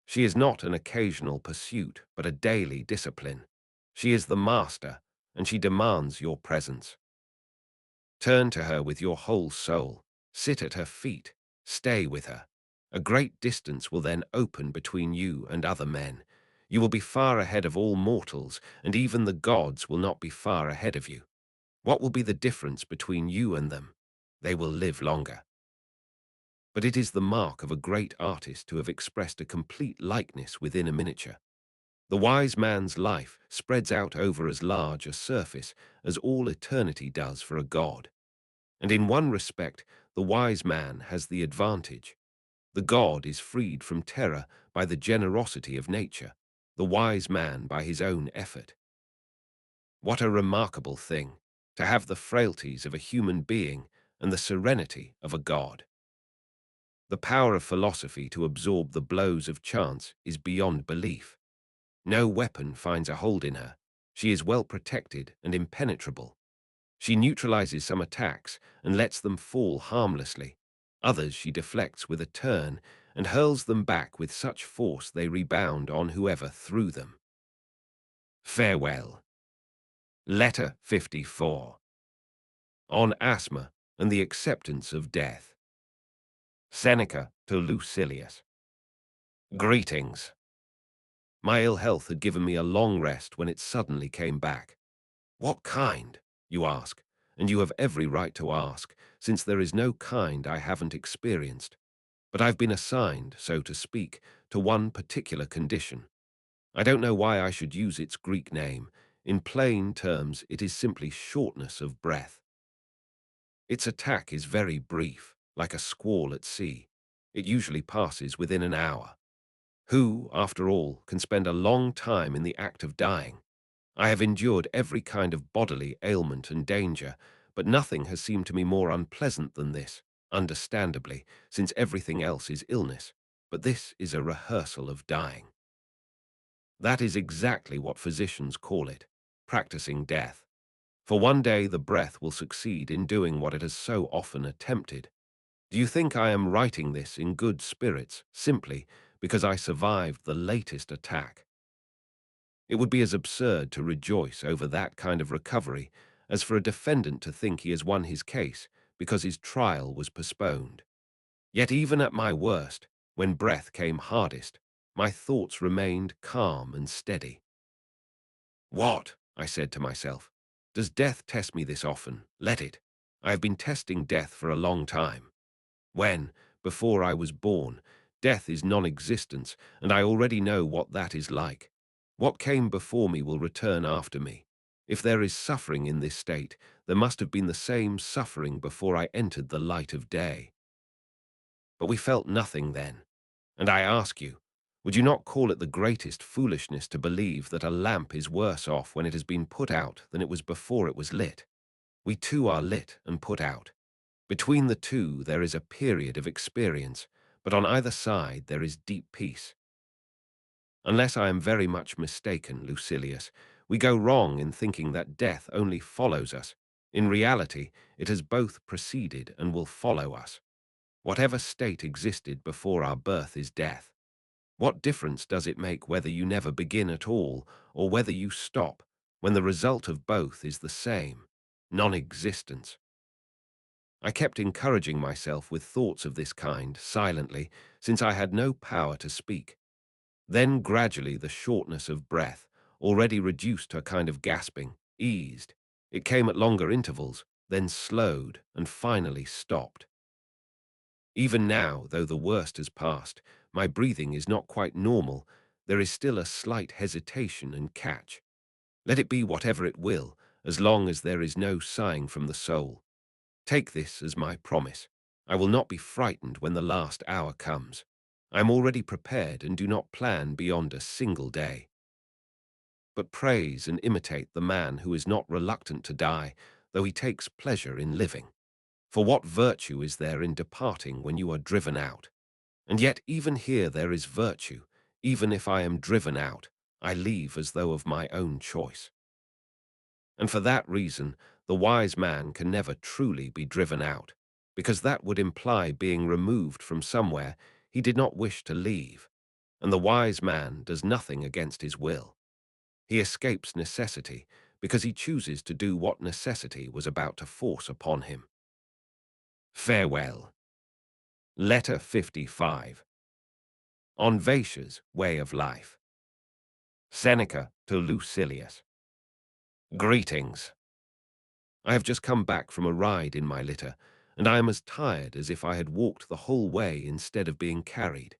She is not an occasional pursuit, but a daily discipline. She is the master, and she demands your presence. Turn to her with your whole soul. Sit at her feet. Stay with her. A great distance will then open between you and other men. You will be far ahead of all mortals, and even the gods will not be far ahead of you. What will be the difference between you and them? They will live longer. But it is the mark of a great artist to have expressed a complete likeness within a miniature. The wise man's life spreads out over as large a surface as all eternity does for a god. And in one respect, the wise man has the advantage. The god is freed from terror by the generosity of nature, the wise man by his own effort. What a remarkable thing, to have the frailties of a human being and the serenity of a god. The power of philosophy to absorb the blows of chance is beyond belief. No weapon finds a hold in her. She is well protected and impenetrable. She neutralizes some attacks and lets them fall harmlessly. Others she deflects with a turn and hurls them back with such force they rebound on whoever threw them. Farewell. Letter 54. On Asthma and the Acceptance of Death. Seneca to Lucilius. Greetings. My ill health had given me a long rest when it suddenly came back. What kind, you ask, and you have every right to ask, since there is no kind I haven't experienced. But I've been assigned, so to speak, to one particular condition. I don't know why I should use its Greek name. In plain terms, it is simply shortness of breath. Its attack is very brief, like a squall at sea. It usually passes within an hour. Who, after all, can spend a long time in the act of dying? I have endured every kind of bodily ailment and danger, but nothing has seemed to me more unpleasant than this, understandably, since everything else is illness. But this is a rehearsal of dying. That is exactly what physicians call it, practicing death. For one day the breath will succeed in doing what it has so often attempted. Do you think I am writing this in good spirits, simply because I survived the latest attack? It would be as absurd to rejoice over that kind of recovery as for a defendant to think he has won his case because his trial was postponed. Yet even at my worst, when breath came hardest, my thoughts remained calm and steady. What, I said to myself, does death test me this often? Let it. I have been testing death for a long time. When, before I was born, death is non-existence, and I already know what that is like. What came before me will return after me. If there is suffering in this state, there must have been the same suffering before I entered the light of day. But we felt nothing then. And I ask you, would you not call it the greatest foolishness to believe that a lamp is worse off when it has been put out than it was before it was lit? We too are lit and put out. Between the two there is a period of experience, but on either side there is deep peace. Unless I am very much mistaken, Lucilius, We go wrong in thinking that death only follows us. In reality, it has both preceded and will follow us. Whatever state existed before our birth is death. What difference does it make whether you never begin at all or whether you stop, when the result of both is the same, non-existence? I kept encouraging myself with thoughts of this kind, silently, since I had no power to speak. Then gradually the shortness of breath, already reduced to a kind of gasping, eased. It came at longer intervals, then slowed, and finally stopped. Even now, though the worst has passed, my breathing is not quite normal. There is still a slight hesitation and catch. Let it be whatever it will, as long as there is no sighing from the soul. Take this as my promise. I will not be frightened when the last hour comes. I am already prepared and do not plan beyond a single day. But praise and imitate the man who is not reluctant to die, though he takes pleasure in living. For what virtue is there in departing when you are driven out? And yet even here there is virtue. Even if I am driven out, I leave as though of my own choice. And for that reason, the wise man can never truly be driven out, because that would imply being removed from somewhere he did not wish to leave, and the wise man does nothing against his will. He escapes necessity because he chooses to do what necessity was about to force upon him. Farewell. Letter 55. On Vatia's Way of Life. Seneca to Lucilius. Greetings. I have just come back from a ride in my litter, and I am as tired as if I had walked the whole way instead of being carried.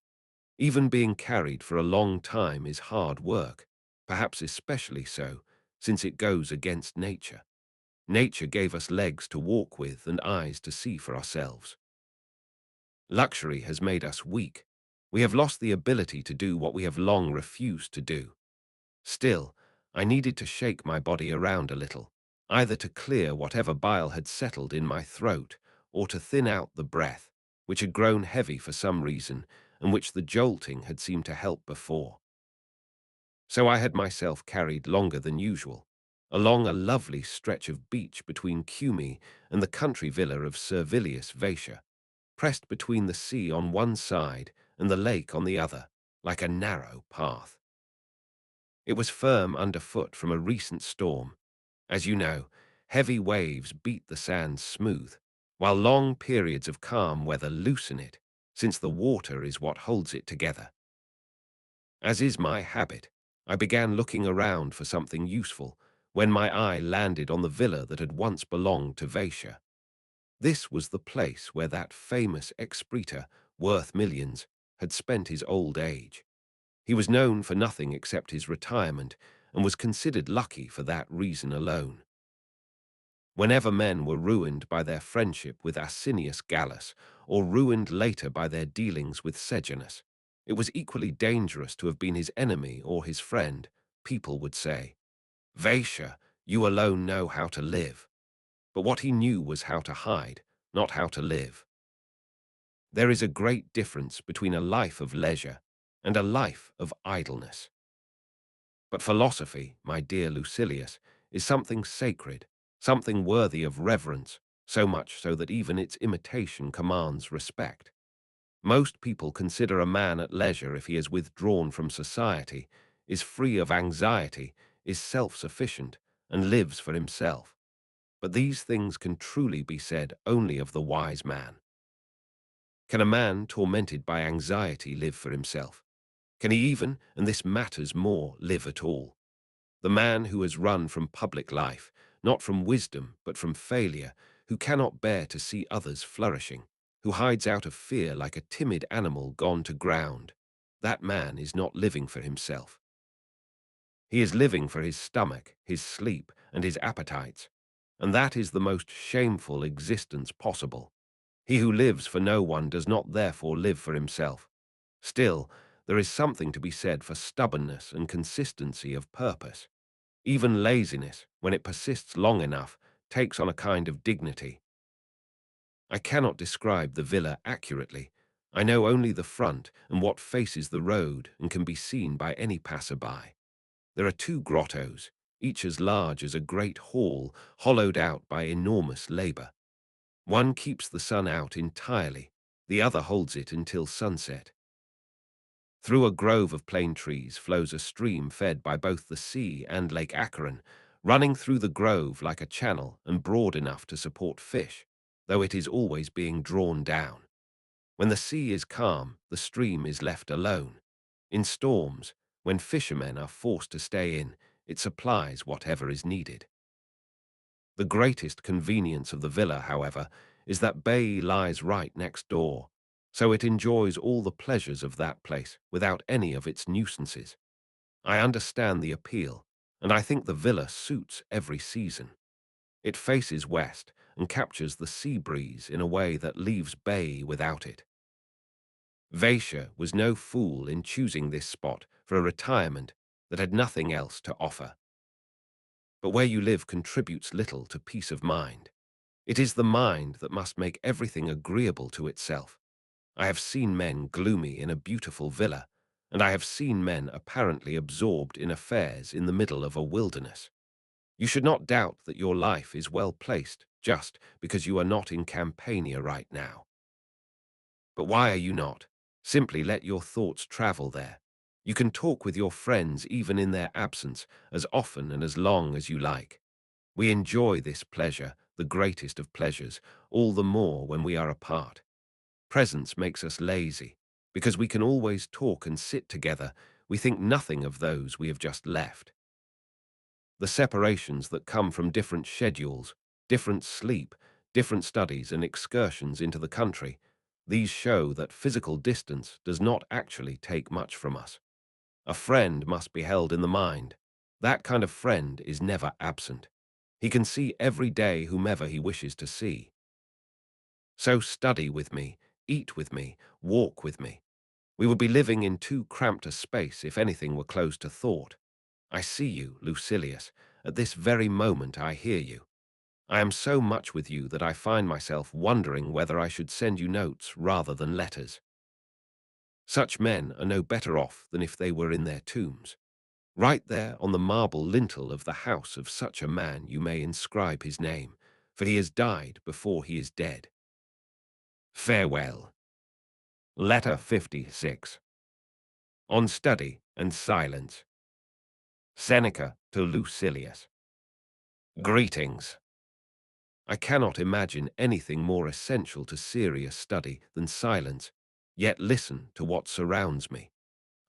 Even being carried for a long time is hard work, perhaps especially so, since it goes against nature. Nature gave us legs to walk with and eyes to see for ourselves. Luxury has made us weak. We have lost the ability to do what we have long refused to do. Still, I needed to shake my body around a little, either to clear whatever bile had settled in my throat or to thin out the breath, which had grown heavy for some reason and which the jolting had seemed to help before. So I had myself carried longer than usual, along a lovely stretch of beach between Cumae and the country villa of Servilius Vatia, pressed between the sea on one side and the lake on the other, like a narrow path. It was firm underfoot from a recent storm. As you know, heavy waves beat the sands smooth, while long periods of calm weather loosen it, since the water is what holds it together. As is my habit, I began looking around for something useful when my eye landed on the villa that had once belonged to Vatia. This was the place where that famous excreta, worth millions, had spent his old age. He was known for nothing except his retirement, and was considered lucky for that reason alone. Whenever men were ruined by their friendship with Asinius Gallus, or ruined later by their dealings with Sejanus, it was equally dangerous to have been his enemy or his friend. People would say, "Vatia, you alone know how to live." But what he knew was how to hide, not how to live. There is a great difference between a life of leisure and a life of idleness. But philosophy, my dear Lucilius, is something sacred, something worthy of reverence, so much so that even its imitation commands respect. Most people consider a man at leisure if he is withdrawn from society, is free of anxiety, is self-sufficient, and lives for himself. But these things can truly be said only of the wise man. Can a man tormented by anxiety live for himself? Can he even, and this matters more, live at all? The man who has run from public life, not from wisdom, but from failure, who cannot bear to see others flourishing, who hides out of fear like a timid animal gone to ground, that man is not living for himself. He is living for his stomach, his sleep, and his appetites, and that is the most shameful existence possible. He who lives for no one does not therefore live for himself. Still, there is something to be said for stubbornness and consistency of purpose. Even laziness, when it persists long enough, takes on a kind of dignity. I cannot describe the villa accurately. I know only the front and what faces the road and can be seen by any passer-by. There are two grottos, each as large as a great hall hollowed out by enormous labor. One keeps the sun out entirely, the other holds it until sunset. Through a grove of plane trees flows a stream fed by both the sea and Lake Acheron, running through the grove like a channel and broad enough to support fish, though it is always being drawn down. When the sea is calm, the stream is left alone. In storms, when fishermen are forced to stay in, it supplies whatever is needed. The greatest convenience of the villa, however, is that bay lies right next door, so it enjoys all the pleasures of that place without any of its nuisances. I understand the appeal, and I think the villa suits every season. It faces west and captures the sea breeze in a way that leaves bay without it. Vatia was no fool in choosing this spot for a retirement that had nothing else to offer. But where you live contributes little to peace of mind. It is the mind that must make everything agreeable to itself. I have seen men gloomy in a beautiful villa, and I have seen men apparently absorbed in affairs in the middle of a wilderness. You should not doubt that your life is well placed just because you are not in Campania right now. But why are you not? Simply let your thoughts travel there. You can talk with your friends even in their absence as often and as long as you like. We enjoy this pleasure, the greatest of pleasures, all the more when we are apart. Presence makes us lazy. Because we can always talk and sit together, we think nothing of those we have just left. The separations that come from different schedules, different sleep, different studies and excursions into the country, these show that physical distance does not actually take much from us. A friend must be held in the mind. That kind of friend is never absent. He can see every day whomever he wishes to see. So study with me, eat with me, walk with me. We would be living in too cramped a space if anything were closed to thought. I see you, Lucilius. At this very moment I hear you. I am so much with you that I find myself wondering whether I should send you notes rather than letters. Such men are no better off than if they were in their tombs. Right there on the marble lintel of the house of such a man you may inscribe his name, for he has died before he is dead. Farewell. Letter 56. On Study and Silence. Seneca to Lucilius. Greetings. I cannot imagine anything more essential to serious study than silence, yet listen to what surrounds me.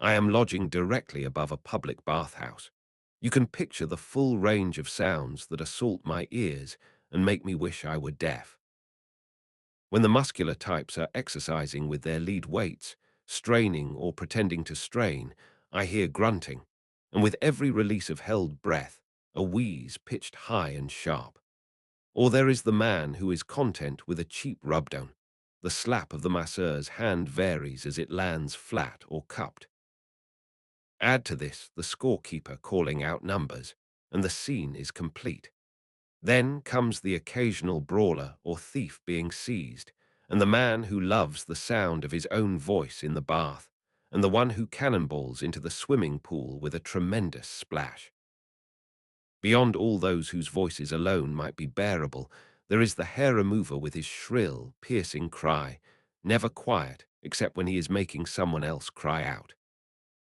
I am lodging directly above a public bathhouse. You can picture the full range of sounds that assault my ears and make me wish I were deaf. When the muscular types are exercising with their lead weights, straining or pretending to strain, I hear grunting, and with every release of held breath, a wheeze pitched high and sharp. Or there is the man who is content with a cheap rubdown. The slap of the masseur's hand varies as it lands flat or cupped. Add to this the scorekeeper calling out numbers, and the scene is complete. Then comes the occasional brawler or thief being seized, and the man who loves the sound of his own voice in the bath, and the one who cannonballs into the swimming pool with a tremendous splash. Beyond all those whose voices alone might be bearable, there is the hair remover with his shrill, piercing cry, never quiet except when he is making someone else cry out.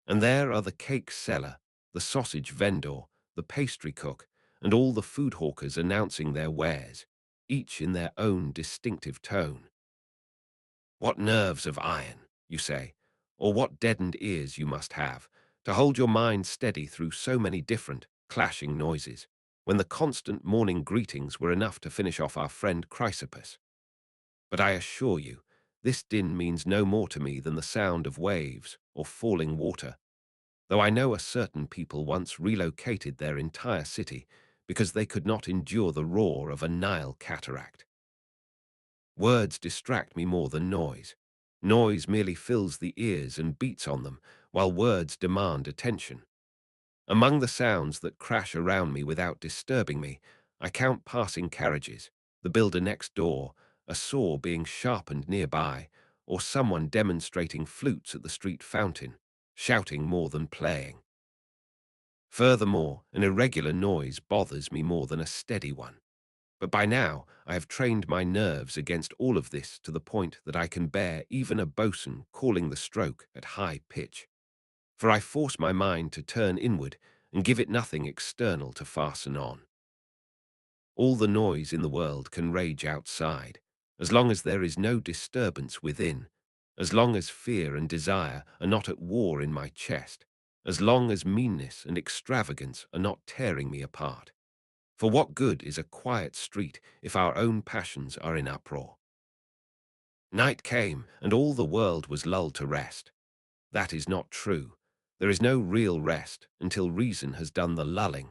And there are the cake seller, the sausage vendor, the pastry cook, and all the food hawkers announcing their wares, each in their own distinctive tone. What nerves of iron, you say, or what deadened ears you must have, to hold your mind steady through so many different, clashing noises, when the constant morning greetings were enough to finish off our friend Chrysippus. But I assure you, this din means no more to me than the sound of waves or falling water, though I know a certain people once relocated their entire city because they could not endure the roar of a Nile cataract. Words distract me more than noise. Noise merely fills the ears and beats on them, while words demand attention. Among the sounds that crash around me without disturbing me, I count passing carriages, the builder next door, a saw being sharpened nearby, or someone demonstrating flutes at the street fountain, shouting more than playing. Furthermore, an irregular noise bothers me more than a steady one. But by now I have trained my nerves against all of this to the point that I can bear even a boatswain calling the stroke at high pitch. For I force my mind to turn inward and give it nothing external to fasten on. All the noise in the world can rage outside, as long as there is no disturbance within, as long as fear and desire are not at war in my chest, as long as meanness and extravagance are not tearing me apart. For what good is a quiet street if our own passions are in uproar? Night came, and all the world was lulled to rest. That is not true. There is no real rest until reason has done the lulling.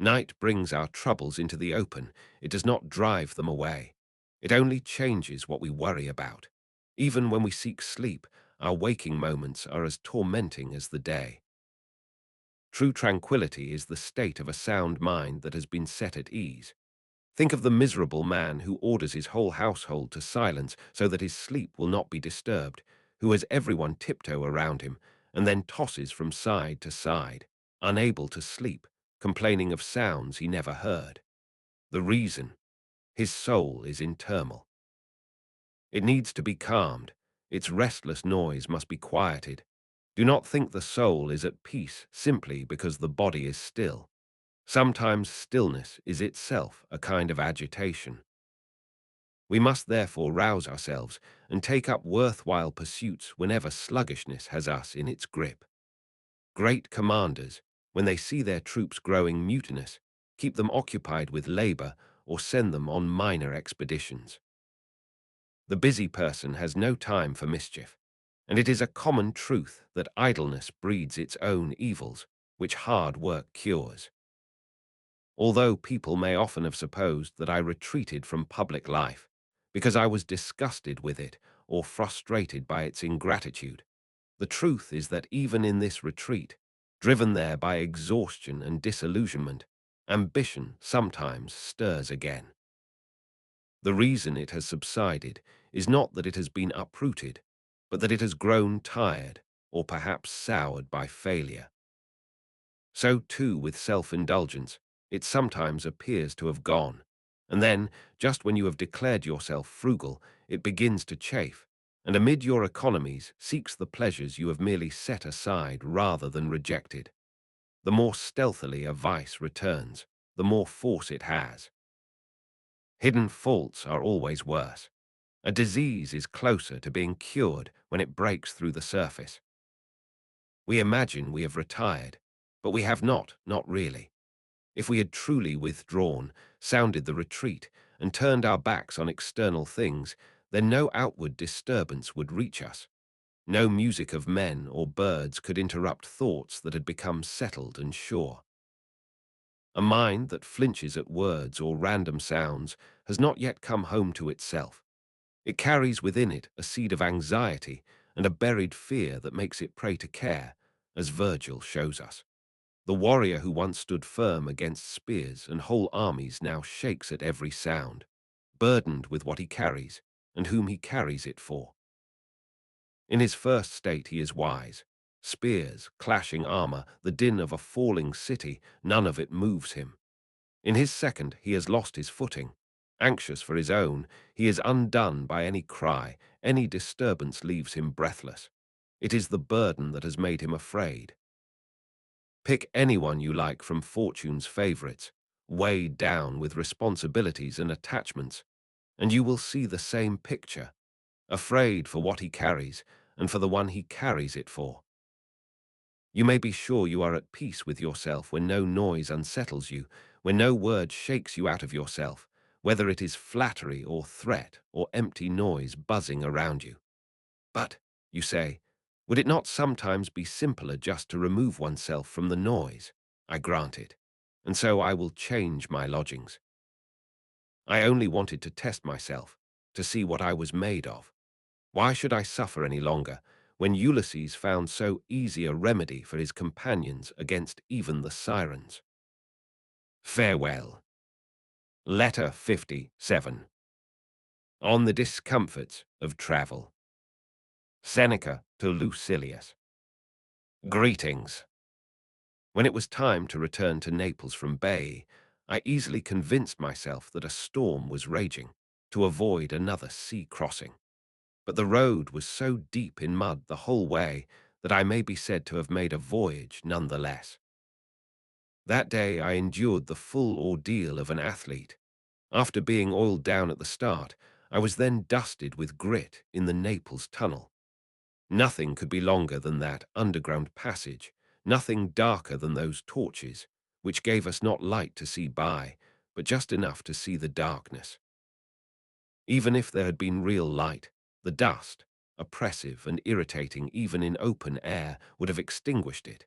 Night brings our troubles into the open. It does not drive them away. It only changes what we worry about. Even when we seek sleep, our waking moments are as tormenting as the day. True tranquility is the state of a sound mind that has been set at ease. Think of the miserable man who orders his whole household to silence so that his sleep will not be disturbed, who has everyone tiptoe around him, and then tosses from side to side, unable to sleep, complaining of sounds he never heard. The reason: his soul is in turmoil. It needs to be calmed. Its restless noise must be quieted. Do not think the soul is at peace simply because the body is still. Sometimes stillness is itself a kind of agitation. We must therefore rouse ourselves and take up worthwhile pursuits whenever sluggishness has us in its grip. Great commanders, when they see their troops growing mutinous, keep them occupied with labor or send them on minor expeditions. The busy person has no time for mischief, and it is a common truth that idleness breeds its own evils, which hard work cures. Although people may often have supposed that I retreated from public life because I was disgusted with it or frustrated by its ingratitude, the truth is that even in this retreat, driven there by exhaustion and disillusionment, ambition sometimes stirs again. The reason it has subsided is not that it has been uprooted, but that it has grown tired or perhaps soured by failure. So too with self-indulgence, it sometimes appears to have gone, and then, just when you have declared yourself frugal, it begins to chafe, and amid your economies seeks the pleasures you have merely set aside rather than rejected. The more stealthily a vice returns, the more force it has. Hidden faults are always worse. A disease is closer to being cured when it breaks through the surface. We imagine we have retired, but we have not really. If we had truly withdrawn, sounded the retreat, and turned our backs on external things, then no outward disturbance would reach us. No music of men or birds could interrupt thoughts that had become settled and sure. A mind that flinches at words or random sounds has not yet come home to itself. It carries within it a seed of anxiety and a buried fear that makes it prey to care, as Virgil shows us. The warrior who once stood firm against spears and whole armies now shakes at every sound, burdened with what he carries and whom he carries it for. In his first state he is wise. Spears, clashing armor, the din of a falling city, none of it moves him. In his second he has lost his footing. Anxious for his own, he is undone by any cry. Any disturbance leaves him breathless. It is the burden that has made him afraid. Pick anyone you like from fortune's favorites, weighed down with responsibilities and attachments, and you will see the same picture, afraid for what he carries and for the one he carries it for. You may be sure you are at peace with yourself when no noise unsettles you, when no word shakes you out of yourself, whether it is flattery or threat or empty noise buzzing around you. But, you say, would it not sometimes be simpler just to remove oneself from the noise? I grant it, and so I will change my lodgings. I only wanted to test myself, to see what I was made of. Why should I suffer any longer, when Ulysses found so easy a remedy for his companions against even the sirens? Farewell. Letter 57. On the Discomforts of Travel. Seneca to Lucilius. Greetings. When it was time to return to Naples from Bay, I easily convinced myself that a storm was raging to avoid another sea crossing. But the road was so deep in mud the whole way that I may be said to have made a voyage nonetheless. That day I endured the full ordeal of an athlete. After being oiled down at the start, I was then dusted with grit in the Naples tunnel. Nothing could be longer than that underground passage, nothing darker than those torches, which gave us not light to see by, but just enough to see the darkness. Even if there had been real light, the dust, oppressive and irritating even in open air, would have extinguished it.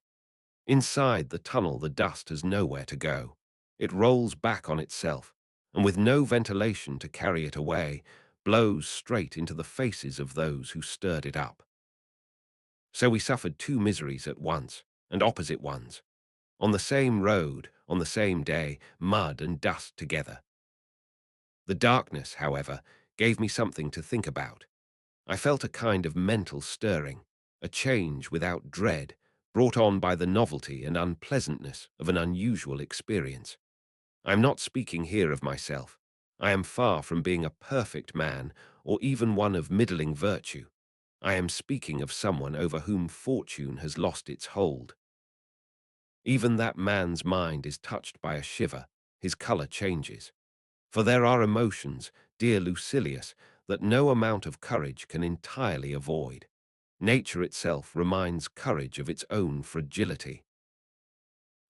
Inside the tunnel, the dust has nowhere to go. It rolls back on itself, and with no ventilation to carry it away, blows straight into the faces of those who stirred it up. So we suffered two miseries at once, and opposite ones. On the same road, on the same day, mud and dust together. The darkness, however, gave me something to think about. I felt a kind of mental stirring, a change without dread, brought on by the novelty and unpleasantness of an unusual experience. I am not speaking here of myself. I am far from being a perfect man or even one of middling virtue. I am speaking of someone over whom fortune has lost its hold. Even that man's mind is touched by a shiver, his colour changes. For there are emotions, dear Lucilius, that no amount of courage can entirely avoid. Nature itself reminds courage of its own fragility.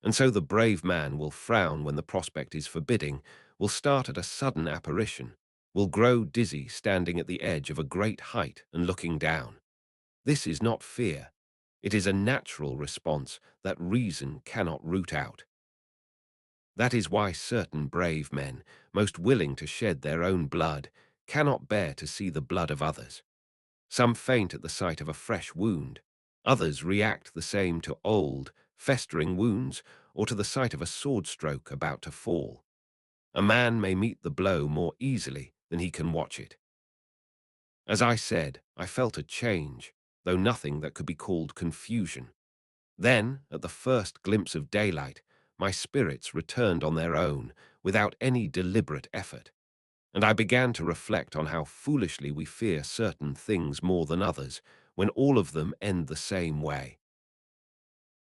And so the brave man will frown when the prospect is forbidding, will start at a sudden apparition, will grow dizzy standing at the edge of a great height and looking down. This is not fear. It is a natural response that reason cannot root out. That is why certain brave men, most willing to shed their own blood, cannot bear to see the blood of others. Some faint at the sight of a fresh wound. Others react the same to old, festering wounds or to the sight of a sword stroke about to fall. A man may meet the blow more easily than he can watch it. As I said, I felt a change, though nothing that could be called confusion. Then, at the first glimpse of daylight, my spirits returned on their own, without any deliberate effort, and I began to reflect on how foolishly we fear certain things more than others, when all of them end the same way.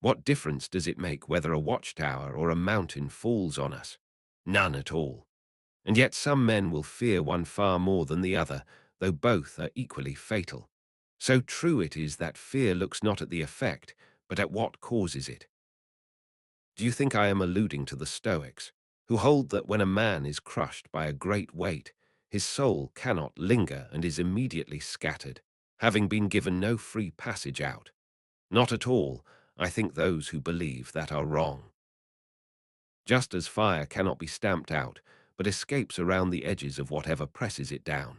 What difference does it make whether a watchtower or a mountain falls on us? None at all. And yet some men will fear one far more than the other, though both are equally fatal. So true it is that fear looks not at the effect, but at what causes it. Do you think I am alluding to the Stoics, who hold that when a man is crushed by a great weight, his soul cannot linger and is immediately scattered, having been given no free passage out? Not at all. I think those who believe that are wrong. Just as fire cannot be stamped out, but escapes around the edges of whatever presses it down.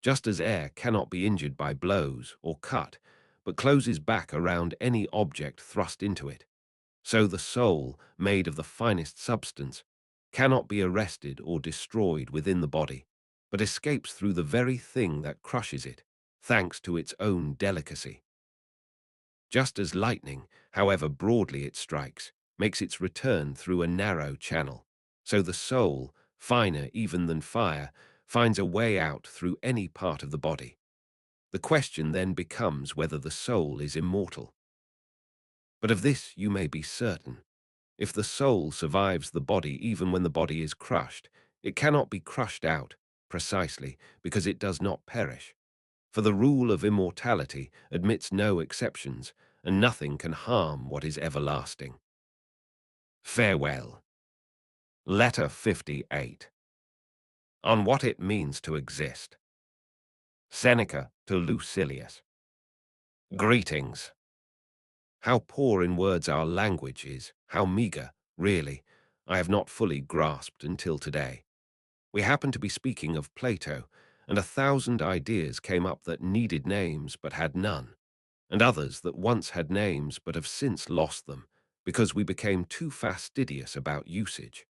Just as air cannot be injured by blows or cut, but closes back around any object thrust into it. So the soul, made of the finest substance, cannot be arrested or destroyed within the body, but escapes through the very thing that crushes it, thanks to its own delicacy. Just as lightning, however broadly it strikes, makes its return through a narrow channel, so the soul, finer even than fire, finds a way out through any part of the body. The question then becomes whether the soul is immortal. But of this you may be certain. If the soul survives the body even when the body is crushed, it cannot be crushed out, precisely because it does not perish. For the rule of immortality admits no exceptions, and nothing can harm what is everlasting. Farewell. Letter 58. On what it means to exist. Seneca to Lucilius. Greetings. How poor in words our language is, how meagre, really, I have not fully grasped until today. We happened to be speaking of Plato, and 1,000 ideas came up that needed names but had none, and others that once had names but have since lost them, because we became too fastidious about usage.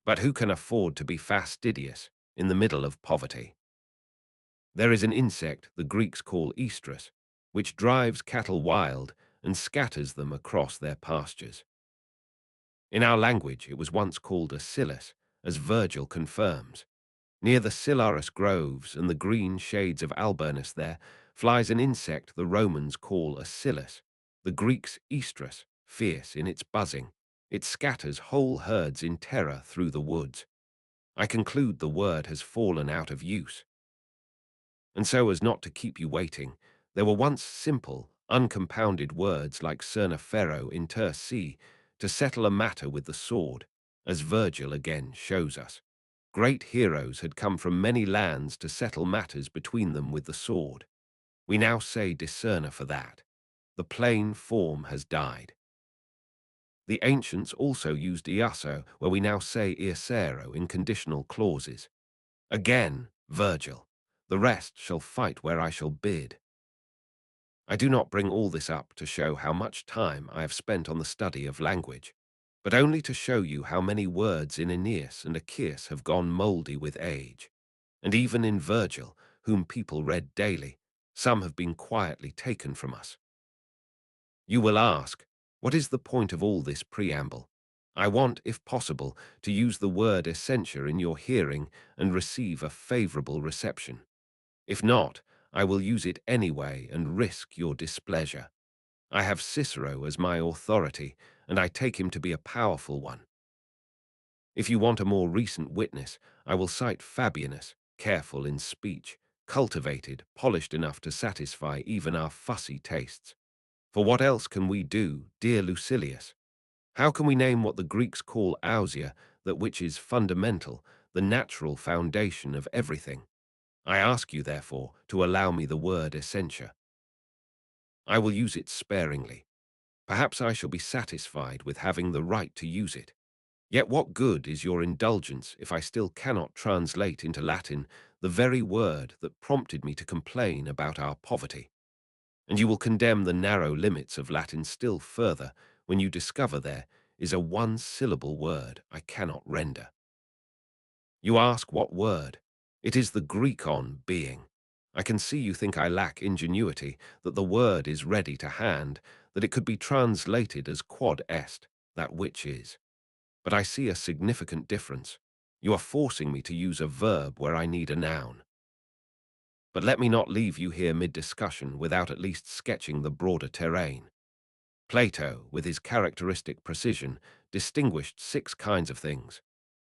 But who can afford to be fastidious in the middle of poverty? There is an insect the Greeks call oestrus, which drives cattle wild and scatters them across their pastures. In our language, it was once called a Scilus, as Virgil confirms. Near the Silarus groves and the green shades of Alburnus there flies an insect the Romans call a Scilus, the Greeks Estrus, fierce in its buzzing. It scatters whole herds in terror through the woods. I conclude the word has fallen out of use. And so as not to keep you waiting, there were once simple, uncompounded words like cerna ferro inter se, to settle a matter with the sword, as Virgil again shows us. Great heroes had come from many lands to settle matters between them with the sword. We now say discerner for that. The plain form has died. The ancients also used iasso, where we now say iacero in conditional clauses. Again, Virgil, the rest shall fight where I shall bid. I do not bring all this up to show how much time I have spent on the study of language, but only to show you how many words in Aeneas and Achaeus have gone mouldy with age. And even in Virgil, whom people read daily, some have been quietly taken from us. You will ask, what is the point of all this preamble? I want, if possible, to use the word essentia in your hearing and receive a favorable reception. If not, I will use it anyway and risk your displeasure. I have Cicero as my authority, and I take him to be a powerful one. If you want a more recent witness, I will cite Fabianus, careful in speech, cultivated, polished enough to satisfy even our fussy tastes. For what else can we do, dear Lucilius? How can we name what the Greeks call ousia, that which is fundamental, the natural foundation of everything? I ask you, therefore, to allow me the word essentia. I will use it sparingly. Perhaps I shall be satisfied with having the right to use it. Yet what good is your indulgence if I still cannot translate into Latin the very word that prompted me to complain about our poverty? And you will condemn the narrow limits of Latin still further when you discover there is a one-syllable word I cannot render. You ask what word? It is the Greek on being. I can see you think I lack ingenuity, that the word is ready to hand, that it could be translated as quod est, that which is. But I see a significant difference. You are forcing me to use a verb where I need a noun. But let me not leave you here mid-discussion without at least sketching the broader terrain. Plato, with his characteristic precision, distinguished 6 kinds of things.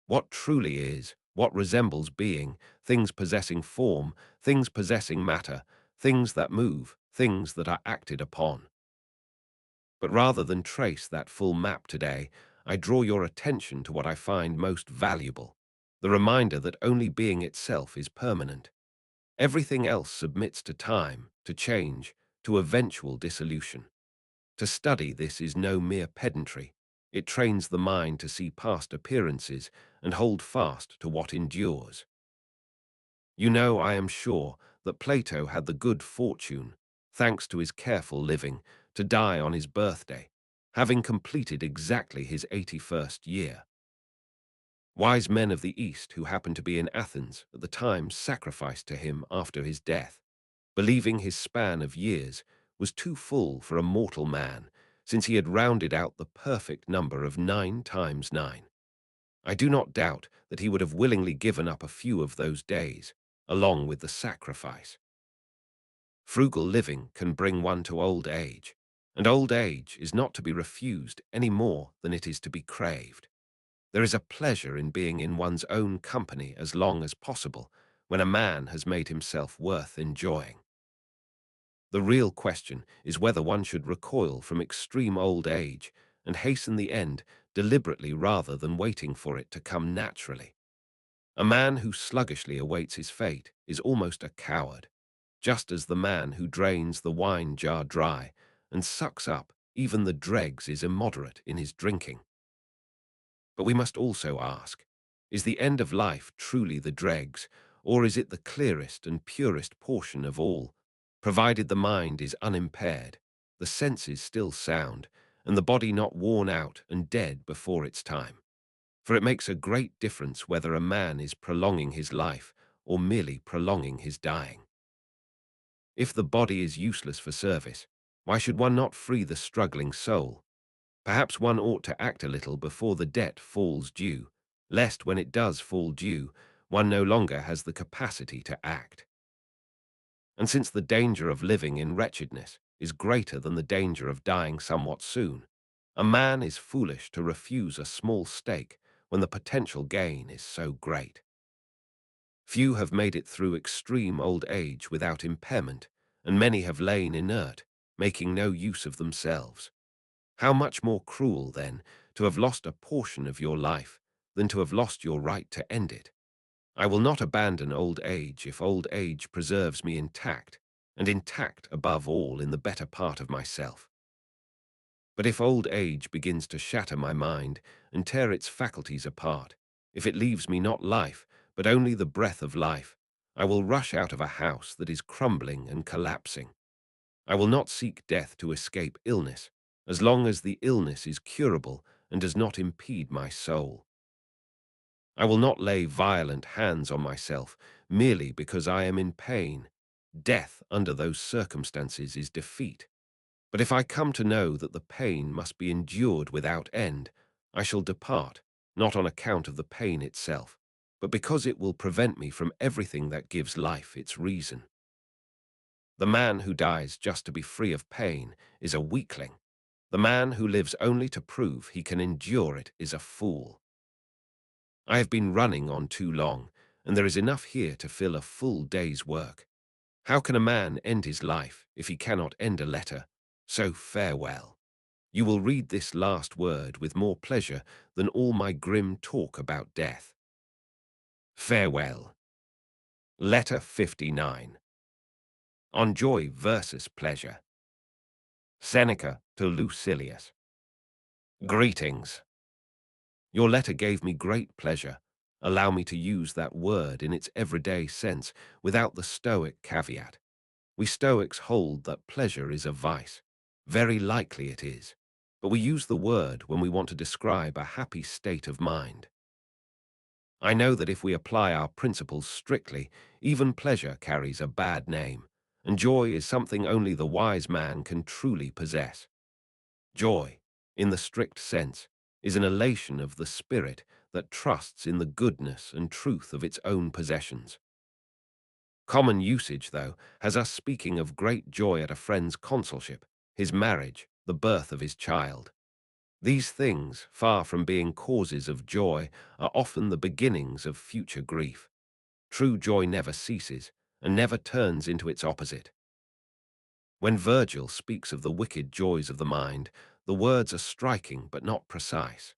What truly is, what resembles being, things possessing form, things possessing matter, things that move, things that are acted upon. But rather than trace that full map today, I draw your attention to what I find most valuable, the reminder that only being itself is permanent. Everything else submits to time, to change, to eventual dissolution. To study this is no mere pedantry. It trains the mind to see past appearances and hold fast to what endures. You know, I am sure, that Plato had the good fortune, thanks to his careful living, to die on his birthday, having completed exactly his 81st year. Wise men of the East who happened to be in Athens at the time sacrificed to him after his death, believing his span of years was too full for a mortal man, since he had rounded out the perfect number of 9 times 9. I do not doubt that he would have willingly given up a few of those days, along with the sacrifice. Frugal living can bring one to old age, and old age is not to be refused any more than it is to be craved. There is a pleasure in being in one's own company as long as possible, when a man has made himself worth enjoying. The real question is whether one should recoil from extreme old age and hasten the end deliberately rather than waiting for it to come naturally. A man who sluggishly awaits his fate is almost a coward, just as the man who drains the wine jar dry and sucks up even the dregs is immoderate in his drinking. But we must also ask, is the end of life truly the dregs, or is it the clearest and purest portion of all, provided the mind is unimpaired, the senses still sound, and the body not worn out and dead before its time? For it makes a great difference whether a man is prolonging his life or merely prolonging his dying. If the body is useless for service, Why should one not free the struggling soul? Perhaps one ought to act a little before the debt falls due, lest when it does fall due, one no longer has the capacity to act. And since the danger of living in wretchedness is greater than the danger of dying somewhat soon, a man is foolish to refuse a small stake when the potential gain is so great. Few have made it through extreme old age without impairment, and many have lain inert, making no use of themselves. How much more cruel, then, to have lost a portion of your life than to have lost your right to end it? I will not abandon old age if old age preserves me intact, and intact above all in the better part of myself. But if old age begins to shatter my mind and tear its faculties apart, if it leaves me not life, but only the breath of life, I will rush out of a house that is crumbling and collapsing. I will not seek death to escape illness, as long as the illness is curable and does not impede my soul. I will not lay violent hands on myself merely because I am in pain. Death under those circumstances is defeat. But if I come to know that the pain must be endured without end, I shall depart, not on account of the pain itself, but because it will prevent me from everything that gives life its reason. The man who dies just to be free of pain is a weakling. The man who lives only to prove he can endure it is a fool. I have been running on too long, and there is enough here to fill a full day's work. How can a man end his life if he cannot end a letter? So farewell. You will read this last word with more pleasure than all my grim talk about death. Farewell. Letter 59. On Joy versus Pleasure. Seneca to Lucilius. Greetings. Your letter gave me great pleasure. Allow me to use that word in its everyday sense without the Stoic caveat. We Stoics hold that pleasure is a vice. Very likely it is. But we use the word when we want to describe a happy state of mind. I know that if we apply our principles strictly, even pleasure carries a bad name, and joy is something only the wise man can truly possess. Joy, in the strict sense, is an elation of the spirit that trusts in the goodness and truth of its own possessions. Common usage, though, has us speaking of great joy at a friend's consulship, his marriage, the birth of his child. These things, far from being causes of joy, are often the beginnings of future grief. True joy never ceases, and never turns into its opposite. When Virgil speaks of the wicked joys of the mind, the words are striking but not precise.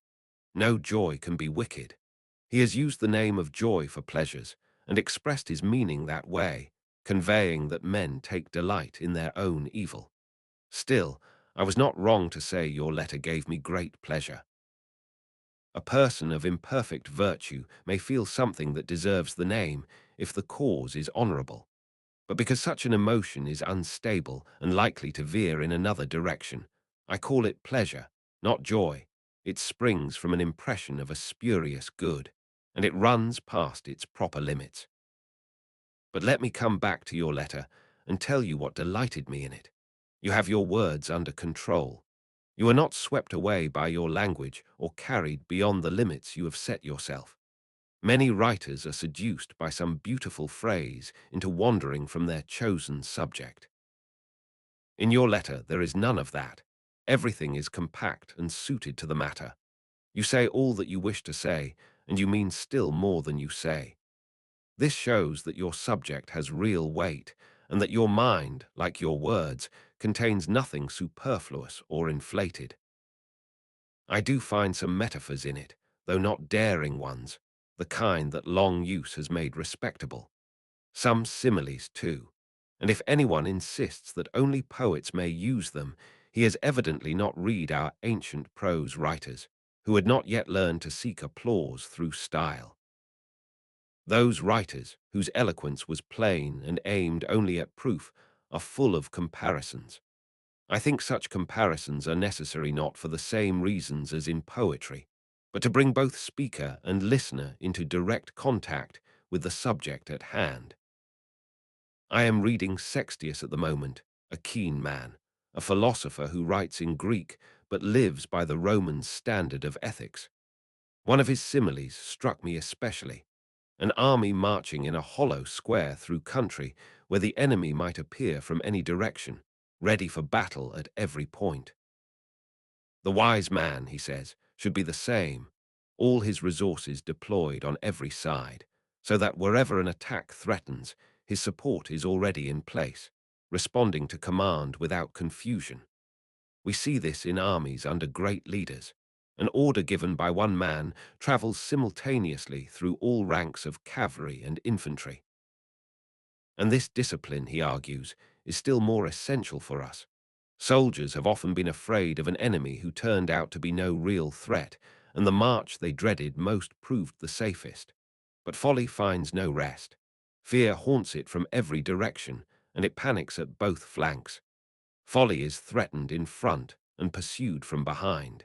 No joy can be wicked. He has used the name of joy for pleasures, and expressed his meaning that way, conveying that men take delight in their own evil. Still, I was not wrong to say your letter gave me great pleasure. A person of imperfect virtue may feel something that deserves the name if the cause is honorable. But because such an emotion is unstable and likely to veer in another direction, I call it pleasure, not joy. It springs from an impression of a spurious good, and it runs past its proper limits. But let me come back to your letter and tell you what delighted me in it. You have your words under control. You are not swept away by your language or carried beyond the limits you have set yourself. Many writers are seduced by some beautiful phrase into wandering from their chosen subject. In your letter, there is none of that. Everything is compact and suited to the matter. You say all that you wish to say, and you mean still more than you say. This shows that your subject has real weight, and that your mind, like your words, contains nothing superfluous or inflated. I do find some metaphors in it, though not daring ones, the kind that long use has made respectable. Some similes, too, and if anyone insists that only poets may use them, he has evidently not read our ancient prose writers, who had not yet learned to seek applause through style. Those writers, whose eloquence was plain and aimed only at proof, are full of comparisons. I think such comparisons are necessary not for the same reasons as in poetry, but to bring both speaker and listener into direct contact with the subject at hand. I am reading Sextius at the moment, a keen man. a philosopher who writes in Greek but lives by the Roman standard of ethics. One of his similes struck me especially: an army marching in a hollow square through country where the enemy might appear from any direction, ready for battle at every point. The wise man, he says, should be the same, all his resources deployed on every side, so that wherever an attack threatens, his support is already in place, responding to command without confusion. We see this in armies under great leaders. An order given by one man travels simultaneously through all ranks of cavalry and infantry. And this discipline, he argues, is still more essential for us. Soldiers have often been afraid of an enemy who turned out to be no real threat, and the march they dreaded most proved the safest. But folly finds no rest. Fear haunts it from every direction, and it panics at both flanks. Folly is threatened in front and pursued from behind.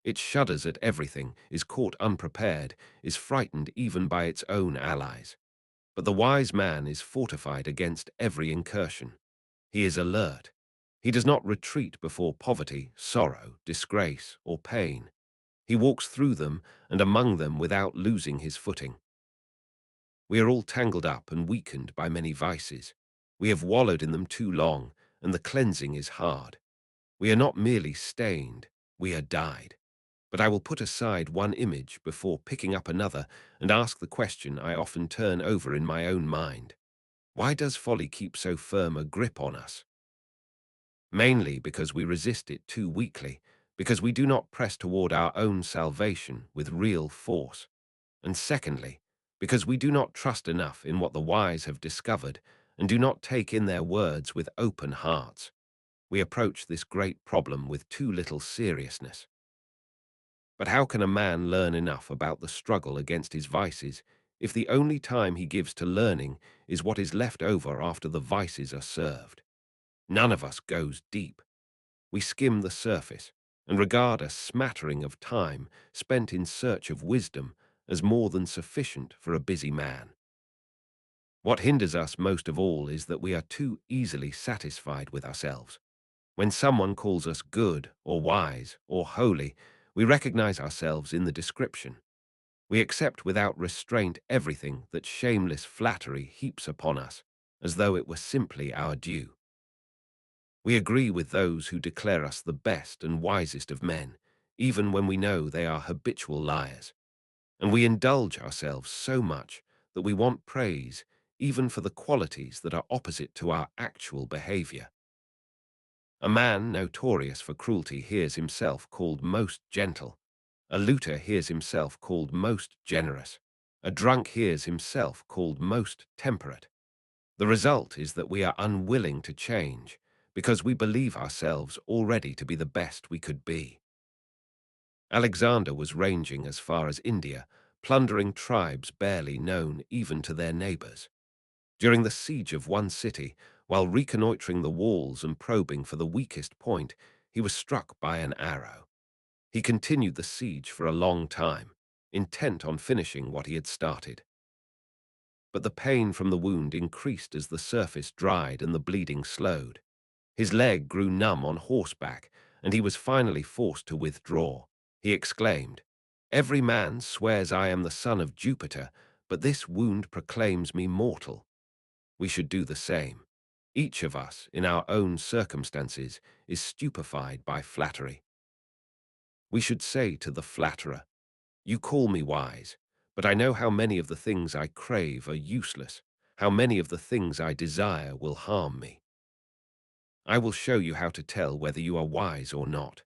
It shudders at everything, is caught unprepared, is frightened even by its own allies. But the wise man is fortified against every incursion. He is alert. He does not retreat before poverty, sorrow, disgrace, or pain. He walks through them and among them without losing his footing. We are all tangled up and weakened by many vices. We have wallowed in them too long, and the cleansing is hard. We are not merely stained, we are dyed. But I will put aside one image before picking up another and ask the question I often turn over in my own mind. Why does folly keep so firm a grip on us? Mainly because we resist it too weakly, because we do not press toward our own salvation with real force. And secondly, because we do not trust enough in what the wise have discovered and do not take in their words with open hearts. We approach this great problem with too little seriousness. But how can a man learn enough about the struggle against his vices if the only time he gives to learning is what is left over after the vices are served? None of us goes deep. We skim the surface and regard a smattering of time spent in search of wisdom as more than sufficient for a busy man. What hinders us most of all is that we are too easily satisfied with ourselves. When someone calls us good or wise or holy, we recognize ourselves in the description. We accept without restraint everything that shameless flattery heaps upon us, as though it were simply our due. We agree with those who declare us the best and wisest of men, even when we know they are habitual liars. And we indulge ourselves so much that we want praise even for the qualities that are opposite to our actual behavior. A man notorious for cruelty hears himself called most gentle. A looter hears himself called most generous. A drunk hears himself called most temperate. The result is that we are unwilling to change because we believe ourselves already to be the best we could be. Alexander was ranging as far as India, plundering tribes barely known even to their neighbors. During the siege of one city, while reconnoitering the walls and probing for the weakest point, he was struck by an arrow. He continued the siege for a long time, intent on finishing what he had started. But the pain from the wound increased as the surface dried and the bleeding slowed. His leg grew numb on horseback, and he was finally forced to withdraw. He exclaimed, "Every man swears I am the son of Jupiter, but this wound proclaims me mortal." We should do the same. Each of us, in our own circumstances, is stupefied by flattery. We should say to the flatterer, "You call me wise, but I know how many of the things I crave are useless, how many of the things I desire will harm me. I will show you how to tell whether you are wise or not.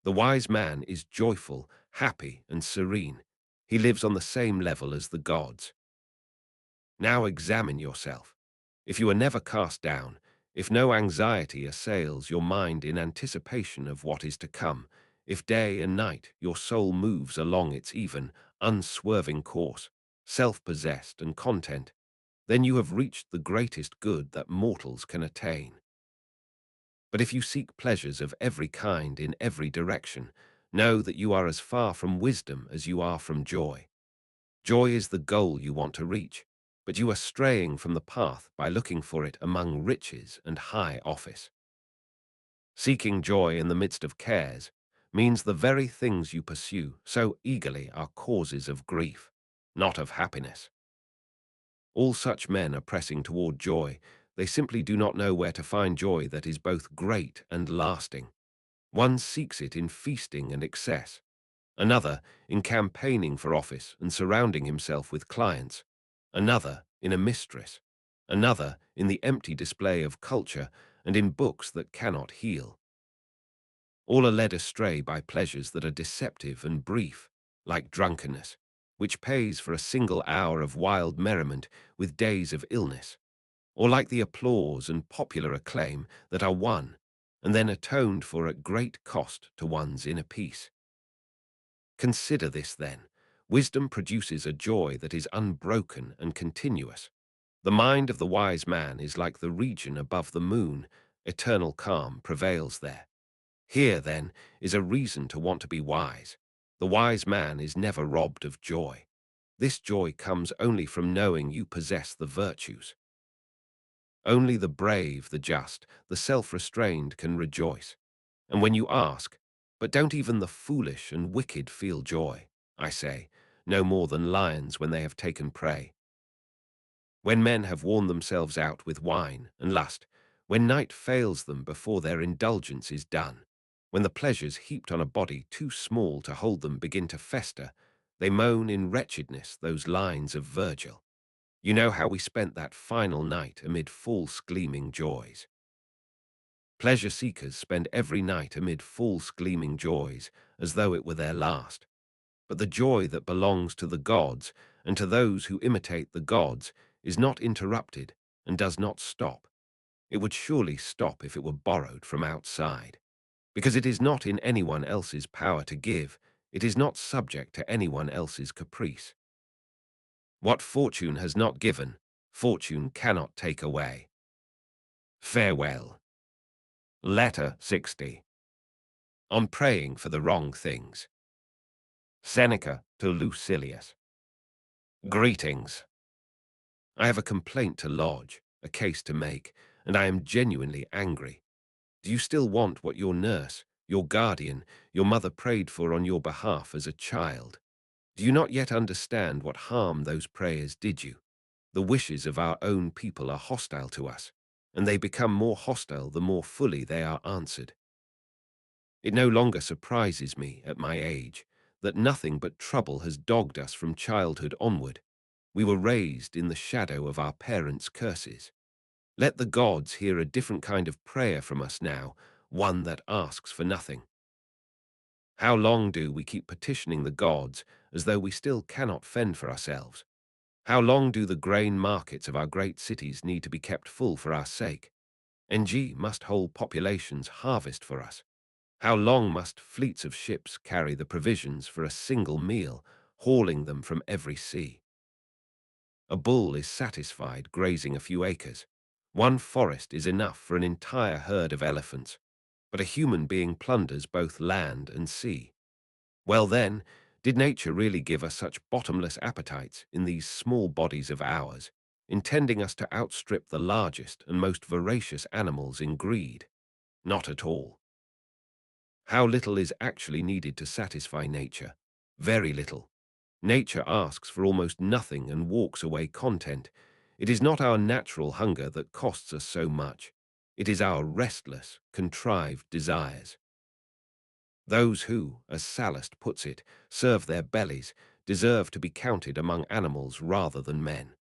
The wise man is joyful, happy, and serene. He lives on the same level as the gods. Now examine yourself. If you are never cast down, if no anxiety assails your mind in anticipation of what is to come, if day and night your soul moves along its even, unswerving course, self-possessed and content, then you have reached the greatest good that mortals can attain. But if you seek pleasures of every kind in every direction, know that you are as far from wisdom as you are from joy. Joy is the goal you want to reach, but you are straying from the path by looking for it among riches and high office. Seeking joy in the midst of cares means the very things you pursue so eagerly are causes of grief, not of happiness. All such men are pressing toward joy. They simply do not know where to find joy that is both great and lasting. One seeks it in feasting and excess, another in campaigning for office and surrounding himself with clients, another in a mistress, another in the empty display of culture and in books that cannot heal. All are led astray by pleasures that are deceptive and brief, like drunkenness, which pays for a single hour of wild merriment with days of illness, or like the applause and popular acclaim that are won and then atoned for at great cost to one's inner peace. Consider this, then. Wisdom produces a joy that is unbroken and continuous. The mind of the wise man is like the region above the moon. Eternal calm prevails there. Here, then, is a reason to want to be wise. The wise man is never robbed of joy. This joy comes only from knowing you possess the virtues. Only the brave, the just, the self-restrained can rejoice. And when you ask, but don't even the foolish and wicked feel joy, I say, no more than lions when they have taken prey. When men have worn themselves out with wine and lust, when night fails them before their indulgence is done, when the pleasures heaped on a body too small to hold them begin to fester, they moan in wretchedness those lines of Virgil. You know how we spent that final night amid false gleaming joys. Pleasure-seekers spend every night amid false gleaming joys, as though it were their last. But the joy that belongs to the gods and to those who imitate the gods is not interrupted and does not stop. It would surely stop if it were borrowed from outside. Because it is not in anyone else's power to give, it is not subject to anyone else's caprice. What fortune has not given, fortune cannot take away. Farewell. Letter 60. On praying for the wrong things. Seneca to Lucilius. Greetings. I have a complaint to lodge, a case to make, and I am genuinely angry. Do you still want what your nurse, your guardian, your mother prayed for on your behalf as a child? Do you not yet understand what harm those prayers did you? The wishes of our own people are hostile to us, and they become more hostile the more fully they are answered. It no longer surprises me, at my age, that nothing but trouble has dogged us from childhood onward. We were raised in the shadow of our parents' curses. Let the gods hear a different kind of prayer from us now, one that asks for nothing. How long do we keep petitioning the gods as though we still cannot fend for ourselves? How long do the grain markets of our great cities need to be kept full for our sake? NG must whole populations harvest for us. How long must fleets of ships carry the provisions for a single meal, hauling them from every sea? A bull is satisfied grazing a few acres. One forest is enough for an entire herd of elephants, but a human being plunders both land and sea. Well then, did nature really give us such bottomless appetites in these small bodies of ours, intending us to outstrip the largest and most voracious animals in greed? Not at all. How little is actually needed to satisfy nature? Very little. Nature asks for almost nothing and walks away content. It is not our natural hunger that costs us so much. It is our restless, contrived desires. Those who, as Sallust puts it, serve their bellies, deserve to be counted among animals rather than men.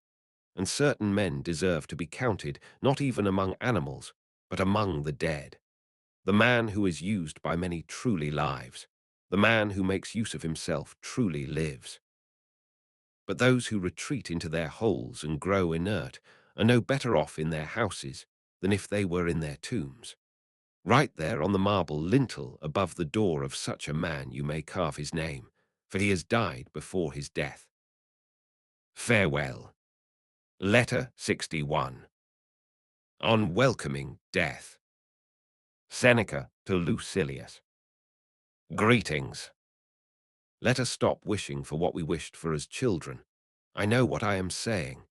And certain men deserve to be counted not even among animals, but among the dead. The man who is used by many truly lives. The man who makes use of himself truly lives. But those who retreat into their holes and grow inert are no better off in their houses than if they were in their tombs. Right there on the marble lintel above the door of such a man you may carve his name, for he has died before his death. Farewell. Letter 61. On welcoming death. Seneca to Lucilius. Greetings. Let us stop wishing for what we wished for as children. I know what I am saying.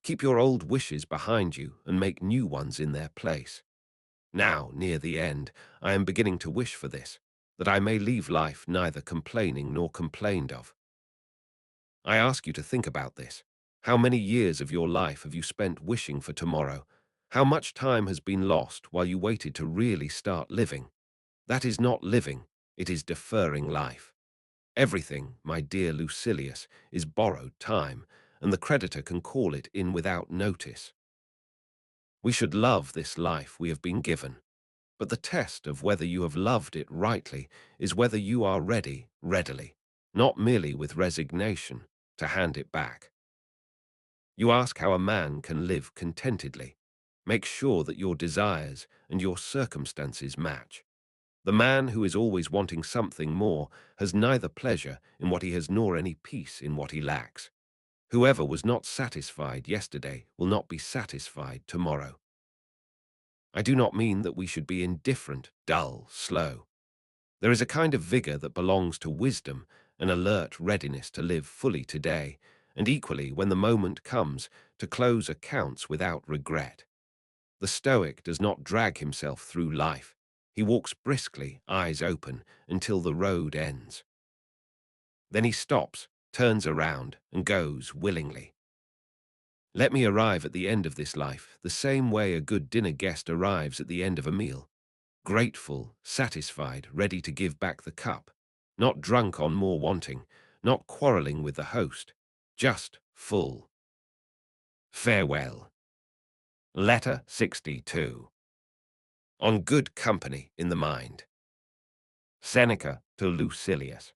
Keep your old wishes behind you and make new ones in their place. Now, near the end, I am beginning to wish for this, that I may leave life neither complaining nor complained of. I ask you to think about this. How many years of your life have you spent wishing for tomorrow? How much time has been lost while you waited to really start living? That is not living, it is deferring life. Everything, my dear Lucilius, is borrowed time, and the creditor can call it in without notice. We should love this life we have been given, but the test of whether you have loved it rightly is whether you are ready, readily, not merely with resignation, to hand it back. You ask how a man can live contentedly. Make sure that your desires and your circumstances match. The man who is always wanting something more has neither pleasure in what he has nor any peace in what he lacks. Whoever was not satisfied yesterday will not be satisfied tomorrow. I do not mean that we should be indifferent, dull, slow. There is a kind of vigor that belongs to wisdom, an alert readiness to live fully today, and equally, when the moment comes, to close accounts without regret. The Stoic does not drag himself through life. He walks briskly, eyes open, until the road ends. Then he stops, turns around, and goes willingly. Let me arrive at the end of this life the same way a good dinner guest arrives at the end of a meal. Grateful, satisfied, ready to give back the cup, not drunk on more wanting, not quarrelling with the host, just full. Farewell. Letter 62. On good company in the mind. Seneca to Lucilius.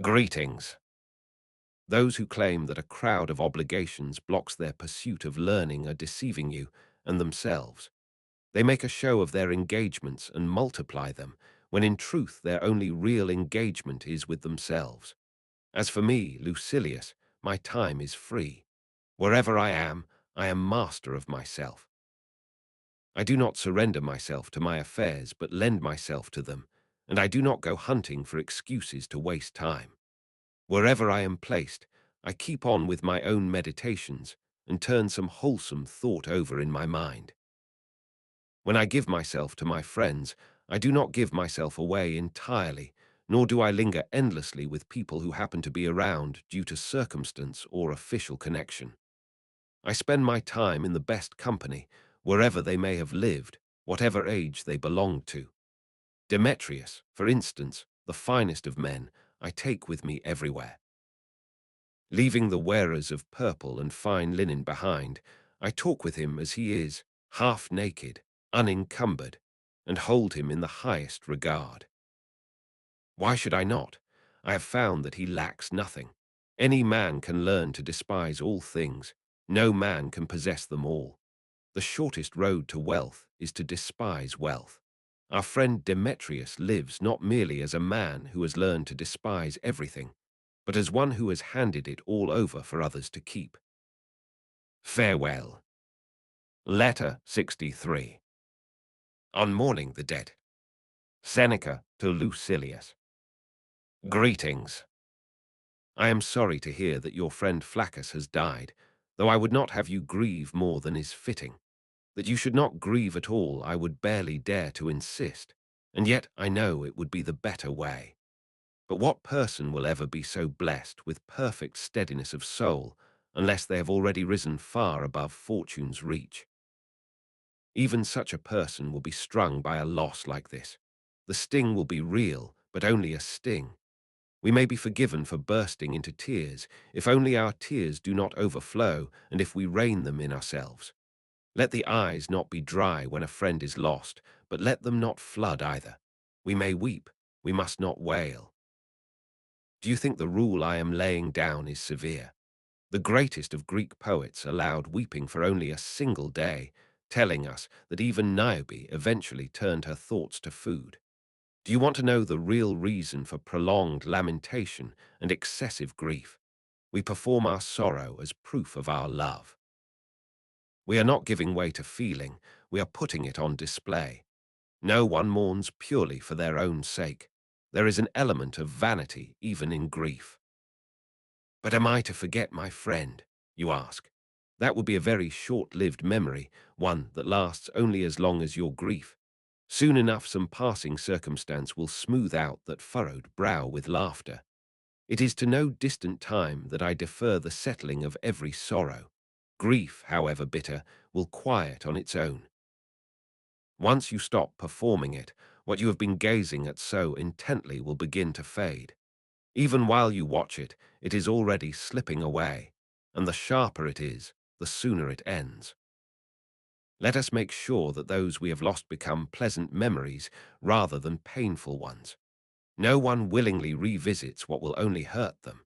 Greetings. Those who claim that a crowd of obligations blocks their pursuit of learning are deceiving you and themselves. They make a show of their engagements and multiply them, when in truth their only real engagement is with themselves. As for me, Lucilius, my time is free. Wherever I am master of myself. I do not surrender myself to my affairs, but lend myself to them, and I do not go hunting for excuses to waste time. Wherever I am placed, I keep on with my own meditations and turn some wholesome thought over in my mind. When I give myself to my friends, I do not give myself away entirely, nor do I linger endlessly with people who happen to be around due to circumstance or official connection. I spend my time in the best company, wherever they may have lived, whatever age they belonged to. Demetrius, for instance, the finest of men, I take with me everywhere. Leaving the wearers of purple and fine linen behind, I talk with him as he is, half naked, unencumbered, and hold him in the highest regard. Why should I not? I have found that he lacks nothing. Any man can learn to despise all things. No man can possess them all. The shortest road to wealth is to despise wealth. Our friend Demetrius lives not merely as a man who has learned to despise everything, but as one who has handed it all over for others to keep. Farewell. Letter 63. On mourning the dead. Seneca to Lucilius. Greetings. I am sorry to hear that your friend Flaccus has died, though I would not have you grieve more than is fitting. That you should not grieve at all I would barely dare to insist, and yet I know it would be the better way. But what person will ever be so blessed with perfect steadiness of soul, unless they have already risen far above fortune's reach? Even such a person will be strung by a loss like this. The sting will be real, but only a sting. We may be forgiven for bursting into tears, if only our tears do not overflow, and if we rein them in ourselves. Let the eyes not be dry when a friend is lost, but let them not flood either. We may weep, we must not wail. Do you think the rule I am laying down is severe? The greatest of Greek poets allowed weeping for only a single day, telling us that even Niobe eventually turned her thoughts to food. Do you want to know the real reason for prolonged lamentation and excessive grief? We perform our sorrow as proof of our love. We are not giving way to feeling, we are putting it on display. No one mourns purely for their own sake. There is an element of vanity even in grief. But am I to forget my friend, you ask? That would be a very short-lived memory, one that lasts only as long as your grief. Soon enough some passing circumstance will smooth out that furrowed brow with laughter. It is to no distant time that I defer the settling of every sorrow. Grief, however bitter, will quiet on its own. Once you stop performing it, what you have been gazing at so intently will begin to fade. Even while you watch it, it is already slipping away, and the sharper it is, the sooner it ends. Let us make sure that those we have lost become pleasant memories rather than painful ones. No one willingly revisits what will only hurt them.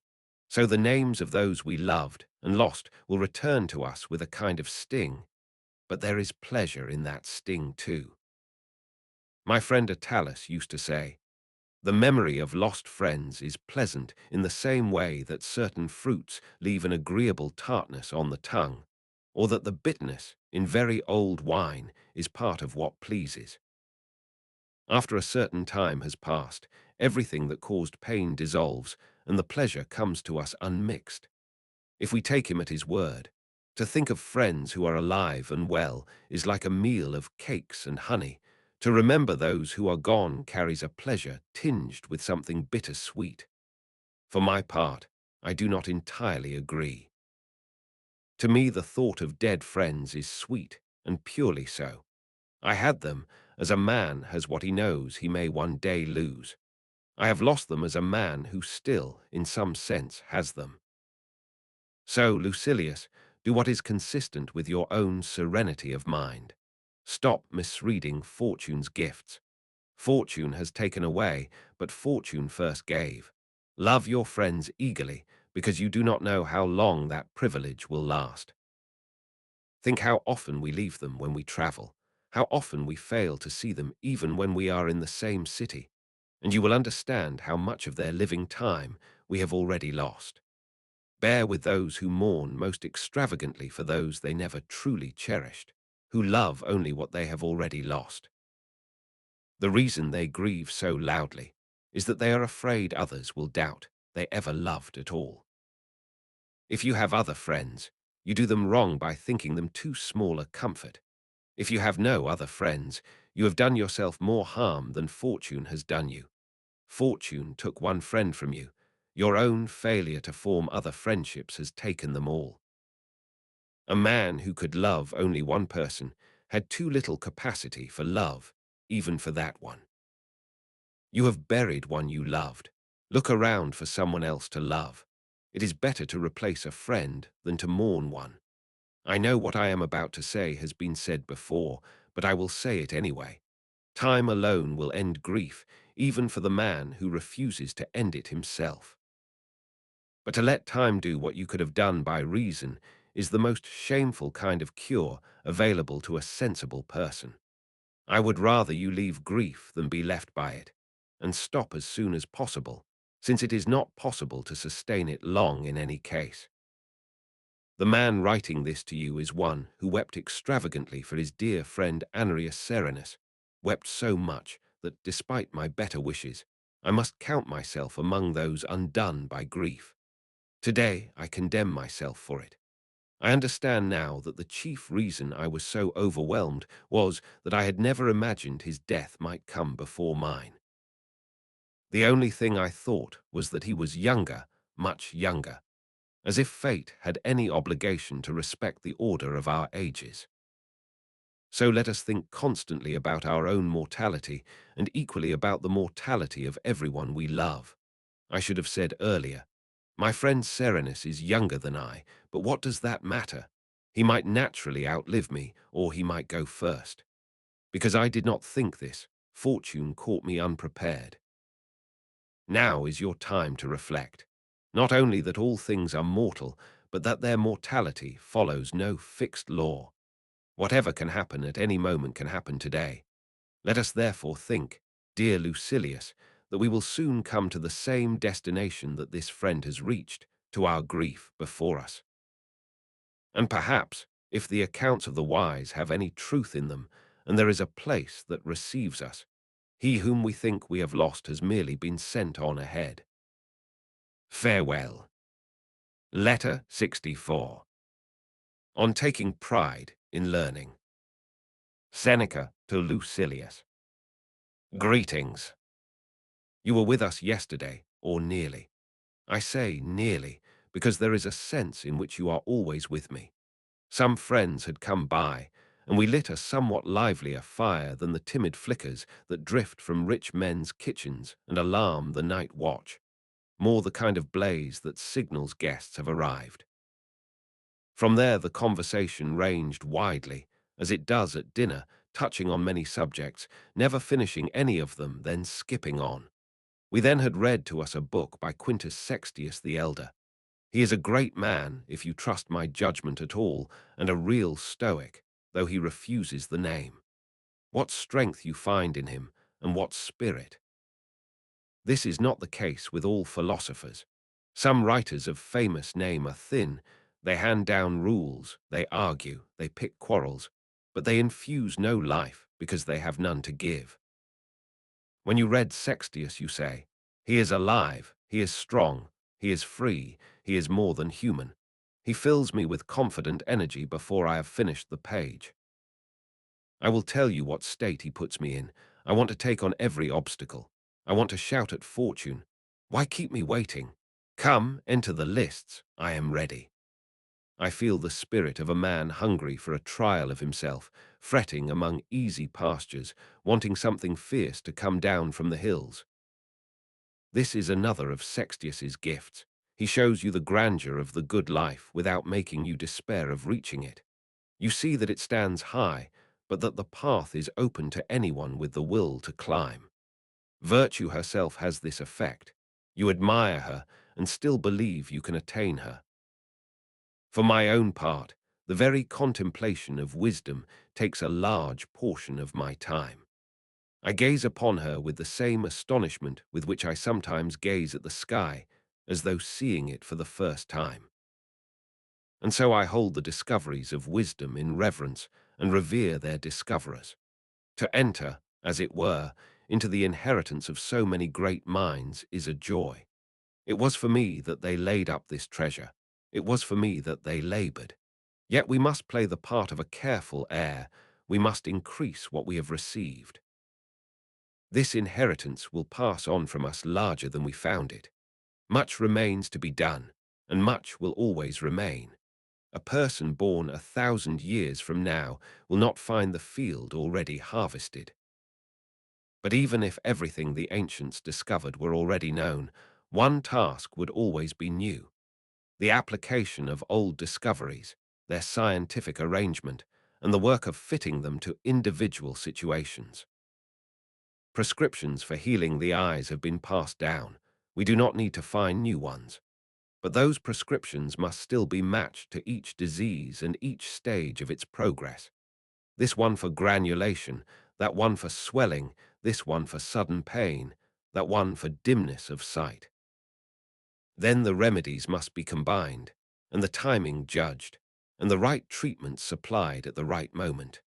So the names of those we loved and lost will return to us with a kind of sting, but there is pleasure in that sting too. My friend Attalus used to say, "The memory of lost friends is pleasant in the same way that certain fruits leave an agreeable tartness on the tongue, or that the bitterness in very old wine is part of what pleases." After a certain time has passed, everything that caused pain dissolves, and the pleasure comes to us unmixed. If we take him at his word, to think of friends who are alive and well is like a meal of cakes and honey. To remember those who are gone carries a pleasure tinged with something bitter-sweet. For my part, I do not entirely agree. To me, the thought of dead friends is sweet, and purely so. I had them as a man has what he knows he may one day lose. I have lost them as a man who still, in some sense, has them. So, Lucilius, do what is consistent with your own serenity of mind. Stop misreading fortune's gifts. Fortune has taken away, but fortune first gave. Love your friends eagerly, because you do not know how long that privilege will last. Think how often we leave them when we travel, how often we fail to see them even when we are in the same city, and you will understand how much of their living time we have already lost. Bear with those who mourn most extravagantly for those they never truly cherished, who love only what they have already lost. The reason they grieve so loudly is that they are afraid others will doubt they ever loved at all. If you have other friends, you do them wrong by thinking them too small a comfort. If you have no other friends, you have done yourself more harm than fortune has done you. Fortune took one friend from you. Your own failure to form other friendships has taken them all. A man who could love only one person had too little capacity for love, even for that one. You have buried one you loved. Look around for someone else to love. It is better to replace a friend than to mourn one. I know what I am about to say has been said before, but I will say it anyway. Time alone will end grief, even for the man who refuses to end it himself. But to let time do what you could have done by reason is the most shameful kind of cure available to a sensible person. I would rather you leave grief than be left by it, and stop as soon as possible, since it is not possible to sustain it long in any case. The man writing this to you is one who wept extravagantly for his dear friend Annius Serenus, wept so much that, despite my better wishes, I must count myself among those undone by grief. Today I condemn myself for it. I understand now that the chief reason I was so overwhelmed was that I had never imagined his death might come before mine. The only thing I thought was that he was younger, much younger, as if fate had any obligation to respect the order of our ages. So let us think constantly about our own mortality and equally about the mortality of everyone we love. I should have said earlier, my friend Serenus is younger than I, but what does that matter? He might naturally outlive me, or he might go first. Because I did not think this, fortune caught me unprepared. Now is your time to reflect, not only that all things are mortal, but that their mortality follows no fixed law. Whatever can happen at any moment can happen today. Let us therefore think, dear Lucilius, that we will soon come to the same destination that this friend has reached, to our grief before us. And perhaps, if the accounts of the wise have any truth in them, and there is a place that receives us, he whom we think we have lost has merely been sent on ahead. Farewell. Letter 64. on taking pride in learning. Seneca to Lucilius. Greetings. You were with us yesterday, or nearly. I say nearly, because there is a sense in which you are always with me. Some friends had come by, and we lit a somewhat livelier fire than the timid flickers that drift from rich men's kitchens and alarm the night watch, more the kind of blaze that signals guests have arrived. From there the conversation ranged widely, as it does at dinner, touching on many subjects, never finishing any of them, then skipping on. We then had read to us a book by Quintus Sextius the Elder. He is a great man, if you trust my judgment at all, and a real Stoic, though he refuses the name. What strength you find in him, and what spirit! This is not the case with all philosophers. Some writers of famous name are thin. They hand down rules, they argue, they pick quarrels, but they infuse no life because they have none to give. When you read Sextius, you say, "He is alive, he is strong, he is free, he is more than human. He fills me with confident energy before I have finished the page. I will tell you what state he puts me in. I want to take on every obstacle. I want to shout at fortune. Why keep me waiting? Come, enter the lists. I am ready." I feel the spirit of a man hungry for a trial of himself, fretting among easy pastures, wanting something fierce to come down from the hills. This is another of Sextius's gifts. He shows you the grandeur of the good life without making you despair of reaching it. You see that it stands high, but that the path is open to anyone with the will to climb. Virtue herself has this effect. You admire her and still believe you can attain her. For my own part, the very contemplation of wisdom takes a large portion of my time. I gaze upon her with the same astonishment with which I sometimes gaze at the sky, as though seeing it for the first time. And so I hold the discoveries of wisdom in reverence and revere their discoverers. To enter, as it were, into the inheritance of so many great minds is a joy. It was for me that they laid up this treasure. It was for me that they labored. Yet we must play the part of a careful heir. We must increase what we have received. This inheritance will pass on from us larger than we found it. Much remains to be done, and much will always remain. A person born 1,000 years from now will not find the field already harvested. But even if everything the ancients discovered were already known, one task would always be new: the application of old discoveries, their scientific arrangement, and the work of fitting them to individual situations. Prescriptions for healing the eyes have been passed down. We do not need to find new ones. But those prescriptions must still be matched to each disease and each stage of its progress. This one for granulation, that one for swelling, this one for sudden pain, that one for dimness of sight. Then the remedies must be combined, and the timing judged, and the right treatment supplied at the right moment.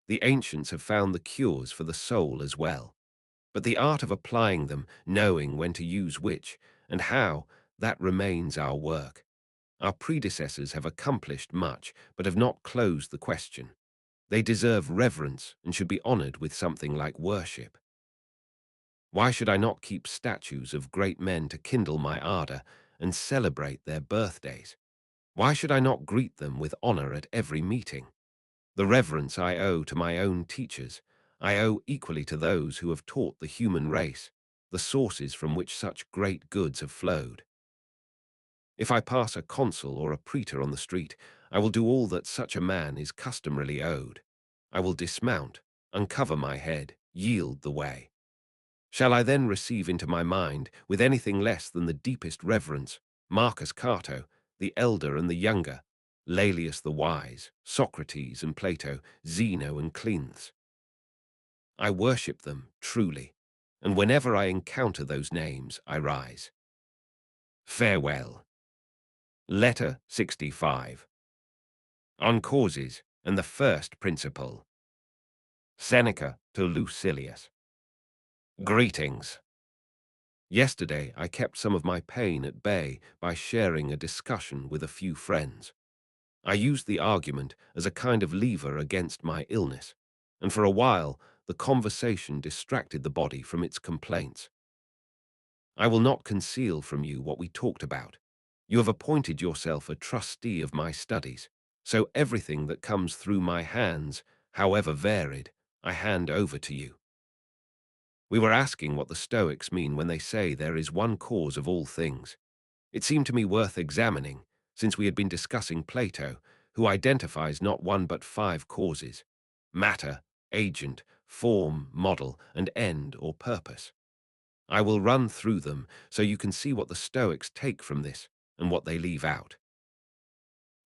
The ancients have found the cures for the soul as well, but the art of applying them, knowing when to use which, and how, that remains our work. Our predecessors have accomplished much, but have not closed the question. They deserve reverence and should be honored with something like worship. Why should I not keep statues of great men to kindle my ardor and celebrate their birthdays? Why should I not greet them with honor at every meeting? The reverence I owe to my own teachers, I owe equally to those who have taught the human race, the sources from which such great goods have flowed. If I pass a consul or a praetor on the street, I will do all that such a man is customarily owed. I will dismount, uncover my head, yield the way. Shall I then receive into my mind, with anything less than the deepest reverence, Marcus Cato, the elder and the younger, Laelius the wise, Socrates and Plato, Zeno and Cleanthes? I worship them, truly, and whenever I encounter those names, I rise. Farewell. Letter 65. On Causes and the First Principle. Seneca to Lucilius. Greetings. Yesterday I kept some of my pain at bay by sharing a discussion with a few friends. I used the argument as a kind of lever against my illness, and for a while the conversation distracted the body from its complaints. I will not conceal from you what we talked about. You have appointed yourself a trustee of my studies, so everything that comes through my hands, however varied, I hand over to you. We were asking what the Stoics mean when they say there is one cause of all things. It seemed to me worth examining, since we had been discussing Plato, who identifies not one but 5 causes: matter, agent, form, model, and end or purpose. I will run through them so you can see what the Stoics take from this and what they leave out.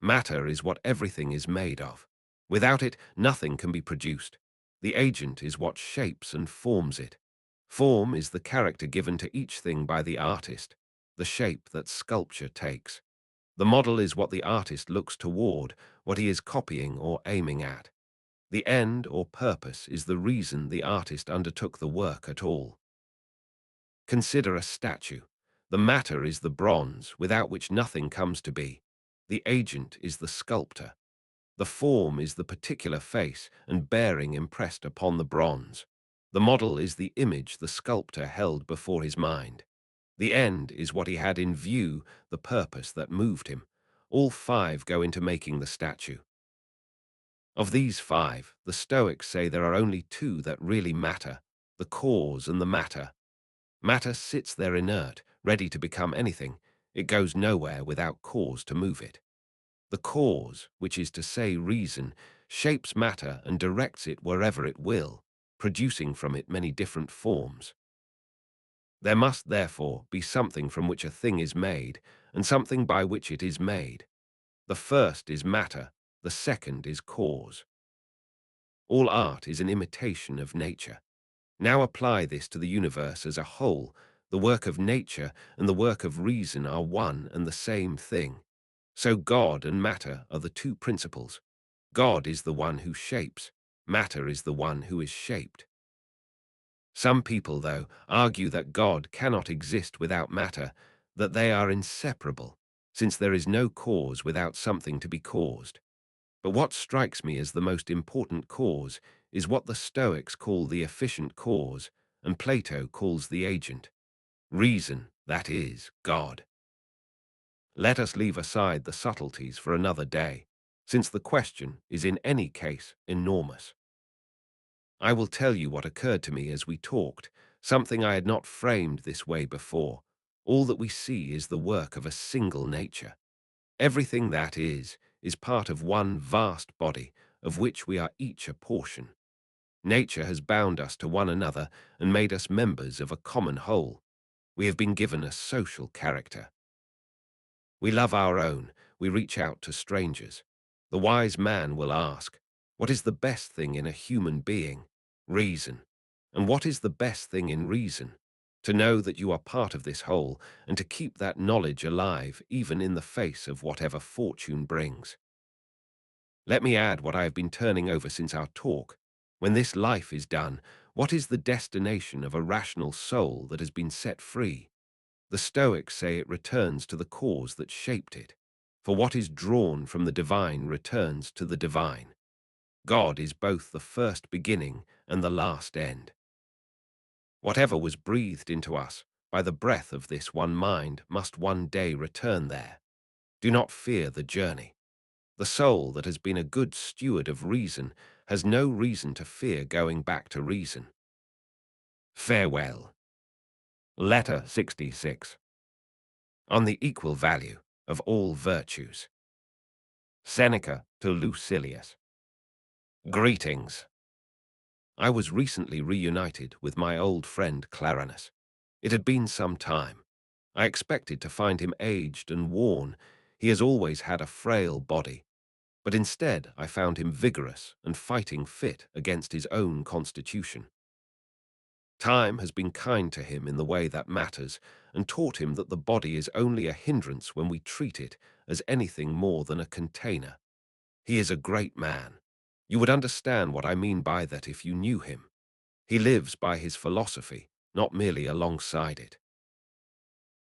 Matter is what everything is made of. Without it, nothing can be produced. The agent is what shapes and forms it. Form is the character given to each thing by the artist, the shape that sculpture takes. The model is what the artist looks toward, what he is copying or aiming at. The end or purpose is the reason the artist undertook the work at all. Consider a statue. The matter is the bronze, without which nothing comes to be. The agent is the sculptor. The form is the particular face and bearing impressed upon the bronze. The model is the image the sculptor held before his mind. The end is what he had in view, the purpose that moved him. All 5 go into making the statue. Of these 5, the Stoics say there are only 2 that really matter, the cause and the matter. Matter sits there inert, ready to become anything. It goes nowhere without cause to move it. The cause, which is to say reason, shapes matter and directs it wherever it will, producing from it many different forms. There must, therefore, be something from which a thing is made, and something by which it is made. The first is matter, the second is cause. All art is an imitation of nature. Now apply this to the universe as a whole. The work of nature and the work of reason are one and the same thing. So God and matter are the 2 principles. God is the one who shapes. Matter is the one who is shaped. Some people, though, argue that God cannot exist without matter, that they are inseparable, since there is no cause without something to be caused. But what strikes me as the most important cause is what the Stoics call the efficient cause, and Plato calls the agent. Reason, that is, God. Let us leave aside the subtleties for another day, since the question is in any case enormous. I will tell you what occurred to me as we talked, something I had not framed this way before. All that we see is the work of a single nature. Everything that is part of one vast body, of which we are each a portion. Nature has bound us to one another and made us members of a common whole. We have been given a social character. We love our own, we reach out to strangers. The wise man will ask, what is the best thing in a human being? Reason. And what is the best thing in reason? To know that you are part of this whole, and to keep that knowledge alive even in the face of whatever fortune brings. Let me add what I have been turning over since our talk. When this life is done, what is the destination of a rational soul that has been set free? The Stoics say it returns to the cause that shaped it, for what is drawn from the divine returns to the divine. God is both the first beginning and the last end. Whatever was breathed into us by the breath of this one mind must one day return there. Do not fear the journey. The soul that has been a good steward of reason has no reason to fear going back to reason. Farewell. Letter 66. On the equal value of all virtues. Seneca to Lucilius. Greetings. I was recently reunited with my old friend Clarinus. It had been some time. I expected to find him aged and worn. He has always had a frail body. But instead I found him vigorous and fighting fit against his own constitution. Time has been kind to him in the way that matters, and taught him that the body is only a hindrance when we treat it as anything more than a container. He is a great man. You would understand what I mean by that if you knew him. He lives by his philosophy, not merely alongside it.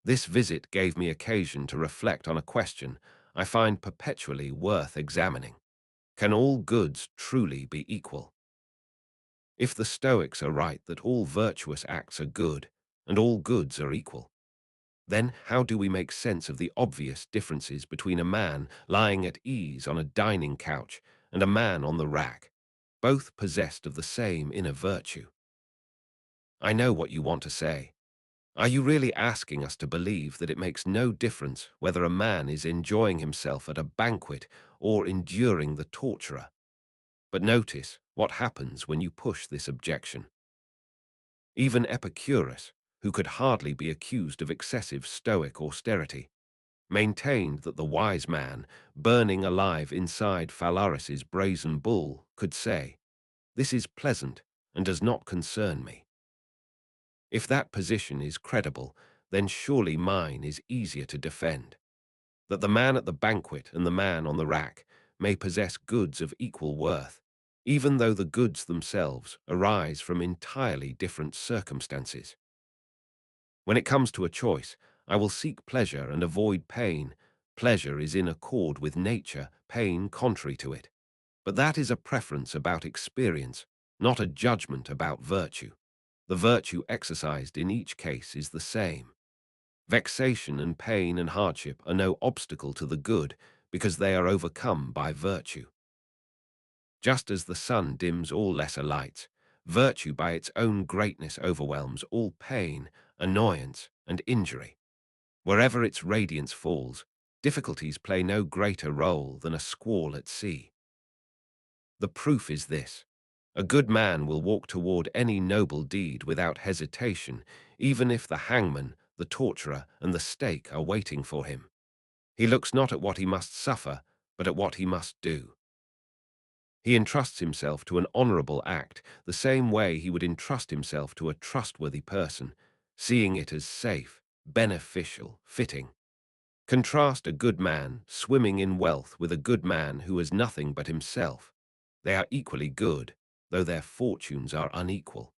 This visit gave me occasion to reflect on a question I find perpetually worth examining. Can all goods truly be equal? If the Stoics are right that all virtuous acts are good, and all goods are equal, then how do we make sense of the obvious differences between a man lying at ease on a dining couch and a man on the rack, both possessed of the same inner virtue? I know what you want to say. Are you really asking us to believe that it makes no difference whether a man is enjoying himself at a banquet or enduring the torturer? But notice what happens when you push this objection. Even Epicurus, who could hardly be accused of excessive Stoic austerity, maintained that the wise man, burning alive inside Phalaris's brazen bull, could say, "This is pleasant and does not concern me." If that position is credible, then surely mine is easier to defend. That the man at the banquet and the man on the rack may possess goods of equal worth, even though the goods themselves arise from entirely different circumstances. When it comes to a choice, I will seek pleasure and avoid pain. Pleasure is in accord with nature, pain contrary to it. But that is a preference about experience, not a judgment about virtue. The virtue exercised in each case is the same. Vexation and pain and hardship are no obstacle to the good because they are overcome by virtue. Just as the sun dims all lesser lights, virtue by its own greatness overwhelms all pain, annoyance, and injury. Wherever its radiance falls, difficulties play no greater role than a squall at sea. The proof is this. A good man will walk toward any noble deed without hesitation, even if the hangman, the torturer, and the stake are waiting for him. He looks not at what he must suffer, but at what he must do. He entrusts himself to an honorable act the same way he would entrust himself to a trustworthy person, seeing it as safe, beneficial, fitting. Contrast a good man swimming in wealth with a good man who has nothing but himself. They are equally good, though their fortunes are unequal.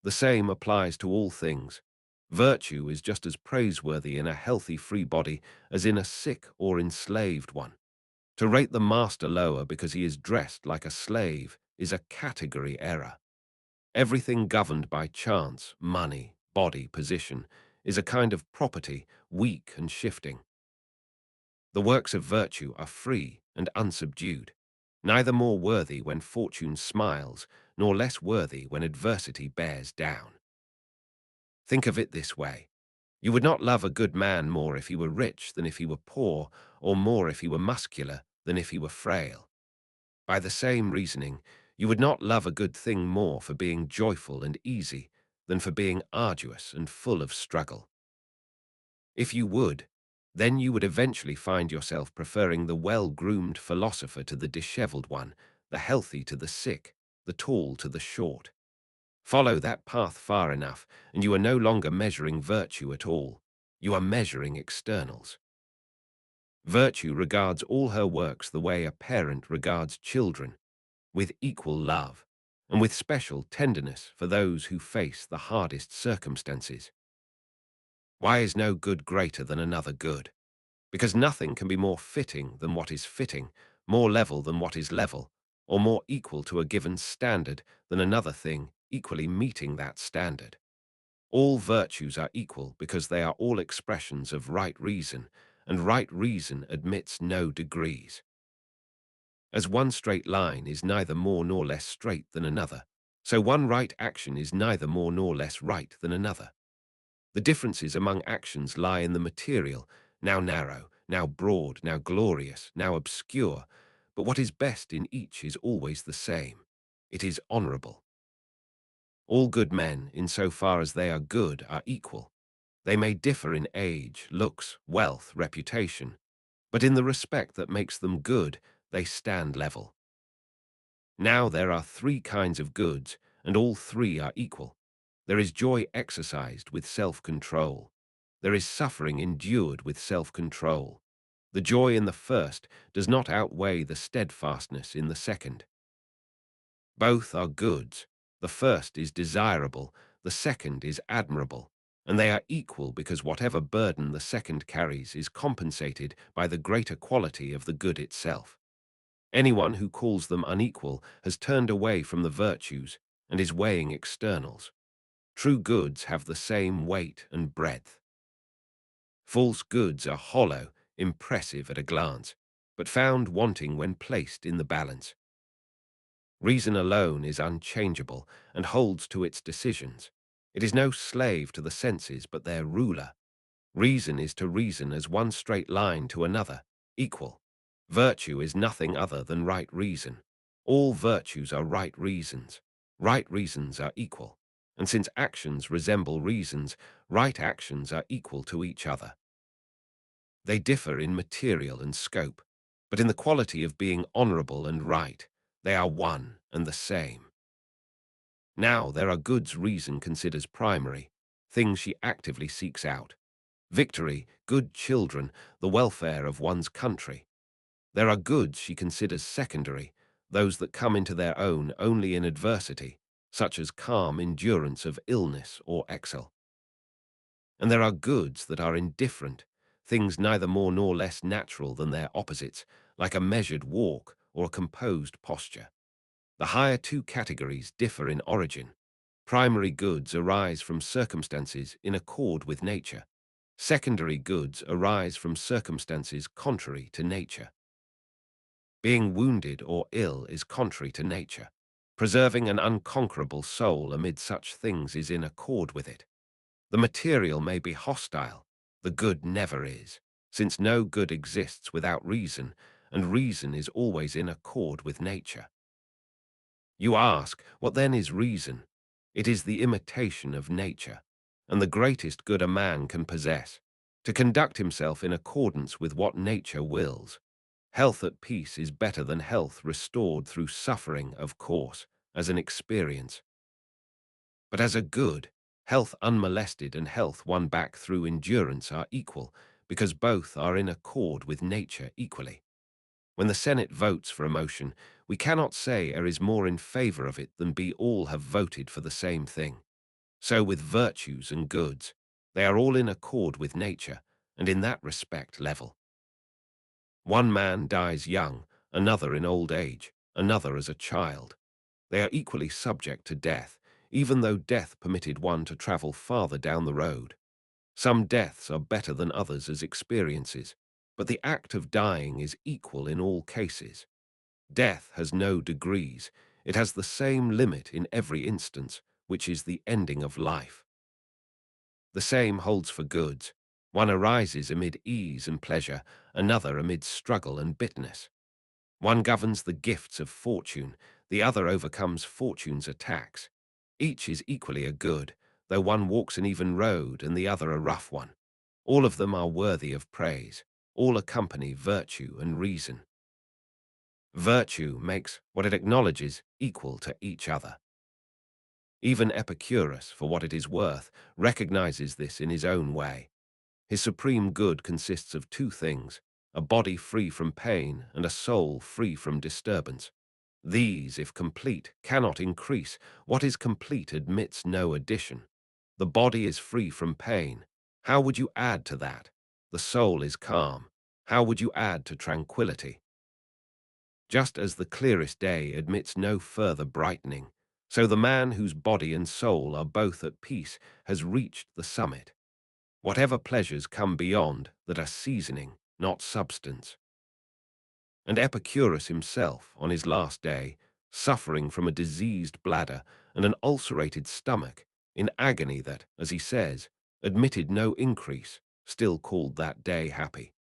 The same applies to all things. Virtue is just as praiseworthy in a healthy free body as in a sick or enslaved one. To rate the master lower because he is dressed like a slave is a category error. Everything governed by chance, money, body, position, is a kind of property, weak and shifting. The works of virtue are free and unsubdued, neither more worthy when fortune smiles, nor less worthy when adversity bears down. Think of it this way. You would not love a good man more if he were rich than if he were poor, or more if he were muscular than if he were frail. By the same reasoning, you would not love a good thing more for being joyful and easy than for being arduous and full of struggle. If you would, then you would eventually find yourself preferring the well-groomed philosopher to the disheveled one, the healthy to the sick, the tall to the short. Follow that path far enough, and you are no longer measuring virtue at all. You are measuring externals. Virtue regards all her works the way a parent regards children, with equal love, and with special tenderness for those who face the hardest circumstances. Why is no good greater than another good? Because nothing can be more fitting than what is fitting, more level than what is level, or more equal to a given standard than another thing equally meeting that standard. All virtues are equal because they are all expressions of right reason, and right reason admits no degrees. As one straight line is neither more nor less straight than another, so one right action is neither more nor less right than another. The differences among actions lie in the material, now narrow, now broad, now glorious, now obscure, but what is best in each is always the same. It is honorable. All good men, in so far as they are good, are equal. They may differ in age, looks, wealth, reputation, but in the respect that makes them good, they stand level. Now there are three kinds of goods, and all three are equal. There is joy exercised with self-control. There is suffering endured with self-control. The joy in the first does not outweigh the steadfastness in the second. Both are goods. The first is desirable, the second is admirable, and they are equal because whatever burden the second carries is compensated by the greater quality of the good itself. Anyone who calls them unequal has turned away from the virtues and is weighing externals. True goods have the same weight and breadth. False goods are hollow, impressive at a glance, but found wanting when placed in the balance. Reason alone is unchangeable and holds to its decisions. It is no slave to the senses, but their ruler. Reason is to reason as one straight line to another, equal. Virtue is nothing other than right reason. All virtues are right reasons. Right reasons are equal. And since actions resemble reasons, right actions are equal to each other. They differ in material and scope, but in the quality of being honorable and right, they are one and the same. Now there are goods reason considers primary, things she actively seeks out. Victory, good children, the welfare of one's country. There are goods she considers secondary, those that come into their own only in adversity, such as calm endurance of illness or exile. And there are goods that are indifferent, things neither more nor less natural than their opposites, like a measured walk or a composed posture. The higher two categories differ in origin. Primary goods arise from circumstances in accord with nature. Secondary goods arise from circumstances contrary to nature. Being wounded or ill is contrary to nature. Preserving an unconquerable soul amid such things is in accord with it. The material may be hostile, the good never is, since no good exists without reason, and reason is always in accord with nature. You ask, what then is reason? It is the imitation of nature, and the greatest good a man can possess, to conduct himself in accordance with what nature wills. Health at peace is better than health restored through suffering, of course, as an experience. But as a good, health unmolested and health won back through endurance are equal, because both are in accord with nature equally. When the Senate votes for a motion, we cannot say A is more in favor of it than B. All have voted for the same thing. So with virtues and goods, they are all in accord with nature, and in that respect level. One man dies young, another in old age, another as a child. They are equally subject to death, even though death permitted one to travel farther down the road. Some deaths are better than others as experiences, but the act of dying is equal in all cases. Death has no degrees. It has the same limit in every instance, which is the ending of life. The same holds for goods. One arises amid ease and pleasure, another amid struggle and bitterness. One governs the gifts of fortune, the other overcomes fortune's attacks. Each is equally a good, though one walks an even road and the other a rough one. All of them are worthy of praise. All accompany virtue and reason. Virtue makes what it acknowledges equal to each other. Even Epicurus, for what it is worth, recognizes this in his own way. His supreme good consists of two things, a body free from pain and a soul free from disturbance. These, if complete, cannot increase. What is complete admits no addition. The body is free from pain. How would you add to that? The soul is calm. How would you add to tranquility? Just as the clearest day admits no further brightening, so the man whose body and soul are both at peace has reached the summit. Whatever pleasures come beyond that are seasoning, not substance. And Epicurus himself, on his last day, suffering from a diseased bladder and an ulcerated stomach, in agony that, as he says, admitted no increase, still called that day happy.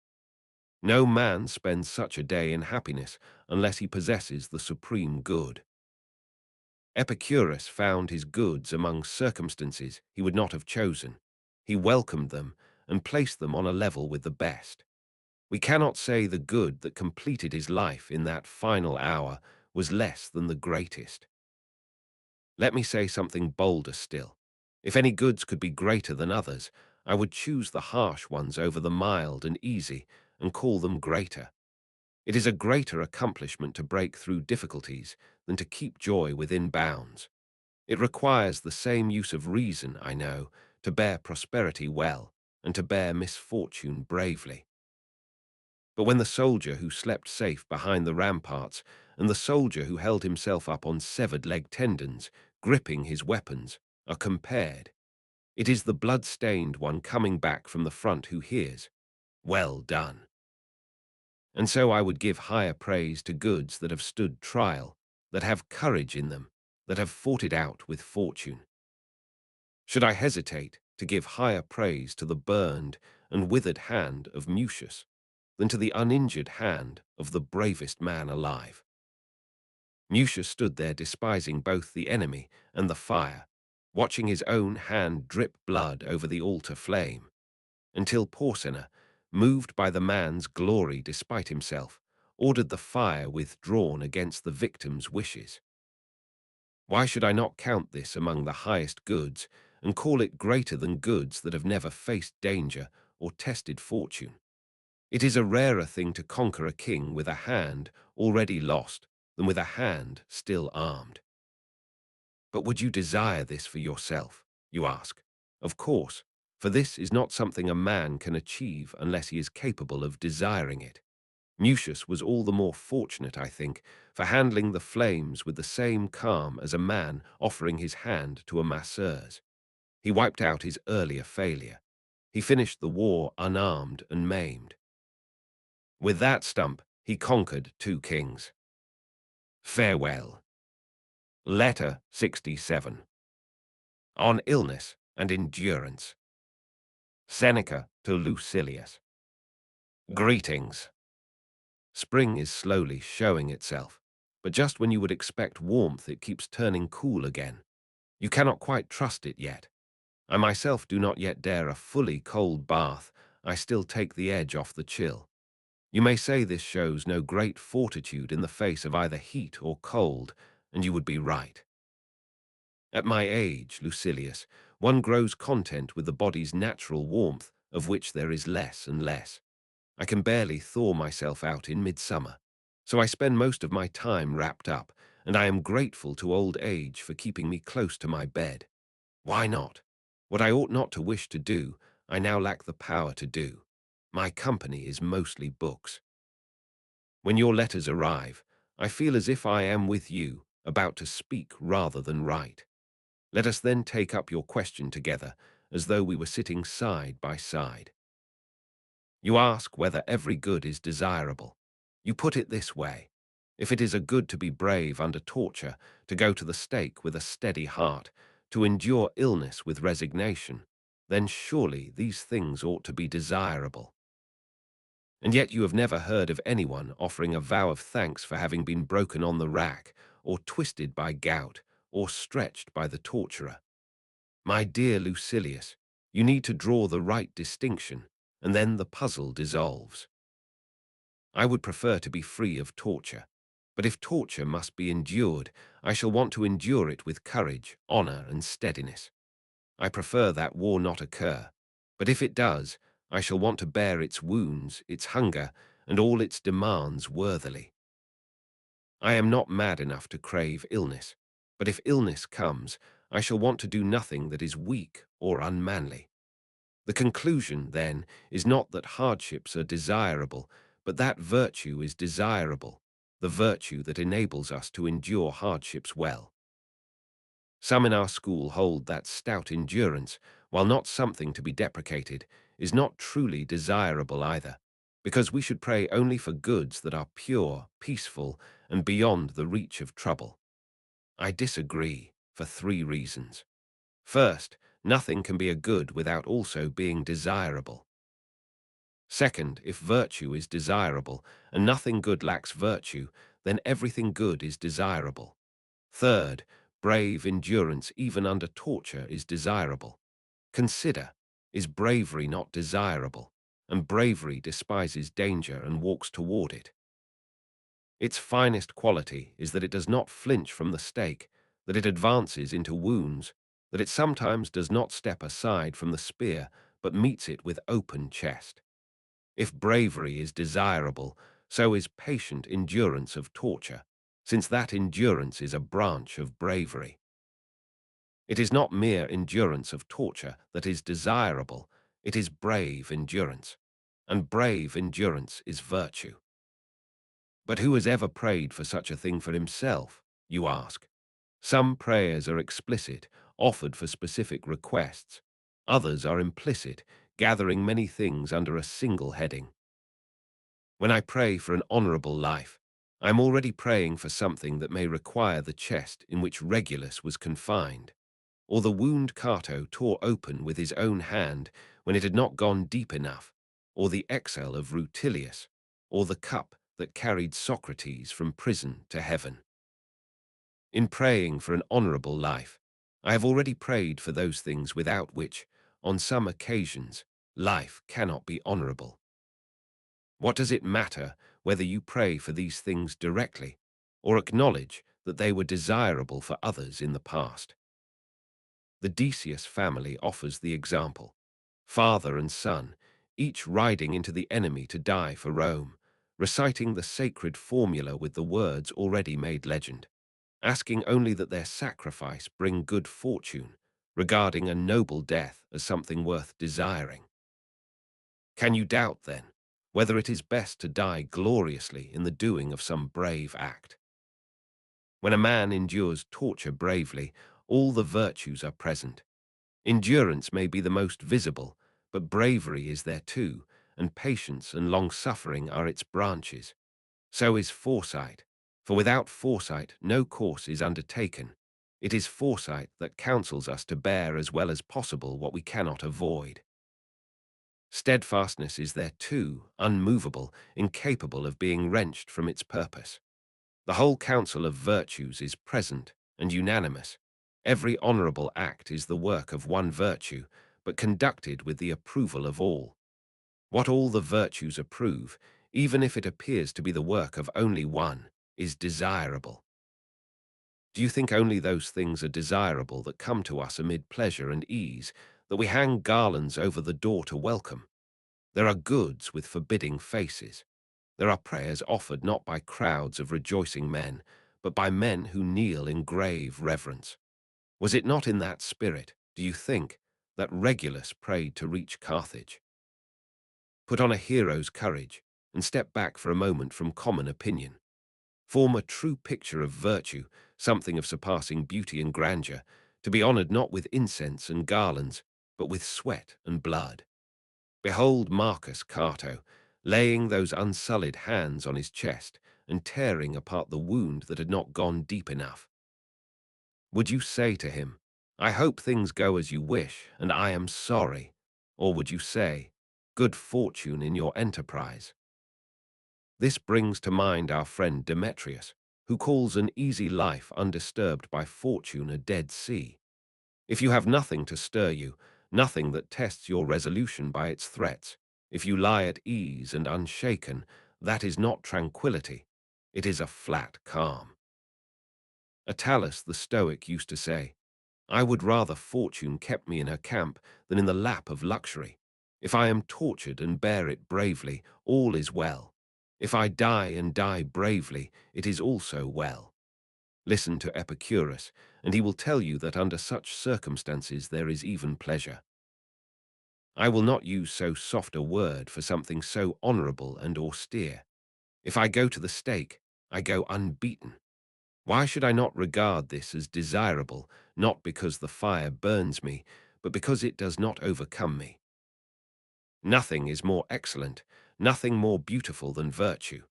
No man spends such a day in happiness unless he possesses the supreme good. Epicurus found his goods among circumstances he would not have chosen. He welcomed them and placed them on a level with the best. We cannot say the good that completed his life in that final hour was less than the greatest. Let me say something bolder still. If any goods could be greater than others, I would choose the harsh ones over the mild and easy and call them greater. It is a greater accomplishment to break through difficulties than to keep joy within bounds. It requires the same use of reason, I know, to bear prosperity well, and to bear misfortune bravely. But when the soldier who slept safe behind the ramparts and the soldier who held himself up on severed leg tendons, gripping his weapons, are compared, it is the blood-stained one coming back from the front who hears, "Well done." And so I would give higher praise to goods that have stood trial, that have courage in them, that have fought it out with fortune. Should I hesitate to give higher praise to the burned and withered hand of Mucius than to the uninjured hand of the bravest man alive? Mucius stood there despising both the enemy and the fire, watching his own hand drip blood over the altar flame, until Porsenna, moved by the man's glory despite himself, ordered the fire withdrawn against the victim's wishes. Why should I not count this among the highest goods and call it greater than goods that have never faced danger or tested fortune? It is a rarer thing to conquer a king with a hand already lost than with a hand still armed. But would you desire this for yourself, you ask? Of course, for this is not something a man can achieve unless he is capable of desiring it. Mucius was all the more fortunate, I think, for handling the flames with the same calm as a man offering his hand to a masseuse. He wiped out his earlier failure. He finished the war unarmed and maimed. With that stump, he conquered 2 kings. Farewell. Letter 67. On Illness and Endurance. Seneca to Lucilius. Greetings. Spring is slowly showing itself, but just when you would expect warmth, it keeps turning cool again. You cannot quite trust it yet. I myself do not yet dare a fully cold bath. I still take the edge off the chill. You may say this shows no great fortitude in the face of either heat or cold, and you would be right. At my age, Lucilius, one grows content with the body's natural warmth, of which there is less and less. I can barely thaw myself out in midsummer, so I spend most of my time wrapped up, and I am grateful to old age for keeping me close to my bed. Why not? What I ought not to wish to do, I now lack the power to do. My company is mostly books. When your letters arrive, I feel as if I am with you, about to speak rather than write. Let us then take up your question together, as though we were sitting side by side. You ask whether every good is desirable. You put it this way: if it is a good to be brave under torture, to go to the stake with a steady heart, to endure illness with resignation, then surely these things ought to be desirable. And yet you have never heard of anyone offering a vow of thanks for having been broken on the rack, or twisted by gout, or stretched by the torturer. My dear Lucilius, you need to draw the right distinction, and then the puzzle dissolves. I would prefer to be free of torture, but if torture must be endured, I shall want to endure it with courage, honor, and steadiness. I prefer that war not occur, but if it does, I shall want to bear its wounds, its hunger, and all its demands worthily. I am not mad enough to crave illness, but if illness comes, I shall want to do nothing that is weak or unmanly. The conclusion, then, is not that hardships are desirable, but that virtue is desirable, the virtue that enables us to endure hardships well. Some in our school hold that stout endurance, while not something to be deprecated, is not truly desirable either, because we should pray only for goods that are pure, peaceful, and beyond the reach of trouble. I disagree, for 3 reasons. First, nothing can be a good without also being desirable. Second, if virtue is desirable, and nothing good lacks virtue, then everything good is desirable. Third, brave endurance even under torture is desirable. Consider, is bravery not desirable? And bravery despises danger and walks toward it. Its finest quality is that it does not flinch from the stake, that it advances into wounds, that it sometimes does not step aside from the spear, but meets it with open chest. If bravery is desirable, so is patient endurance of torture, since that endurance is a branch of bravery. It is not mere endurance of torture that is desirable, it is brave endurance, and brave endurance is virtue. But who has ever prayed for such a thing for himself, you ask? Some prayers are explicit, offered for specific requests. Others are implicit, gathering many things under a single heading. When I pray for an honorable life, I am already praying for something that may require the chest in which Regulus was confined, or the wound Cato tore open with his own hand when it had not gone deep enough, or the exile of Rutilius, or the cup that carried Socrates from prison to heaven. In praying for an honorable life, I have already prayed for those things without which, on some occasions, life cannot be honorable. What does it matter whether you pray for these things directly or acknowledge that they were desirable for others in the past? The Decius family offers the example. Father and son, each riding into the enemy to die for Rome, reciting the sacred formula with the words already made legend, asking only that their sacrifice bring good fortune, regarding a noble death as something worth desiring. Can you doubt, then, whether it is best to die gloriously in the doing of some brave act? When a man endures torture bravely, all the virtues are present. Endurance may be the most visible, but bravery is there too, and patience and long-suffering are its branches. So is foresight, for without foresight no course is undertaken. It is foresight that counsels us to bear as well as possible what we cannot avoid. Steadfastness is there too, unmovable, incapable of being wrenched from its purpose. The whole council of virtues is present and unanimous. Every honorable act is the work of one virtue, but conducted with the approval of all. What all the virtues approve, even if it appears to be the work of only one, is desirable. Do you think only those things are desirable that come to us amid pleasure and ease, that we hang garlands over the door to welcome? There are goods with forbidding faces. There are prayers offered not by crowds of rejoicing men, but by men who kneel in grave reverence. Was it not in that spirit, do you think, that Regulus prayed to reach Carthage? Put on a hero's courage, and step back for a moment from common opinion. Form a true picture of virtue, something of surpassing beauty and grandeur, to be honored not with incense and garlands, but with sweat and blood. Behold Marcus Cato, laying those unsullied hands on his chest and tearing apart the wound that had not gone deep enough. Would you say to him, "I hope things go as you wish, and I am sorry"? Or would you say, "Good fortune in your enterprise"? This brings to mind our friend Demetrius, who calls an easy life undisturbed by fortune a dead sea. If you have nothing to stir you, nothing that tests your resolution by its threats, if you lie at ease and unshaken, that is not tranquility, it is a flat calm. Attalus the Stoic used to say, "I would rather fortune kept me in her camp than in the lap of luxury. If I am tortured and bear it bravely, all is well. If I die and die bravely, it is also well." Listen to Epicurus, and he will tell you that under such circumstances there is even pleasure. I will not use so soft a word for something so honorable and austere. If I go to the stake, I go unbeaten. Why should I not regard this as desirable, not because the fire burns me, but because it does not overcome me? Nothing is more excellent, nothing more beautiful than virtue.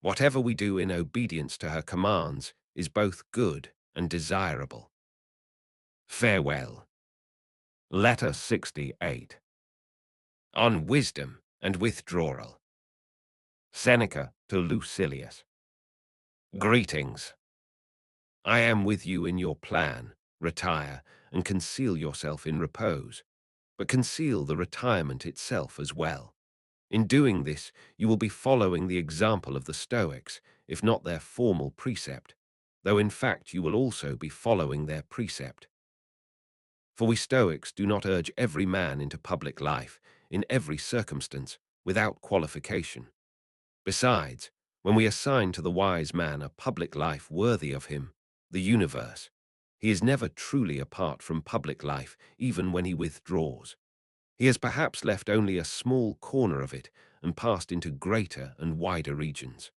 Whatever we do in obedience to her commands is both good and desirable. Farewell. Letter 68. On Wisdom and Withdrawal. Seneca to Lucilius. Greetings. I am with you in your plan. Retire and conceal yourself in repose, but conceal the retirement itself as well. In doing this, you will be following the example of the Stoics, if not their formal precept, though in fact you will also be following their precept. For we Stoics do not urge every man into public life, in every circumstance, without qualification. Besides, when we assign to the wise man a public life worthy of him, the universe, He is never truly apart from public life, even when he withdraws. He has perhaps left only a small corner of it and passed into greater and wider regions.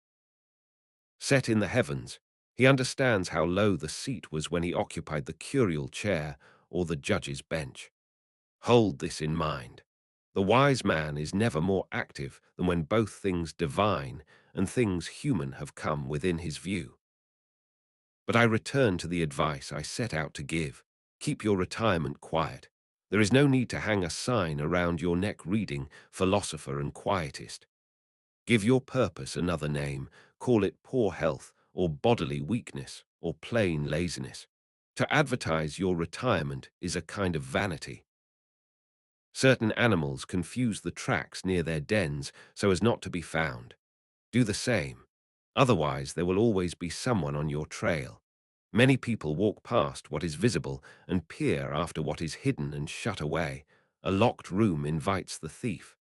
Set in the heavens, he understands how low the seat was when he occupied the curial chair or the judge's bench. Hold this in mind. The wise man is never more active than when both things divine and things human have come within his view. But I return to the advice I set out to give. Keep your retirement quiet. There is no need to hang a sign around your neck reading Philosopher and Quietist. Give your purpose another name, call it poor health or bodily weakness or plain laziness. To advertise your retirement is a kind of vanity. Certain animals confuse the tracks near their dens so as not to be found. Do the same. Otherwise, there will always be someone on your trail. Many people walk past what is visible and peer after what is hidden and shut away. A locked room invites the thief.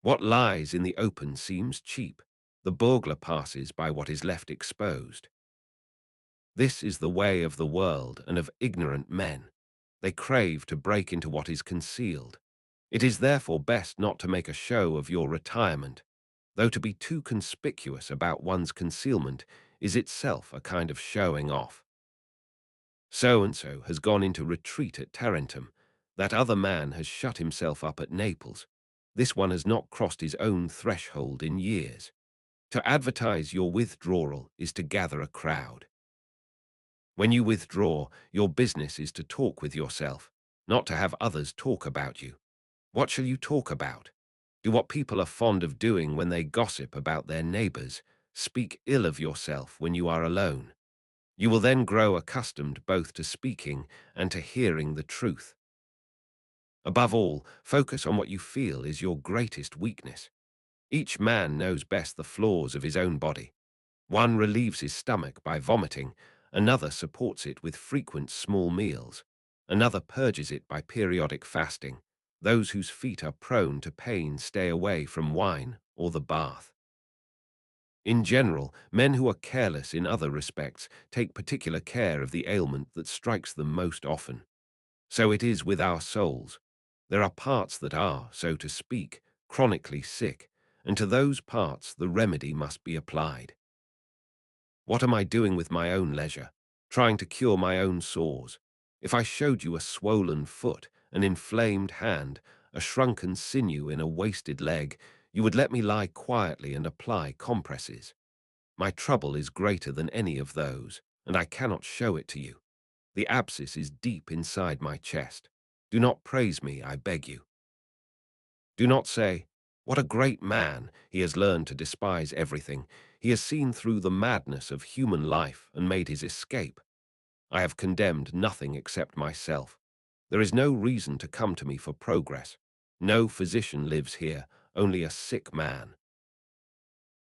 What lies in the open seems cheap. The burglar passes by what is left exposed. This is the way of the world and of ignorant men. They crave to break into what is concealed. It is therefore best not to make a show of your retirement, though to be too conspicuous about one's concealment is itself a kind of showing off. So-and-so has gone into retreat at Tarentum. That other man has shut himself up at Naples. This one has not crossed his own threshold in years. To advertise your withdrawal is to gather a crowd. When you withdraw, your business is to talk with yourself, not to have others talk about you. What shall you talk about? Do what people are fond of doing when they gossip about their neighbors. Speak ill of yourself when you are alone. You will then grow accustomed both to speaking and to hearing the truth. Above all, focus on what you feel is your greatest weakness. Each man knows best the flaws of his own body. One relieves his stomach by vomiting, another supports it with frequent small meals, another purges it by periodic fasting. Those whose feet are prone to pain stay away from wine or the bath. In general, men who are careless in other respects take particular care of the ailment that strikes them most often. So it is with our souls. There are parts that are, so to speak, chronically sick, and to those parts the remedy must be applied. What am I doing with my own leisure? Trying to cure my own sores. If I showed you a swollen foot, an inflamed hand, a shrunken sinew in a wasted leg, you would let me lie quietly and apply compresses. My trouble is greater than any of those, and I cannot show it to you. The abscess is deep inside my chest. Do not praise me, I beg you. Do not say, "What a great man! He has learned to despise everything. He has seen through the madness of human life and made his escape." I have condemned nothing except myself. There is no reason to come to me for progress. No physician lives here, only a sick man.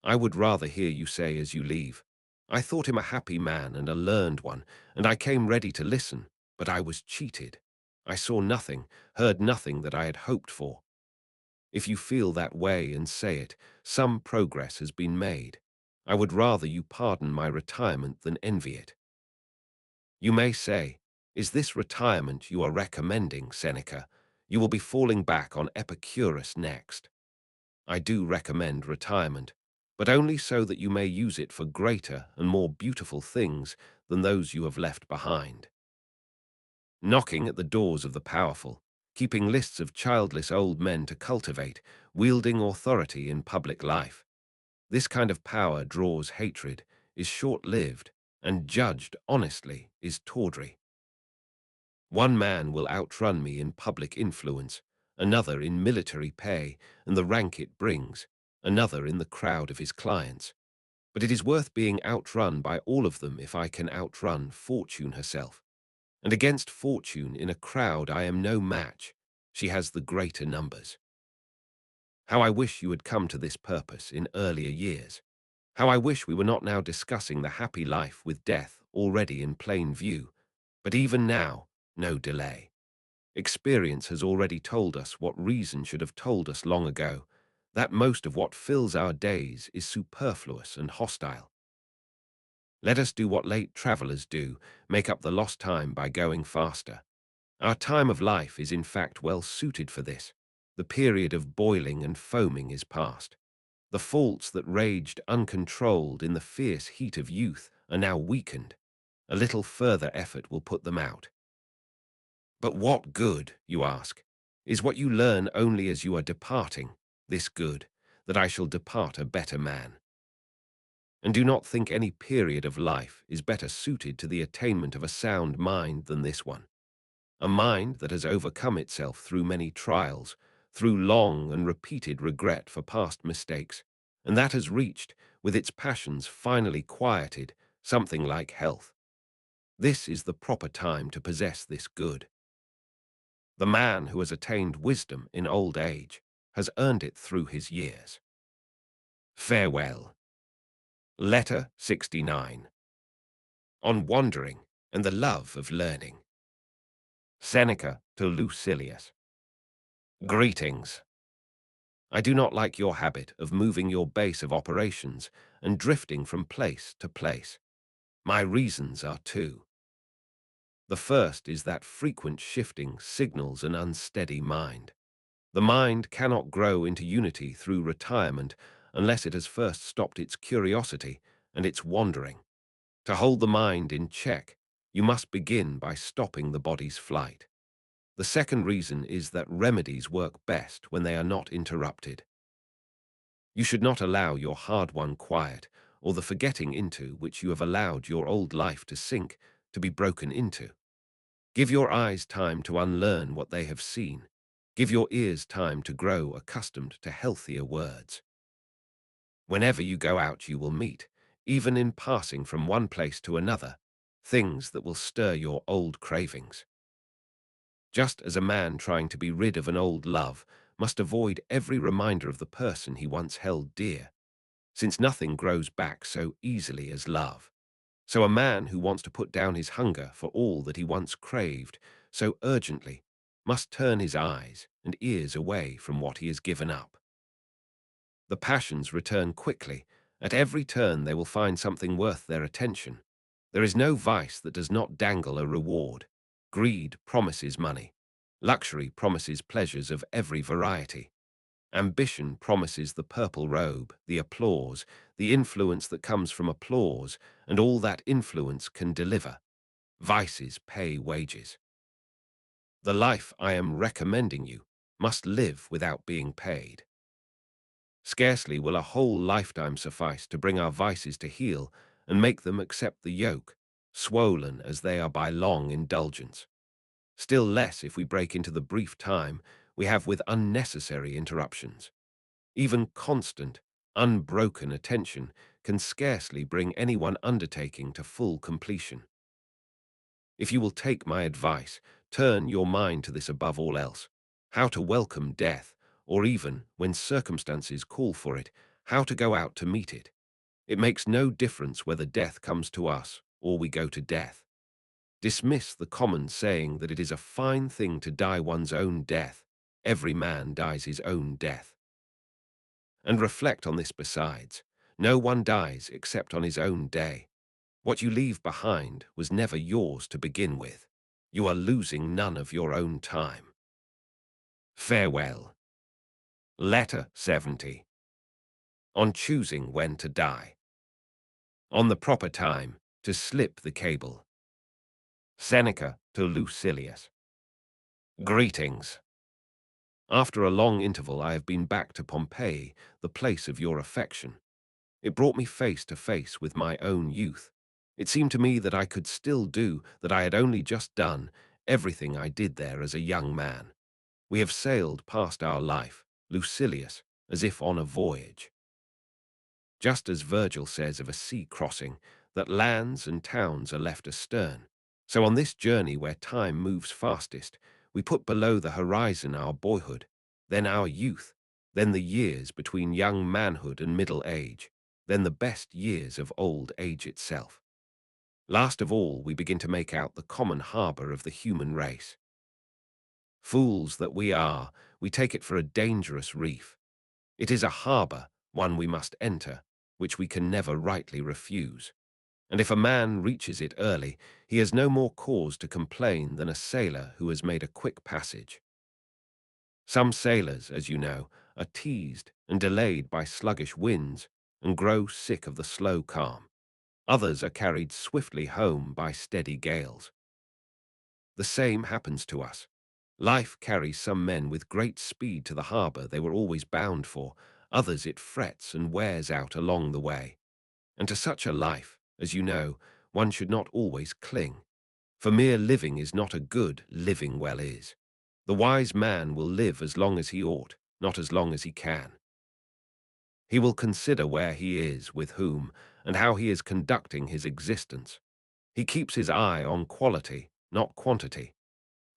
I would rather hear you say as you leave, "I thought him a happy man and a learned one, and I came ready to listen, but I was cheated. I saw nothing, heard nothing that I had hoped for." If you feel that way and say it, some progress has been made. I would rather you pardon my retirement than envy it. You may say, "Is this retirement you are recommending, Seneca? You will be falling back on Epicurus next." I do recommend retirement, but only so that you may use it for greater and more beautiful things than those you have left behind. Knocking at the doors of the powerful, keeping lists of childless old men to cultivate, wielding authority in public life. This kind of power draws hatred, is short-lived, and judged honestly is tawdry. One man will outrun me in public influence, another in military pay and the rank it brings, another in the crowd of his clients. But it is worth being outrun by all of them if I can outrun Fortune herself. And against Fortune in a crowd I am no match. She has the greater numbers. How I wish you had come to this purpose in earlier years. How I wish we were not now discussing the happy life with death already in plain view. But even now, no delay. Experience has already told us what reason should have told us long ago, that most of what fills our days is superfluous and hostile. Let us do what late travellers do, make up the lost time by going faster. Our time of life is in fact well suited for this. The period of boiling and foaming is past. The faults that raged uncontrolled in the fierce heat of youth are now weakened. A little further effort will put them out. But what good, you ask, is what you learn only as you are departing, this good, that I shall depart a better man? And do not think any period of life is better suited to the attainment of a sound mind than this one. A mind that has overcome itself through many trials, through long and repeated regret for past mistakes, and that has reached, with its passions finally quieted, something like health. This is the proper time to possess this good. The man who has attained wisdom in old age has earned it through his years. Farewell. Letter 69. On Wandering and the Love of Learning. Seneca to Lucilius. Greetings. I do not like your habit of moving your base of operations and drifting from place to place. My reasons are two. The first is that frequent shifting signals an unsteady mind. The mind cannot grow into unity through retirement unless it has first stopped its curiosity and its wandering. To hold the mind in check, you must begin by stopping the body's flight. The second reason is that remedies work best when they are not interrupted. You should not allow your hard-won quiet, or the forgetting into which you have allowed your old life to sink, to be broken into. Give your eyes time to unlearn what they have seen. Give your ears time to grow accustomed to healthier words. Whenever you go out you will meet, even in passing from one place to another, things that will stir your old cravings. Just as a man trying to be rid of an old love must avoid every reminder of the person he once held dear, since nothing grows back so easily as love. So a man who wants to put down his hunger for all that he once craved so urgently must turn his eyes and ears away from what he has given up. The passions return quickly. At every turn they will find something worth their attention. There is no vice that does not dangle a reward. Greed promises money. Luxury promises pleasures of every variety. Ambition promises the purple robe, the applause, the influence that comes from applause, and all that influence can deliver. Vices pay wages. The life I am recommending you must live without being paid. Scarcely will a whole lifetime suffice to bring our vices to heel and make them accept the yoke, swollen as they are by long indulgence. Still less if we break into the brief time we have with unnecessary interruptions. Even constant, unbroken attention can scarcely bring any one undertaking to full completion. If you will take my advice, turn your mind to this above all else: how to welcome death, or even, when circumstances call for it, how to go out to meet it. It makes no difference whether death comes to us or we go to death. Dismiss the common saying that it is a fine thing to die one's own death. Every man dies his own death. And reflect on this besides. No one dies except on his own day. What you leave behind was never yours to begin with. You are losing none of your own time. Farewell. Letter 70. On choosing when to die. On the proper time, to slip the cable. Seneca to Lucilius. Greetings. After a long interval I have been back to Pompeii, the place of your affection. It brought me face to face with my own youth. It seemed to me that I could still do, that I had only just done, everything I did there as a young man. We have sailed past our life, Lucilius, as if on a voyage. Just as Virgil says of a sea crossing, that lands and towns are left astern, so on this journey where time moves fastest, we put below the horizon our boyhood, then our youth, then the years between young manhood and middle age, then the best years of old age itself. Last of all, we begin to make out the common harbour of the human race. Fools that we are, we take it for a dangerous reef. It is a harbour, one we must enter, which we can never rightly refuse. And if a man reaches it early, he has no more cause to complain than a sailor who has made a quick passage. Some sailors, as you know, are teased and delayed by sluggish winds and grow sick of the slow calm. Others are carried swiftly home by steady gales. The same happens to us. Life carries some men with great speed to the harbour they were always bound for, others it frets and wears out along the way. And to such a life, as you know, one should not always cling, for mere living is not a good living well is. The wise man will live as long as he ought, not as long as he can. He will consider where he is, with whom, and how he is conducting his existence. He keeps his eye on quality, not quantity.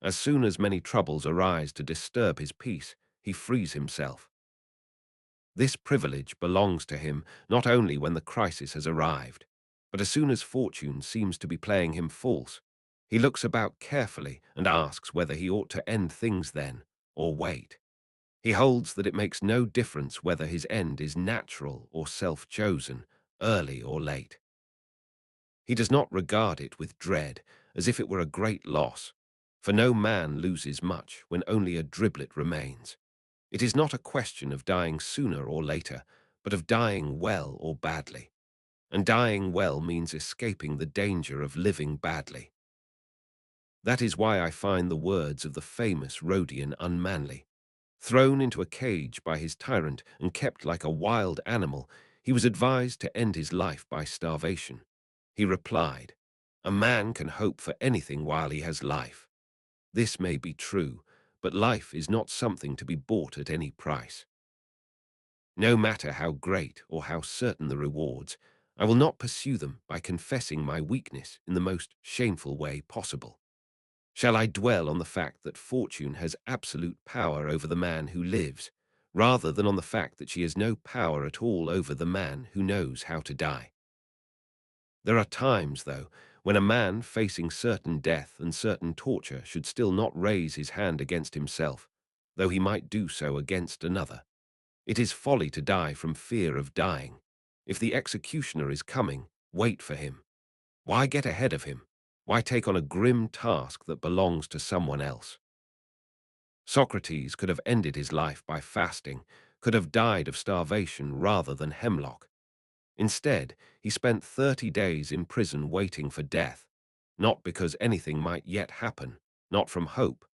As soon as many troubles arise to disturb his peace, he frees himself. This privilege belongs to him not only when the crisis has arrived, but as soon as fortune seems to be playing him false. He looks about carefully and asks whether he ought to end things then, or wait. He holds that it makes no difference whether his end is natural or self-chosen, early or late. He does not regard it with dread, as if it were a great loss, for no man loses much when only a driblet remains. It is not a question of dying sooner or later, but of dying well or badly. And dying well means escaping the danger of living badly. That is why I find the words of the famous Rhodian unmanly. Thrown into a cage by his tyrant and kept like a wild animal, he was advised to end his life by starvation. He replied, "A man can hope for anything while he has life. This may be true, but life is not something to be bought at any price. No matter how great or how certain the rewards, I will not pursue them by confessing my weakness in the most shameful way possible. Shall I dwell on the fact that fortune has absolute power over the man who lives, rather than on the fact that she has no power at all over the man who knows how to die? There are times, though, when a man facing certain death and certain torture should still not raise his hand against himself, though he might do so against another. It is folly to die from fear of dying. If the executioner is coming, wait for him. Why get ahead of him? Why take on a grim task that belongs to someone else? Socrates could have ended his life by fasting, could have died of starvation rather than hemlock. Instead, he spent 30 days in prison waiting for death, not because anything might yet happen, not from hope,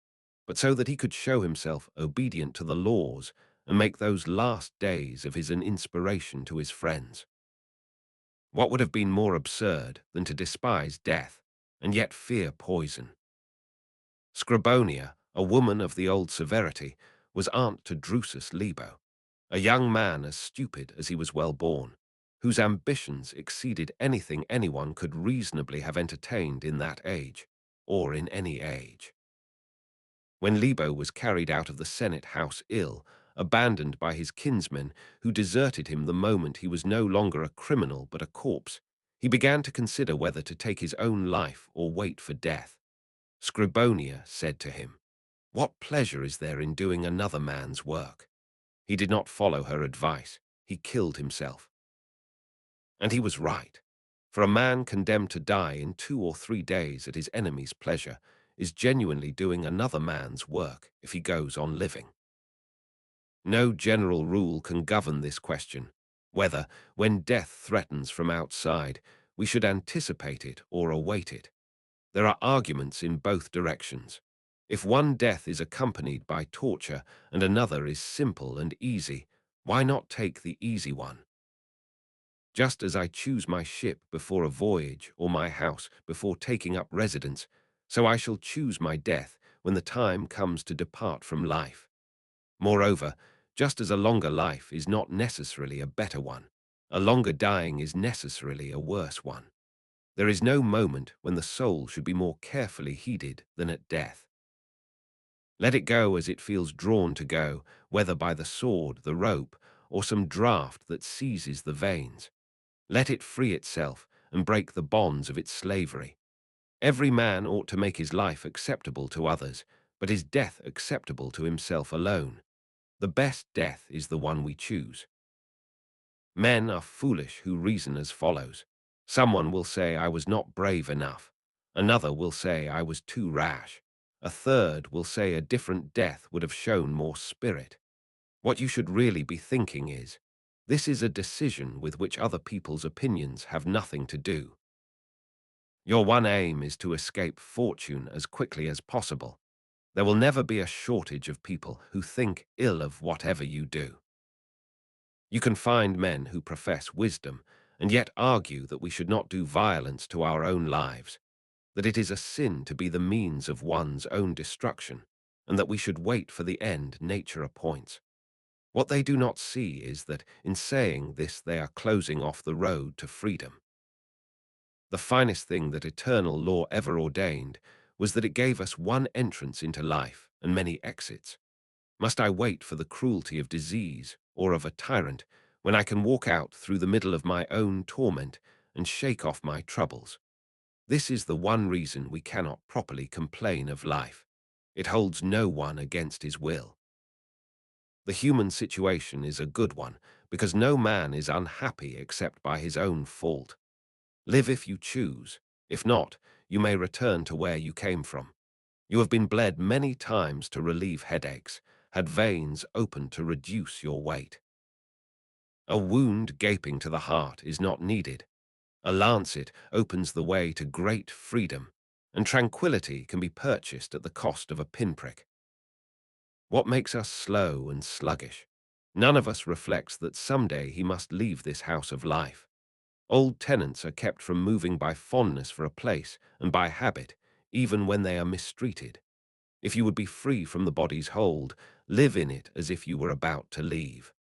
but so that he could show himself obedient to the laws and make those last days of his an inspiration to his friends. What would have been more absurd than to despise death and yet fear poison? Scribonia, a woman of the old severity, was aunt to Drusus Lebo, a young man as stupid as he was well born, whose ambitions exceeded anything anyone could reasonably have entertained in that age, or in any age. When Lebo was carried out of the Senate house ill, abandoned by his kinsmen, who deserted him the moment he was no longer a criminal but a corpse, he began to consider whether to take his own life or wait for death. Scribonia said to him, "What pleasure is there in doing another man's work?" He did not follow her advice. He killed himself. And he was right, for a man condemned to die in 2 or 3 days at his enemy's pleasure is genuinely doing another man's work if he goes on living. No general rule can govern this question, whether, when death threatens from outside, we should anticipate it or await it. There are arguments in both directions. If one death is accompanied by torture and another is simple and easy, why not take the easy one? Just as I choose my ship before a voyage or my house before taking up residence, so I shall choose my death when the time comes to depart from life. Moreover, just as a longer life is not necessarily a better one, a longer dying is necessarily a worse one. There is no moment when the soul should be more carefully heeded than at death. Let it go as it feels drawn to go, whether by the sword, the rope, or some draught that seizes the veins. Let it free itself and break the bonds of its slavery. Every man ought to make his life acceptable to others, but his death acceptable to himself alone. The best death is the one we choose. Men are foolish who reason as follows. Someone will say I was not brave enough. Another will say I was too rash. A third will say a different death would have shown more spirit. What you should really be thinking is, this is a decision with which other people's opinions have nothing to do. Your one aim is to escape fortune as quickly as possible. There will never be a shortage of people who think ill of whatever you do. You can find men who profess wisdom and yet argue that we should not do violence to our own lives, that it is a sin to be the means of one's own destruction, and that we should wait for the end nature appoints. What they do not see is that in saying this they are closing off the road to freedom. The finest thing that eternal law ever ordained was that it gave us one entrance into life and many exits. Must I wait for the cruelty of disease or of a tyrant when I can walk out through the middle of my own torment and shake off my troubles? This is the one reason we cannot properly complain of life. It holds no one against his will. The human situation is a good one because no man is unhappy except by his own fault. Live if you choose. If not, you may return to where you came from. You have been bled many times to relieve headaches, had veins opened to reduce your weight. A wound gaping to the heart is not needed. A lancet opens the way to great freedom, and tranquility can be purchased at the cost of a pinprick. What makes us slow and sluggish? None of us reflects that someday he must leave this house of life. Old tenants are kept from moving by fondness for a place and by habit, even when they are mistreated. If you would be free from the body's hold, live in it as if you were about to leave.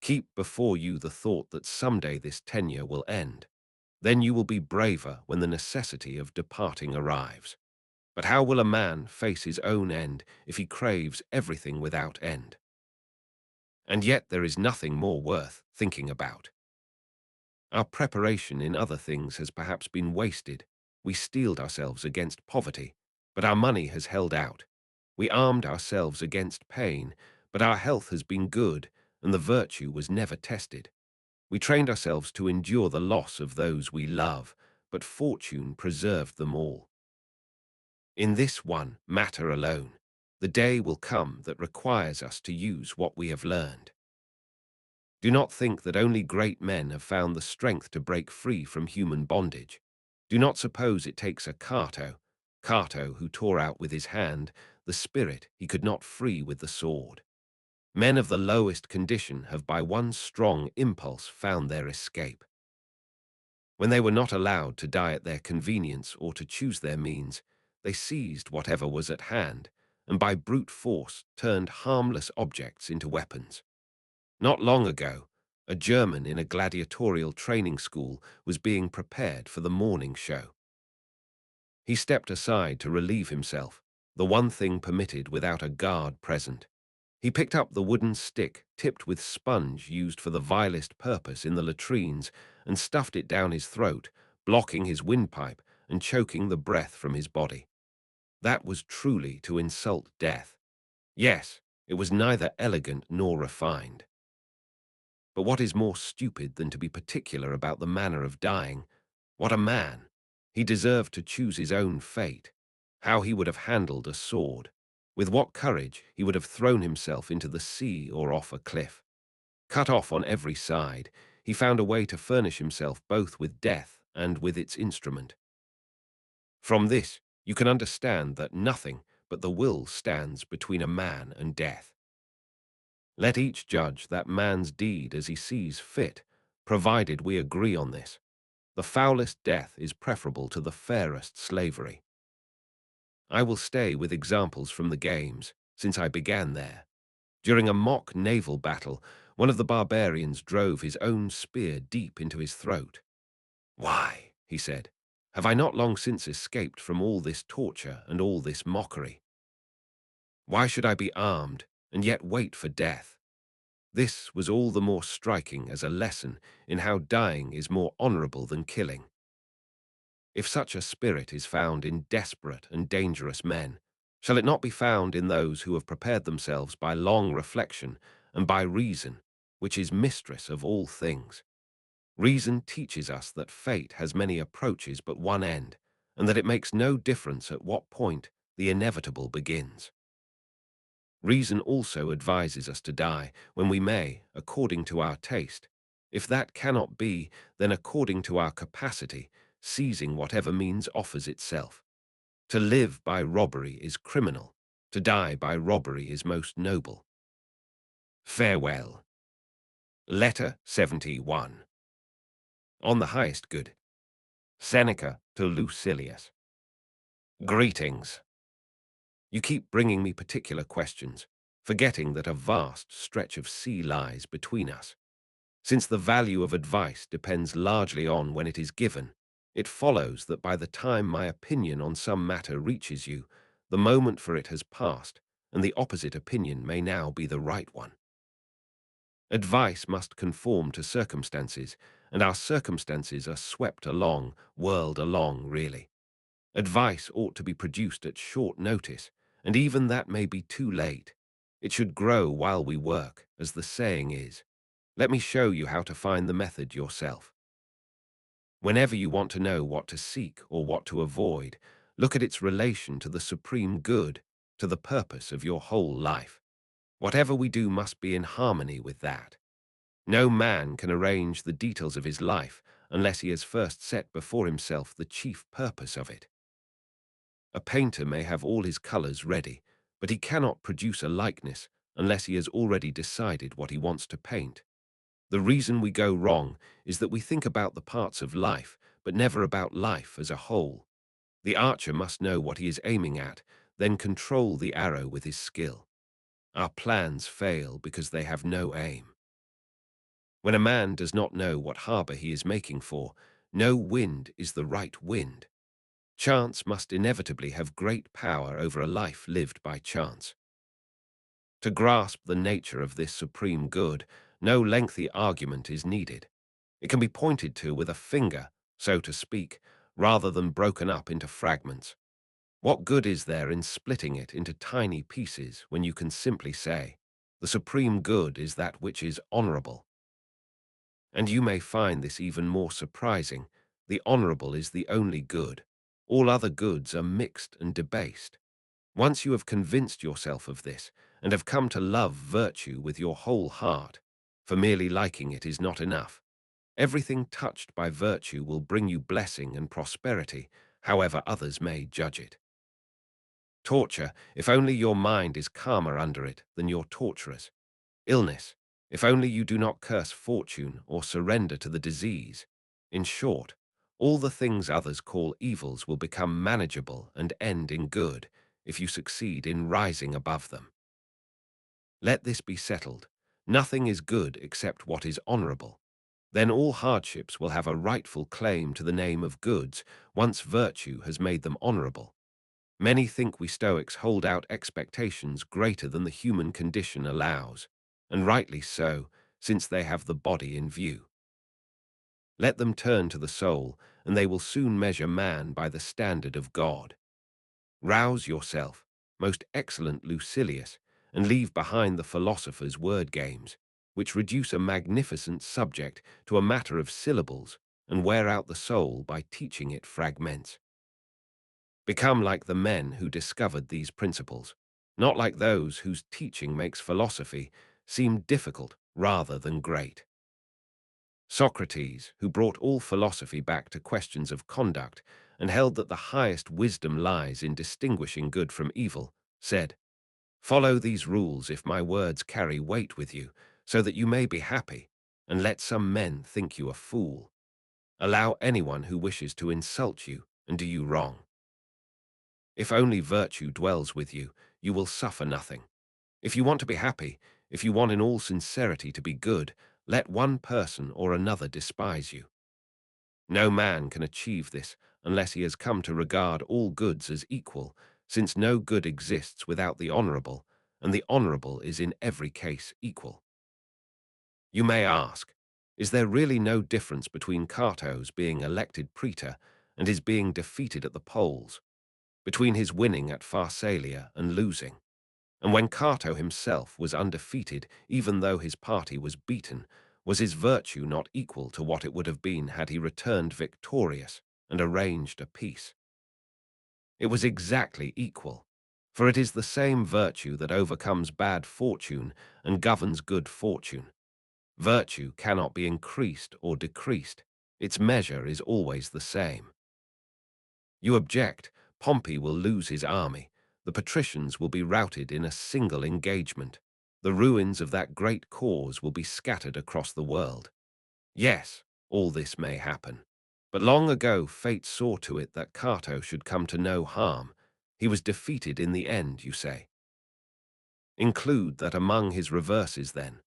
Keep before you the thought that someday this tenure will end. Then you will be braver when the necessity of departing arrives. But how will a man face his own end if he craves everything without end? And yet there is nothing more worth thinking about. Our preparation in other things has perhaps been wasted. We steeled ourselves against poverty, but our money has held out. We armed ourselves against pain, but our health has been good, and the virtue was never tested. We trained ourselves to endure the loss of those we love, but fortune preserved them all. In this one matter alone, the day will come that requires us to use what we have learned. Do not think that only great men have found the strength to break free from human bondage. Do not suppose it takes a Cato who tore out with his hand the spirit he could not free with the sword. Men of the lowest condition have by one strong impulse found their escape. When they were not allowed to die at their convenience or to choose their means, they seized whatever was at hand, and by brute force turned harmless objects into weapons. Not long ago, a German in a gladiatorial training school was being prepared for the morning show. He stepped aside to relieve himself, the one thing permitted without a guard present. He picked up the wooden stick tipped with sponge used for the vilest purpose in the latrines and stuffed it down his throat, blocking his windpipe and choking the breath from his body. That was truly to insult death. Yes, it was neither elegant nor refined. But what is more stupid than to be particular about the manner of dying? What a man! He deserved to choose his own fate. How he would have handled a sword. With what courage he would have thrown himself into the sea or off a cliff. Cut off on every side, he found a way to furnish himself both with death and with its instrument. From this, you can understand that nothing but the will stands between a man and death. Let each judge that man's deed as he sees fit, provided we agree on this. The foulest death is preferable to the fairest slavery. I will stay with examples from the games, since I began there. During a mock naval battle, one of the barbarians drove his own spear deep into his throat. "Why," he said, "have I not long since escaped from all this torture and all this mockery? Why should I be armed and yet wait for death?" This was all the more striking as a lesson in how dying is more honorable than killing. If such a spirit is found in desperate and dangerous men, shall it not be found in those who have prepared themselves by long reflection and by reason, which is mistress of all things? Reason teaches us that fate has many approaches but one end, and that it makes no difference at what point the inevitable begins. Reason also advises us to die when we may, according to our taste. If that cannot be, then according to our capacity, seizing whatever means offers itself. To live by robbery is criminal. To die by robbery is most noble. Farewell. Letter 71. On the highest good. Seneca to Lucilius. Greetings. You keep bringing me particular questions, forgetting that a vast stretch of sea lies between us. Since the value of advice depends largely on when it is given, it follows that by the time my opinion on some matter reaches you, the moment for it has passed, and the opposite opinion may now be the right one. Advice must conform to circumstances, and our circumstances are swept along, whirled along, really. Advice ought to be produced at short notice, and even that may be too late. It should grow while we work, as the saying is. Let me show you how to find the method yourself. Whenever you want to know what to seek or what to avoid, look at its relation to the supreme good, to the purpose of your whole life. Whatever we do must be in harmony with that. No man can arrange the details of his life unless he has first set before himself the chief purpose of it. A painter may have all his colors ready, but he cannot produce a likeness unless he has already decided what he wants to paint. The reason we go wrong is that we think about the parts of life, but never about life as a whole. The archer must know what he is aiming at, then control the arrow with his skill. Our plans fail because they have no aim. When a man does not know what harbor he is making for, no wind is the right wind. Chance must inevitably have great power over a life lived by chance. To grasp the nature of this supreme good, no lengthy argument is needed. It can be pointed to with a finger, so to speak, rather than broken up into fragments. What good is there in splitting it into tiny pieces when you can simply say, the supreme good is that which is honorable? And you may find this even more surprising. The honorable is the only good. All other goods are mixed and debased. Once you have convinced yourself of this, and have come to love virtue with your whole heart, for merely liking it is not enough. Everything touched by virtue will bring you blessing and prosperity, however others may judge it. Torture, if only your mind is calmer under it than your torturers. Illness, if only you do not curse fortune or surrender to the disease. In short, all the things others call evils will become manageable and end in good if you succeed in rising above them. Let this be settled. Nothing is good except what is honorable. Then all hardships will have a rightful claim to the name of goods once virtue has made them honorable. Many think we Stoics hold out expectations greater than the human condition allows, and rightly so, since they have the body in view. Let them turn to the soul, and they will soon measure man by the standard of God. Rouse yourself, most excellent Lucilius, and leave behind the philosopher's word games, which reduce a magnificent subject to a matter of syllables and wear out the soul by teaching it fragments. Become like the men who discovered these principles, not like those whose teaching makes philosophy seem difficult rather than great. Socrates, who brought all philosophy back to questions of conduct and held that the highest wisdom lies in distinguishing good from evil, said, "Follow these rules if my words carry weight with you, so that you may be happy, and let some men think you a fool. Allow anyone who wishes to insult you and do you wrong. If only virtue dwells with you, you will suffer nothing. If you want to be happy, if you want in all sincerity to be good, let one person or another despise you. No man can achieve this unless he has come to regard all goods as equal, since no good exists without the honorable, and the honorable is in every case equal. You may ask, is there really no difference between Cato's being elected praetor and his being defeated at the polls, between his winning at Pharsalia and losing? And when Cato himself was undefeated, even though his party was beaten, Was his virtue not equal to what it would have been had he returned victorious and arranged a peace? It was exactly equal, for it is the same virtue that overcomes bad fortune and governs good fortune. Virtue cannot be increased or decreased. Its measure is always the same. You object, Pompey will lose his army. The patricians will be routed in a single engagement. The ruins of that great cause will be scattered across the world. Yes, all this may happen. But long ago fate saw to it that Cato should come to no harm. He was defeated in the end, you say. Include that among his reverses, then.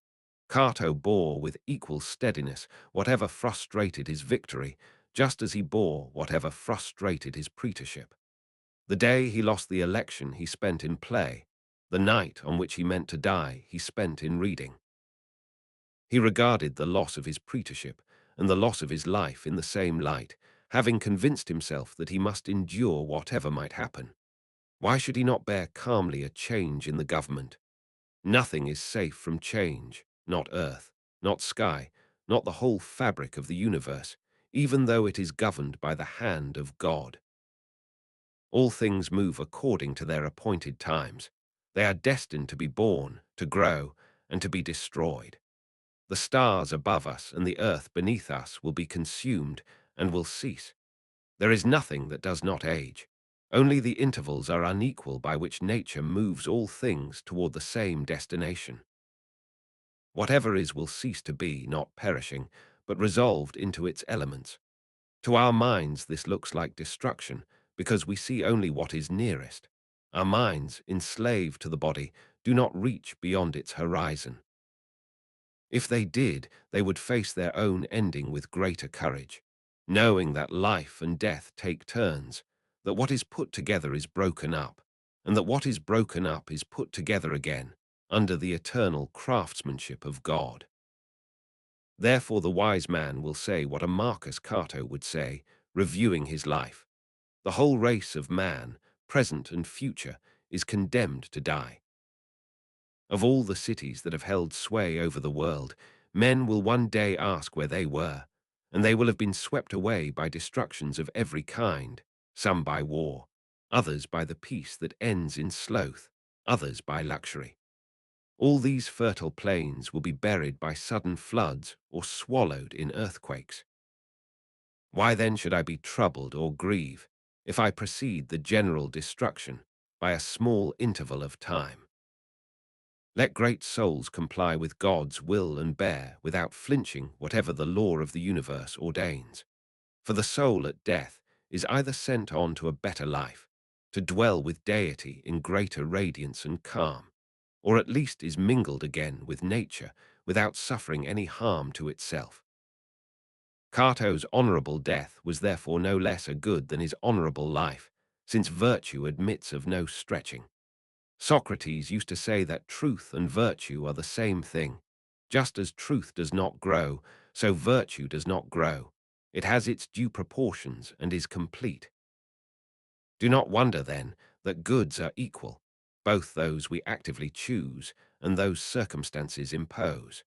Cato bore with equal steadiness whatever frustrated his victory, just as he bore whatever frustrated his praetorship. The day he lost the election he spent in play. The night on which he meant to die he spent in reading. He regarded the loss of his praetorship and the loss of his life in the same light, having convinced himself that he must endure whatever might happen. Why should he not bear calmly a change in the government? Nothing is safe from change, not earth, not sky, not the whole fabric of the universe, even though it is governed by the hand of God. All things move according to their appointed times. They are destined to be born, to grow, and to be destroyed. The stars above us and the earth beneath us will be consumed and will cease. There is nothing that does not age. Only the intervals are unequal by which nature moves all things toward the same destination. Whatever is will cease to be, not perishing, but resolved into its elements. To our minds this looks like destruction, because we see only what is nearest. Our minds, enslaved to the body, do not reach beyond its horizon. If they did, they would face their own ending with greater courage, knowing that life and death take turns, that what is put together is broken up, and that what is broken up is put together again, under the eternal craftsmanship of God. Therefore the wise man will say what a Marcus Cato would say, reviewing his life. The whole race of man, present and future, is condemned to die. Of all the cities that have held sway over the world, men will one day ask where they were, and they will have been swept away by destructions of every kind, some by war, others by the peace that ends in sloth, others by luxury. All these fertile plains will be buried by sudden floods or swallowed in earthquakes. Why then should I be troubled or grieve if I precede the general destruction by a small interval of time? Let great souls comply with God's will and bear without flinching whatever the law of the universe ordains. For the soul at death is either sent on to a better life, to dwell with deity in greater radiance and calm, or at least is mingled again with nature without suffering any harm to itself. Cato's honorable death was therefore no less a good than his honorable life, since virtue admits of no stretching. Socrates used to say that truth and virtue are the same thing. Just as truth does not grow, so virtue does not grow. It has its due proportions and is complete. Do not wonder, then, that goods are equal, both those we actively choose and those circumstances impose.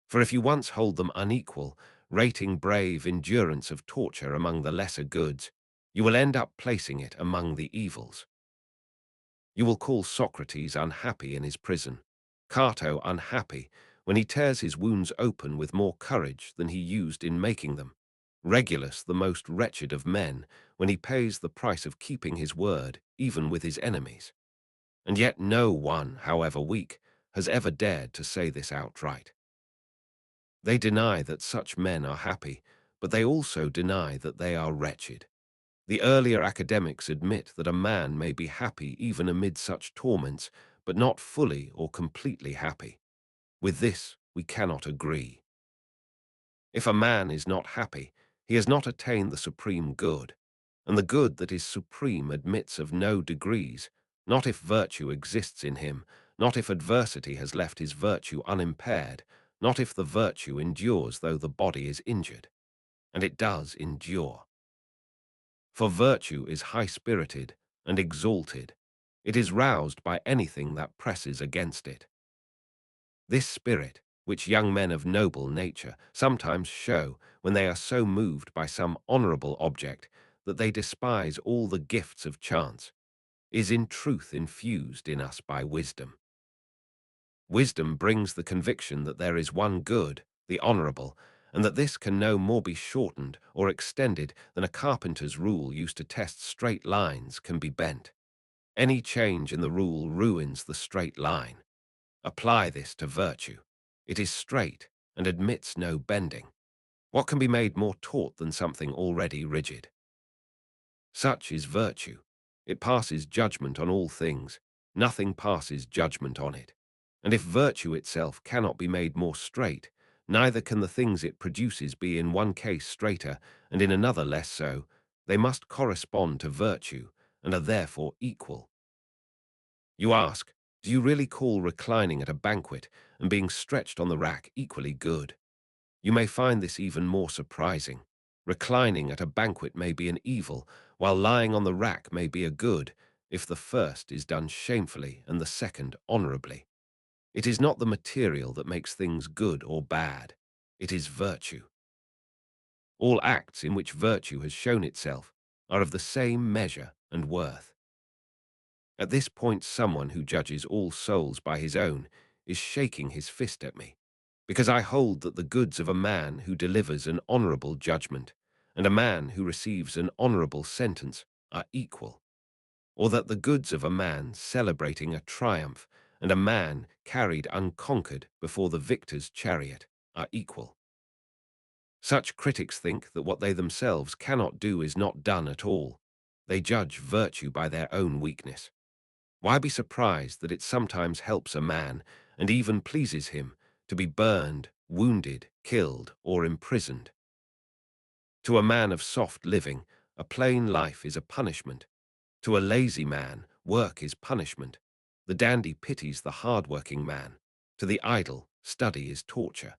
For if you once hold them unequal, rating brave endurance of torture among the lesser goods, you will end up placing it among the evils. You will call Socrates unhappy in his prison, Cato unhappy when he tears his wounds open with more courage than he used in making them, Regulus the most wretched of men when he pays the price of keeping his word even with his enemies. And yet no one, however weak, has ever dared to say this outright. They deny that such men are happy, but they also deny that they are wretched. The earlier academics admit that a man may be happy even amid such torments, but not fully or completely happy. With this, we cannot agree. If a man is not happy, he has not attained the supreme good, and the good that is supreme admits of no degrees, not if virtue exists in him, not if adversity has left his virtue unimpaired, not if the virtue endures though the body is injured. And it does endure. For virtue is high-spirited and exalted. It is roused by anything that presses against it. This spirit, which young men of noble nature sometimes show when they are so moved by some honorable object that they despise all the gifts of chance, is in truth infused in us by wisdom. Wisdom brings the conviction that there is one good, the honorable, and that this can no more be shortened or extended than a carpenter's rule used to test straight lines can be bent. Any change in the rule ruins the straight line. Apply this to virtue. It is straight and admits no bending. What can be made more taut than something already rigid? Such is virtue. It passes judgment on all things. Nothing passes judgment on it. And if virtue itself cannot be made more straight, neither can the things it produces be in one case straighter and in another less so. They must correspond to virtue and are therefore equal. You ask, do you really call reclining at a banquet and being stretched on the rack equally good? You may find this even more surprising. Reclining at a banquet may be an evil, while lying on the rack may be a good, if the first is done shamefully and the second honorably. It is not the material that makes things good or bad. It is virtue. All acts in which virtue has shown itself are of the same measure and worth. At this point, someone who judges all souls by his own is shaking his fist at me, because I hold that the goods of a man who delivers an honorable judgment and a man who receives an honorable sentence are equal, or that the goods of a man celebrating a triumph and a man carried unconquered before the victor's chariot are equal. Such critics think that what they themselves cannot do is not done at all. They judge virtue by their own weakness. Why be surprised that it sometimes helps a man, and even pleases him, to be burned, wounded, killed, or imprisoned? To a man of soft living, a plain life is a punishment. To a lazy man, work is punishment. The dandy pities the hard-working man. To the idle, study is torture.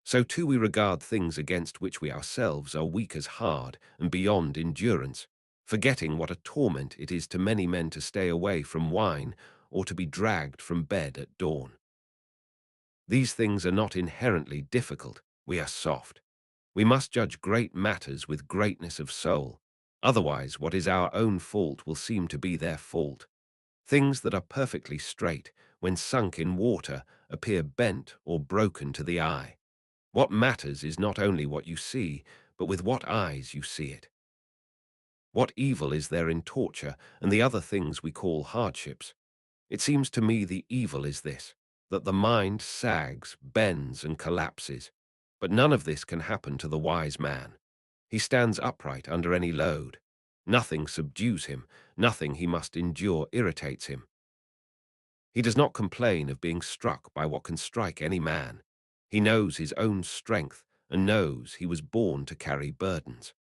So too we regard things against which we ourselves are weak as hard and beyond endurance, forgetting what a torment it is to many men to stay away from wine or to be dragged from bed at dawn. These things are not inherently difficult. We are soft. We must judge great matters with greatness of soul. Otherwise, what is our own fault will seem to be their fault. Things that are perfectly straight, when sunk in water, appear bent or broken to the eye. What matters is not only what you see, but with what eyes you see it. What evil is there in torture and the other things we call hardships? It seems to me the evil is this, that the mind sags, bends, and collapses. But none of this can happen to the wise man. He stands upright under any load. Nothing subdues him, nothing he must endure irritates him. He does not complain of being struck by what can strike any man. He knows his own strength and knows he was born to carry burdens.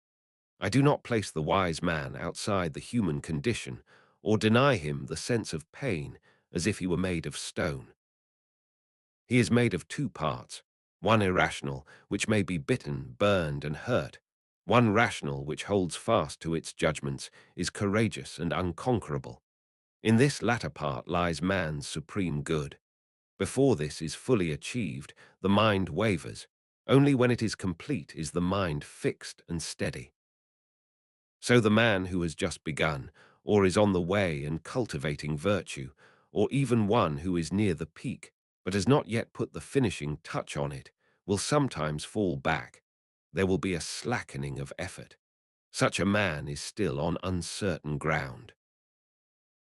I do not place the wise man outside the human condition or deny him the sense of pain as if he were made of stone. He is made of two parts, one irrational, which may be bitten, burned, and hurt. One rational, which holds fast to its judgments, is courageous and unconquerable. In this latter part lies man's supreme good. Before this is fully achieved, the mind wavers. Only when it is complete is the mind fixed and steady. So the man who has just begun, or is on the way and cultivating virtue, or even one who is near the peak, but has not yet put the finishing touch on it, will sometimes fall back. There will be a slackening of effort. Such a man is still on uncertain ground.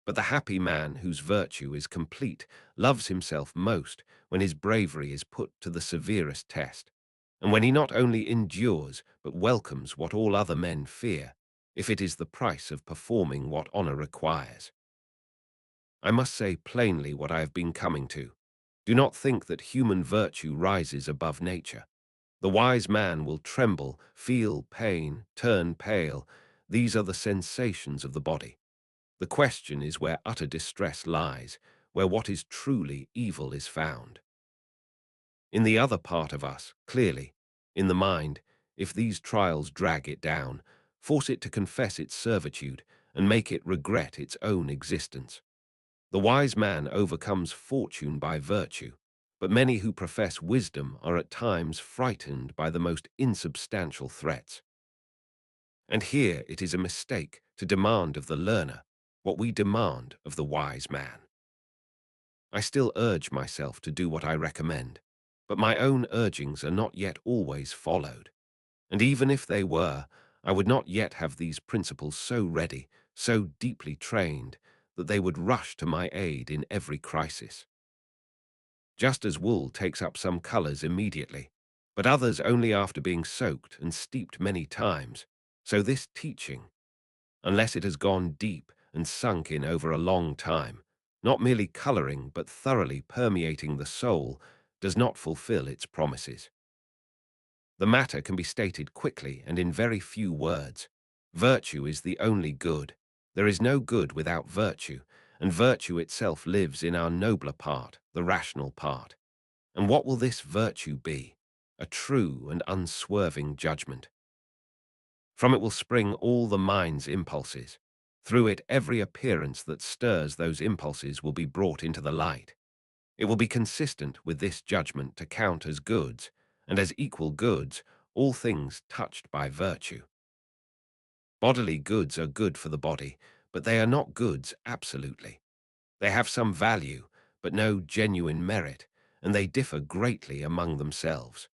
But the happy man whose virtue is complete loves himself most when his bravery is put to the severest test, and when he not only endures but welcomes what all other men fear, if it is the price of performing what honor requires. I must say plainly what I have been coming to. Do not think that human virtue rises above nature. The wise man will tremble, feel pain, turn pale. These are the sensations of the body. The question is where utter distress lies, where what is truly evil is found. In the other part of us, clearly, in the mind, if these trials drag it down, force it to confess its servitude and make it regret its own existence. The wise man overcomes fortune by virtue. but many who profess wisdom are at times frightened by the most insubstantial threats. And here it is a mistake to demand of the learner what we demand of the wise man. I still urge myself to do what I recommend, but my own urgings are not yet always followed. And even if they were, I would not yet have these principles so ready, so deeply trained, that they would rush to my aid in every crisis. Just as wool takes up some colors immediately, but others only after being soaked and steeped many times, so this teaching, unless it has gone deep and sunk in over a long time, not merely coloring but thoroughly permeating the soul, does not fulfill its promises. The matter can be stated quickly and in very few words. Virtue is the only good. There is no good without virtue, and virtue itself lives in our nobler part, the rational part. And what will this virtue be? A true and unswerving judgment. From it will spring all the mind's impulses. Through it, every appearance that stirs those impulses will be brought into the light. It will be consistent with this judgment to count as goods, and as equal goods, all things touched by virtue. Bodily goods are good for the body, but they are not goods absolutely. They have some value, but no genuine merit, and they differ greatly among themselves.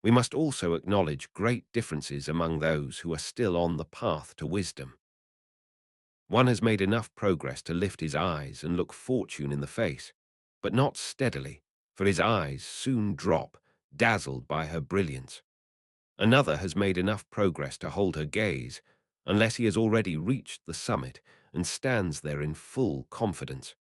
We must also acknowledge great differences among those who are still on the path to wisdom. One has made enough progress to lift his eyes and look fortune in the face, but not steadily, for his eyes soon drop, dazzled by her brilliance. Another has made enough progress to hold her gaze, unless he has already reached the summit and stands there in full confidence.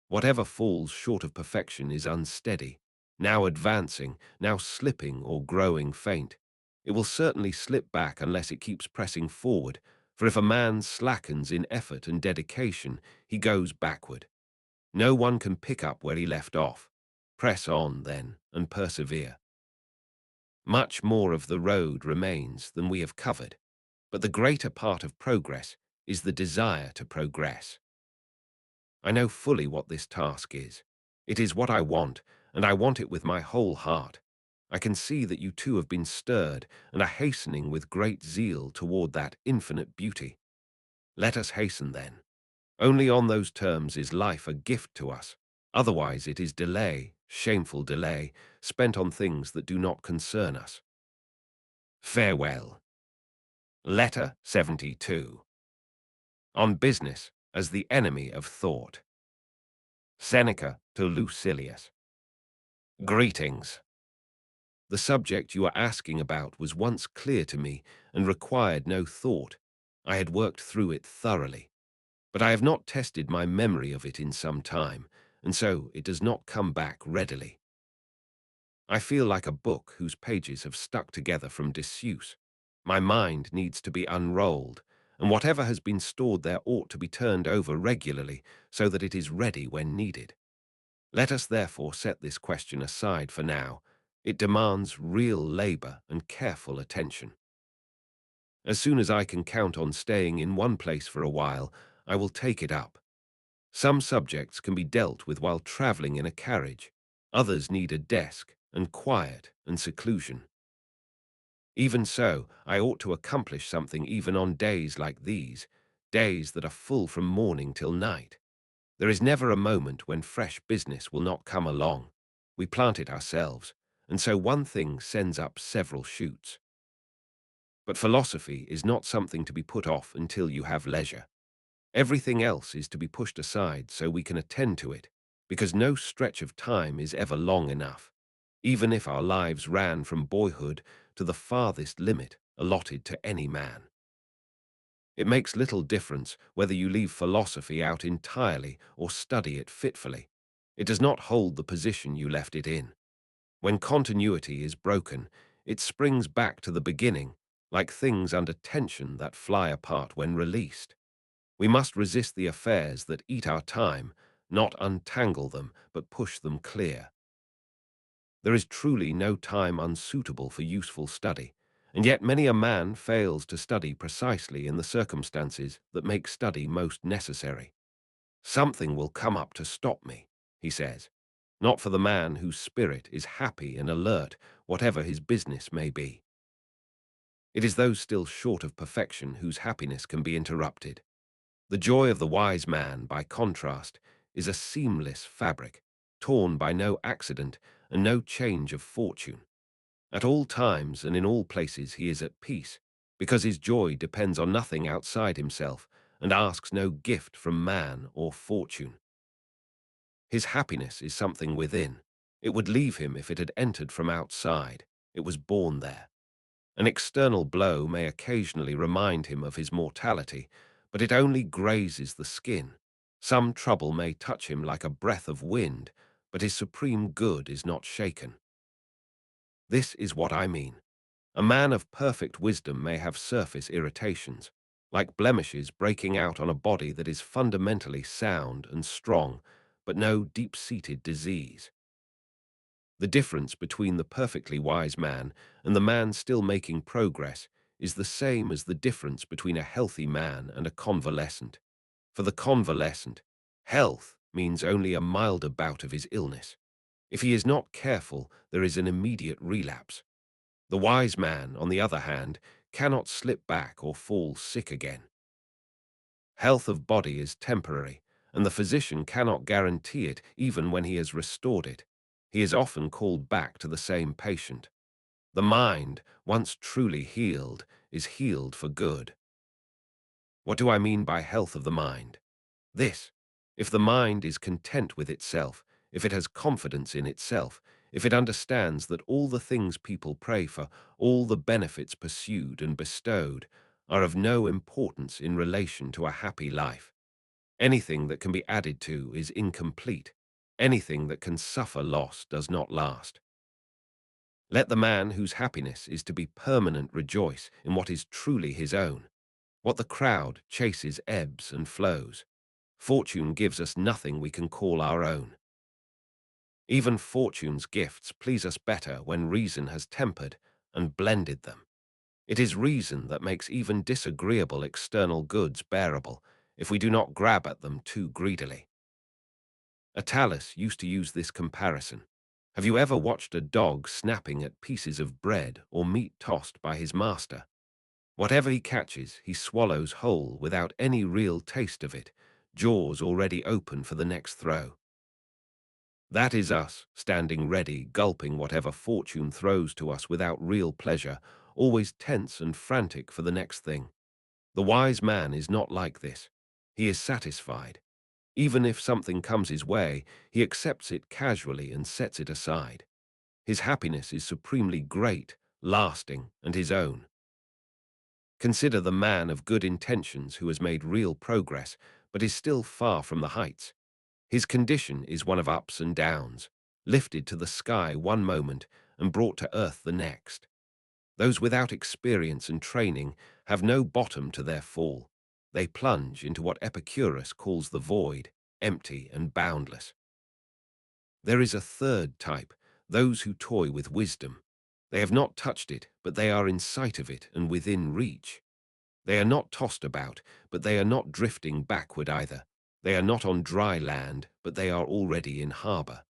Whatever falls short of perfection is unsteady, now advancing, now slipping or growing faint. It will certainly slip back unless it keeps pressing forward, for if a man slackens in effort and dedication, he goes backward. No one can pick up where he left off. Press on, then, and persevere. Much more of the road remains than we have covered, but the greater part of progress is the desire to progress. I know fully what this task is. It is what I want, and I want it with my whole heart. I can see that you too have been stirred and are hastening with great zeal toward that infinite beauty. Let us hasten then. Only on those terms is life a gift to us. Otherwise it is delay, shameful delay, spent on things that do not concern us. Farewell. Letter 72. On business as the enemy of thought. Seneca to Lucilius. Greetings. The subject you are asking about was once clear to me and required no thought. I had worked through it thoroughly, but I have not tested my memory of it in some time, and so it does not come back readily. I feel like a book whose pages have stuck together from disuse. My mind needs to be unrolled, and whatever has been stored there ought to be turned over regularly so that it is ready when needed. Let us therefore set this question aside for now. It demands real labor and careful attention. As soon as I can count on staying in one place for a while, I will take it up. Some subjects can be dealt with while traveling in a carriage. Others need a desk and quiet and seclusion. Even so, I ought to accomplish something even on days like these, days that are full from morning till night. There is never a moment when fresh business will not come along. We plant it ourselves, and so one thing sends up several shoots. But philosophy is not something to be put off until you have leisure. Everything else is to be pushed aside so we can attend to it, because no stretch of time is ever long enough, even if our lives ran from boyhood to the farthest limit allotted to any man. It makes little difference whether you leave philosophy out entirely or study it fitfully. It does not hold the position you left it in. When continuity is broken, it springs back to the beginning, like things under tension that fly apart when released. We must resist the affairs that eat our time, not untangle them, but push them clear. There is truly no time unsuitable for useful study, and yet many a man fails to study precisely in the circumstances that make study most necessary. Something will come up to stop me, he says. not for the man whose spirit is happy and alert, whatever his business may be. It is those still short of perfection whose happiness can be interrupted. The joy of the wise man, by contrast, is a seamless fabric, torn by no accident and no change of fortune. At all times and in all places he is at peace, because his joy depends on nothing outside himself and asks no gift from man or fortune. His happiness is something within. It would leave him if it had entered from outside. It was born there. An external blow may occasionally remind him of his mortality, but it only grazes the skin. Some trouble may touch him like a breath of wind, but his supreme good is not shaken. This is what I mean. A man of perfect wisdom may have surface irritations, like blemishes breaking out on a body that is fundamentally sound and strong, but no deep-seated disease. The difference between the perfectly wise man and the man still making progress is the same as the difference between a healthy man and a convalescent. For the convalescent, health means only a milder bout of his illness. If he is not careful, there is an immediate relapse. The wise man, on the other hand, cannot slip back or fall sick again. Health of body is temporary, and the physician cannot guarantee it even when he has restored it. He is often called back to the same patient. The mind, once truly healed, is healed for good. What do I mean by health of the mind? This: if the mind is content with itself, if it has confidence in itself, if it understands that all the things people pray for, all the benefits pursued and bestowed, are of no importance in relation to a happy life. Anything that can be added to is incomplete. Anything that can suffer loss does not last. Let the man whose happiness is to be permanent rejoice in what is truly his own. What the crowd chases ebbs and flows. Fortune gives us nothing we can call our own. Even fortune's gifts please us better when reason has tempered and blended them. It is reason that makes even disagreeable external goods bearable if we do not grab at them too greedily. Attalus used to use this comparison. Have you ever watched a dog snapping at pieces of bread or meat tossed by his master? Whatever he catches, he swallows whole without any real taste of it, jaws already open for the next throw. That is us, standing ready, gulping whatever fortune throws to us without real pleasure, always tense and frantic for the next thing. The wise man is not like this. He is satisfied. Even if something comes his way, he accepts it casually and sets it aside. His happiness is supremely great, lasting, and his own. Consider the man of good intentions who has made real progress, but is still far from the heights. His condition is one of ups and downs, lifted to the sky one moment and brought to earth the next. Those without experience and training have no bottom to their fall. They plunge into what Epicurus calls the void, empty and boundless. There is a third type, those who toy with wisdom. They have not touched it, but they are in sight of it and within reach. They are not tossed about, but they are not drifting backward either. They are not on dry land, but they are already in harbor.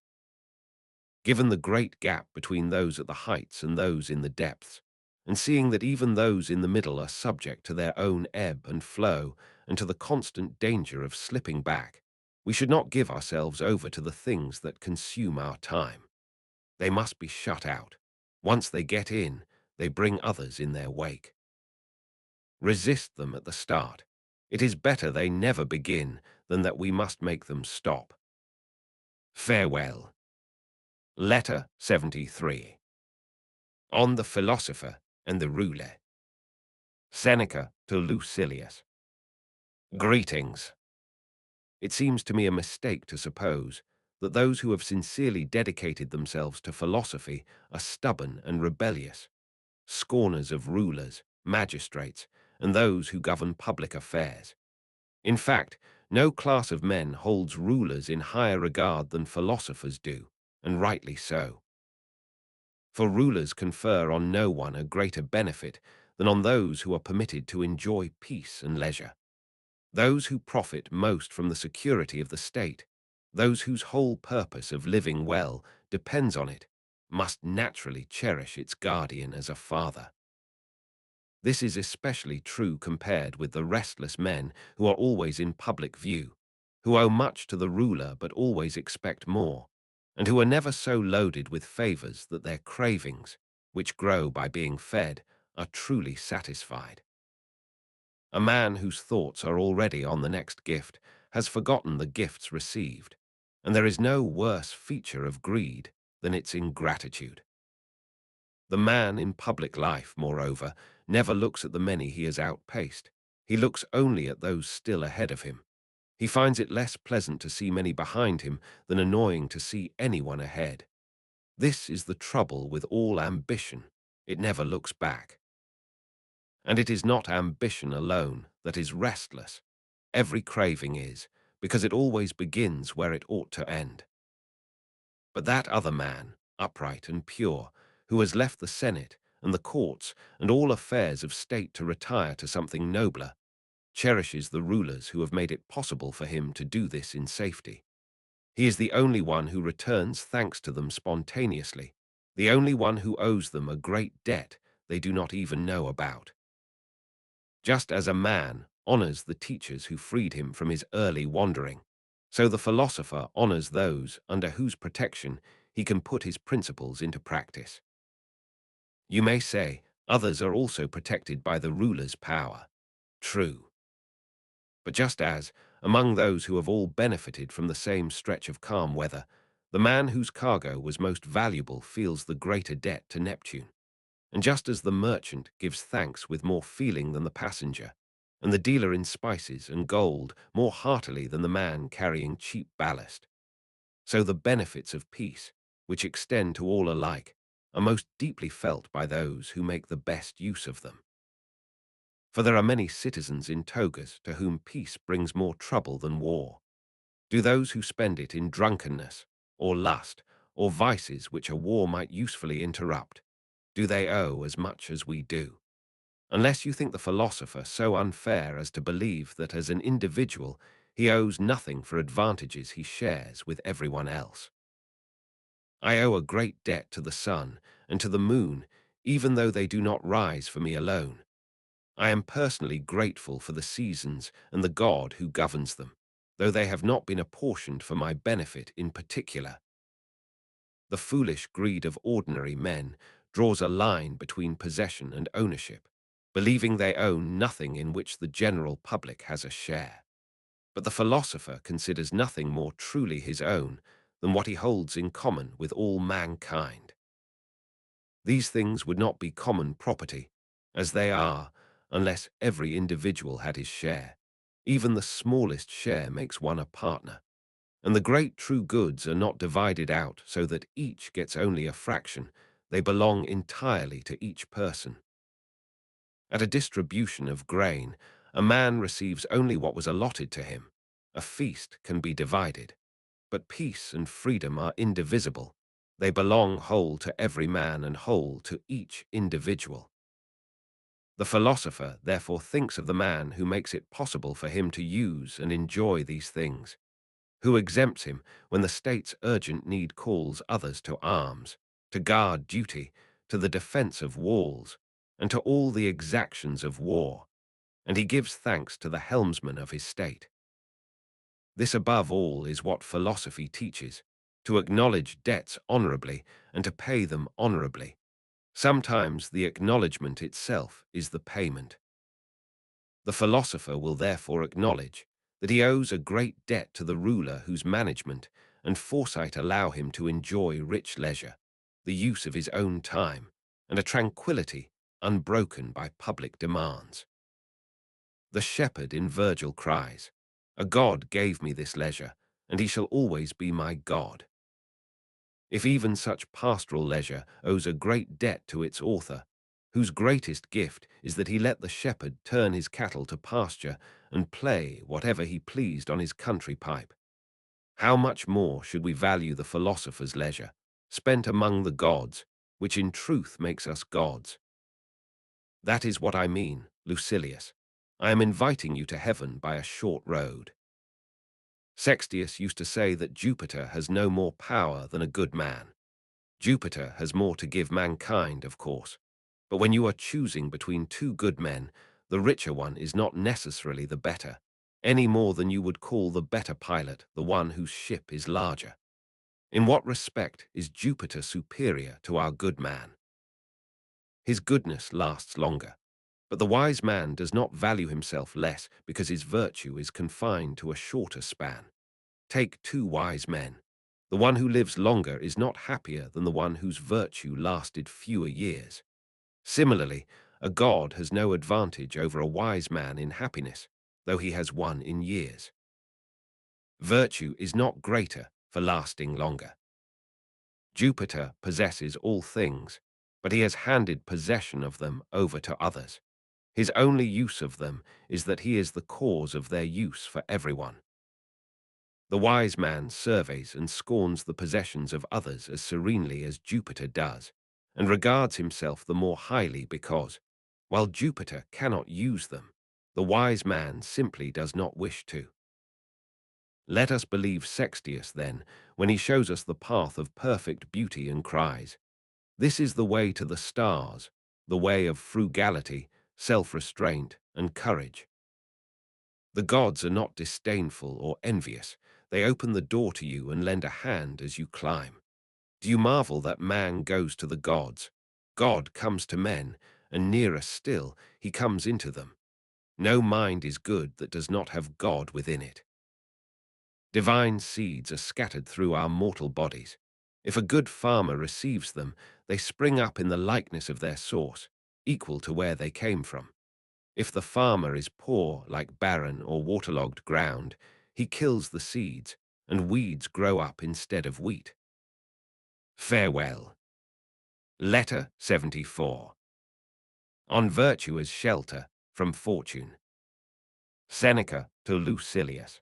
Given the great gap between those at the heights and those in the depths, and seeing that even those in the middle are subject to their own ebb and flow and to the constant danger of slipping back, we should not give ourselves over to the things that consume our time. They must be shut out. Once they get in, they bring others in their wake. Resist them at the start. It is better they never begin than that we must make them stop. Farewell. Letter 73. On the Philosopher and the Ruler. Seneca to Lucilius. Greetings. It seems to me a mistake to suppose that those who have sincerely dedicated themselves to philosophy are stubborn and rebellious, scorners of rulers, magistrates, and those who govern public affairs. In fact, no class of men holds rulers in higher regard than philosophers do, and rightly so. For rulers confer on no one a greater benefit than on those who are permitted to enjoy peace and leisure, those who profit most from the security of the state. Those whose whole purpose of living well depends on it must naturally cherish its guardian as a father. This is especially true compared with the restless men who are always in public view, who owe much to the ruler but always expect more, and who are never so loaded with favors that their cravings, which grow by being fed, are truly satisfied. A man whose thoughts are already on the next gift has forgotten the gifts received, and there is no worse feature of greed than its ingratitude. The man in public life, moreover, never looks at the many he has outpaced. He looks only at those still ahead of him. He finds it less pleasant to see many behind him than annoying to see anyone ahead. This is the trouble with all ambition. It never looks back. And it is not ambition alone that is restless. Every craving is, because it always begins where it ought to end. But that other man, upright and pure, who has left the Senate and the courts and all affairs of state to retire to something nobler, cherishes the rulers who have made it possible for him to do this in safety. He is the only one who returns thanks to them spontaneously, the only one who owes them a great debt they do not even know about. Just as a man honors the teachers who freed him from his early wandering, so the philosopher honors those under whose protection he can put his principles into practice. You may say, others are also protected by the ruler's power. True. But just as, among those who have all benefited from the same stretch of calm weather, the man whose cargo was most valuable feels the greater debt to Neptune, and just as the merchant gives thanks with more feeling than the passenger, and the dealer in spices and gold more heartily than the man carrying cheap ballast, so the benefits of peace, which extend to all alike, are most deeply felt by those who make the best use of them. For there are many citizens in togas to whom peace brings more trouble than war. Do those who spend it in drunkenness, or lust, or vices which a war might usefully interrupt, do they owe as much as we do? Unless you think the philosopher so unfair as to believe that as an individual he owes nothing for advantages he shares with everyone else. I owe a great debt to the sun and to the moon, even though they do not rise for me alone. I am personally grateful for the seasons and the God who governs them, though they have not been apportioned for my benefit in particular. The foolish greed of ordinary men draws a line between possession and ownership, believing they own nothing in which the general public has a share. But the philosopher considers nothing more truly his own than what he holds in common with all mankind. These things would not be common property, as they are, unless every individual had his share. Even the smallest share makes one a partner. And the great true goods are not divided out so that each gets only a fraction. They belong entirely to each person. At a distribution of grain, a man receives only what was allotted to him. A feast can be divided. But peace and freedom are indivisible. They belong whole to every man and whole to each individual. The philosopher therefore thinks of the man who makes it possible for him to use and enjoy these things, who exempts him when the state's urgent need calls others to arms, to guard duty, to the defense of walls, and to all the exactions of war, and he gives thanks to the helmsman of his state. This above all is what philosophy teaches, to acknowledge debts honorably and to pay them honorably. Sometimes the acknowledgement itself is the payment. The philosopher will therefore acknowledge that he owes a great debt to the ruler whose management and foresight allow him to enjoy rich leisure, the use of his own time, and a tranquility unbroken by public demands. The shepherd in Virgil cries, "A God gave me this leisure, and he shall always be my God." If even such pastoral leisure owes a great debt to its author, whose greatest gift is that he let the shepherd turn his cattle to pasture and play whatever he pleased on his country pipe, how much more should we value the philosopher's leisure, spent among the gods, which in truth makes us gods? That is what I mean, Lucilius. I am inviting you to heaven by a short road. Sextius used to say that Jupiter has no more power than a good man. Jupiter has more to give mankind, of course, but when you are choosing between two good men, the richer one is not necessarily the better, any more than you would call the better pilot the one whose ship is larger. In what respect is Jupiter superior to our good man? His goodness lasts longer, but the wise man does not value himself less because his virtue is confined to a shorter span. Take two wise men. The one who lives longer is not happier than the one whose virtue lasted fewer years. Similarly, a god has no advantage over a wise man in happiness, though he has one in years. Virtue is not greater for lasting longer. Jupiter possesses all things, but he has handed possession of them over to others. His only use of them is that he is the cause of their use for everyone. The wise man surveys and scorns the possessions of others as serenely as Jupiter does, and regards himself the more highly because, while Jupiter cannot use them, the wise man simply does not wish to. Let us believe Sextius, then, when he shows us the path of perfect beauty and cries, "This is the way to the stars, the way of frugality, self-restraint, and courage." The gods are not disdainful or envious. They open the door to you and lend a hand as you climb. Do you marvel that man goes to the gods? God comes to men, and nearer still, he comes into them. No mind is good that does not have God within it. Divine seeds are scattered through our mortal bodies. If a good farmer receives them, they spring up in the likeness of their source, equal to where they came from. If the farmer is poor, like barren or waterlogged ground, he kills the seeds, and weeds grow up instead of wheat. Farewell. Letter 74. On Virtue as Shelter from Fortune. Seneca to Lucilius.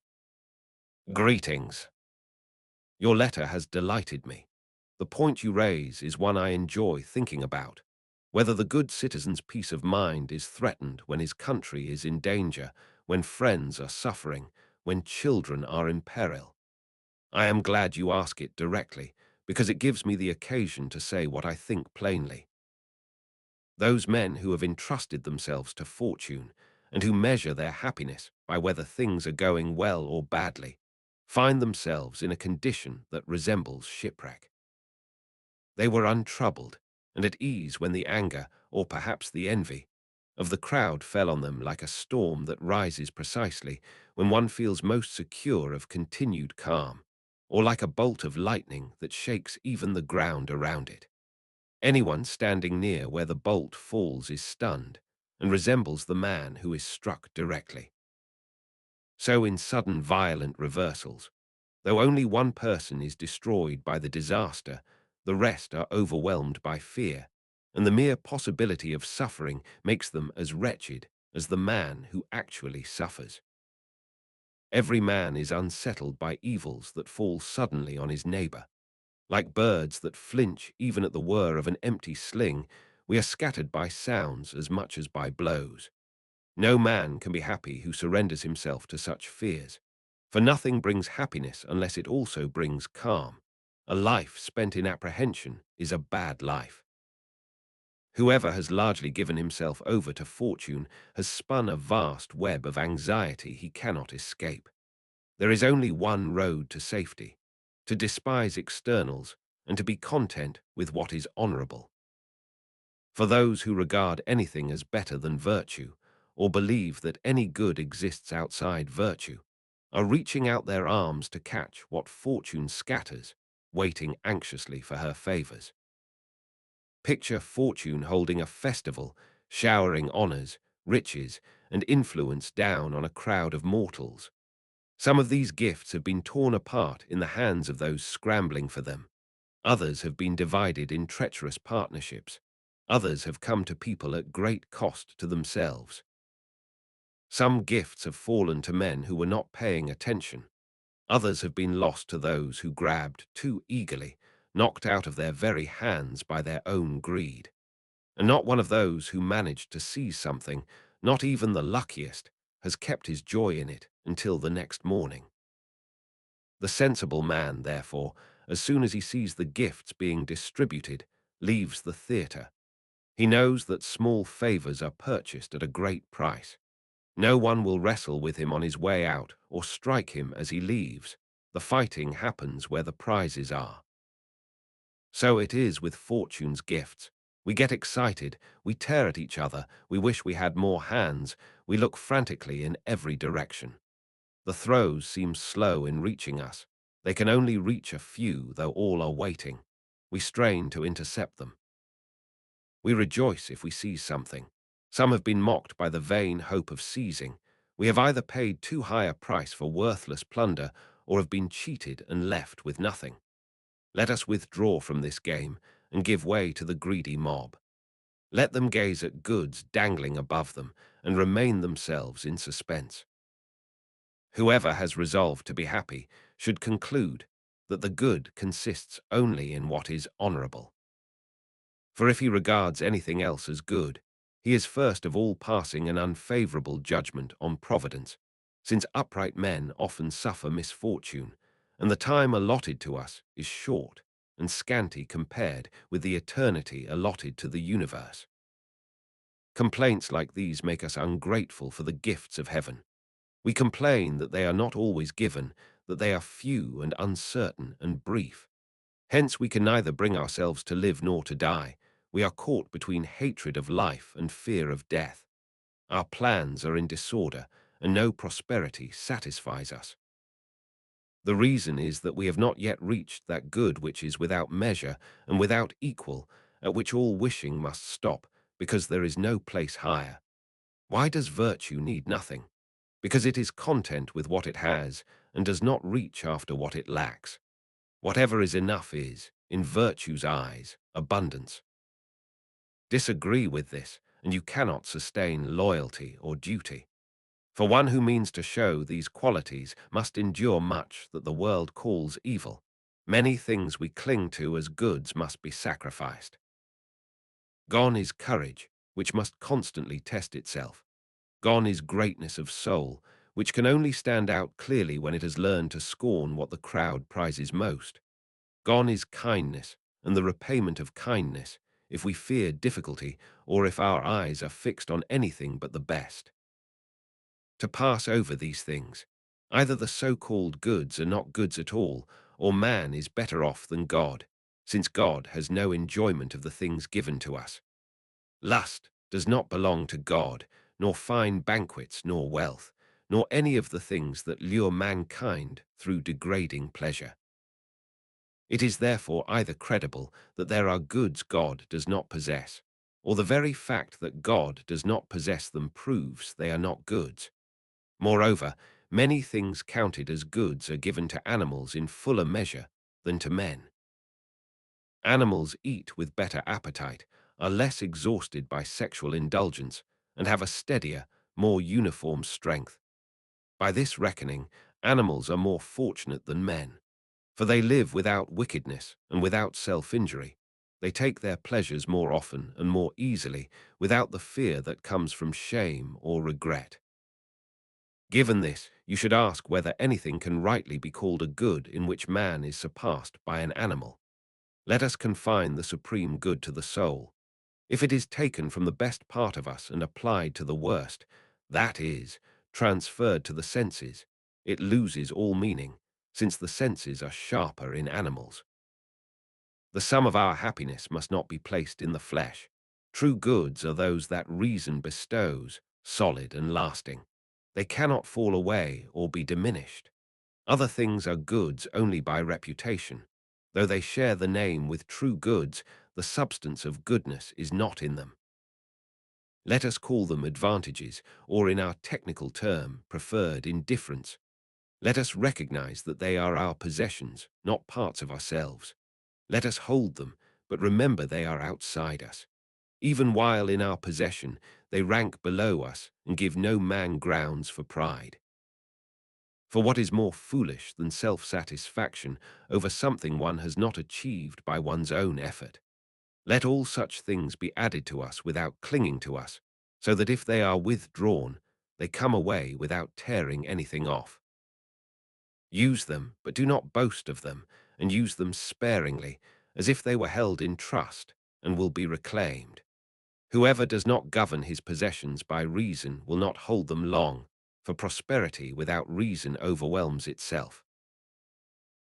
Greetings. Your letter has delighted me. The point you raise is one I enjoy thinking about. Whether the good citizen's peace of mind is threatened when his country is in danger, when friends are suffering, when children are in peril. I am glad you ask it directly, because it gives me the occasion to say what I think plainly. Those men who have entrusted themselves to fortune, and who measure their happiness by whether things are going well or badly, find themselves in a condition that resembles shipwreck. They were untroubled and at ease when the anger, or perhaps the envy, of the crowd fell on them like a storm that rises precisely when one feels most secure of continued calm, or like a bolt of lightning that shakes even the ground around it. Anyone standing near where the bolt falls is stunned and resembles the man who is struck directly. So in sudden violent reversals, though only one person is destroyed by the disaster, the rest are overwhelmed by fear, and the mere possibility of suffering makes them as wretched as the man who actually suffers. Every man is unsettled by evils that fall suddenly on his neighbor. Like birds that flinch even at the whir of an empty sling, we are scattered by sounds as much as by blows. No man can be happy who surrenders himself to such fears, for nothing brings happiness unless it also brings calm. A life spent in apprehension is a bad life. Whoever has largely given himself over to fortune has spun a vast web of anxiety he cannot escape. There is only one road to safety: to despise externals and to be content with what is honorable. For those who regard anything as better than virtue, or believe that any good exists outside virtue, are reaching out their arms to catch what fortune scatters, waiting anxiously for her favors. Picture fortune holding a festival, showering honors, riches, and influence down on a crowd of mortals. Some of these gifts have been torn apart in the hands of those scrambling for them. Others have been divided in treacherous partnerships. Others have come to people at great cost to themselves. Some gifts have fallen to men who were not paying attention. Others have been lost to those who grabbed too eagerly, knocked out of their very hands by their own greed. And not one of those who managed to seize something, not even the luckiest, has kept his joy in it until the next morning. The sensible man, therefore, as soon as he sees the gifts being distributed, leaves the theatre. He knows that small favors are purchased at a great price. No one will wrestle with him on his way out or strike him as he leaves. The fighting happens where the prizes are. So it is with fortune's gifts. We get excited, we tear at each other, we wish we had more hands, we look frantically in every direction. The throws seem slow in reaching us. They can only reach a few, though all are waiting. We strain to intercept them. We rejoice if we seize something. Some have been mocked by the vain hope of seizing. We have either paid too high a price for worthless plunder or have been cheated and left with nothing. Let us withdraw from this game and give way to the greedy mob. Let them gaze at goods dangling above them and remain themselves in suspense. Whoever has resolved to be happy should conclude that the good consists only in what is honorable. For if he regards anything else as good, he is first of all passing an unfavorable judgment on providence, since upright men often suffer misfortune, and the time allotted to us is short and scanty compared with the eternity allotted to the universe. Complaints like these make us ungrateful for the gifts of heaven. We complain that they are not always given, that they are few and uncertain and brief. Hence we can neither bring ourselves to live nor to die. We are caught between hatred of life and fear of death. Our plans are in disorder, and no prosperity satisfies us. The reason is that we have not yet reached that good which is without measure and without equal, at which all wishing must stop, because there is no place higher. Why does virtue need nothing? Because it is content with what it has, and does not reach after what it lacks. Whatever is enough is, in virtue's eyes, abundance. Disagree with this, and you cannot sustain loyalty or duty. For one who means to show these qualities must endure much that the world calls evil. Many things we cling to as goods must be sacrificed. Gone is courage, which must constantly test itself. Gone is greatness of soul, which can only stand out clearly when it has learned to scorn what the crowd prizes most. Gone is kindness, and the repayment of kindness, if we fear difficulty or if our eyes are fixed on anything but the best. To pass over these things, either the so-called goods are not goods at all, or man is better off than God, since God has no enjoyment of the things given to us. Lust does not belong to God, nor fine banquets, nor wealth, nor any of the things that lure mankind through degrading pleasure. It is therefore either credible that there are goods God does not possess, or the very fact that God does not possess them proves they are not goods. Moreover, many things counted as goods are given to animals in fuller measure than to men. Animals eat with better appetite, are less exhausted by sexual indulgence, and have a steadier, more uniform strength. By this reckoning, animals are more fortunate than men, for they live without wickedness and without self-injury. They take their pleasures more often and more easily, without the fear that comes from shame or regret. Given this, you should ask whether anything can rightly be called a good in which man is surpassed by an animal. Let us confine the supreme good to the soul. If it is taken from the best part of us and applied to the worst, that is, transferred to the senses, it loses all meaning, since the senses are sharper in animals. The sum of our happiness must not be placed in the flesh. True goods are those that reason bestows, solid and lasting. They cannot fall away or be diminished. Other things are goods only by reputation. Though they share the name with true goods, the substance of goodness is not in them. Let us call them advantages, or in our technical term, preferred indifference. Let us recognize that they are our possessions, not parts of ourselves. Let us hold them, but remember they are outside us. Even while in our possession, they rank below us and give no man grounds for pride. For what is more foolish than self-satisfaction over something one has not achieved by one's own effort? Let all such things be added to us without clinging to us, so that if they are withdrawn, they come away without tearing anything off. Use them, but do not boast of them, and use them sparingly, as if they were held in trust, and will be reclaimed. Whoever does not govern his possessions by reason will not hold them long, for prosperity without reason overwhelms itself.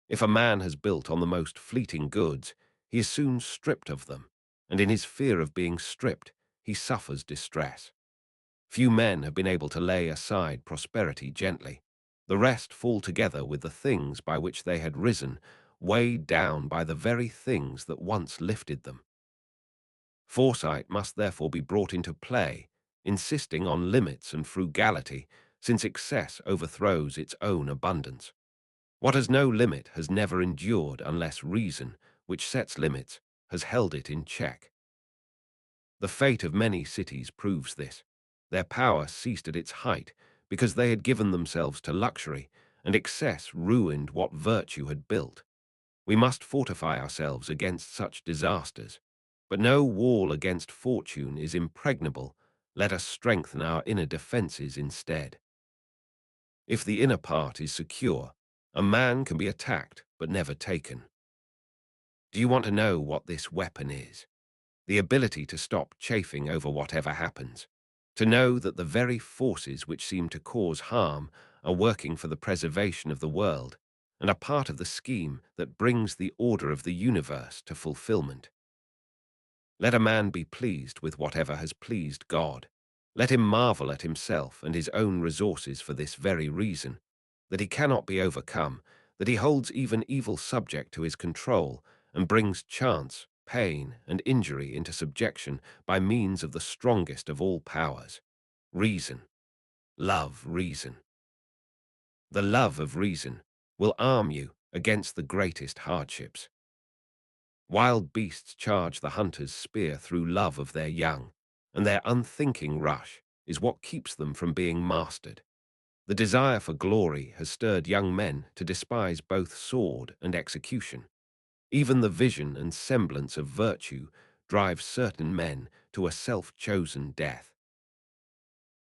If a man has built on the most fleeting goods, he is soon stripped of them, and in his fear of being stripped, he suffers distress. Few men have been able to lay aside prosperity gently. The rest fall together with the things by which they had risen, weighed down by the very things that once lifted them. Foresight must therefore be brought into play, insisting on limits and frugality, since excess overthrows its own abundance. What has no limit has never endured unless reason, which sets limits, has held it in check. The fate of many cities proves this. Their power ceased at its height because they had given themselves to luxury, and excess ruined what virtue had built. We must fortify ourselves against such disasters. But no wall against fortune is impregnable. Let us strengthen our inner defenses instead. If the inner part is secure, a man can be attacked but never taken. Do you want to know what this weapon is? The ability to stop chafing over whatever happens, to know that the very forces which seem to cause harm are working for the preservation of the world and are part of the scheme that brings the order of the universe to fulfillment. Let a man be pleased with whatever has pleased God. Let him marvel at himself and his own resources for this very reason, that he cannot be overcome, that he holds even evil subject to his control and brings chance, pain, and injury into subjection by means of the strongest of all powers, reason. Love reason. The love of reason will arm you against the greatest hardships. Wild beasts charge the hunter's spear through love of their young, and their unthinking rush is what keeps them from being mastered. The desire for glory has stirred young men to despise both sword and execution. Even the vision and semblance of virtue drives certain men to a self-chosen death.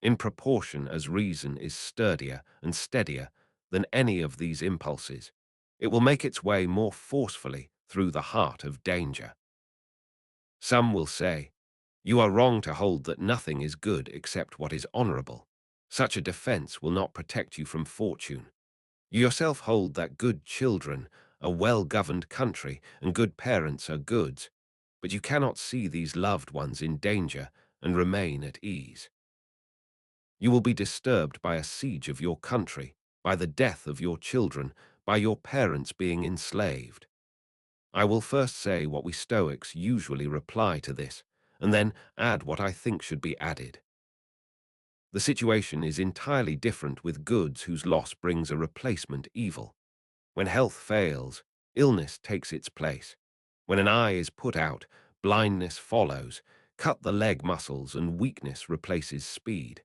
In proportion as reason is sturdier and steadier than any of these impulses, it will make its way more forcefully through the heart of danger. Some will say, "You are wrong to hold that nothing is good except what is honorable. Such a defense will not protect you from fortune. You yourself hold that good children, a well-governed country, and good parents are goods, but you cannot see these loved ones in danger and remain at ease. You will be disturbed by a siege of your country, by the death of your children, by your parents being enslaved. I will first say what we Stoics usually reply to this, and then add what I think should be added. The situation is entirely different with goods whose loss brings a replacement evil. When health fails, illness takes its place. When an eye is put out, blindness follows, cut the leg muscles, and weakness replaces speed.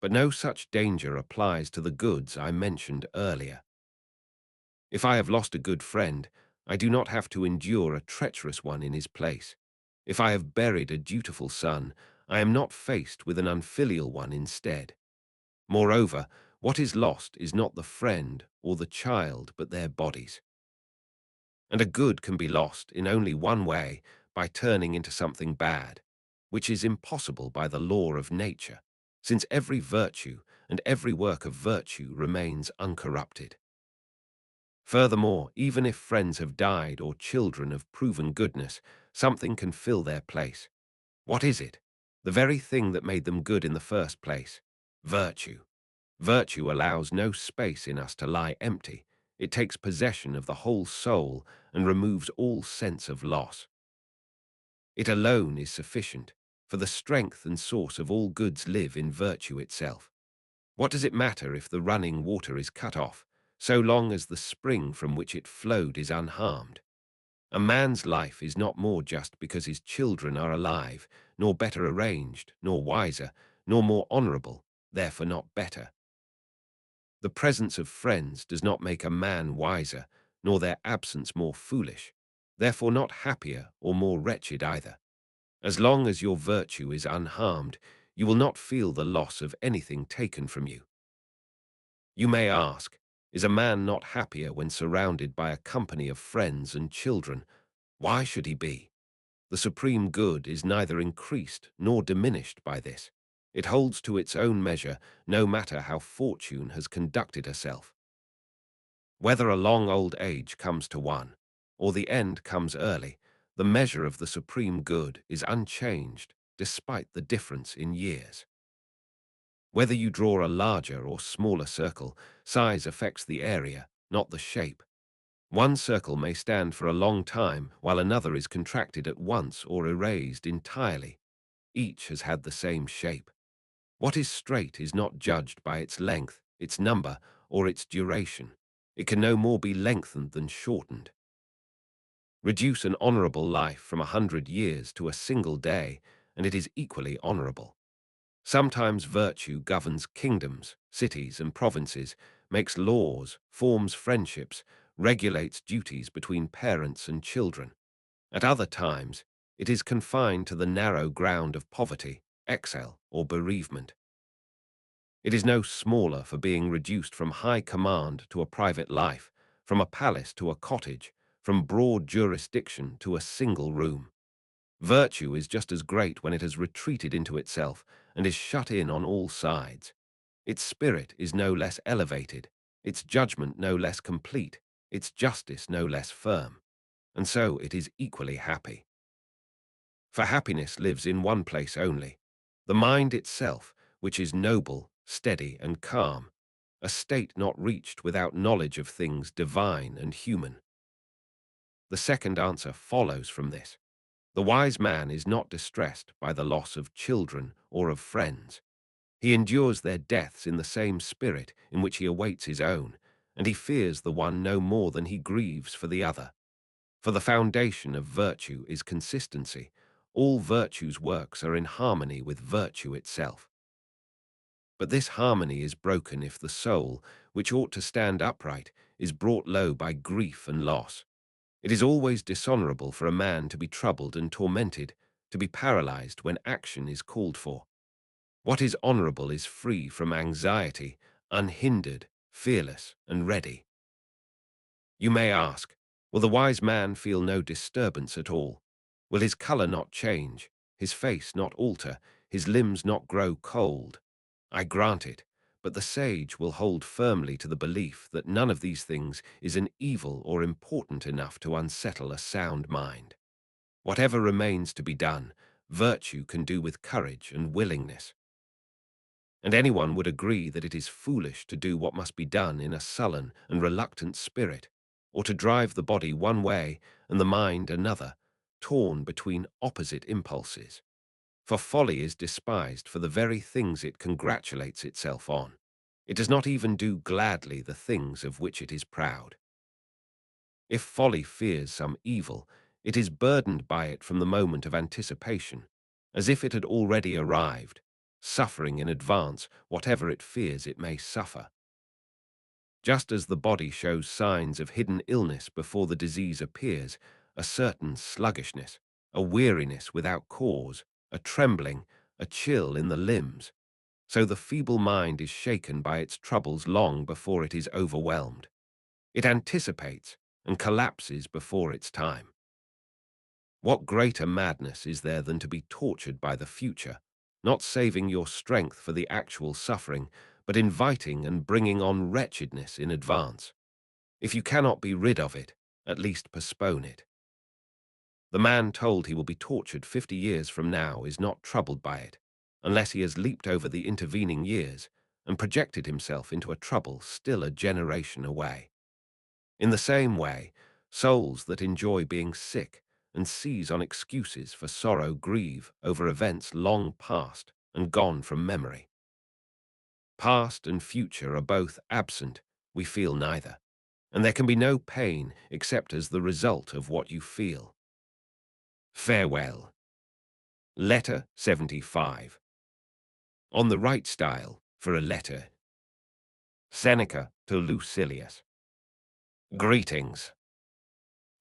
But no such danger applies to the goods I mentioned earlier. If I have lost a good friend, I do not have to endure a treacherous one in his place. If I have buried a dutiful son, I am not faced with an unfilial one instead. Moreover, what is lost is not the friend or the child, but their bodies. And a good can be lost in only one way, by turning into something bad, which is impossible by the law of nature, since every virtue and every work of virtue remains uncorrupted. Furthermore, even if friends have died or children have proven goodness, something can fill their place. What is it? The very thing that made them good in the first place. Virtue. Virtue allows no space in us to lie empty. It takes possession of the whole soul and removes all sense of loss. It alone is sufficient, for the strength and source of all goods live in virtue itself. What does it matter if the running water is cut off, so long as the spring from which it flowed is unharmed? A man's life is not more just because his children are alive, nor better arranged, nor wiser, nor more honorable, therefore not better. The presence of friends does not make a man wiser, nor their absence more foolish, therefore not happier or more wretched either. As long as your virtue is unharmed, you will not feel the loss of anything taken from you. You may ask, Is a man not happier when surrounded by a company of friends and children? Why should he be? The supreme good is neither increased nor diminished by this. It holds to its own measure, no matter how fortune has conducted herself. Whether a long old age comes to one, or the end comes early, the measure of the supreme good is unchanged, despite the difference in years. Whether you draw a larger or smaller circle, size affects the area, not the shape. One circle may stand for a long time, while another is contracted at once or erased entirely. Each has had the same shape. What is straight is not judged by its length, its number, or its duration. It can no more be lengthened than shortened. Reduce an honorable life from 100 years to a single day, and it is equally honorable. Sometimes virtue governs kingdoms, cities, and provinces, makes laws, forms friendships, regulates duties between parents and children. At other times, it is confined to the narrow ground of poverty, exile, or bereavement. It is no smaller for being reduced from high command to a private life, from a palace to a cottage, from broad jurisdiction to a single room. Virtue is just as great when it has retreated into itself and is shut in on all sides. Its spirit is no less elevated, its judgment no less complete, its justice no less firm, and so it is equally happy. For happiness lives in one place only, the mind itself, which is noble, steady, and calm, a state not reached without knowledge of things divine and human. The second answer follows from this. The wise man is not distressed by the loss of children or of friends. He endures their deaths in the same spirit in which he awaits his own, and he fears the one no more than he grieves for the other. For the foundation of virtue is consistency. All virtue's works are in harmony with virtue itself. But this harmony is broken if the soul, which ought to stand upright, is brought low by grief and loss. It is always dishonorable for a man to be troubled and tormented, to be paralyzed when action is called for. What is honorable is free from anxiety, unhindered, fearless, and ready. You may ask, will the wise man feel no disturbance at all? Will his color not change, his face not alter, his limbs not grow cold? I grant it, but the sage will hold firmly to the belief that none of these things is an evil or important enough to unsettle a sound mind. Whatever remains to be done, virtue can do with courage and willingness. And anyone would agree that it is foolish to do what must be done in a sullen and reluctant spirit, or to drive the body one way and the mind another, torn between opposite impulses. For folly is despised for the very things it congratulates itself on. It does not even do gladly the things of which it is proud. If folly fears some evil, it is burdened by it from the moment of anticipation, as if it had already arrived, suffering in advance whatever it fears it may suffer. Just as the body shows signs of hidden illness before the disease appears, a certain sluggishness, a weariness without cause, a trembling, a chill in the limbs, so the feeble mind is shaken by its troubles long before it is overwhelmed. It anticipates and collapses before its time. What greater madness is there than to be tortured by the future, not saving your strength for the actual suffering, but inviting and bringing on wretchedness in advance? If you cannot be rid of it, at least postpone it. The man told he will be tortured 50 years from now is not troubled by it, unless he has leaped over the intervening years and projected himself into a trouble still a generation away. In the same way, souls that enjoy being sick and seize on excuses for sorrow grieve over events long past and gone from memory. Past and future are both absent, we feel neither, and there can be no pain except as the result of what you feel. Farewell. Letter 75. On the right style for a letter. Seneca to Lucilius. Greetings.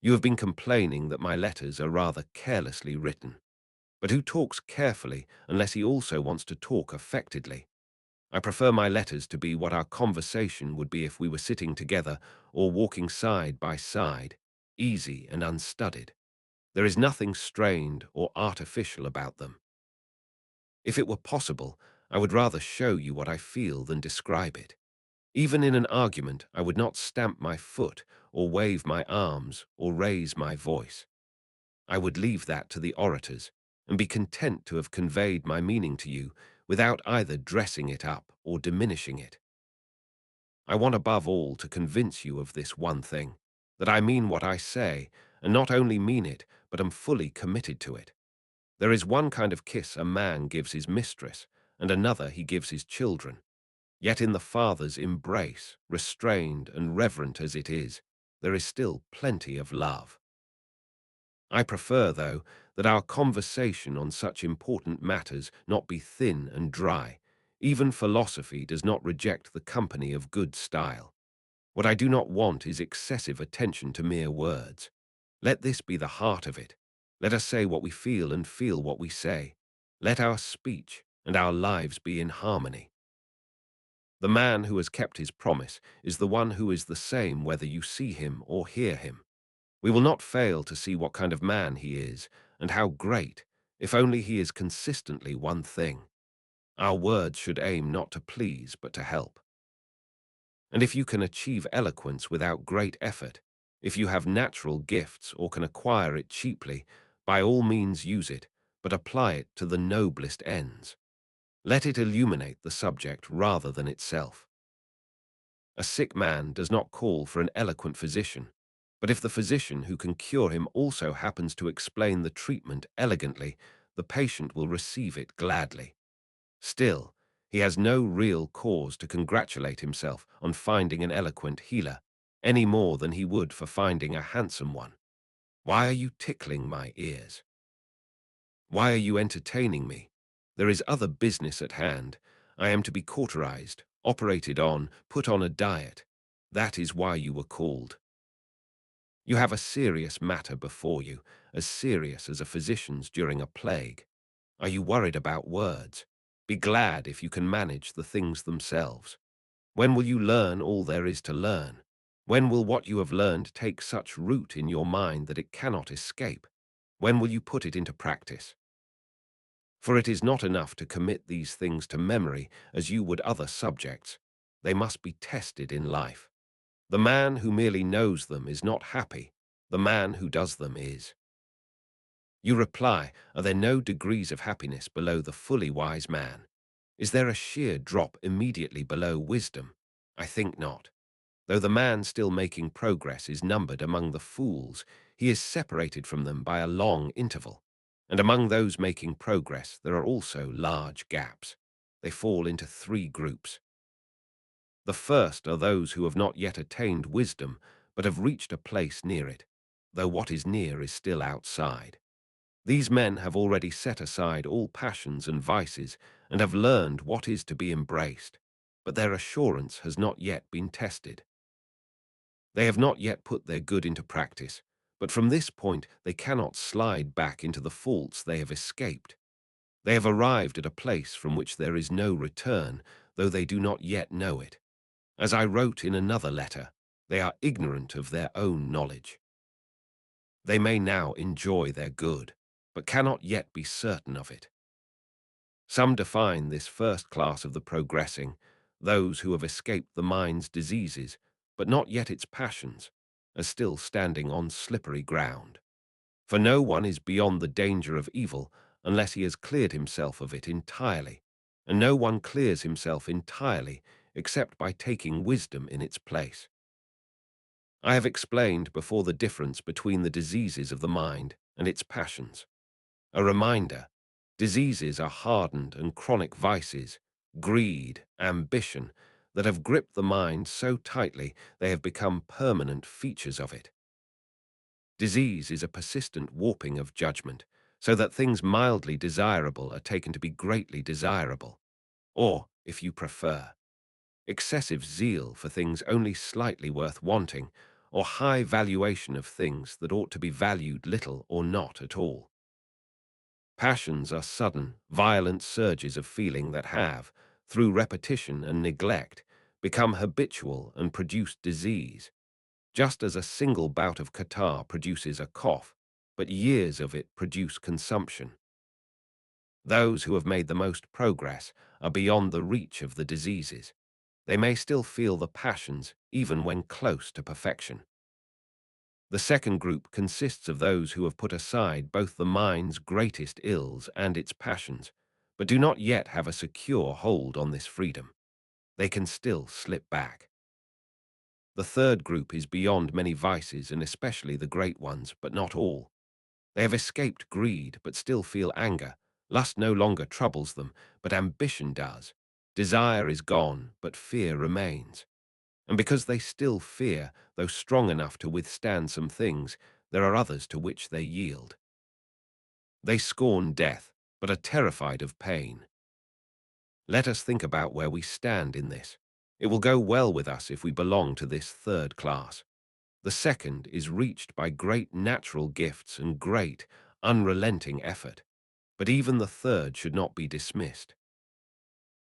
You have been complaining that my letters are rather carelessly written. But who talks carefully unless he also wants to talk affectedly? I prefer my letters to be what our conversation would be if we were sitting together or walking side by side, easy and unstudied. There is nothing strained or artificial about them. If it were possible, I would rather show you what I feel than describe it. Even in an argument, I would not stamp my foot or wave my arms or raise my voice. I would leave that to the orators and be content to have conveyed my meaning to you without either dressing it up or diminishing it. I want above all to convince you of this one thing, that I mean what I say, and not only mean it, but am fully committed to it. There is one kind of kiss a man gives his mistress, and another he gives his children. Yet in the Father's embrace, restrained and reverent as it is, there is still plenty of love. I prefer, though, that our conversation on such important matters not be thin and dry. Even philosophy does not reject the company of good style. What I do not want is excessive attention to mere words. Let this be the heart of it. Let us say what we feel and feel what we say. Let our speech and our lives be in harmony. The man who has kept his promise is the one who is the same whether you see him or hear him. We will not fail to see what kind of man he is, and how great, if only he is consistently one thing. Our words should aim not to please, but to help. And if you can achieve eloquence without great effort, if you have natural gifts or can acquire it cheaply, by all means use it, but apply it to the noblest ends. Let it illuminate the subject rather than itself. A sick man does not call for an eloquent physician, but if the physician who can cure him also happens to explain the treatment elegantly, the patient will receive it gladly. Still, he has no real cause to congratulate himself on finding an eloquent healer, any more than he would for finding a handsome one. Why are you tickling my ears? Why are you entertaining me? There is other business at hand. I am to be cauterized, operated on, put on a diet. That is why you were called. You have a serious matter before you, as serious as a physician's during a plague. Are you worried about words? Be glad if you can manage the things themselves. When will you learn all there is to learn? When will what you have learned take such root in your mind that it cannot escape? When will you put it into practice? For it is not enough to commit these things to memory as you would other subjects. They must be tested in life. The man who merely knows them is not happy. The man who does them is. You reply, are there no degrees of happiness below the fully wise man? Is there a sheer drop immediately below wisdom? I think not. Though the man still making progress is numbered among the fools, he is separated from them by a long interval. And among those making progress there are also large gaps. They fall into three groups. The first are those who have not yet attained wisdom, but have reached a place near it, though what is near is still outside. These men have already set aside all passions and vices and have learned what is to be embraced, but their assurance has not yet been tested. They have not yet put their good into practice, but from this point they cannot slide back into the faults they have escaped. They have arrived at a place from which there is no return, though they do not yet know it. As I wrote in another letter, they are ignorant of their own knowledge. They may now enjoy their good, but cannot yet be certain of it. Some define this first class of the progressing, those who have escaped the mind's diseases, but not yet its passions, as still standing on slippery ground. For no one is beyond the danger of evil unless he has cleared himself of it entirely, and no one clears himself entirely except by taking wisdom in its place. I have explained before the difference between the diseases of the mind and its passions. A reminder, diseases are hardened and chronic vices, greed, ambition, that have gripped the mind so tightly they have become permanent features of it. Disease is a persistent warping of judgment, so that things mildly desirable are taken to be greatly desirable, or, if you prefer, excessive zeal for things only slightly worth wanting, or high valuation of things that ought to be valued little or not at all. Passions are sudden, violent surges of feeling that have, through repetition and neglect, become habitual and produce disease, just as a single bout of catarrh produces a cough, but years of it produce consumption. Those who have made the most progress are beyond the reach of the diseases. They may still feel the passions even when close to perfection. The second group consists of those who have put aside both the mind's greatest ills and its passions, but do not yet have a secure hold on this freedom. They can still slip back. The third group is beyond many vices, and especially the great ones, but not all. They have escaped greed, but still feel anger. Lust no longer troubles them, but ambition does. Desire is gone, but fear remains. And because they still fear, though strong enough to withstand some things, there are others to which they yield. They scorn death, but are terrified of pain. Let us think about where we stand in this. It will go well with us if we belong to this third class. The second is reached by great natural gifts and great, unrelenting effort. But even the third should not be dismissed.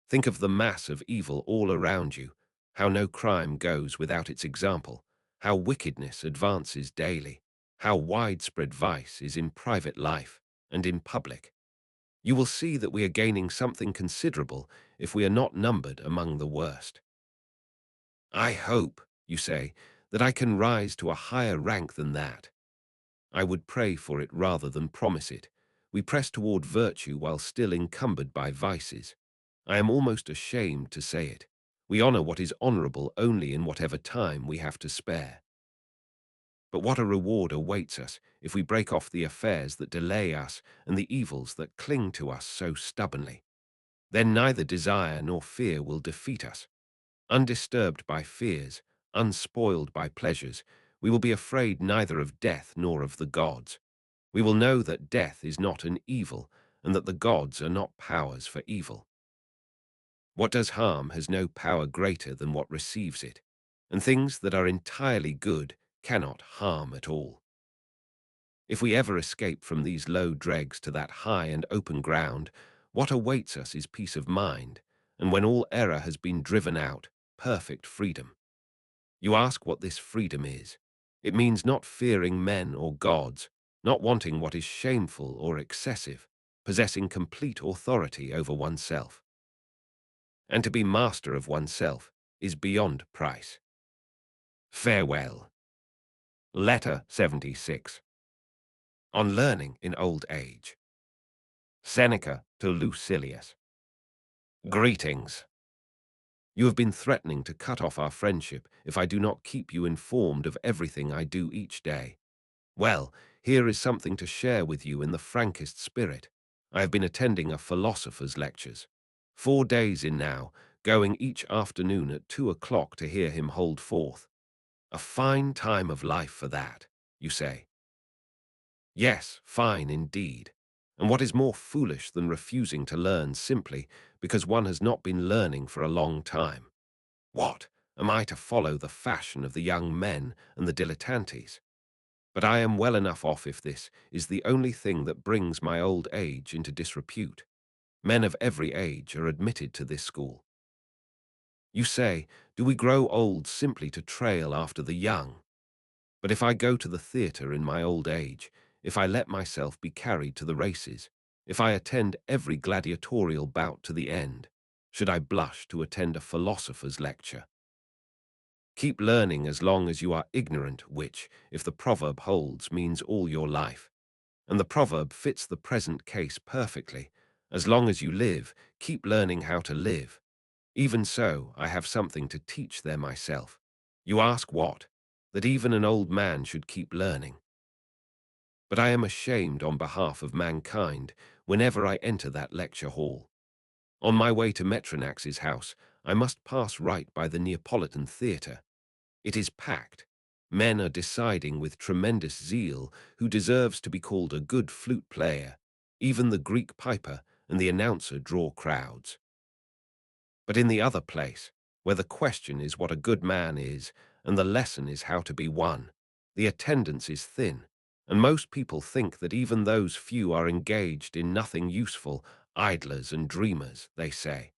Think of the mass of evil all around you, how no crime goes without its example, how wickedness advances daily, how widespread vice is in private life and in public. You will see that we are gaining something considerable if we are not numbered among the worst. I hope, you say, that I can rise to a higher rank than that. I would pray for it rather than promise it. We press toward virtue while still encumbered by vices. I am almost ashamed to say it. We honor what is honorable only in whatever time we have to spare. But what a reward awaits us if we break off the affairs that delay us and the evils that cling to us so stubbornly. Then neither desire nor fear will defeat us. Undisturbed by fears, unspoiled by pleasures, we will be afraid neither of death nor of the gods. We will know that death is not an evil, and that the gods are not powers for evil. What does harm has no power greater than what receives it, and things that are entirely good cannot harm at all. If we ever escape from these low dregs to that high and open ground, what awaits us is peace of mind, and when all error has been driven out, perfect freedom. You ask what this freedom is. It means not fearing men or gods, not wanting what is shameful or excessive, possessing complete authority over oneself. And to be master of oneself is beyond price. Farewell. Letter 76. On learning in old age. Seneca to Lucilius. Greetings. You have been threatening to cut off our friendship if I do not keep you informed of everything I do each day. Well, here is something to share with you in the frankest spirit. I have been attending a philosopher's lectures. 4 days in now, going each afternoon at 2 o'clock to hear him hold forth. A fine time of life for that, you say. Yes, fine indeed. And what is more foolish than refusing to learn simply because one has not been learning for a long time? What, am I to follow the fashion of the young men and the dilettantes? But I am well enough off if this is the only thing that brings my old age into disrepute. Men of every age are admitted to this school. You say, do we grow old simply to trail after the young? But if I go to the theatre in my old age, if I let myself be carried to the races, if I attend every gladiatorial bout to the end, should I blush to attend a philosopher's lecture? Keep learning as long as you are ignorant, which, if the proverb holds, means all your life. And the proverb fits the present case perfectly. As long as you live, keep learning how to live. Even so, I have something to teach there myself. You ask what? That even an old man should keep learning. But I am ashamed on behalf of mankind whenever I enter that lecture hall. On my way to Metronax's house, I must pass right by the Neapolitan Theatre. It is packed. Men are deciding with tremendous zeal who deserves to be called a good flute player. Even the Greek piper and the announcer draw crowds. But in the other place, where the question is what a good man is and the lesson is how to be one, the attendance is thin, and most people think that even those few are engaged in nothing useful, idlers and dreamers, they say.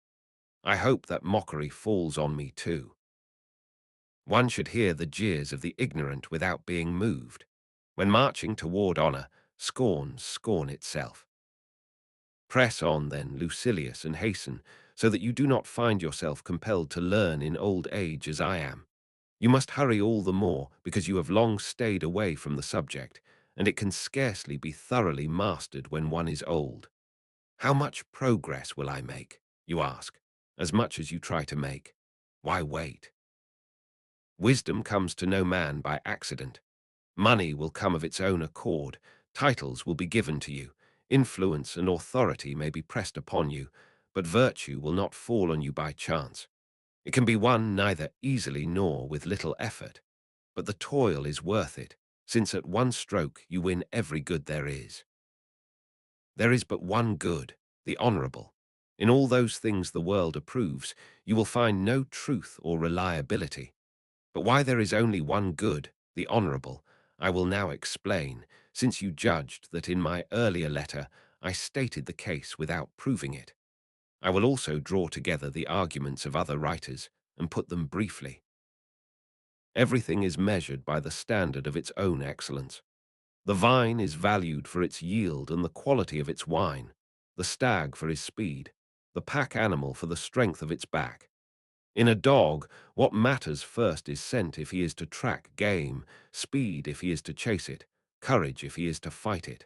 I hope that mockery falls on me too. One should hear the jeers of the ignorant without being moved. When marching toward honor, scorn itself. Press on, then, Lucilius, and hasten, so that you do not find yourself compelled to learn in old age as I am. You must hurry all the more because you have long stayed away from the subject, and it can scarcely be thoroughly mastered when one is old. How much progress will I make, you ask, as much as you try to make. Why wait? Wisdom comes to no man by accident. Money will come of its own accord, titles will be given to you, influence and authority may be pressed upon you, but virtue will not fall on you by chance. It can be won neither easily nor with little effort, but the toil is worth it, since at one stroke you win every good there is. There is but one good, the honorable. In all those things the world approves, you will find no truth or reliability. But why there is only one good, the honorable, I will now explain, since you judged that in my earlier letter I stated the case without proving it. I will also draw together the arguments of other writers and put them briefly. Everything is measured by the standard of its own excellence. The vine is valued for its yield and the quality of its wine, the stag for his speed, the pack animal for the strength of its back. In a dog, what matters first is scent if he is to track game, speed if he is to chase it, courage if he is to fight it.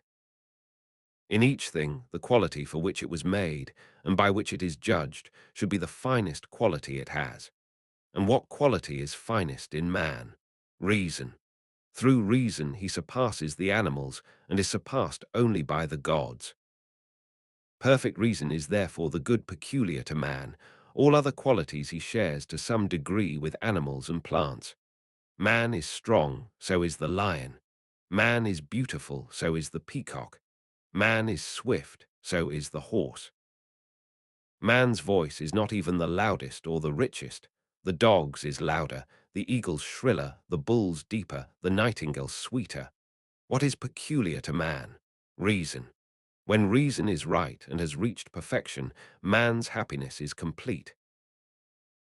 In each thing, the quality for which it was made, and by which it is judged, should be the finest quality it has. And what quality is finest in man? Reason. Through reason he surpasses the animals, and is surpassed only by the gods. Perfect reason is therefore the good peculiar to man. All other qualities he shares to some degree with animals and plants. Man is strong, so is the lion. Man is beautiful, so is the peacock. Man is swift, so is the horse. Man's voice is not even the loudest or the richest. The dog's is louder, the eagle's shriller, the bull's deeper, the nightingale's sweeter. What is peculiar to man? Reason. When reason is right and has reached perfection, man's happiness is complete.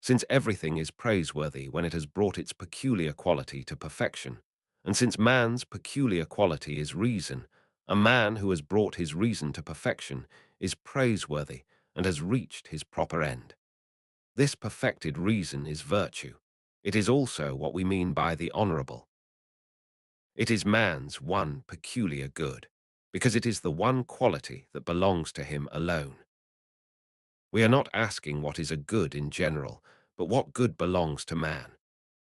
Since everything is praiseworthy when it has brought its peculiar quality to perfection, and since man's peculiar quality is reason, a man who has brought his reason to perfection is praiseworthy and has reached his proper end. This perfected reason is virtue. It is also what we mean by the honorable. It is man's one peculiar good, because it is the one quality that belongs to him alone. We are not asking what is a good in general, but what good belongs to man.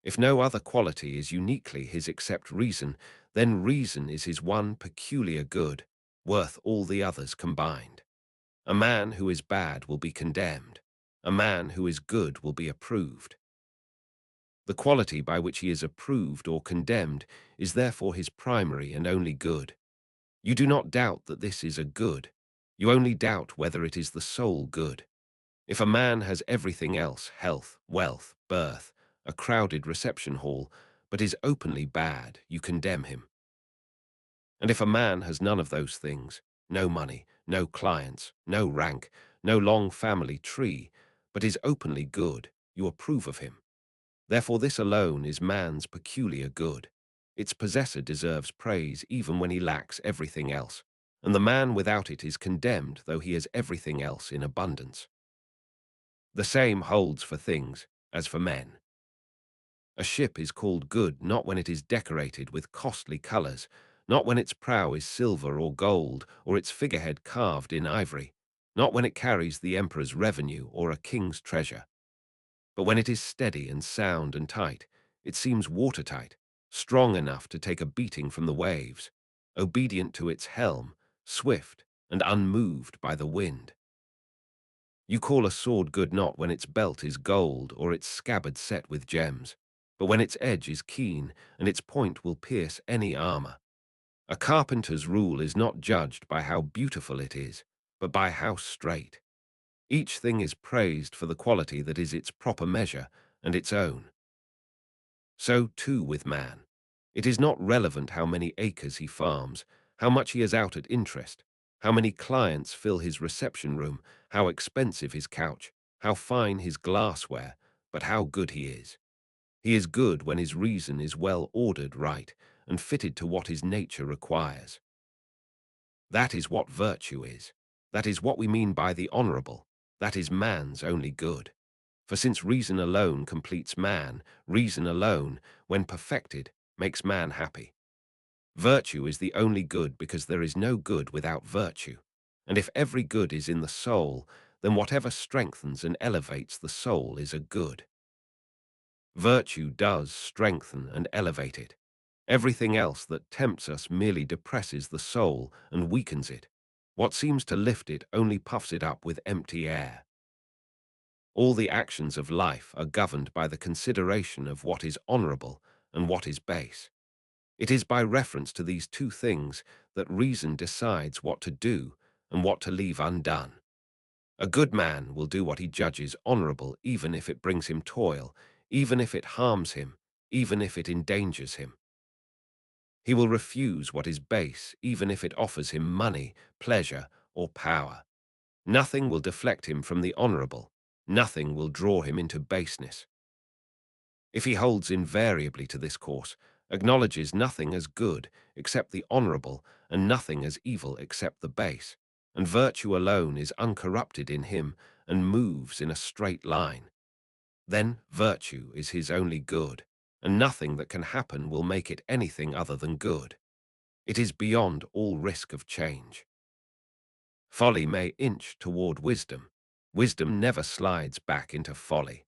If no other quality is uniquely his except reason, then reason is his one peculiar good, worth all the others combined. A man who is bad will be condemned. A man who is good will be approved. The quality by which he is approved or condemned is therefore his primary and only good. You do not doubt that this is a good. You only doubt whether it is the sole good. If a man has everything else, health, wealth, birth, a crowded reception hall, but is openly bad, you condemn him. And if a man has none of those things, no money, no clients, no rank, no long family tree, but is openly good, you approve of him. Therefore this alone is man's peculiar good. Its possessor deserves praise even when he lacks everything else, and the man without it is condemned though he has everything else in abundance. The same holds for things as for men. A ship is called good not when it is decorated with costly colors, not when its prow is silver or gold, or its figurehead carved in ivory, not when it carries the emperor's revenue or a king's treasure. But when it is steady and sound and tight, it seems watertight, strong enough to take a beating from the waves, obedient to its helm, swift and unmoved by the wind. You call a sword good not when its belt is gold or its scabbard set with gems, but when its edge is keen and its point will pierce any armor. A carpenter's rule is not judged by how beautiful it is, but by how straight. Each thing is praised for the quality that is its proper measure and its own. So too with man. It is not relevant how many acres he farms, how much he has out at interest, how many clients fill his reception room, how expensive his couch, how fine his glassware, but how good he is. He is good when his reason is well ordered right and fitted to what his nature requires. That is what virtue is. That is what we mean by the honorable. That is man's only good. For since reason alone completes man, reason alone, when perfected, makes man happy. Virtue is the only good because there is no good without virtue. And if every good is in the soul, then whatever strengthens and elevates the soul is a good. Virtue does strengthen and elevate it. Everything else that tempts us merely depresses the soul and weakens it. What seems to lift it only puffs it up with empty air. All the actions of life are governed by the consideration of what is honorable and what is base. It is by reference to these two things that reason decides what to do and what to leave undone. A good man will do what he judges honorable even if it brings him toil, even if it harms him, even if it endangers him. He will refuse what is base even if it offers him money, pleasure, or power. Nothing will deflect him from the honorable. Nothing will draw him into baseness. If he holds invariably to this course, acknowledges nothing as good except the honorable, and nothing as evil except the base, and virtue alone is uncorrupted in him and moves in a straight line, then virtue is his only good, and nothing that can happen will make it anything other than good. It is beyond all risk of change. Folly may inch toward wisdom. Wisdom never slides back into folly.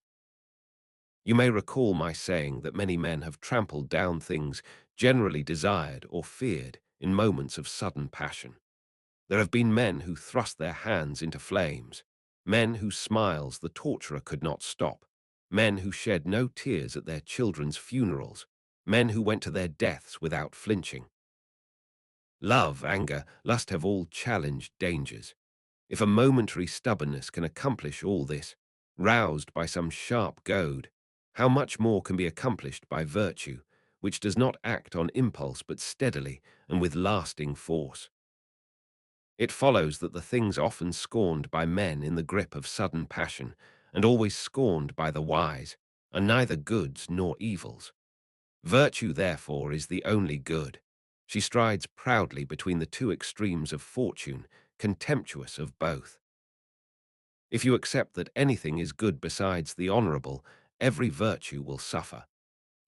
You may recall my saying that many men have trampled down things generally desired or feared in moments of sudden passion. There have been men who thrust their hands into flames, men whose smiles the torturer could not stop, men who shed no tears at their children's funerals, men who went to their deaths without flinching. Love, anger, lust have all challenged dangers. If a momentary stubbornness can accomplish all this, roused by some sharp goad, how much more can be accomplished by virtue, which does not act on impulse but steadily and with lasting force? It follows that the things often scorned by men in the grip of sudden passion, and always scorned by the wise, are neither goods nor evils. Virtue, therefore, is the only good. She strides proudly between the two extremes of fortune, contemptuous of both. If you accept that anything is good besides the honorable, every virtue will suffer.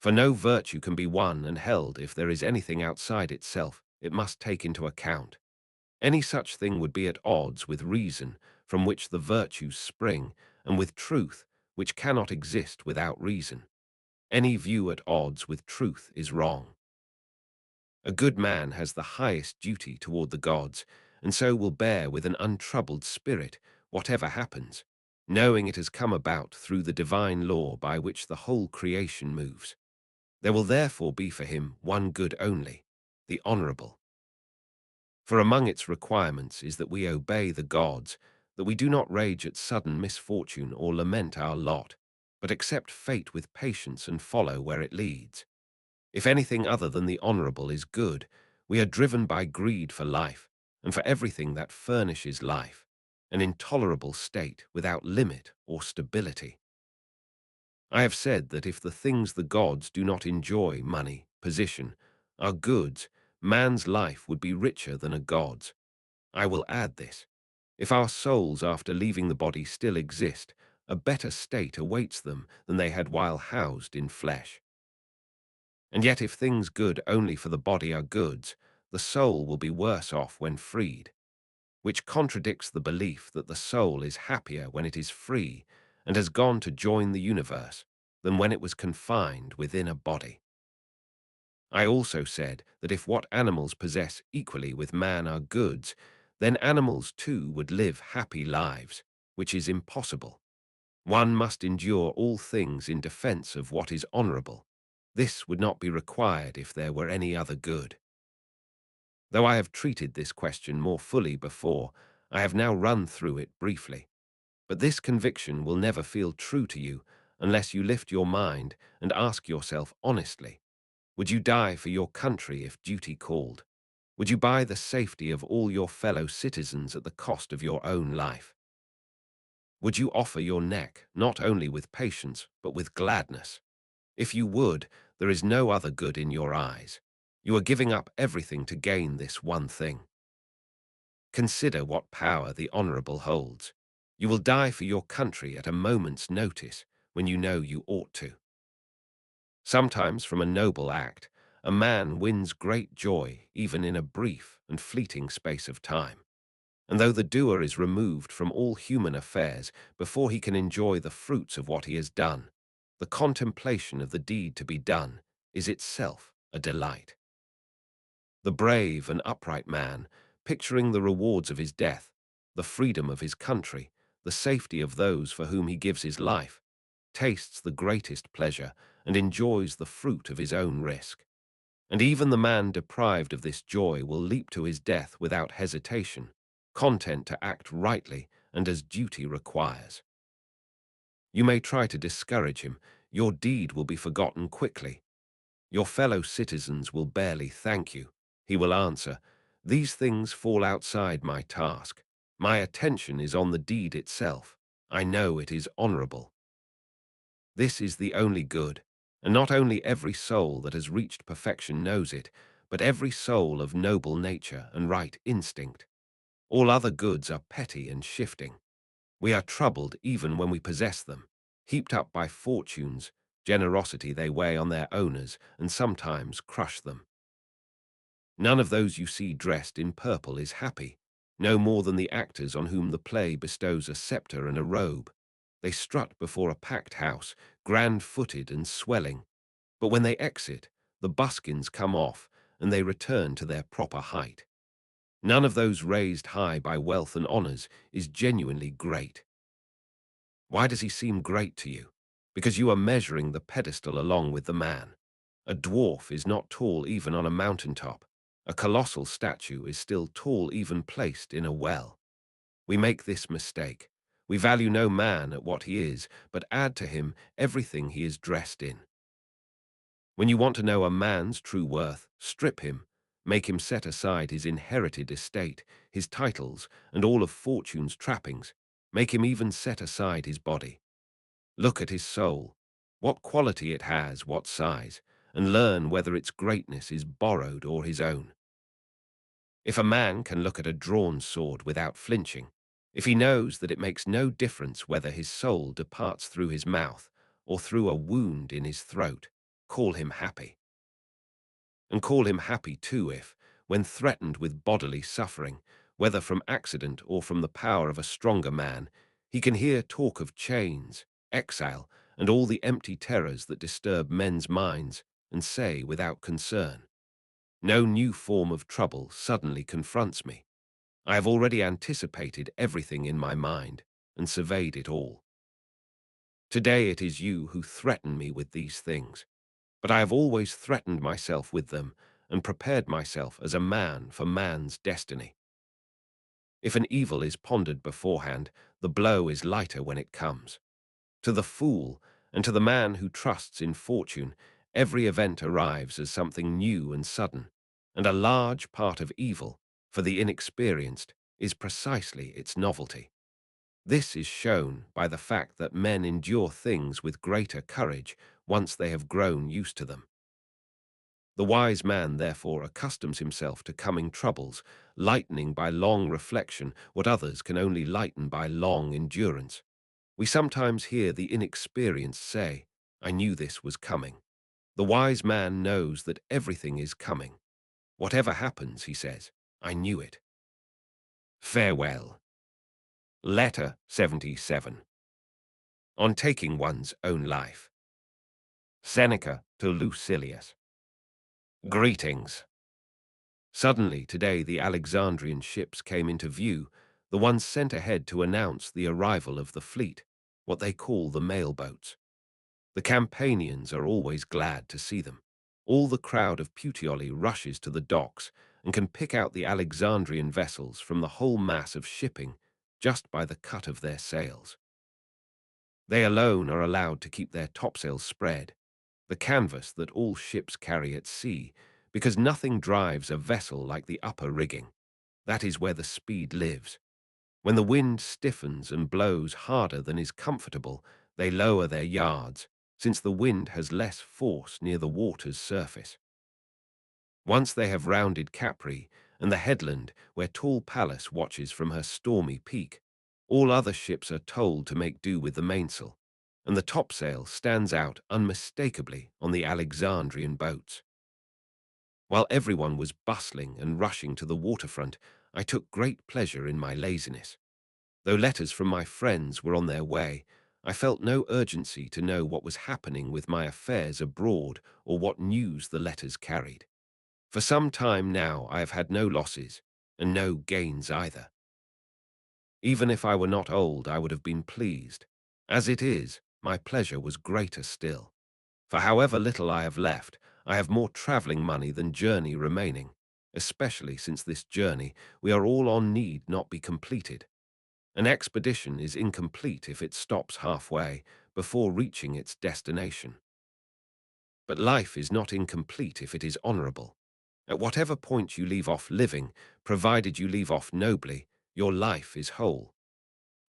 For no virtue can be won and held if there is anything outside itself it must take into account. Any such thing would be at odds with reason, from which the virtues spring, and with truth, which cannot exist without reason. Any view at odds with truth is wrong. A good man has the highest duty toward the gods, and so will bear with an untroubled spirit whatever happens, knowing it has come about through the divine law by which the whole creation moves. There will therefore be for him one good only, the honorable. For among its requirements is that we obey the gods, that we do not rage at sudden misfortune or lament our lot, but accept fate with patience and follow where it leads. If anything other than the honorable is good, we are driven by greed for life, and for everything that furnishes life, an intolerable state without limit or stability. I have said that if the things the gods do not enjoy, money, position, are goods, man's life would be richer than a god's. I will add this. If our souls after leaving the body still exist, a better state awaits them than they had while housed in flesh. And yet if things good only for the body are goods, the soul will be worse off when freed, which contradicts the belief that the soul is happier when it is free and has gone to join the universe than when it was confined within a body. I also said that if what animals possess equally with man are goods, then animals too would live happy lives, which is impossible. One must endure all things in defense of what is honorable. This would not be required if there were any other good. Though I have treated this question more fully before, I have now run through it briefly. But this conviction will never feel true to you unless you lift your mind and ask yourself honestly, would you die for your country if duty called? Would you buy the safety of all your fellow citizens at the cost of your own life? Would you offer your neck, not only with patience, but with gladness? If you would, there is no other good in your eyes. You are giving up everything to gain this one thing. Consider what power the honorable holds. You will die for your country at a moment's notice when you know you ought to. Sometimes from a noble act, a man wins great joy even in a brief and fleeting space of time. And though the doer is removed from all human affairs before he can enjoy the fruits of what he has done, the contemplation of the deed to be done is itself a delight. The brave and upright man, picturing the rewards of his death, the freedom of his country, the safety of those for whom he gives his life, tastes the greatest pleasure and enjoys the fruit of his own risk. And even the man deprived of this joy will leap to his death without hesitation, content to act rightly and as duty requires. You may try to discourage him, your deed will be forgotten quickly. Your fellow citizens will barely thank you. He will answer, "These things fall outside my task. My attention is on the deed itself. I know it is honorable." This is the only good, and not only every soul that has reached perfection knows it, but every soul of noble nature and right instinct. All other goods are petty and shifting. We are troubled even when we possess them. Heaped up by fortune's generosity, they weigh on their owners and sometimes crush them. None of those you see dressed in purple is happy, no more than the actors on whom the play bestows a scepter and a robe. They strut before a packed house, grand-footed and swelling, but when they exit, the buskins come off and they return to their proper height. None of those raised high by wealth and honors is genuinely great. Why does he seem great to you? Because you are measuring the pedestal along with the man. A dwarf is not tall even on a mountaintop. A colossal statue is still tall even placed in a well. We make this mistake. We value no man at what he is, but add to him everything he is dressed in. When you want to know a man's true worth, strip him, make him set aside his inherited estate, his titles, and all of fortune's trappings, make him even set aside his body. Look at his soul, what quality it has, what size, and learn whether its greatness is borrowed or his own. If a man can look at a drawn sword without flinching, if he knows that it makes no difference whether his soul departs through his mouth or through a wound in his throat, call him happy. And call him happy too if, when threatened with bodily suffering, whether from accident or from the power of a stronger man, he can hear talk of chains, exile, and all the empty terrors that disturb men's minds, and say without concern, "No new form of trouble suddenly confronts me. I have already anticipated everything in my mind and surveyed it all. Today it is you who threaten me with these things, but I have always threatened myself with them and prepared myself as a man for man's destiny. If an evil is pondered beforehand, the blow is lighter when it comes. To the fool and to the man who trusts in fortune, every event arrives as something new and sudden, and a large part of evil, for the inexperienced, is precisely its novelty. This is shown by the fact that men endure things with greater courage once they have grown used to them. The wise man therefore accustoms himself to coming troubles, lightening by long reflection what others can only lighten by long endurance. We sometimes hear the inexperienced say, "I knew this was coming." The wise man knows that everything is coming. Whatever happens, he says, "I knew it." Farewell. Letter 77. On taking one's own life. Seneca to Lucilius. Greetings. Suddenly today the Alexandrian ships came into view, the ones sent ahead to announce the arrival of the fleet, what they call the mail boats. The Campanians are always glad to see them. All the crowd of Puteoli rushes to the docks and can pick out the Alexandrian vessels from the whole mass of shipping just by the cut of their sails. They alone are allowed to keep their topsails spread, the canvas that all ships carry at sea, because nothing drives a vessel like the upper rigging. That is where the speed lives. When the wind stiffens and blows harder than is comfortable, they lower their yards, since the wind has less force near the water's surface. Once they have rounded Capri and the headland where tall Pallas watches from her stormy peak, all other ships are told to make do with the mainsail, and the topsail stands out unmistakably on the Alexandrian boats. While everyone was bustling and rushing to the waterfront, I took great pleasure in my laziness. Though letters from my friends were on their way, I felt no urgency to know what was happening with my affairs abroad or what news the letters carried. For some time now I have had no losses, and no gains either. Even if I were not old, I would have been pleased. As it is, my pleasure was greater still. For however little I have left, I have more travelling money than journey remaining, especially since this journey we are all on need not be completed. An expedition is incomplete if it stops halfway before reaching its destination. But life is not incomplete if it is honourable. At whatever point you leave off living, provided you leave off nobly, your life is whole.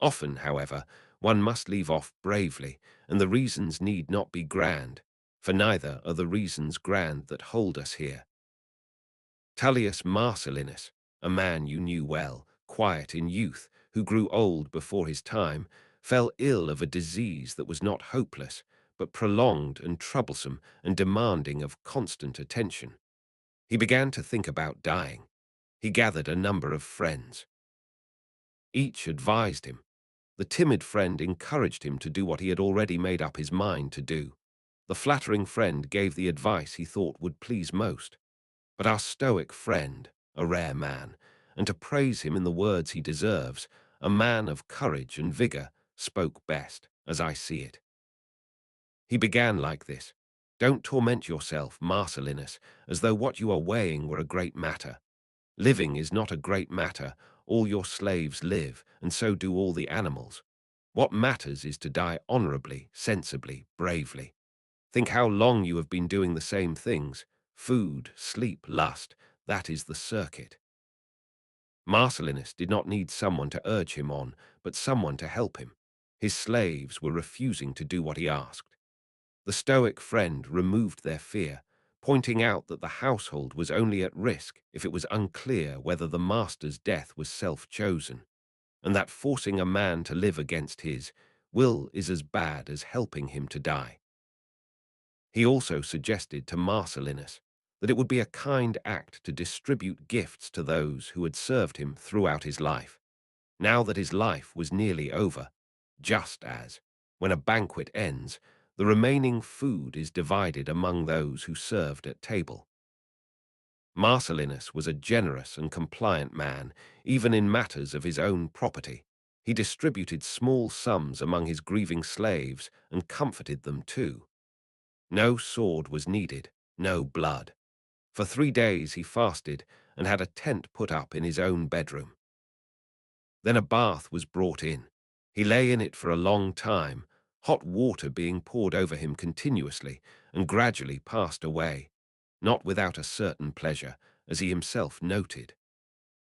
Often, however, one must leave off bravely, and the reasons need not be grand, for neither are the reasons grand that hold us here. Tullius Marcellinus, a man you knew well, quiet in youth, who grew old before his time, fell ill of a disease that was not hopeless, but prolonged and troublesome and demanding of constant attention. He began to think about dying. He gathered a number of friends. Each advised him. The timid friend encouraged him to do what he had already made up his mind to do. The flattering friend gave the advice he thought would please most. But our Stoic friend, a rare man, and to praise him in the words he deserves, a man of courage and vigour, spoke best, as I see it. He began like this: "Don't torment yourself, Marcellinus, as though what you are weighing were a great matter. Living is not a great matter. All your slaves live, and so do all the animals. What matters is to die honourably, sensibly, bravely. Think how long you have been doing the same things. Food, sleep, lust, that is the circuit." Marcellinus did not need someone to urge him on, but someone to help him. His slaves were refusing to do what he asked. The Stoic friend removed their fear, pointing out that the household was only at risk if it was unclear whether the master's death was self-chosen, and that forcing a man to live against his will is as bad as helping him to die. He also suggested to Marcellinus that it would be a kind act to distribute gifts to those who had served him throughout his life, now that his life was nearly over, just as, when a banquet ends, the remaining food is divided among those who served at table. Marcellinus was a generous and compliant man, even in matters of his own property. He distributed small sums among his grieving slaves and comforted them too. No sword was needed, no blood. For 3 days he fasted and had a tent put up in his own bedroom. Then a bath was brought in. He lay in it for a long time, hot water being poured over him continuously, and gradually passed away, not without a certain pleasure, as he himself noted.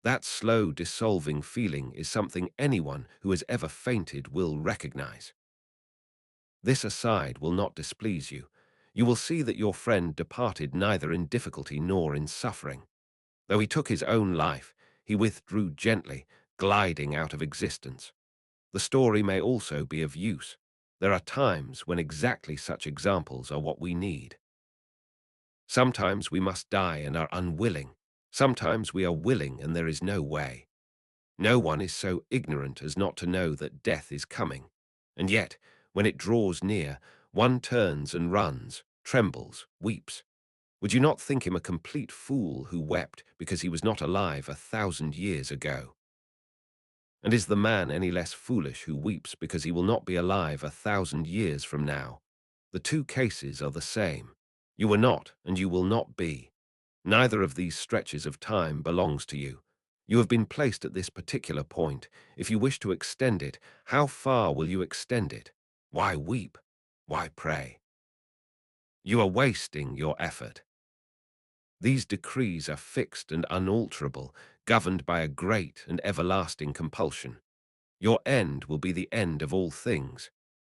That slow dissolving feeling is something anyone who has ever fainted will recognize. This aside will not displease you. You will see that your friend departed neither in difficulty nor in suffering. Though he took his own life, he withdrew gently, gliding out of existence. The story may also be of use. There are times when exactly such examples are what we need. Sometimes we must die and are unwilling. Sometimes we are willing and there is no way. No one is so ignorant as not to know that death is coming. And yet, when it draws near, one turns and runs, trembles, weeps. Would you not think him a complete fool who wept because he was not alive 1,000 years ago? And is the man any less foolish who weeps because he will not be alive 1,000 years from now? The two cases are the same. You were not, and you will not be. Neither of these stretches of time belongs to you. You have been placed at this particular point. If you wish to extend it, how far will you extend it? Why weep? Why pray? You are wasting your effort. These decrees are fixed and unalterable, governed by a great and everlasting compulsion. Your end will be the end of all things.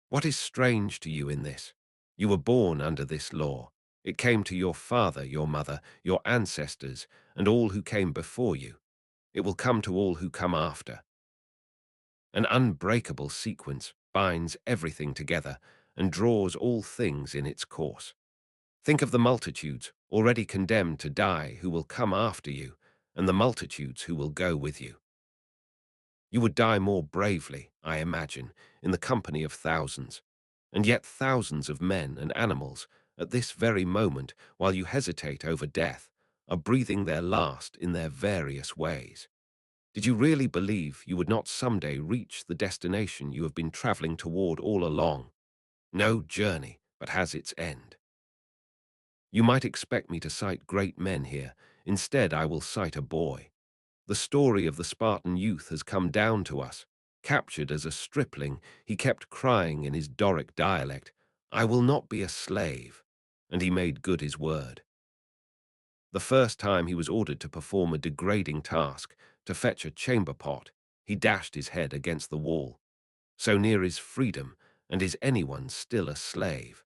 What is strange to you in this? You were born under this law. It came to your father, your mother, your ancestors, and all who came before you. It will come to all who come after. An unbreakable sequence binds everything together and draws all things in its course. Think of the multitudes already condemned to die who will come after you, and the multitudes who will go with you. You would die more bravely, I imagine, in the company of thousands, and yet thousands of men and animals, at this very moment, while you hesitate over death, are breathing their last in their various ways. Did you really believe you would not someday reach the destination you have been traveling toward all along? No journey but has its end. You might expect me to cite great men here. Instead, I will cite a boy. The story of the Spartan youth has come down to us. Captured as a stripling, he kept crying in his Doric dialect, "I will not be a slave," and he made good his word. The first time he was ordered to perform a degrading task, to fetch a chamber pot, he dashed his head against the wall. So near is freedom, and is anyone still a slave?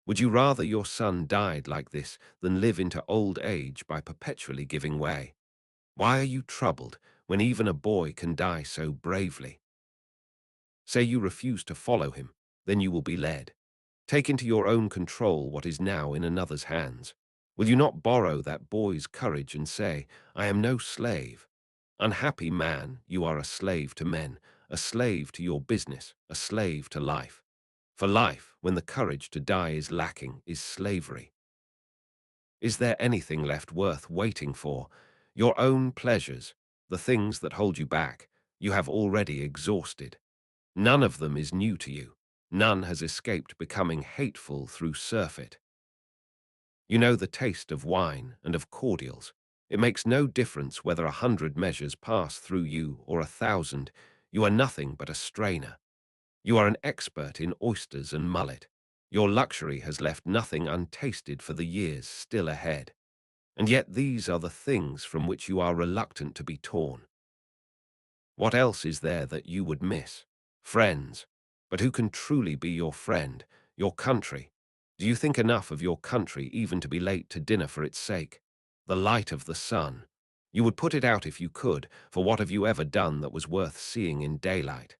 Would you rather your son died like this than live into old age by perpetually giving way? Why are you troubled when even a boy can die so bravely? Say you refuse to follow him, then you will be led. Take into your own control what is now in another's hands. Will you not borrow that boy's courage and say, "I am no slave"? Unhappy man, you are a slave to men, a slave to your business, a slave to life. For life, when the courage to die is lacking, is slavery. Is there anything left worth waiting for? Your own pleasures, the things that hold you back, you have already exhausted. None of them is new to you. None has escaped becoming hateful through surfeit. You know the taste of wine and of cordials. It makes no difference whether 100 measures pass through you or 1,000. You are nothing but a strainer. You are an expert in oysters and mullet. Your luxury has left nothing untasted for the years still ahead. And yet these are the things from which you are reluctant to be torn. What else is there that you would miss? Friends. But who can truly be your friend? Your country. Do you think enough of your country even to be late to dinner for its sake? The light of the sun. You would put it out if you could, for what have you ever done that was worth seeing in daylight?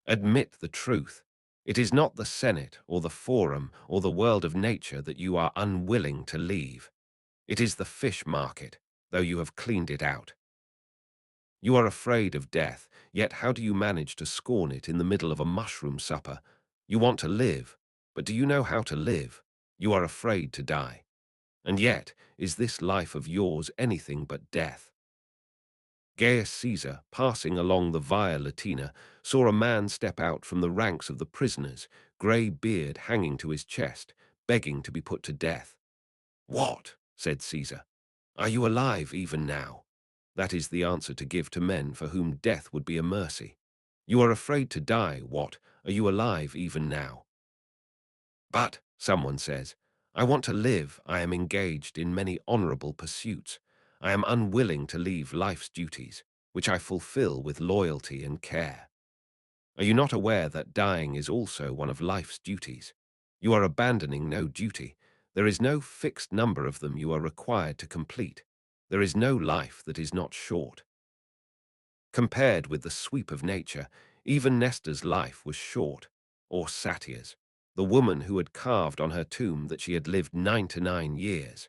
Admit the truth. It is not the Senate or the Forum or the world of nature that you are unwilling to leave. It is the fish market, though you have cleaned it out. You are afraid of death, yet how do you manage to scorn it in the middle of a mushroom supper? You want to live, but do you know how to live? You are afraid to die. And yet, is this life of yours anything but death? Gaius Caesar, passing along the Via Latina, saw a man step out from the ranks of the prisoners, grey beard hanging to his chest, begging to be put to death. "What?" said Caesar. "Are you alive even now?" That is the answer to give to men for whom death would be a mercy. You are afraid to die, what? Are you alive even now? But, someone says, I want to live. I am engaged in many honorable pursuits. I am unwilling to leave life's duties, which I fulfill with loyalty and care. Are you not aware that dying is also one of life's duties? You are abandoning no duty. There is no fixed number of them you are required to complete. There is no life that is not short. Compared with the sweep of nature, even Nestor's life was short, or Satia's, the woman who had carved on her tomb that she had lived 99 years.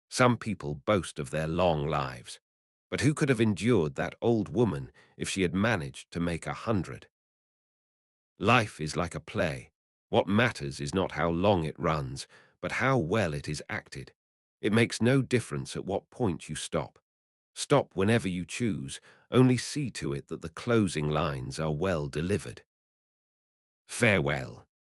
Some people boast of their long lives, but who could have endured that old woman if she had managed to make 100? Life is like a play. What matters is not how long it runs, but how well it is acted. It makes no difference at what point you stop. Stop whenever you choose, only see to it that the closing lines are well delivered. Farewell.